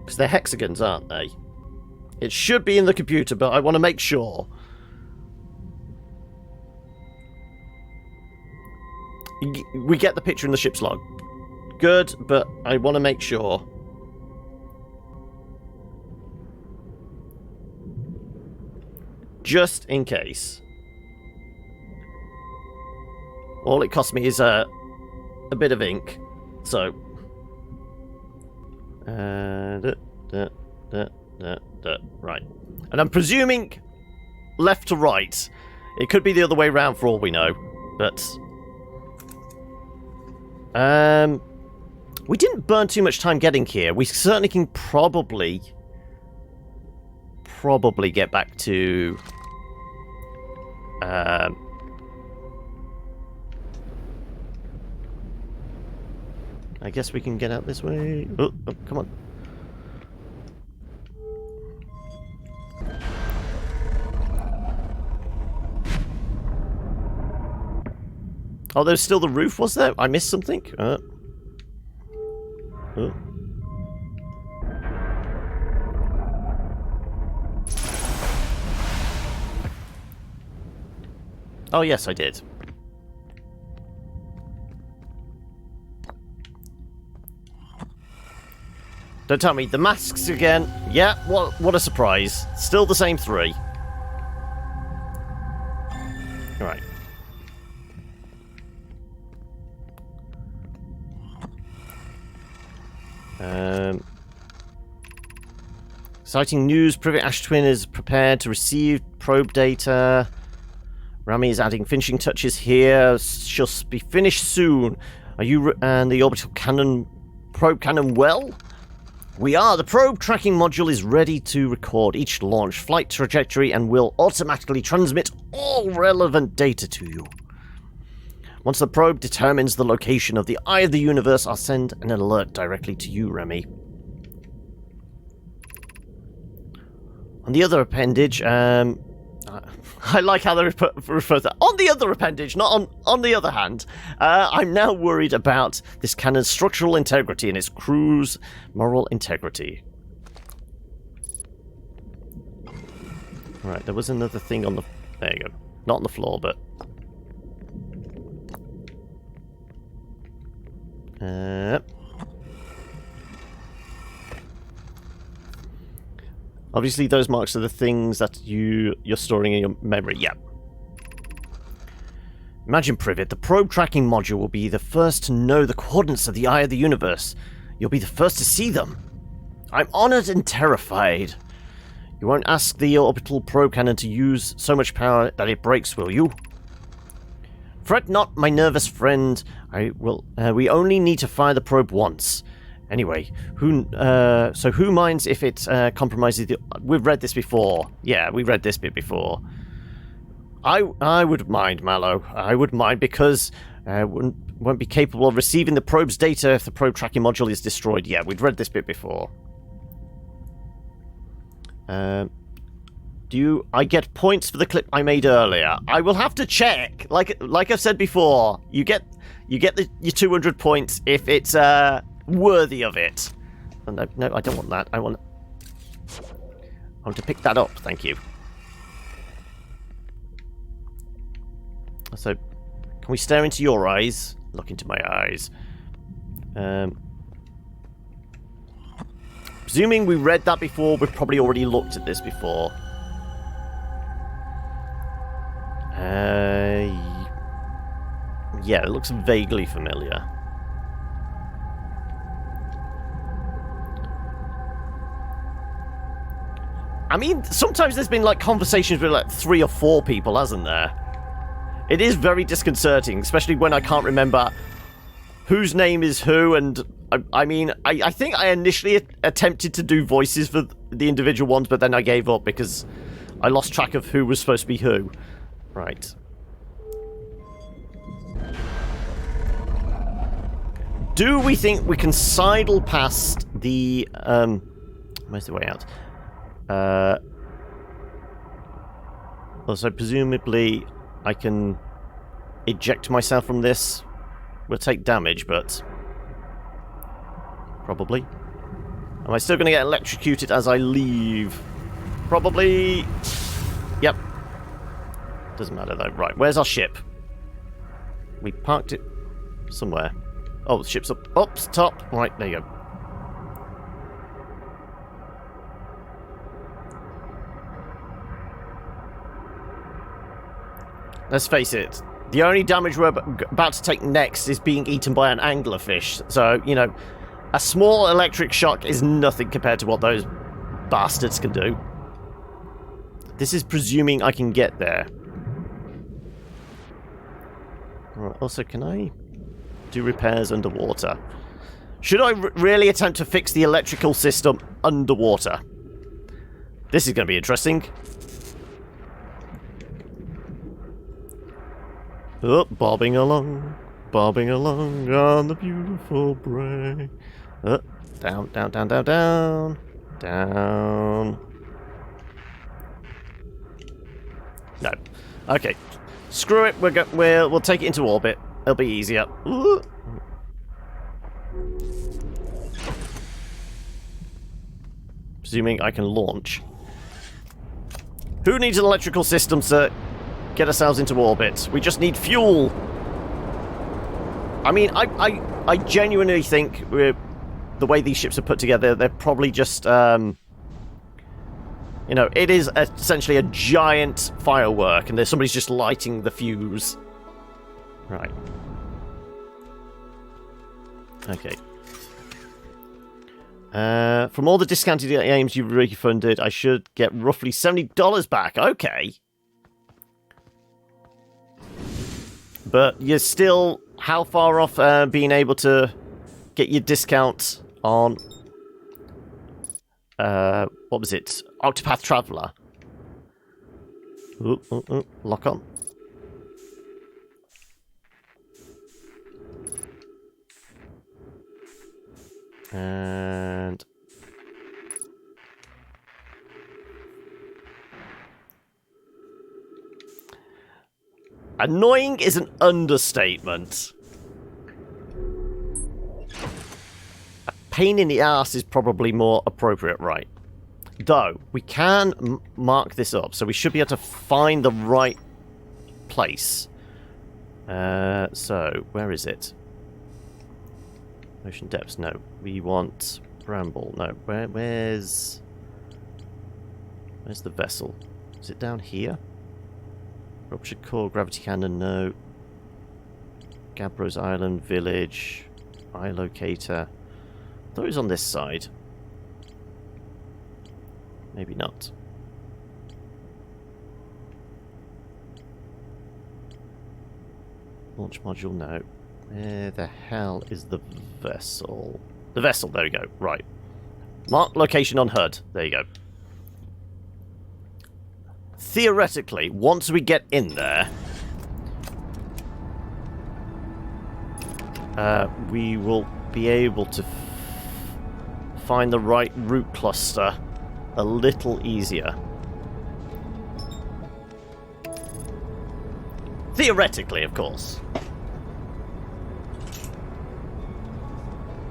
Because they're hexagons, aren't they? It should be in the computer, but I want to make sure. We get the picture in the ship's log. Good, but I want to make sure. Just in case. All it cost me is a bit of ink. So. Right. And I'm presuming left to right. It could be the other way around for all we know. But... we didn't burn too much time getting here. We certainly can probably get back to I guess we can get out this way. Oh, come on. Oh, there's still the roof, was there? I missed something? Oh. Oh, yes, I did. Don't tell me, the masks again. Yeah, what a surprise. Still the same 3. Right. Exciting news. Privet Ash Twin is prepared to receive probe data. Rami is adding finishing touches here. She'll be finished soon. Are you and the orbital cannon, probe cannon well? We are. The probe tracking module is ready to record each launch flight trajectory and will automatically transmit all relevant data to you. Once the probe determines the location of the Eye of the Universe, I'll send an alert directly to you, Remy. On the other appendage, I like how they refer to on the other appendage, not on the other hand. I'm now worried about this cannon's structural integrity and its crew's moral integrity. Right, there was another thing on the... There you go. Not on the floor, but... Obviously, those marks are the things that you're storing in your memory. Yeah. Imagine, Privet, the probe tracking module will be the first to know the coordinates of the Eye of the Universe. You'll be the first to see them. I'm honored and terrified. You won't ask the orbital probe cannon to use so much power that it breaks, will you? Fret not, my nervous friend. We only need to fire the probe once. Anyway, who minds if it compromises the... We've read this before. Yeah, we read this bit before. I would mind, Mallow. I would mind because won't be capable of receiving the probe's data if the probe tracking module is destroyed. Yeah, we'd read this bit before. I get points for the clip I made earlier? I will have to check. Like I've said before, you get your 200 points if it's worthy of it. Oh, no, I don't want that. I want to pick that up. Thank you. So, can we stare into your eyes? Look into my eyes. Presuming we read that before, we've probably already looked at this before. Yeah, it looks vaguely familiar. I mean, sometimes there's been like conversations with like 3 or 4 people, hasn't there? It is very disconcerting, especially when I can't remember whose name is who, and I mean, I think I initially attempted to do voices for the individual ones, but then I gave up because I lost track of who was supposed to be who. Right. Do we think we can sidle past the, where's the way out? Also, presumably, I can eject myself from this. We'll take damage, but... Probably. Am I still going to get electrocuted as I leave? Probably... Yep. Doesn't matter, though. Right, where's our ship? We parked it somewhere. Oh, the ship's up top. Right, there you go. Let's face it, the only damage we're about to take next is being eaten by an anglerfish. So, you know, a small electric shock is nothing compared to what those bastards can do. This is presuming I can get there. Also, can I do repairs underwater? Should I really attempt to fix the electrical system underwater? This is going to be interesting. Oh, bobbing along on the beautiful brae. Down, down, down, down, down, down. No. Okay. Screw it. We'll take it into orbit. It'll be easier. Ooh. Presuming I can launch. Who needs an electrical system to get ourselves into orbit? We just need fuel. I mean, I genuinely think the way these ships are put together, they're probably just, you know, it is essentially a giant firework, and there's somebody's just lighting the fuse. Right. Okay. From all the discounted games you've refunded, I should get roughly $70 back. Okay. But you're still how far off being able to get your discount on what was it? Octopath Traveler. Ooh, ooh, ooh. Lock on. And annoying is an understatement. A pain in the ass is probably more appropriate, right? Though, we can mark this up, so we should be able to find the right place. So, where is it? Ocean depths, no. We want Bramble, no. Where's the vessel? Is it down here? Ruptured core, gravity cannon, no. Gabbros Island, village, eye locator. I thought it was on this side. Maybe not. Launch module, no. Where the hell is the vessel? The vessel, there we go. Right. Mark location on HUD. There you go. Theoretically, once we get in there, we will be able to find the right route cluster a little easier. Theoretically, of course.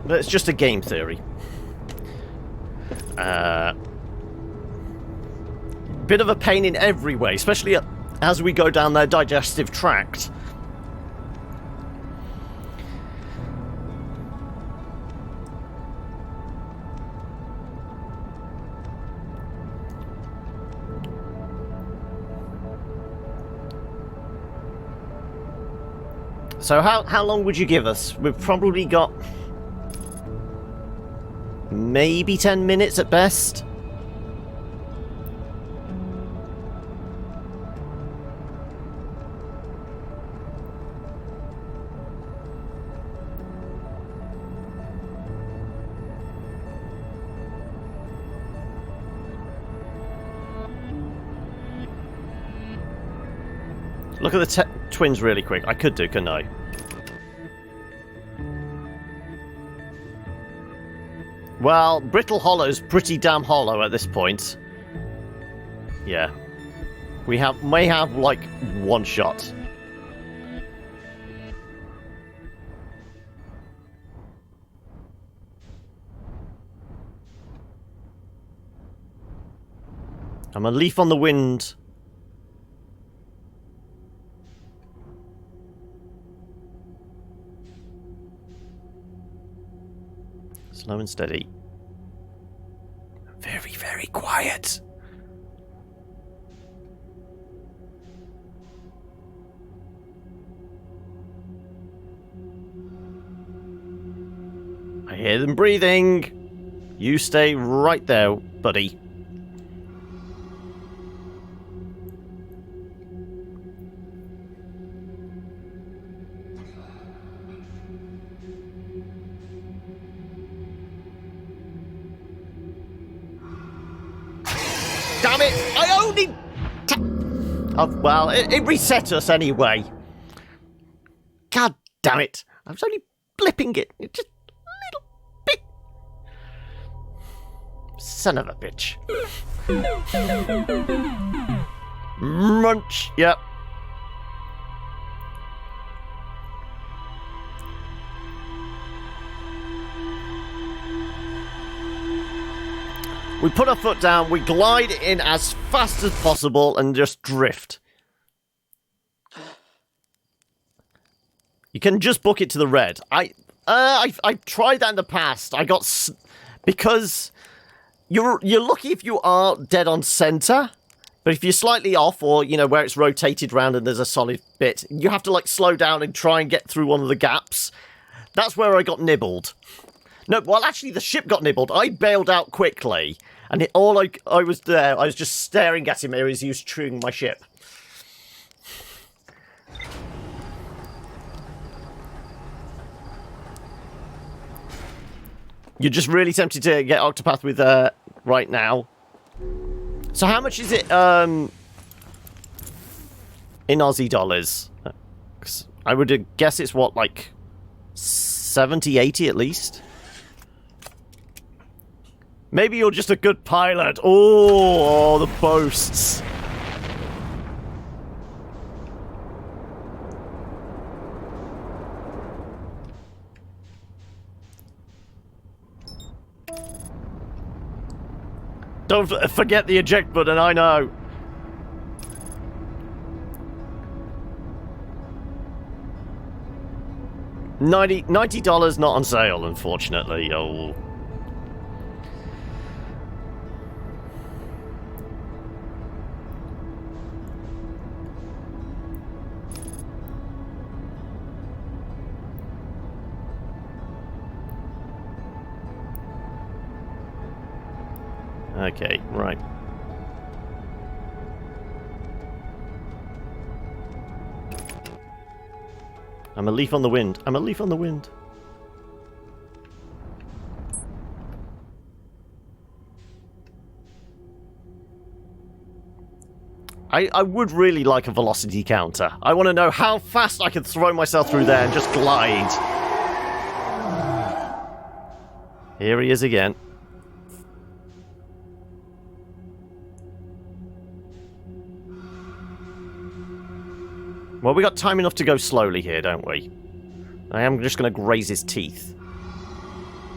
But it's just a game theory. Bit of a pain in every way, especially as we go down their digestive tract. So how long would you give us? We've probably got maybe 10 minutes at best. Look at the twins really quick. I could do, couldn't I? Well, Brittle Hollow's pretty damn hollow at this point. Yeah. We may have, like, one shot. I'm a leaf on the wind. Slow and steady. Very, very quiet. I hear them breathing. You stay right there, buddy. Damn it! I only... Oh, well, it reset us anyway. God damn it. I was only blipping it. Just a little bit. Son of a bitch. Munch. Yep. We put our foot down, we glide in as fast as possible, and just drift. You can just book it to the red. I tried that in the past. I got... because you're lucky if you are dead on center, but if you're slightly off, or, you know, where it's rotated round and there's a solid bit, you have to, like, slow down and try and get through one of the gaps. That's where I got nibbled. No, well, actually, the ship got nibbled. I bailed out quickly, and I was there, I was just staring at him as he was chewing my ship. You're just really tempted to get Octopath with right now. So how much is it in Aussie dollars? 'Cause I would guess it's what, like 70, 80 at least? Maybe you're just a good pilot. Oh, the boasts. Don't forget the eject button, I know. $90 not on sale, unfortunately. Oh. Okay, right. I'm a leaf on the wind. I'm a leaf on the wind. I would really like a velocity counter. I want to know how fast I can throw myself through there and just glide. Here he is again. Well, we got time enough to go slowly here, don't we? I am just going to graze his teeth.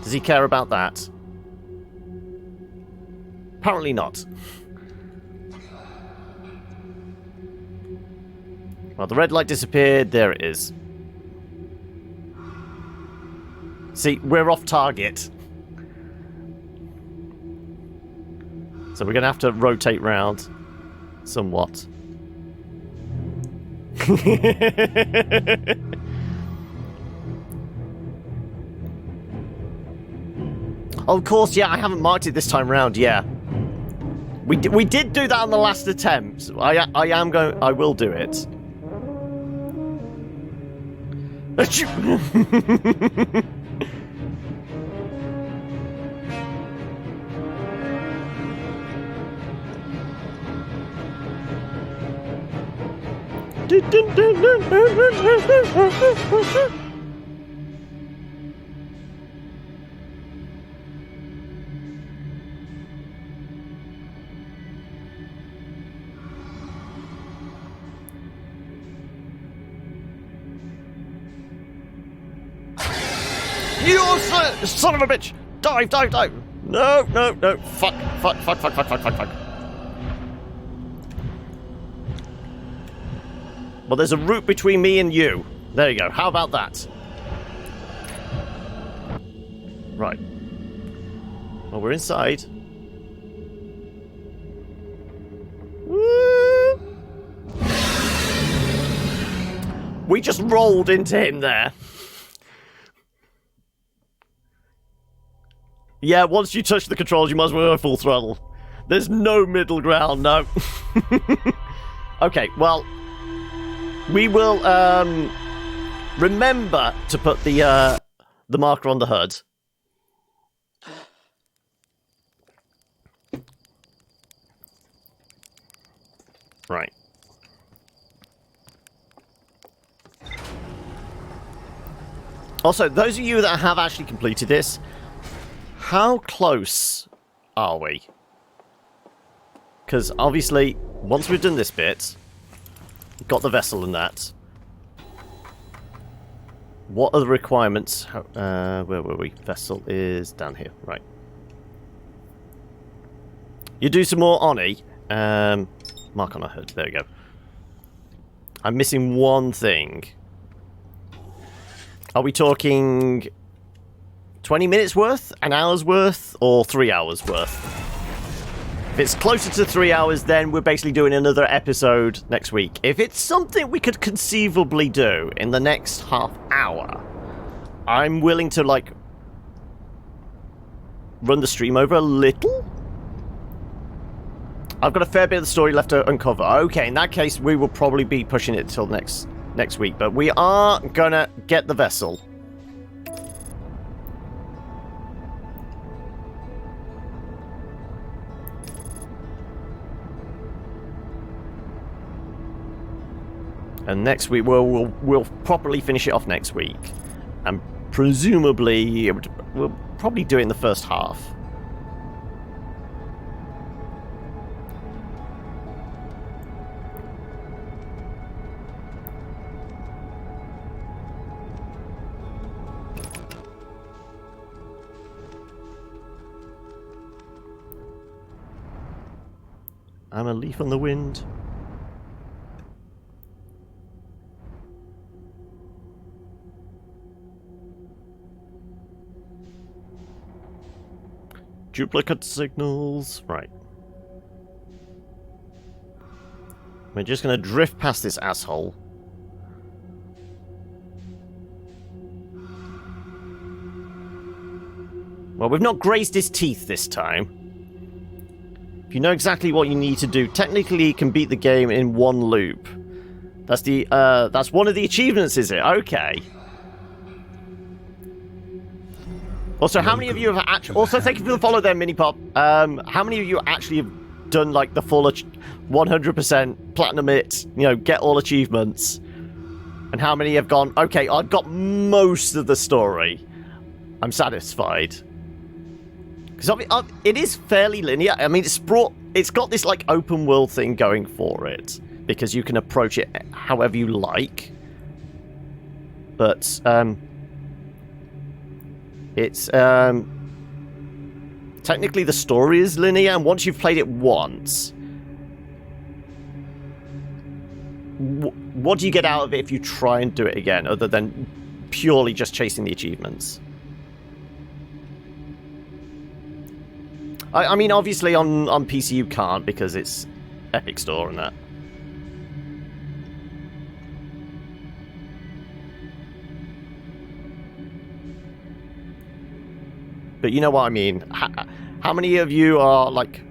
Does he care about that? Apparently not. Well, the red light disappeared. There it is. See, we're off target. So we're going to have to rotate round somewhat. Oh, of course, yeah, I haven't marked it this time round, yeah. We did do that on the last attempt. I will do it. You son of a bitch! Dive, dive, dive! No, no, no! Fuck, fuck, fuck, fuck, fuck, fuck, fuck, fuck. Well, there's a route between me and you. There you go. How about that? Right. Well, we're inside. Woo! We just rolled into him there. Yeah, once you touch the controls, you might as well go full throttle. There's no middle ground, no. Okay, well, we will remember to put the marker on the HUD. Right. Also, those of you that have actually completed this, how close are we? Because obviously, once we've done this bit, got the vessel and that, what are the requirements? Where were we? Vessel is down here, right. You do some more Oni. Mark on a hood. There we go. I'm missing one thing. Are we talking 20 minutes worth, an hour's worth, or 3 hours worth? If it's closer to 3 hours, then we're basically doing another episode next week. If it's something we could conceivably do in the next half hour, I'm willing to, like, run the stream over a little. I've got a fair bit of the story left to uncover. Okay, in that case, we will probably be pushing it till next week. But we are gonna get the vessel. And next week, we'll properly finish it off next week. And presumably, we'll probably do it in the first half. I'm a leaf on the wind. Duplicate signals. Right. We're just going to drift past this asshole. Well, we've not grazed his teeth this time. If you know exactly what you need to do, technically you can beat the game in one loop. That's the that's one of the achievements, is it? Okay. Also, how many of you have actually... Also, thank you for the follow there, Minipop. How many of you actually have done, like, the full 100% platinum it, you know, get all achievements? And how many have gone, okay, I've got most of the story. I'm satisfied. Because it is fairly linear. I mean, it's got this, like, open world thing going for it. Because you can approach it however you like. But, it's, technically the story is linear, and once you've played it once, what do you get out of it if you try and do it again, other than purely just chasing the achievements? I mean, obviously on PC you can't, because it's Epic Store and that. But you know what I mean. How many of you are like,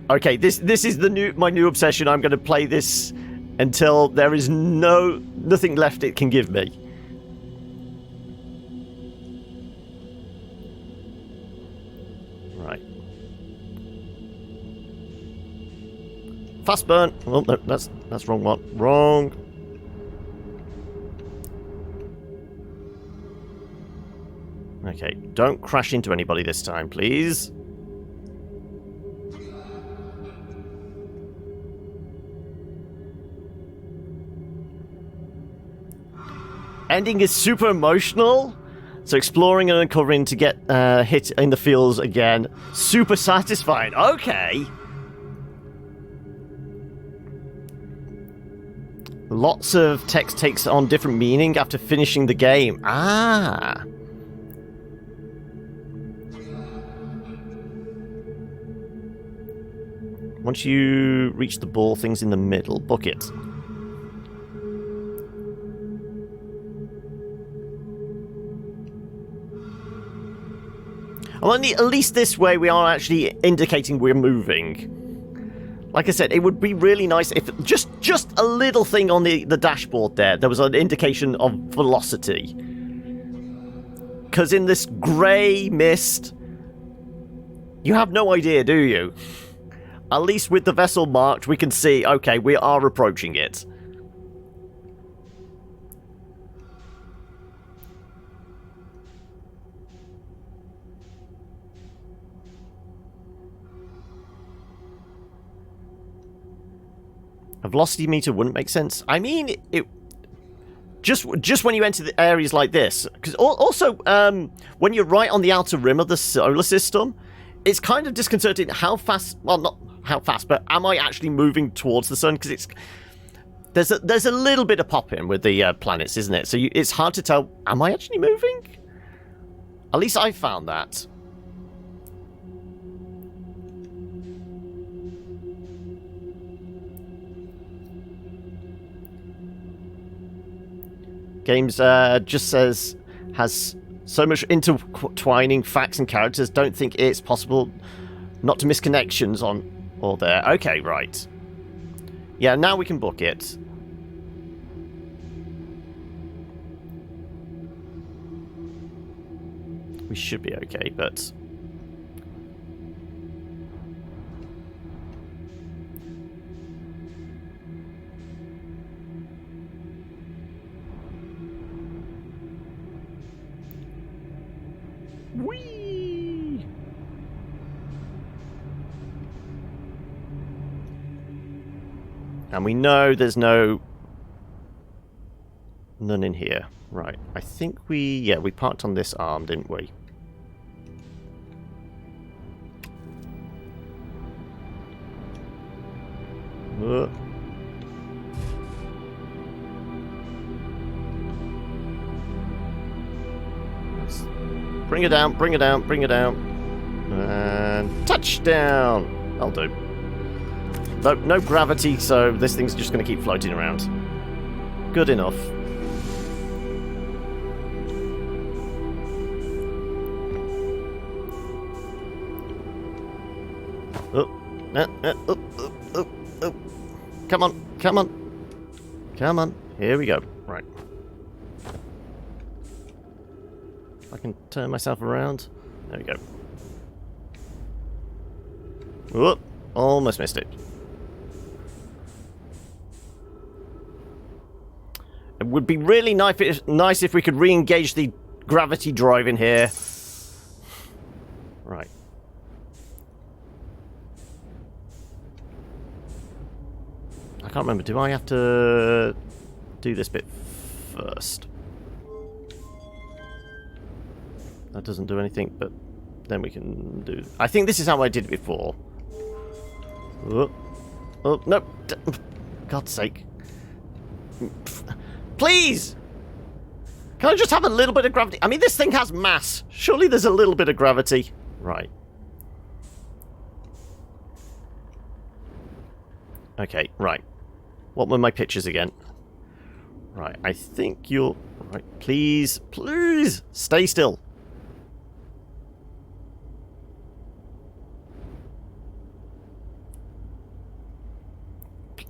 okay, this is my new obsession. I'm going to play this until there is nothing left it can give me. Right. Fast burn. Oh no, that's wrong one. Wrong. Okay, don't crash into anybody this time, please. Ending is super emotional. So exploring and uncovering to get hit in the fields again. Super satisfying. Okay. Lots of text takes on different meaning after finishing the game. Ah. Once you reach the ball, things in the middle. Book it. Well, at least this way we are actually indicating we're moving. Like I said, it would be really nice if just a little thing on the dashboard there was an indication of velocity. Because in this grey mist, you have no idea, do you? At least with the vessel marked, we can see, okay, we are approaching it. A velocity meter wouldn't make sense. I mean, it just when you enter the areas like this, because also when you're right on the outer rim of the solar system, it's kind of disconcerting how fast, well, not how fast, but am I actually moving towards the sun? Because there's a little bit of pop-in with the planets, isn't it? So it's hard to tell, am I actually moving? At least I found that. Games just says, has so much intertwining facts and characters, don't think it's possible not to miss connections on or there. Okay, right. Yeah, now we can book it. We should be okay, but... Whee! And we know there's none in here. Right, I think we parked on this arm, didn't we? Bring it down, bring it down, bring it down. And touchdown! I'll do. No gravity, so this thing's just going to keep floating around. Good enough. Oh. Come on, come on. Come on. Here we go. Right. I can turn myself around. There we go. Whoop. Almost missed it. It would be really nice if we could re-engage the gravity drive in here. Right. I can't remember. Do I have to do this bit first? That doesn't do anything, but then we can do... I think this is how I did it before. Oh, no. God's sake. Please! Can I just have a little bit of gravity? I mean, this thing has mass. Surely there's a little bit of gravity. Right. Okay, right. What were my pictures again? Right, I think you'll... Right, please, please, stay still.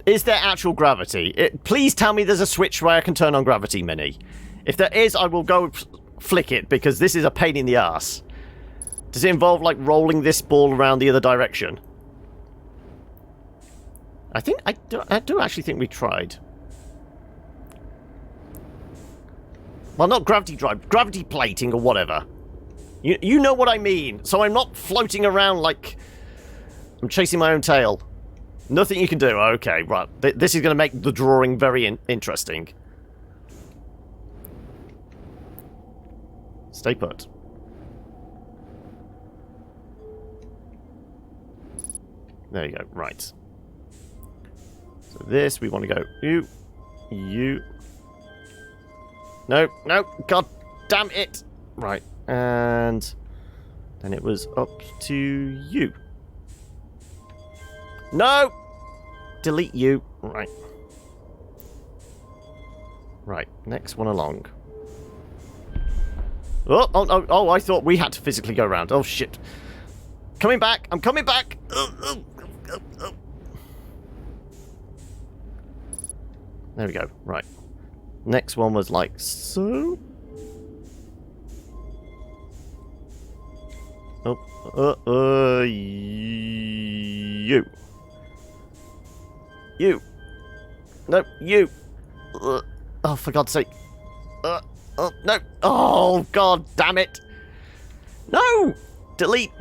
Is there actual gravity? Please tell me there's a switch where I can turn on gravity, Mini. If there is, I will go flick it, because this is a pain in the ass. Does it involve, like, rolling this ball around the other direction? I do actually think we tried. Well, not gravity drive, gravity plating or whatever. You know what I mean. So I'm not floating around like I'm chasing my own tail. Nothing you can do. Okay, right. This is going to make the drawing very interesting. Stay put. There you go. Right. So this, we want to go, you. No, god damn it. Right, and then it was up to you. No! Delete you. Right. Right, next one along. Oh, I thought we had to physically go around. Oh, shit. Coming back, I'm coming back. There we go. Right. Next one was like so. Oh, you. No, you. Oh, for God's sake. Oh, no. Oh, God damn it. No. Delete.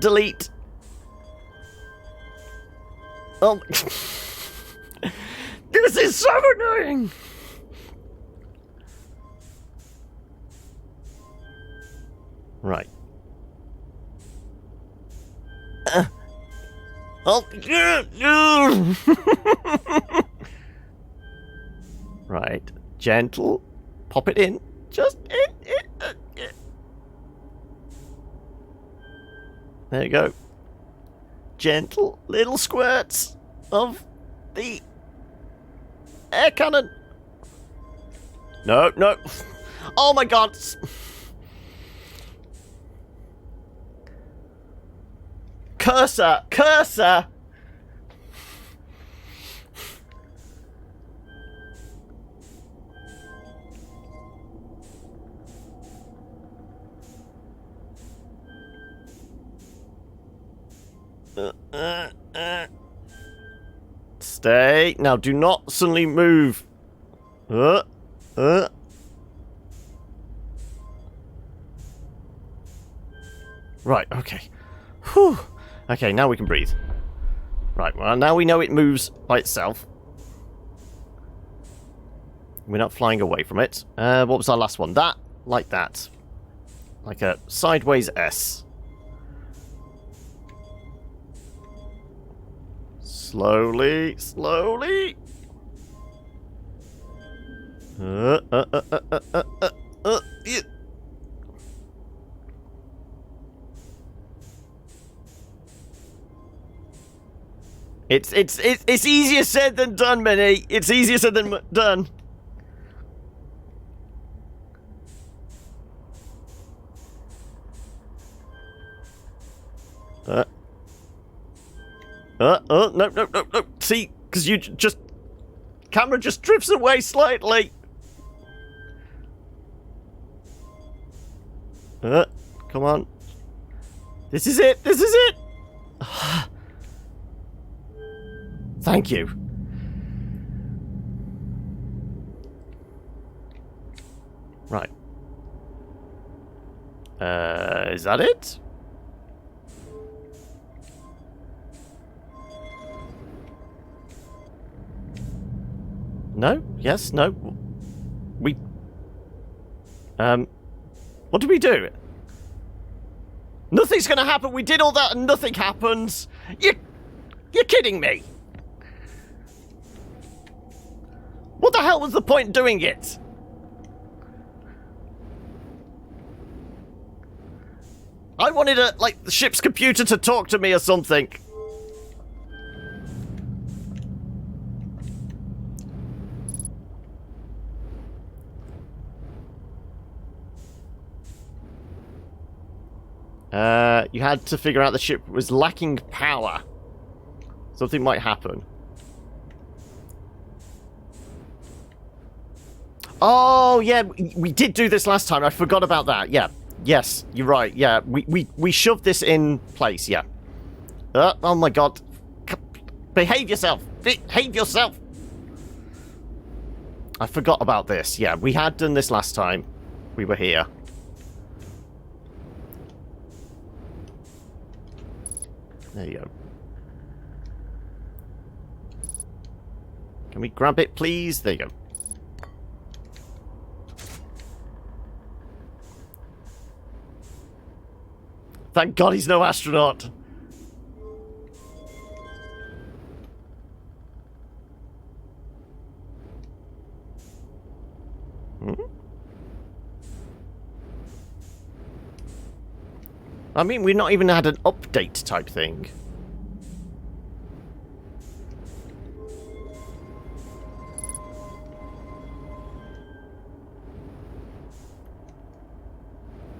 Oh. This is so annoying. Right. Oh. Right. Gentle. Pop it in. Just in. There you go. Gentle little squirts of the air cannon. No, no. Oh my god. Cursor! Cursor! Stay. Now, do not suddenly move. Right, okay. Whew. Okay, now we can breathe. Right, well, now we know it moves by itself. We're not flying away from it. What was our last one? That, like that. Like a sideways S. Slowly, slowly. Yeah. It's easier said than done, Minnie. It's easier said than done. No, no, no, no. See, because you just... Camera just drifts away slightly. Come on. This is it. This is it. Thank you. Right. Is that it? No? Yes? No? We... What did we do? Nothing's gonna happen! We did all that and nothing happens! You're kidding me! What the hell was the point doing it? I wanted the ship's computer to talk to me or something. You had to figure out the ship was lacking power. Something might happen. Oh, yeah, we did do this last time. I forgot about that. Yeah. Yes, you're right. Yeah, we shoved this in place. Yeah. Oh, my God. Behave yourself. Behave yourself. I forgot about this. Yeah, we had done this last time. We were here. There you go. Can we grab it, please? There you go. Thank God he's no astronaut. Hmm? I mean, we've not even had an update type thing.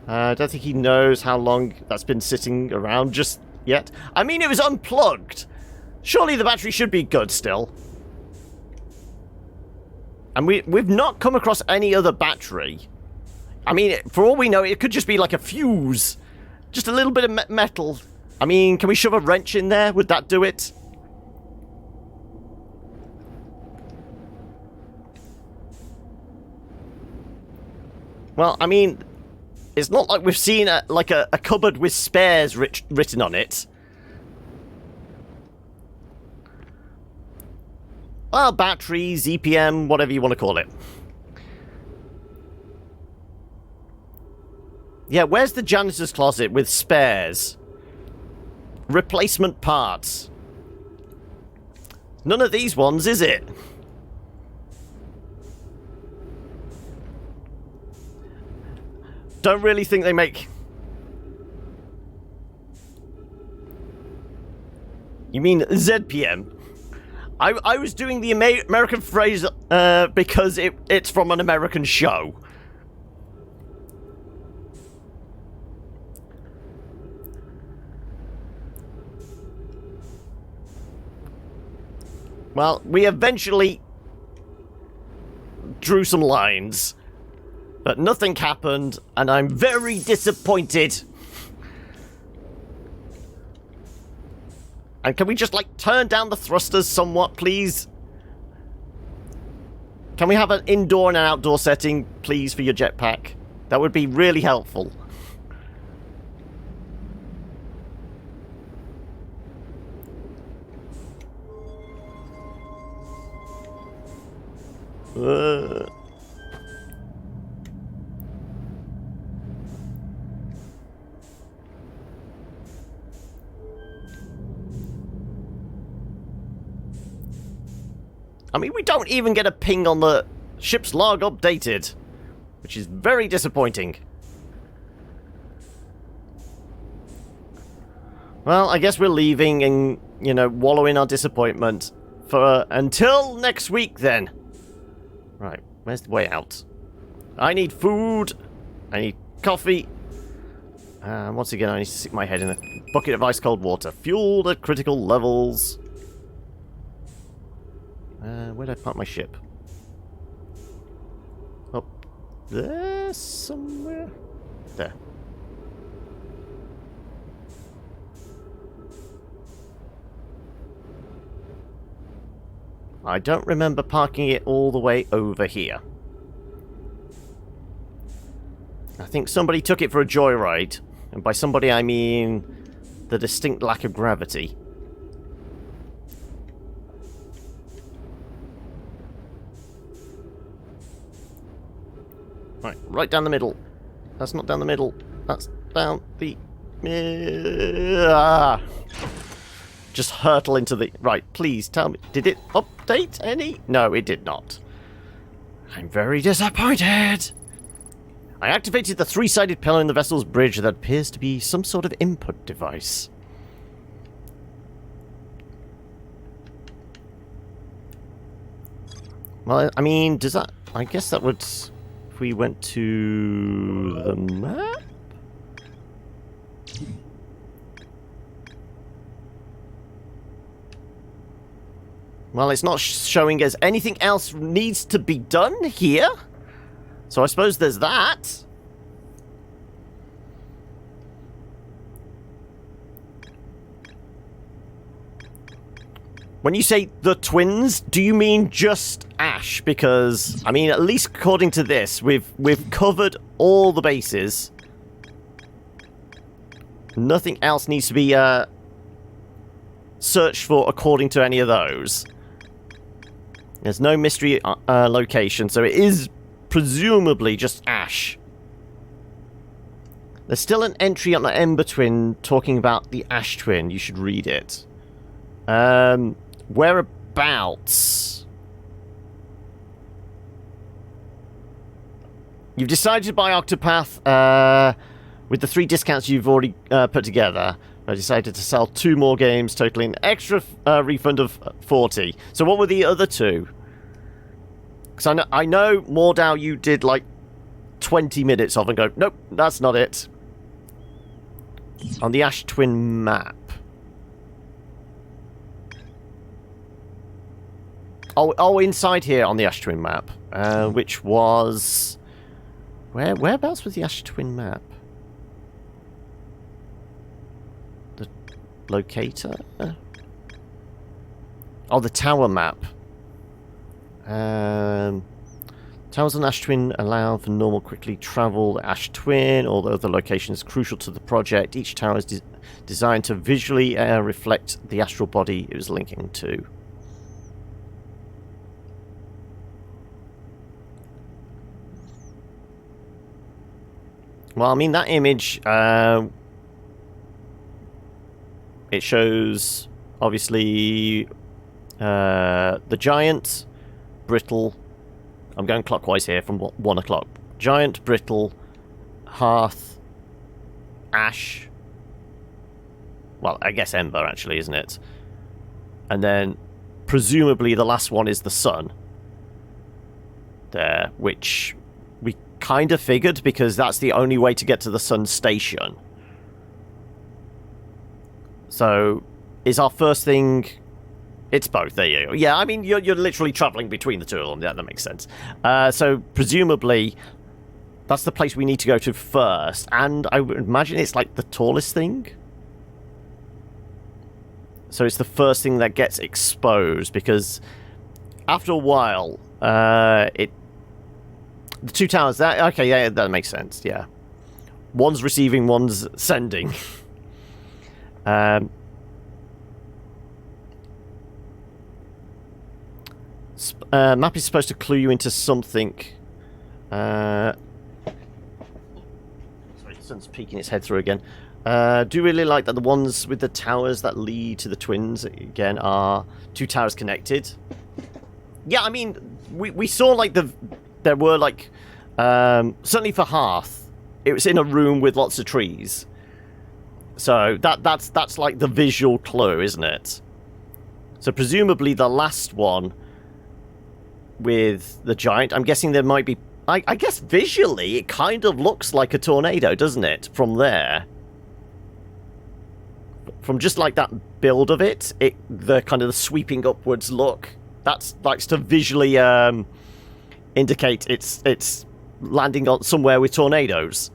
I don't think he knows how long that's been sitting around just yet. I mean, it was unplugged. Surely the battery should be good still. And we've not come across any other battery. I mean, for all we know, it could just be like a fuse. Just a little bit of metal. I mean, can we shove a wrench in there? Would that do it? Well, I mean... It's not like we've seen a cupboard with spares written on it. Well, batteries, EPM, whatever you want to call it. Yeah, where's the janitor's closet with spares? Replacement parts. None of these ones, is it? Don't really think they make... You mean ZPM? I was doing the American phrase because it's from an American show. Well, we eventually drew some lines, but nothing happened, and I'm very disappointed. And can we just, like, turn down the thrusters somewhat, please? Can we have an indoor and an outdoor setting, please, for your jetpack? That would be really helpful. I mean, we don't even get a ping on the ship's log updated, which is very disappointing. Well, I guess we're leaving and, you know, wallow in our disappointment for until next week then. Right, where's the way out? I need food. I need coffee. Once again, I need to stick my head in a bucket of ice cold water. Fuel at critical levels. Where'd I park my ship? Oh, there somewhere? There. I don't remember parking it all the way over here. I think somebody took it for a joyride. And by somebody, I mean the distinct lack of gravity. Right down the middle. That's not down the middle. That's down the... Just hurtle into the... Right, please tell me. Did it update any? No, it did not. I'm very disappointed. I activated the three-sided pillar in the vessel's bridge that appears to be some sort of input device. Well, I mean, does that... I guess that would... If we went to the map? Well, it's not showing us anything else needs to be done here. So I suppose there's that. When you say the twins, do you mean just Ash? Because, I mean, at least according to this, we've covered all the bases. Nothing else needs to be searched for according to any of those. There's no mystery location, so it is presumably just Ash. There's still an entry on the Ember Twin talking about the Ash Twin. You should read it. Whereabouts? You've decided to buy Octopath with the 3 discounts you've already put together. I decided to sell 2 more games, totaling an extra refund of 40. So what were the other 2? Because I know Mordau you did like 20 minutes of and go, nope, that's not it. On the Ash Twin map. Oh, inside here on the Ash Twin map, which was... Whereabouts was the Ash Twin map? The locator? Oh, the tower map. Towers on Ash Twin allow for normal quickly travel the Ash Twin, although the location is crucial to the project. Each tower is designed to visually reflect the astral body it was linking to. Well, I mean, that image, it shows, obviously, The giant, brittle. I'm going clockwise here from 1 o'clock. Giant, brittle, hearth, ash. Well, I guess ember, actually, isn't it? And then, presumably, the last one is the sun. There, which we kind of figured, because that's the only way to get to the sun station. So, is our first thing... It's both, there you go. Yeah, I mean, you're literally travelling between the two of them. Yeah, that makes sense. So, presumably, that's the place we need to go to first. And I would imagine it's, like, the tallest thing. So it's the first thing that gets exposed, because after a while, the two towers, okay, yeah, that makes sense, yeah. One's receiving, one's sending. Map is supposed to clue you into something. Sorry, the sun's peeking its head through again. Do really like that the ones with the towers that lead to the twins, again, are two towers connected. Yeah, I mean, we saw, like, there were, like, certainly for Hearth, it was in a room with lots of trees. So, that's like, the visual clue, isn't it? So, presumably, the last one with the giant, I'm guessing there might be... I guess visually, it kind of looks like a tornado, doesn't it, from there? From just like that build of it, the kind of the sweeping upwards look, that's likes to visually indicate it's landing on somewhere with tornadoes.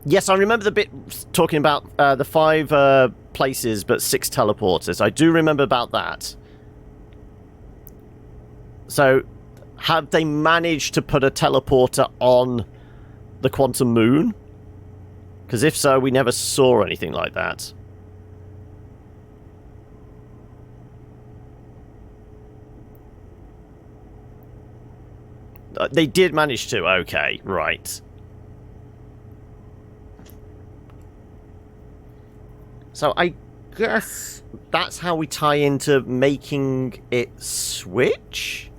Yes, I remember the bit talking about the 5 places but 6 teleporters. I do remember about that. So, have they managed to put a teleporter on the Quantum Moon? Because if so, we never saw anything like that. They did manage to, okay, right. So I guess that's how we tie into making it switch?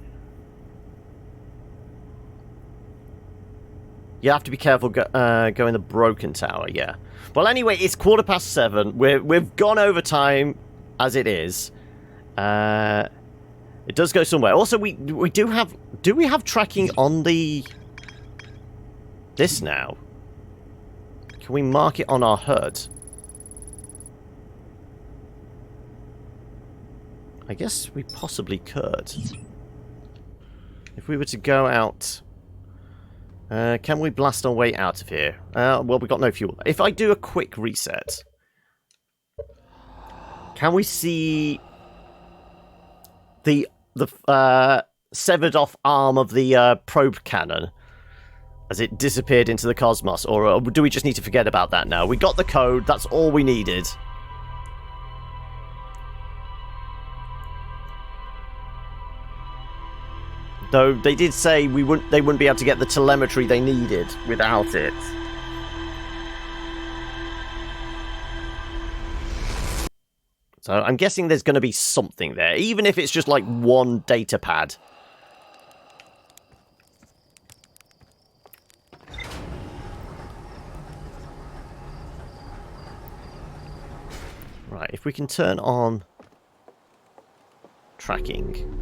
You have to be careful going the broken tower, yeah. Well, anyway, it's 7:15. We've gone over time as it is. It does go somewhere. Also, we do have... Do we have tracking on the... this now? Can we mark it on our HUD? I guess we possibly could. If we were to go out... can we blast our way out of here? Well, we've got no fuel. If I do a quick reset... Can we see... the severed off arm of the probe cannon as it disappeared into the cosmos? Or do we just need to forget about that now? We got the code, that's all we needed. Though they did say they wouldn't be able to get the telemetry they needed without it. So I'm guessing there's going to be something there, even if it's just like one data pad. Right, if we can turn on tracking.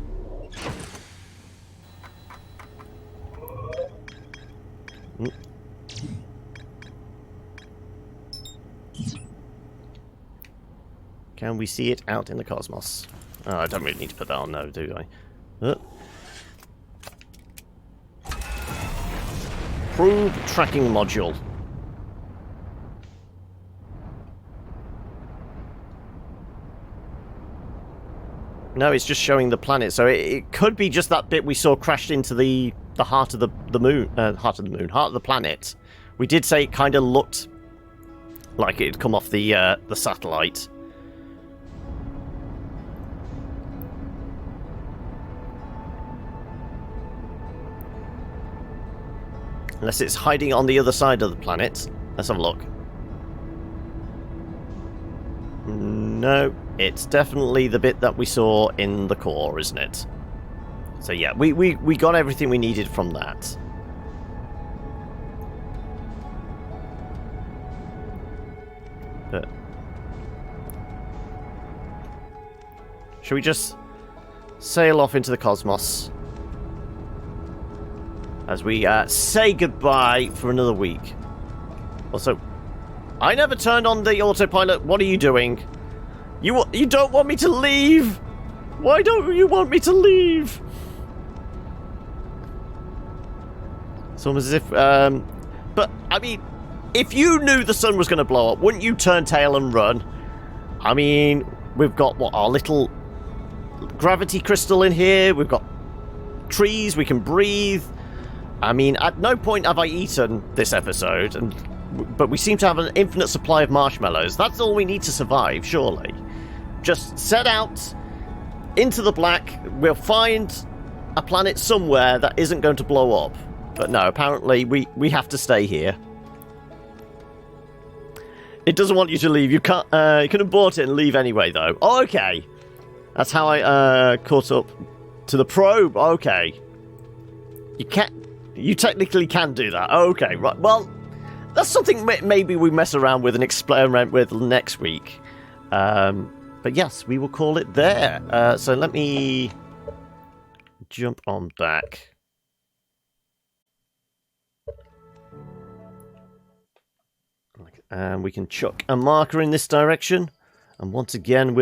Can we see it out in the cosmos? Oh, I don't really need to put that on now, do I? Probe tracking module. No, it's just showing the planet, so it could be just that bit we saw crashed into the heart of the moon, heart of the planet. We did say it kind of looked like it had come off the satellite. Unless it's hiding on the other side of the planet. Let's have a look. No, it's definitely the bit that we saw in the core, isn't it? So yeah, we got everything we needed from that. But should we just sail off into the cosmos as we say goodbye for another week? Also, I never turned on the autopilot. What are you doing? You don't want me to leave? Why don't you want me to leave? It's almost as if, but, I mean, if you knew the sun was going to blow up, wouldn't you turn tail and run? I mean, we've got, what, our little gravity crystal in here. We've got trees. We can breathe. I mean, at no point have I eaten this episode, but we seem to have an infinite supply of marshmallows. That's all we need to survive, surely. Just set out into the black. We'll find a planet somewhere that isn't going to blow up. But no, apparently we have to stay here. It doesn't want you to leave. You can't. You can abort it and leave anyway, though. Oh, okay. That's how I caught up to the probe. Okay. You can't. You technically can do that. Okay, right. Well, that's something maybe we mess around with and experiment with next week. But yes, we will call it there. So let me jump on back. And we can chuck a marker in this direction. And once again,